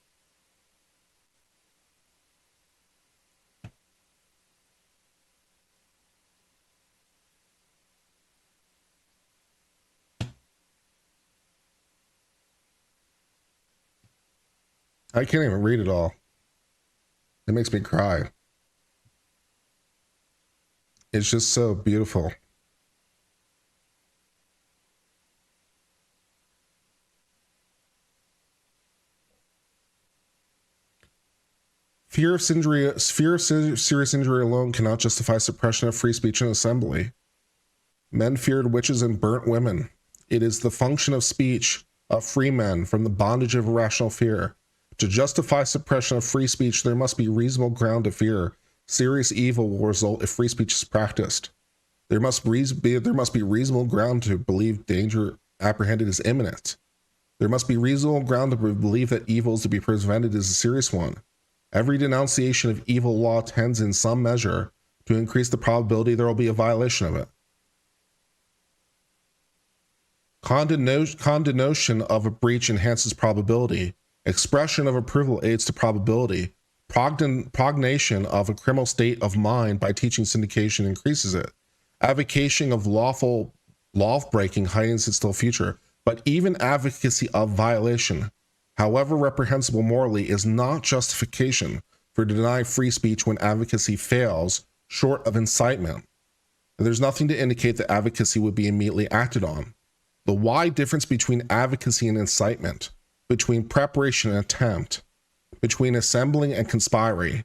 I can't even read it all. It makes me cry. It's just so beautiful. Fear of serious injury alone cannot justify suppression of free speech and assembly. Men feared witches and burnt women. It is the function of speech of free men from the bondage of irrational fear. To justify suppression of free speech, there must be reasonable ground to fear serious evil will result if free speech is practiced. There must be reasonable ground to believe danger apprehended is imminent. There must be reasonable ground to believe that evil is to be prevented is a serious one. Every denunciation of evil law tends in some measure to increase the probability there will be a violation of it. Condonation of a breach enhances probability. Expression of approval aids to probability. Prognation of a criminal state of mind by teaching syndication increases it. Advocation of law breaking heightens its still future. But even advocacy of violation, however reprehensible morally, is not justification for denying free speech when advocacy fails short of incitement. And there's nothing to indicate that advocacy would be immediately acted on. The wide difference between advocacy and incitement, between preparation and attempt, between assembling and conspiring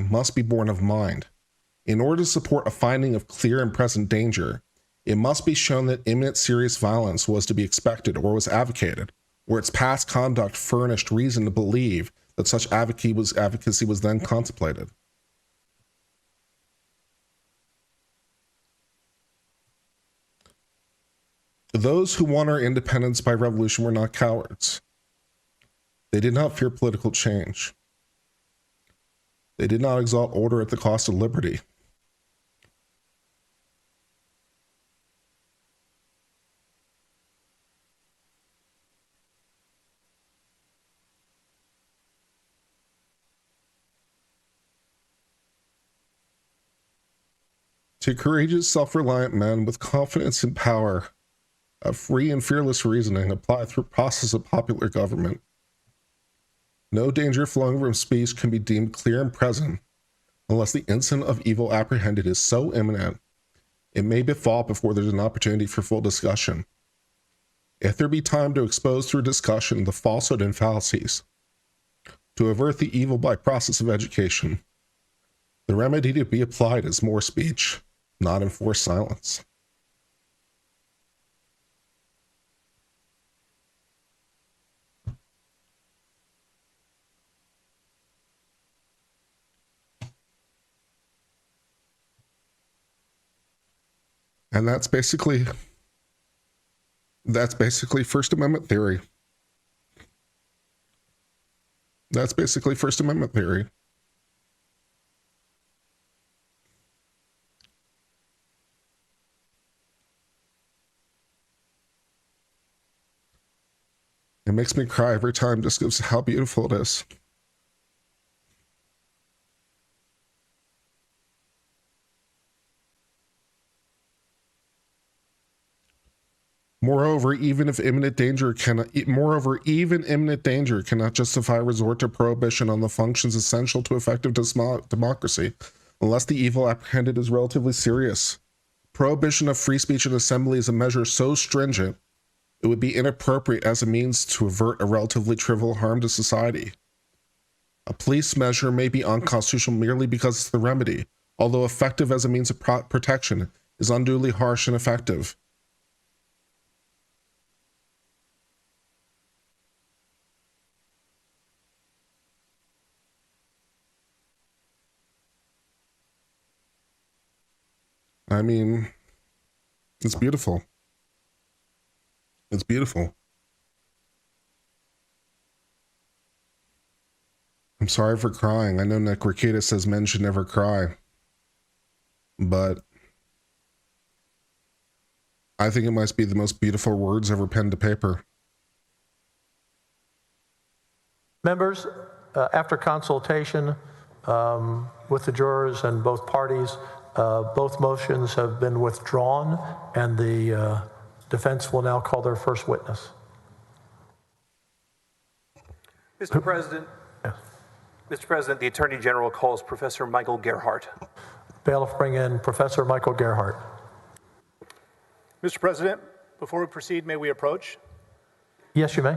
must be borne of mind. In order to support a finding of clear and present danger, it must be shown that imminent serious violence was to be expected or was advocated, or its past conduct furnished reason to believe that such advocacy was then contemplated. Those who won our independence by revolution were not cowards. They did not fear political change. They did not exalt order at the cost of liberty. To courageous, self-reliant men with confidence and power, a free and fearless reasoning applied through process of popular government. No danger flowing from speech can be deemed clear and present unless the instant of evil apprehended is so imminent it may befall before there's an opportunity for full discussion. If there be time to expose through discussion the falsehood and fallacies, to avert the evil by process of education, the remedy to be applied is more speech, not enforced silence. And that's basically First Amendment theory. That's basically First Amendment theory. It makes me cry every time just because of how beautiful it is. Moreover, even imminent danger cannot justify resort to prohibition on the functions essential to effective democracy, unless the evil apprehended is relatively serious. Prohibition of free speech and assembly is a measure so stringent It would be inappropriate as a means to avert a relatively trivial harm to society. A police measure may be unconstitutional merely because it's the remedy, although effective as a means of protection, is unduly harsh and effective. I mean, it's beautiful. It's beautiful. I'm sorry for crying. I know Nick Rekieta says men should never cry, but I think it must be the most beautiful words ever penned to paper. Members, after consultation with the jurors and both parties, both motions have been withdrawn, and the defense will now call their first witness. Mr. President, Yes. Mr. President, the Attorney General calls Professor Michael Gerhardt. Bailiff, bring in Professor Michael Gerhardt. Mr. President, before we proceed, may we approach? Yes, you may.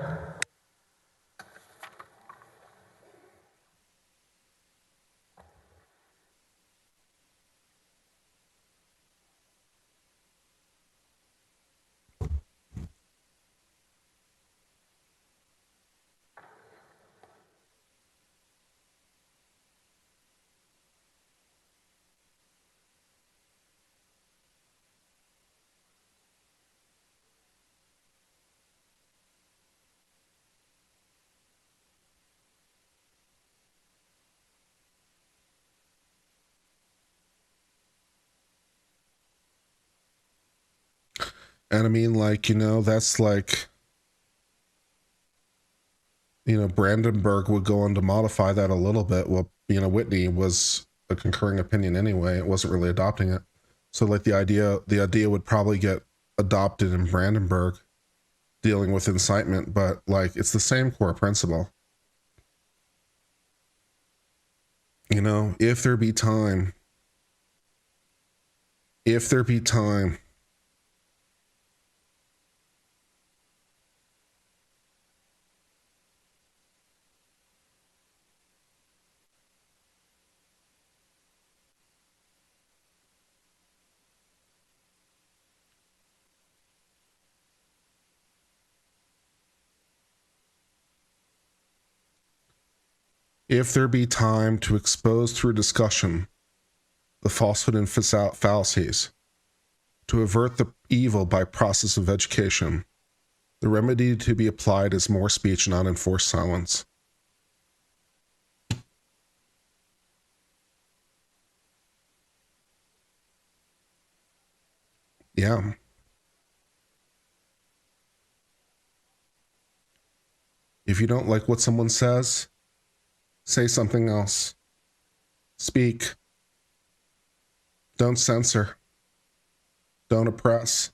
And I mean, like, that's like, Brandenburg would go on to modify that a little bit. Well, Whitney was a concurring opinion anyway. It wasn't really adopting it. So like the idea would probably get adopted in Brandenburg, dealing with incitement, but like it's the same core principle. If there be time, if there be time to expose through discussion the falsehood and fallacies, to avert the evil by process of education, the remedy to be applied is more speech, not enforced silence. Yeah. If you don't like what someone says, say something else. Speak. Don't censor. Don't oppress.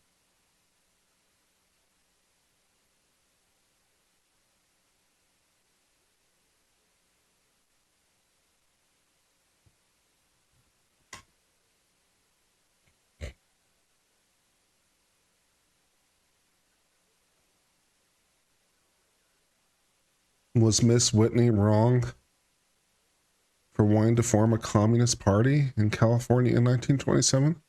Was Miss Whitney wrong for wanting to form a communist party in California in 1927?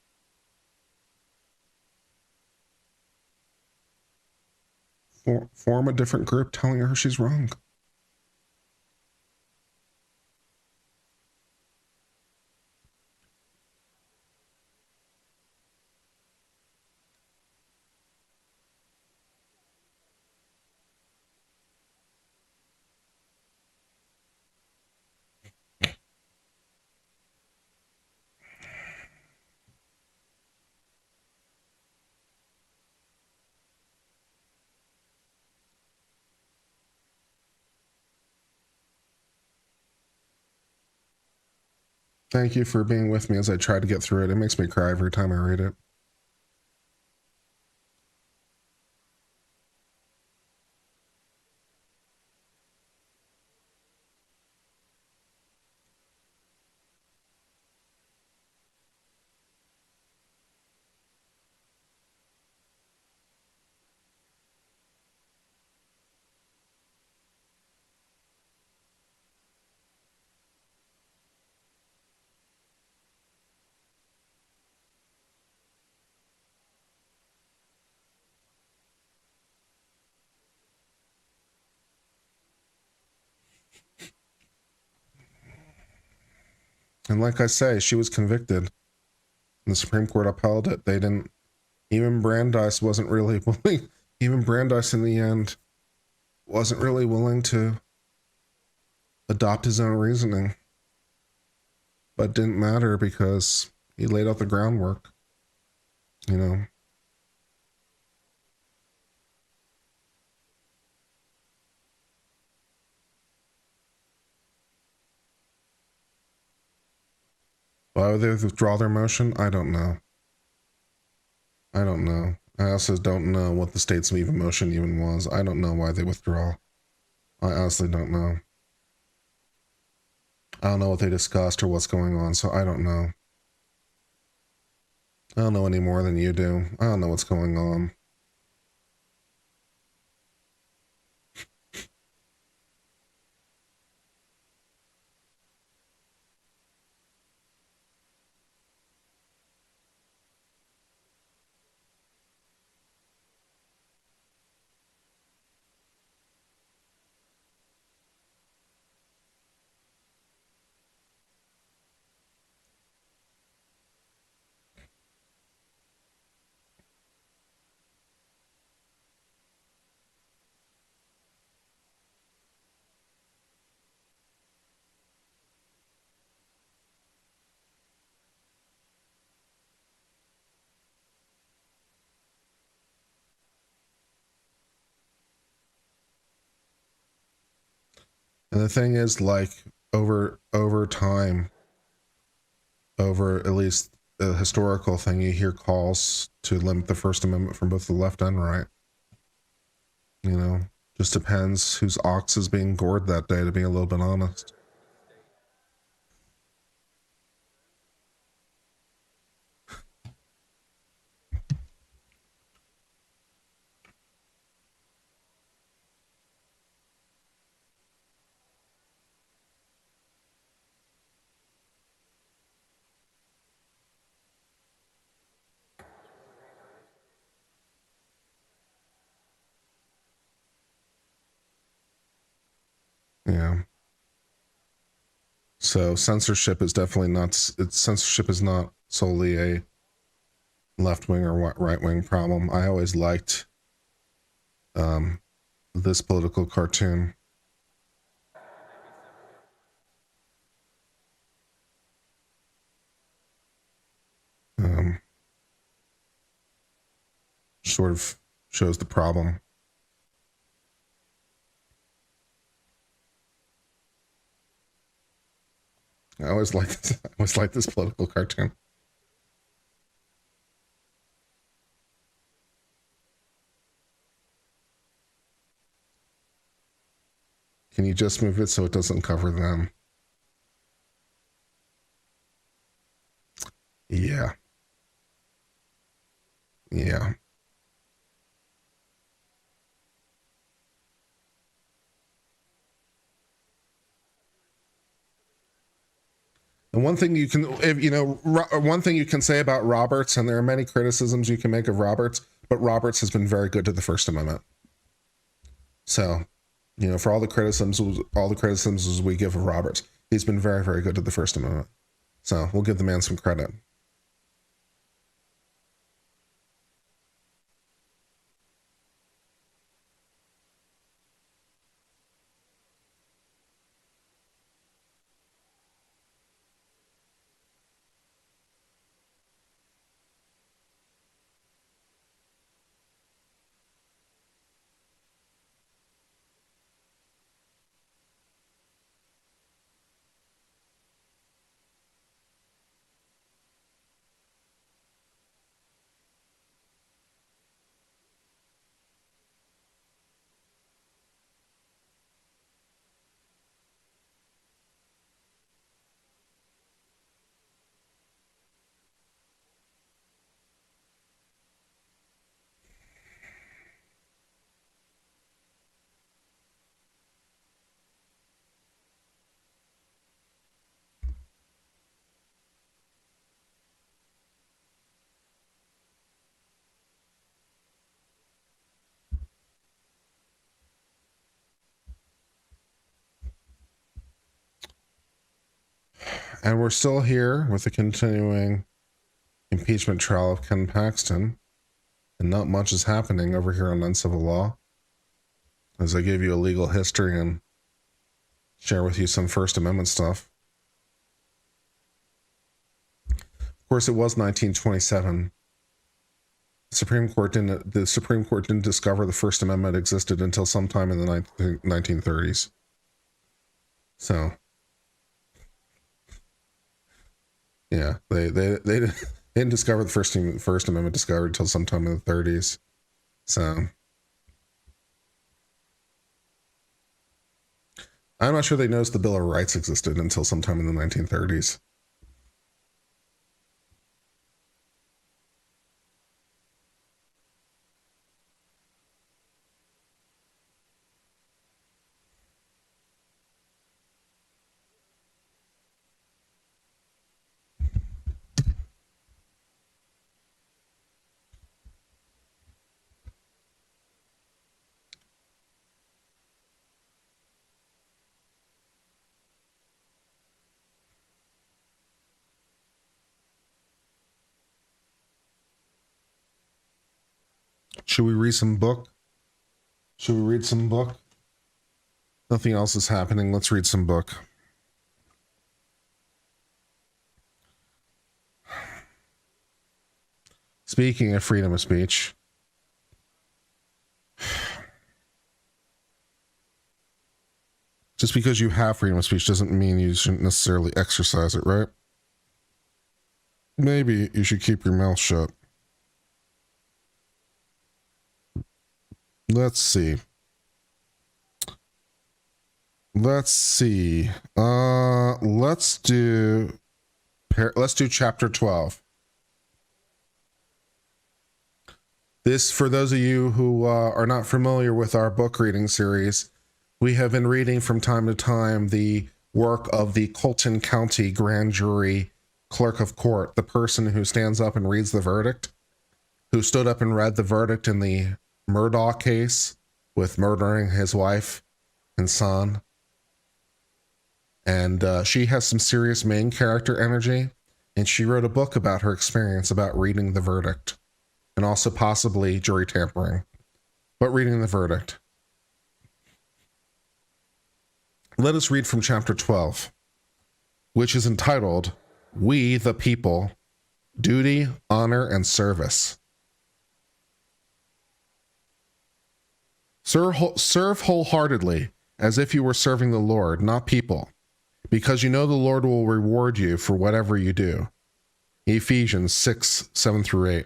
Form a different group telling her she's wrong. Thank you for being with me as I try to get through it. It makes me cry every time I read it. And like I say, she was convicted. And the Supreme Court upheld it. They didn't, even Brandeis wasn't really willing, even Brandeis in the end wasn't really willing to adopt his own reasoning. But it didn't matter because he laid out the groundwork, you know. Why would they withdraw their motion? I don't know. I don't know. I also don't know what the state's leave motion even was. I don't know why they withdraw. I honestly don't know. I don't know what they discussed or what's going on, so I don't know. I don't know any more than you do. I don't know what's going on. And the thing is, like, over time, over at least the historical thing, you hear calls to limit the First Amendment from both the left and right. You know, just depends whose ox is being gored that day, to be a little bit honest. Yeah. So censorship is definitely not. Censorship is not solely a left-wing or right-wing problem. I always liked this political cartoon. Sort of shows the problem. I always liked this political cartoon. Can you just move it so it doesn't cover them? Yeah. Yeah. And one thing you can, one thing you can say about Roberts, and there are many criticisms you can make of Roberts, but Roberts has been very good to the First Amendment. So, for all the criticisms we give of Roberts, he's been very, very good to the First Amendment. So we'll give the man some credit. And we're still here with the continuing impeachment trial of Ken Paxton. And not much is happening over here on Uncivil Law, as I give you a legal history and share with you some First Amendment stuff. Of course, it was 1927. The Supreme Court didn't discover the First Amendment existed until sometime in the 1930s. So, yeah, they didn't discover the First Amendment discovered until sometime in the 30s. So, I'm not sure they noticed the Bill of Rights existed until sometime in the 1930s. Should we read some book? Nothing else is happening. Let's read some book. Speaking of freedom of speech, just because you have freedom of speech doesn't mean you shouldn't necessarily exercise it, right? Maybe you should keep your mouth shut. Let's see. Let's do chapter 12. This, for those of you who are not familiar with our book reading series, we have been reading from time to time the work of the Colton County Grand Jury Clerk of Court, the person who stands up and reads the verdict, who stood up and read the verdict in the Murdaugh case with murdering his wife and son. And she has some serious main character energy, and she wrote a book about her experience about reading the verdict, and also possibly jury tampering, but reading the verdict. Let us read from chapter 12, which is entitled, We the People, Duty, Honor, and Service. Serve wholeheartedly, as if you were serving the Lord, not people, because you know the Lord will reward you for whatever you do. Ephesians 6:7-8.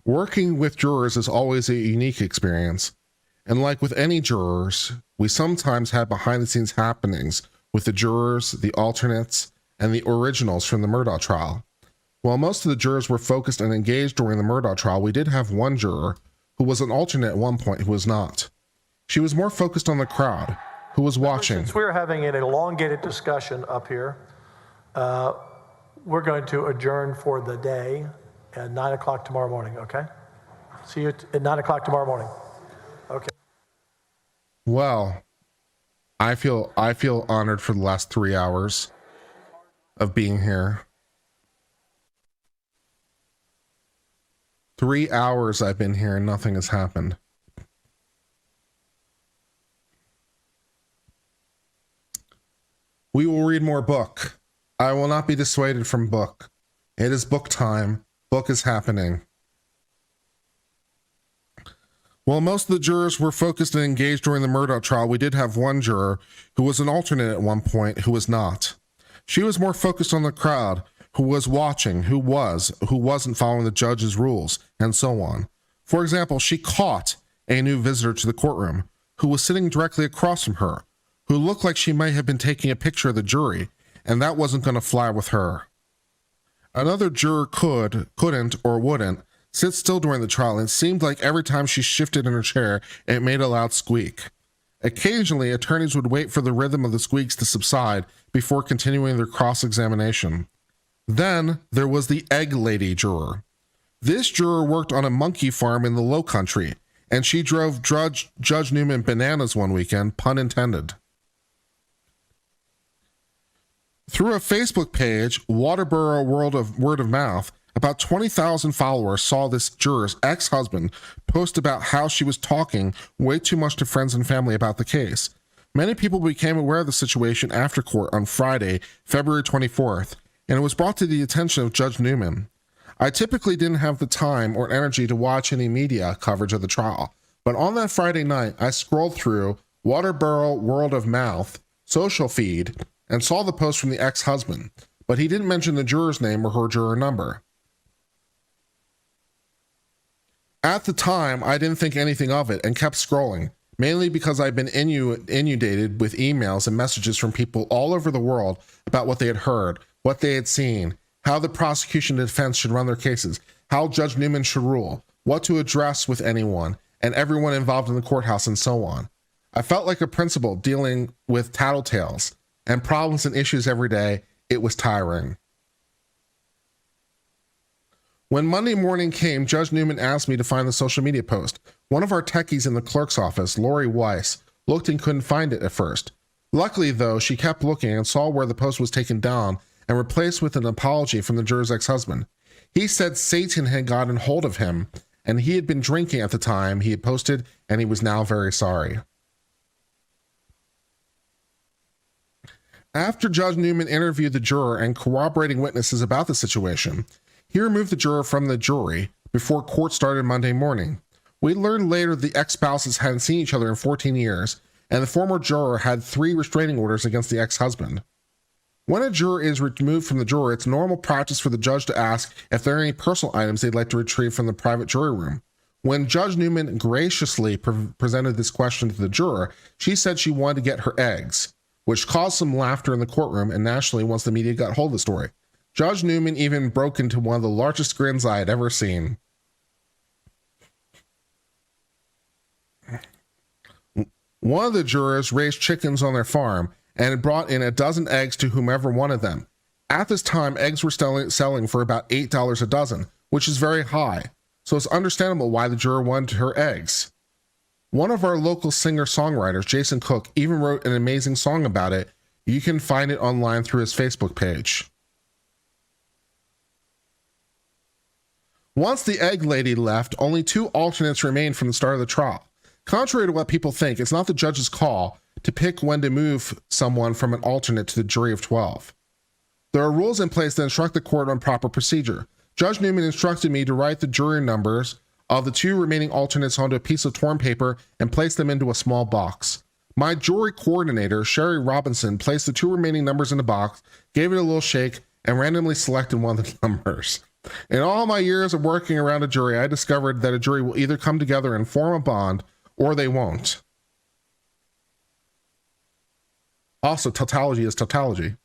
Working with jurors is always a unique experience, and like with any jurors, we sometimes have behind-the-scenes happenings with the jurors, the alternates, and the originals from the Murdaugh trial. While most of the jurors were focused and engaged during the Murdaugh trial, we did have one juror who was an alternate at one point who was not. She was more focused on the crowd, who was watching. Since we're having an elongated discussion up here, we're going to adjourn for the day at 9 o'clock tomorrow morning, okay? See you at 9 o'clock tomorrow morning. Okay. Well, I feel honored for the last 3 hours of being here. 3 hours I've been here and nothing has happened. We will read more book. I will not be dissuaded from book. It is book time. Book is happening. While most of the jurors were focused and engaged during the Murdaugh trial, we did have one juror who was an alternate at one point who was not. She was more focused on the crowd, who was watching, who wasn't following the judge's rules, and so on. For example, she caught a new visitor to the courtroom who was sitting directly across from her, who looked like she may have been taking a picture of the jury, and that wasn't going to fly with her. Another juror couldn't, or wouldn't sit still during the trial, and it seemed like every time she shifted in her chair, it made a loud squeak. Occasionally, attorneys would wait for the rhythm of the squeaks to subside before continuing their cross-examination. Then there was the egg lady juror. This juror worked on a monkey farm in the Low Country, and she drove Judge Newman bananas one weekend, pun intended. Through a Facebook page, Waterboro Word of Mouth, about 20,000 followers saw this juror's ex-husband post about how she was talking way too much to friends and family about the case. Many people became aware of the situation after court on Friday, February 24th, and it was brought to the attention of Judge Newman. I typically didn't have the time or energy to watch any media coverage of the trial, but on that Friday night, I scrolled through Waterboro Word of Mouth social feed and saw the post from the ex-husband, but he didn't mention the juror's name or her juror number. At the time, I didn't think anything of it and kept scrolling, mainly because I'd been inundated with emails and messages from people all over the world about what they had heard, what they had seen, how the prosecution and defense should run their cases, how Judge Newman should rule, what to address with anyone and everyone involved in the courthouse, and so on. I felt like a principal dealing with tattletales and problems and issues every day. It was tiring. When Monday morning came, Judge Newman asked me to find the social media post. One of our techies in the clerk's office, Lori Weiss, looked and couldn't find it at first. Luckily, though, she kept looking and saw where the post was taken down and replaced with an apology from the juror's ex-husband. He said Satan had gotten hold of him, and he had been drinking at the time he had posted, and he was now very sorry. After Judge Newman interviewed the juror and corroborating witnesses about the situation, he removed the juror from the jury before court started Monday morning. We learned later the ex-spouses hadn't seen each other in 14 years, and the former juror had 3 restraining orders against the ex-husband. When a juror is removed from the jury, it's normal practice for the judge to ask if there are any personal items they'd like to retrieve from the private jury room. When Judge Newman graciously presented this question to the juror, she said she wanted to get her eggs, which caused some laughter in the courtroom and nationally once the media got hold of the story. Judge Newman even broke into one of the largest grins I had ever seen. One of the jurors raised chickens on their farm and brought in a dozen eggs to whomever wanted them. At this time, eggs were selling for about $8 a dozen, which is very high, so it's understandable why the juror wanted her eggs. One of our local singer-songwriters, Jason Cook, even wrote an amazing song about it. You can find it online through his Facebook page. Once the egg lady left, only 2 alternates remained from the start of the trial. Contrary to what people think, it's not the judge's call to pick when to move someone from an alternate to the jury of 12. There are rules in place that instruct the court on proper procedure. Judge Newman instructed me to write the jury numbers of the 2 remaining alternates onto a piece of torn paper and place them into a small box. My jury coordinator, Sherry Robinson, placed the 2 remaining numbers in a box, gave it a little shake, and randomly selected one of the numbers. In all my years of working around a jury, I discovered that a jury will either come together and form a bond, or they won't. Also, tautology is tautology.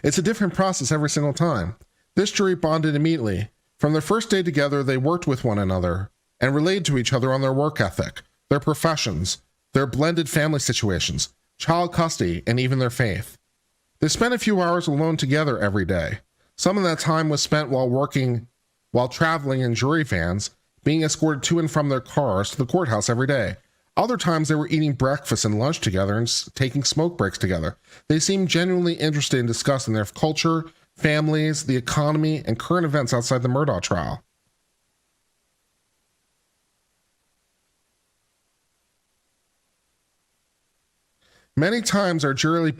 It's a different process every single time. This jury bonded immediately. From their first day together, they worked with one another and related to each other on their work ethic, their professions, their blended family situations, child custody, and even their faith. They spent a few hours alone together every day. Some of that time was spent while traveling in jury vans, being escorted to and from their cars to the courthouse every day. Other times they were eating breakfast and lunch together and taking smoke breaks together. They seemed genuinely interested in discussing their culture, families, the economy, and current events outside the Murdaugh trial. Many times our jury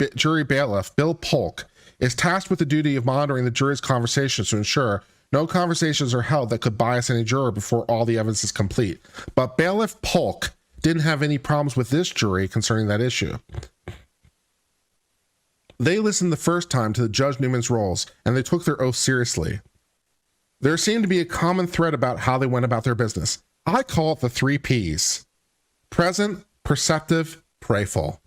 bailiff, Bill Polk, is tasked with the duty of monitoring the jury's conversations to ensure no conversations are held that could bias any juror before all the evidence is complete. But Bailiff Polk didn't have any problems with this jury concerning that issue. They listened the first time to Judge Newman's rules, and they took their oath seriously. There seemed to be a common thread about how they went about their business. I call it the 3 Ps: present, perceptive, prayful.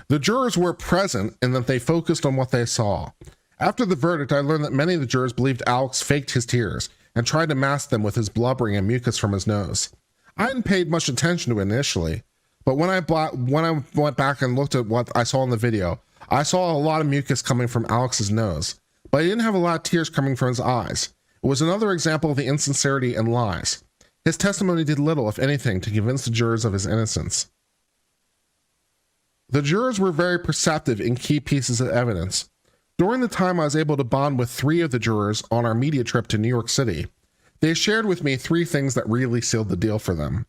The jurors were present in that they focused on what they saw. After the verdict, I learned that many of the jurors believed Alex faked his tears and tried to mask them with his blubbering and mucus from his nose. I hadn't paid much attention to it initially, but when I went back and looked at what I saw in the video, I saw a lot of mucus coming from Alex's nose, but he didn't have a lot of tears coming from his eyes. It was another example of the insincerity and lies. His testimony did little, if anything, to convince the jurors of his innocence. The jurors were very perceptive in key pieces of evidence. During the time I was able to bond with 3 of the jurors on our media trip to New York City, they shared with me 3 things that really sealed the deal for them.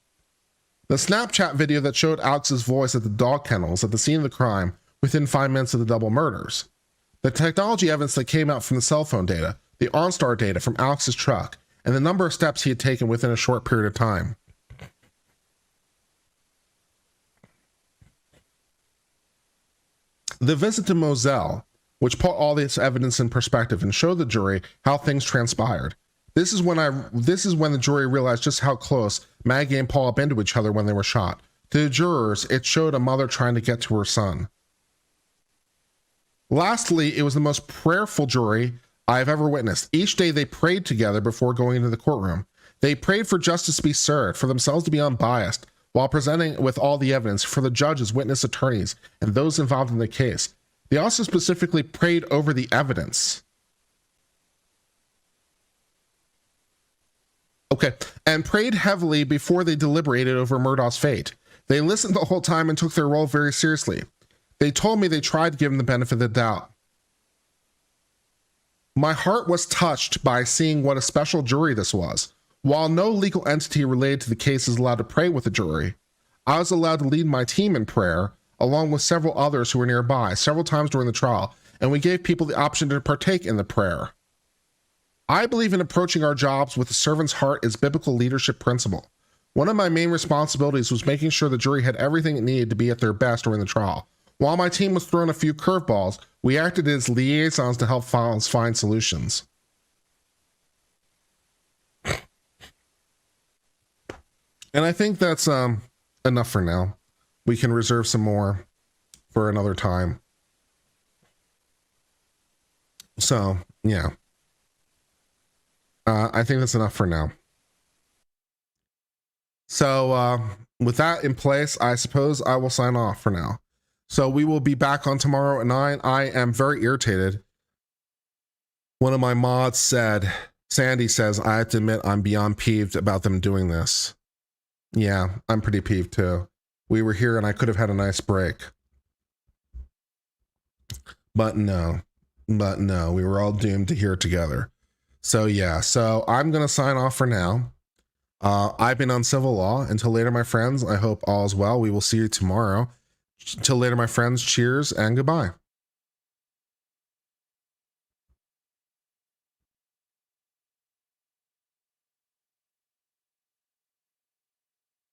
The Snapchat video that showed Alex's voice at the dog kennels at the scene of the crime within 5 minutes of the double murders. The technology evidence that came out from the cell phone data, the OnStar data from Alex's truck, and the number of steps he had taken within a short period of time. The visit to Moselle, which put all this evidence in perspective and showed the jury how things transpired. This is when the jury realized just how close Maggie and Paul had been to each other when they were shot. To the jurors, it showed a mother trying to get to her son. Lastly, it was the most prayerful jury I have ever witnessed. Each day they prayed together before going into the courtroom. They prayed for justice to be served, for themselves to be unbiased, while presenting with all the evidence for the judges, witness attorneys, and those involved in the case. They also specifically prayed over the evidence. Okay, and prayed heavily before they deliberated over Murdaugh's fate. They listened the whole time and took their role very seriously. They told me they tried to give him the benefit of the doubt. My heart was touched by seeing what a special jury this was. While no legal entity related to the case is allowed to pray with the jury, I was allowed to lead my team in prayer, along with several others who were nearby, several times during the trial, and we gave people the option to partake in the prayer. I believe in approaching our jobs with a servant's heart as biblical leadership principle. One of my main responsibilities was making sure the jury had everything it needed to be at their best during the trial. While my team was throwing a few curveballs, we acted as liaisons to help find solutions. And I think that's enough for now. We can reserve some more for another time. So, yeah. I think that's enough for now. So, with that in place, I suppose I will sign off for now. So we will be back on tomorrow at 9. I am very irritated. One of my mods said, Sandy says, I have to admit I'm beyond peeved about them doing this. Yeah, I'm pretty peeved too. We were here and I could have had a nice break. But no, we were all doomed to hear it together. So yeah, so I'm going to sign off for now. I've been Uncivil Law. Until later, my friends, I hope all is well. We will see you tomorrow. Till later, my friends, cheers and goodbye.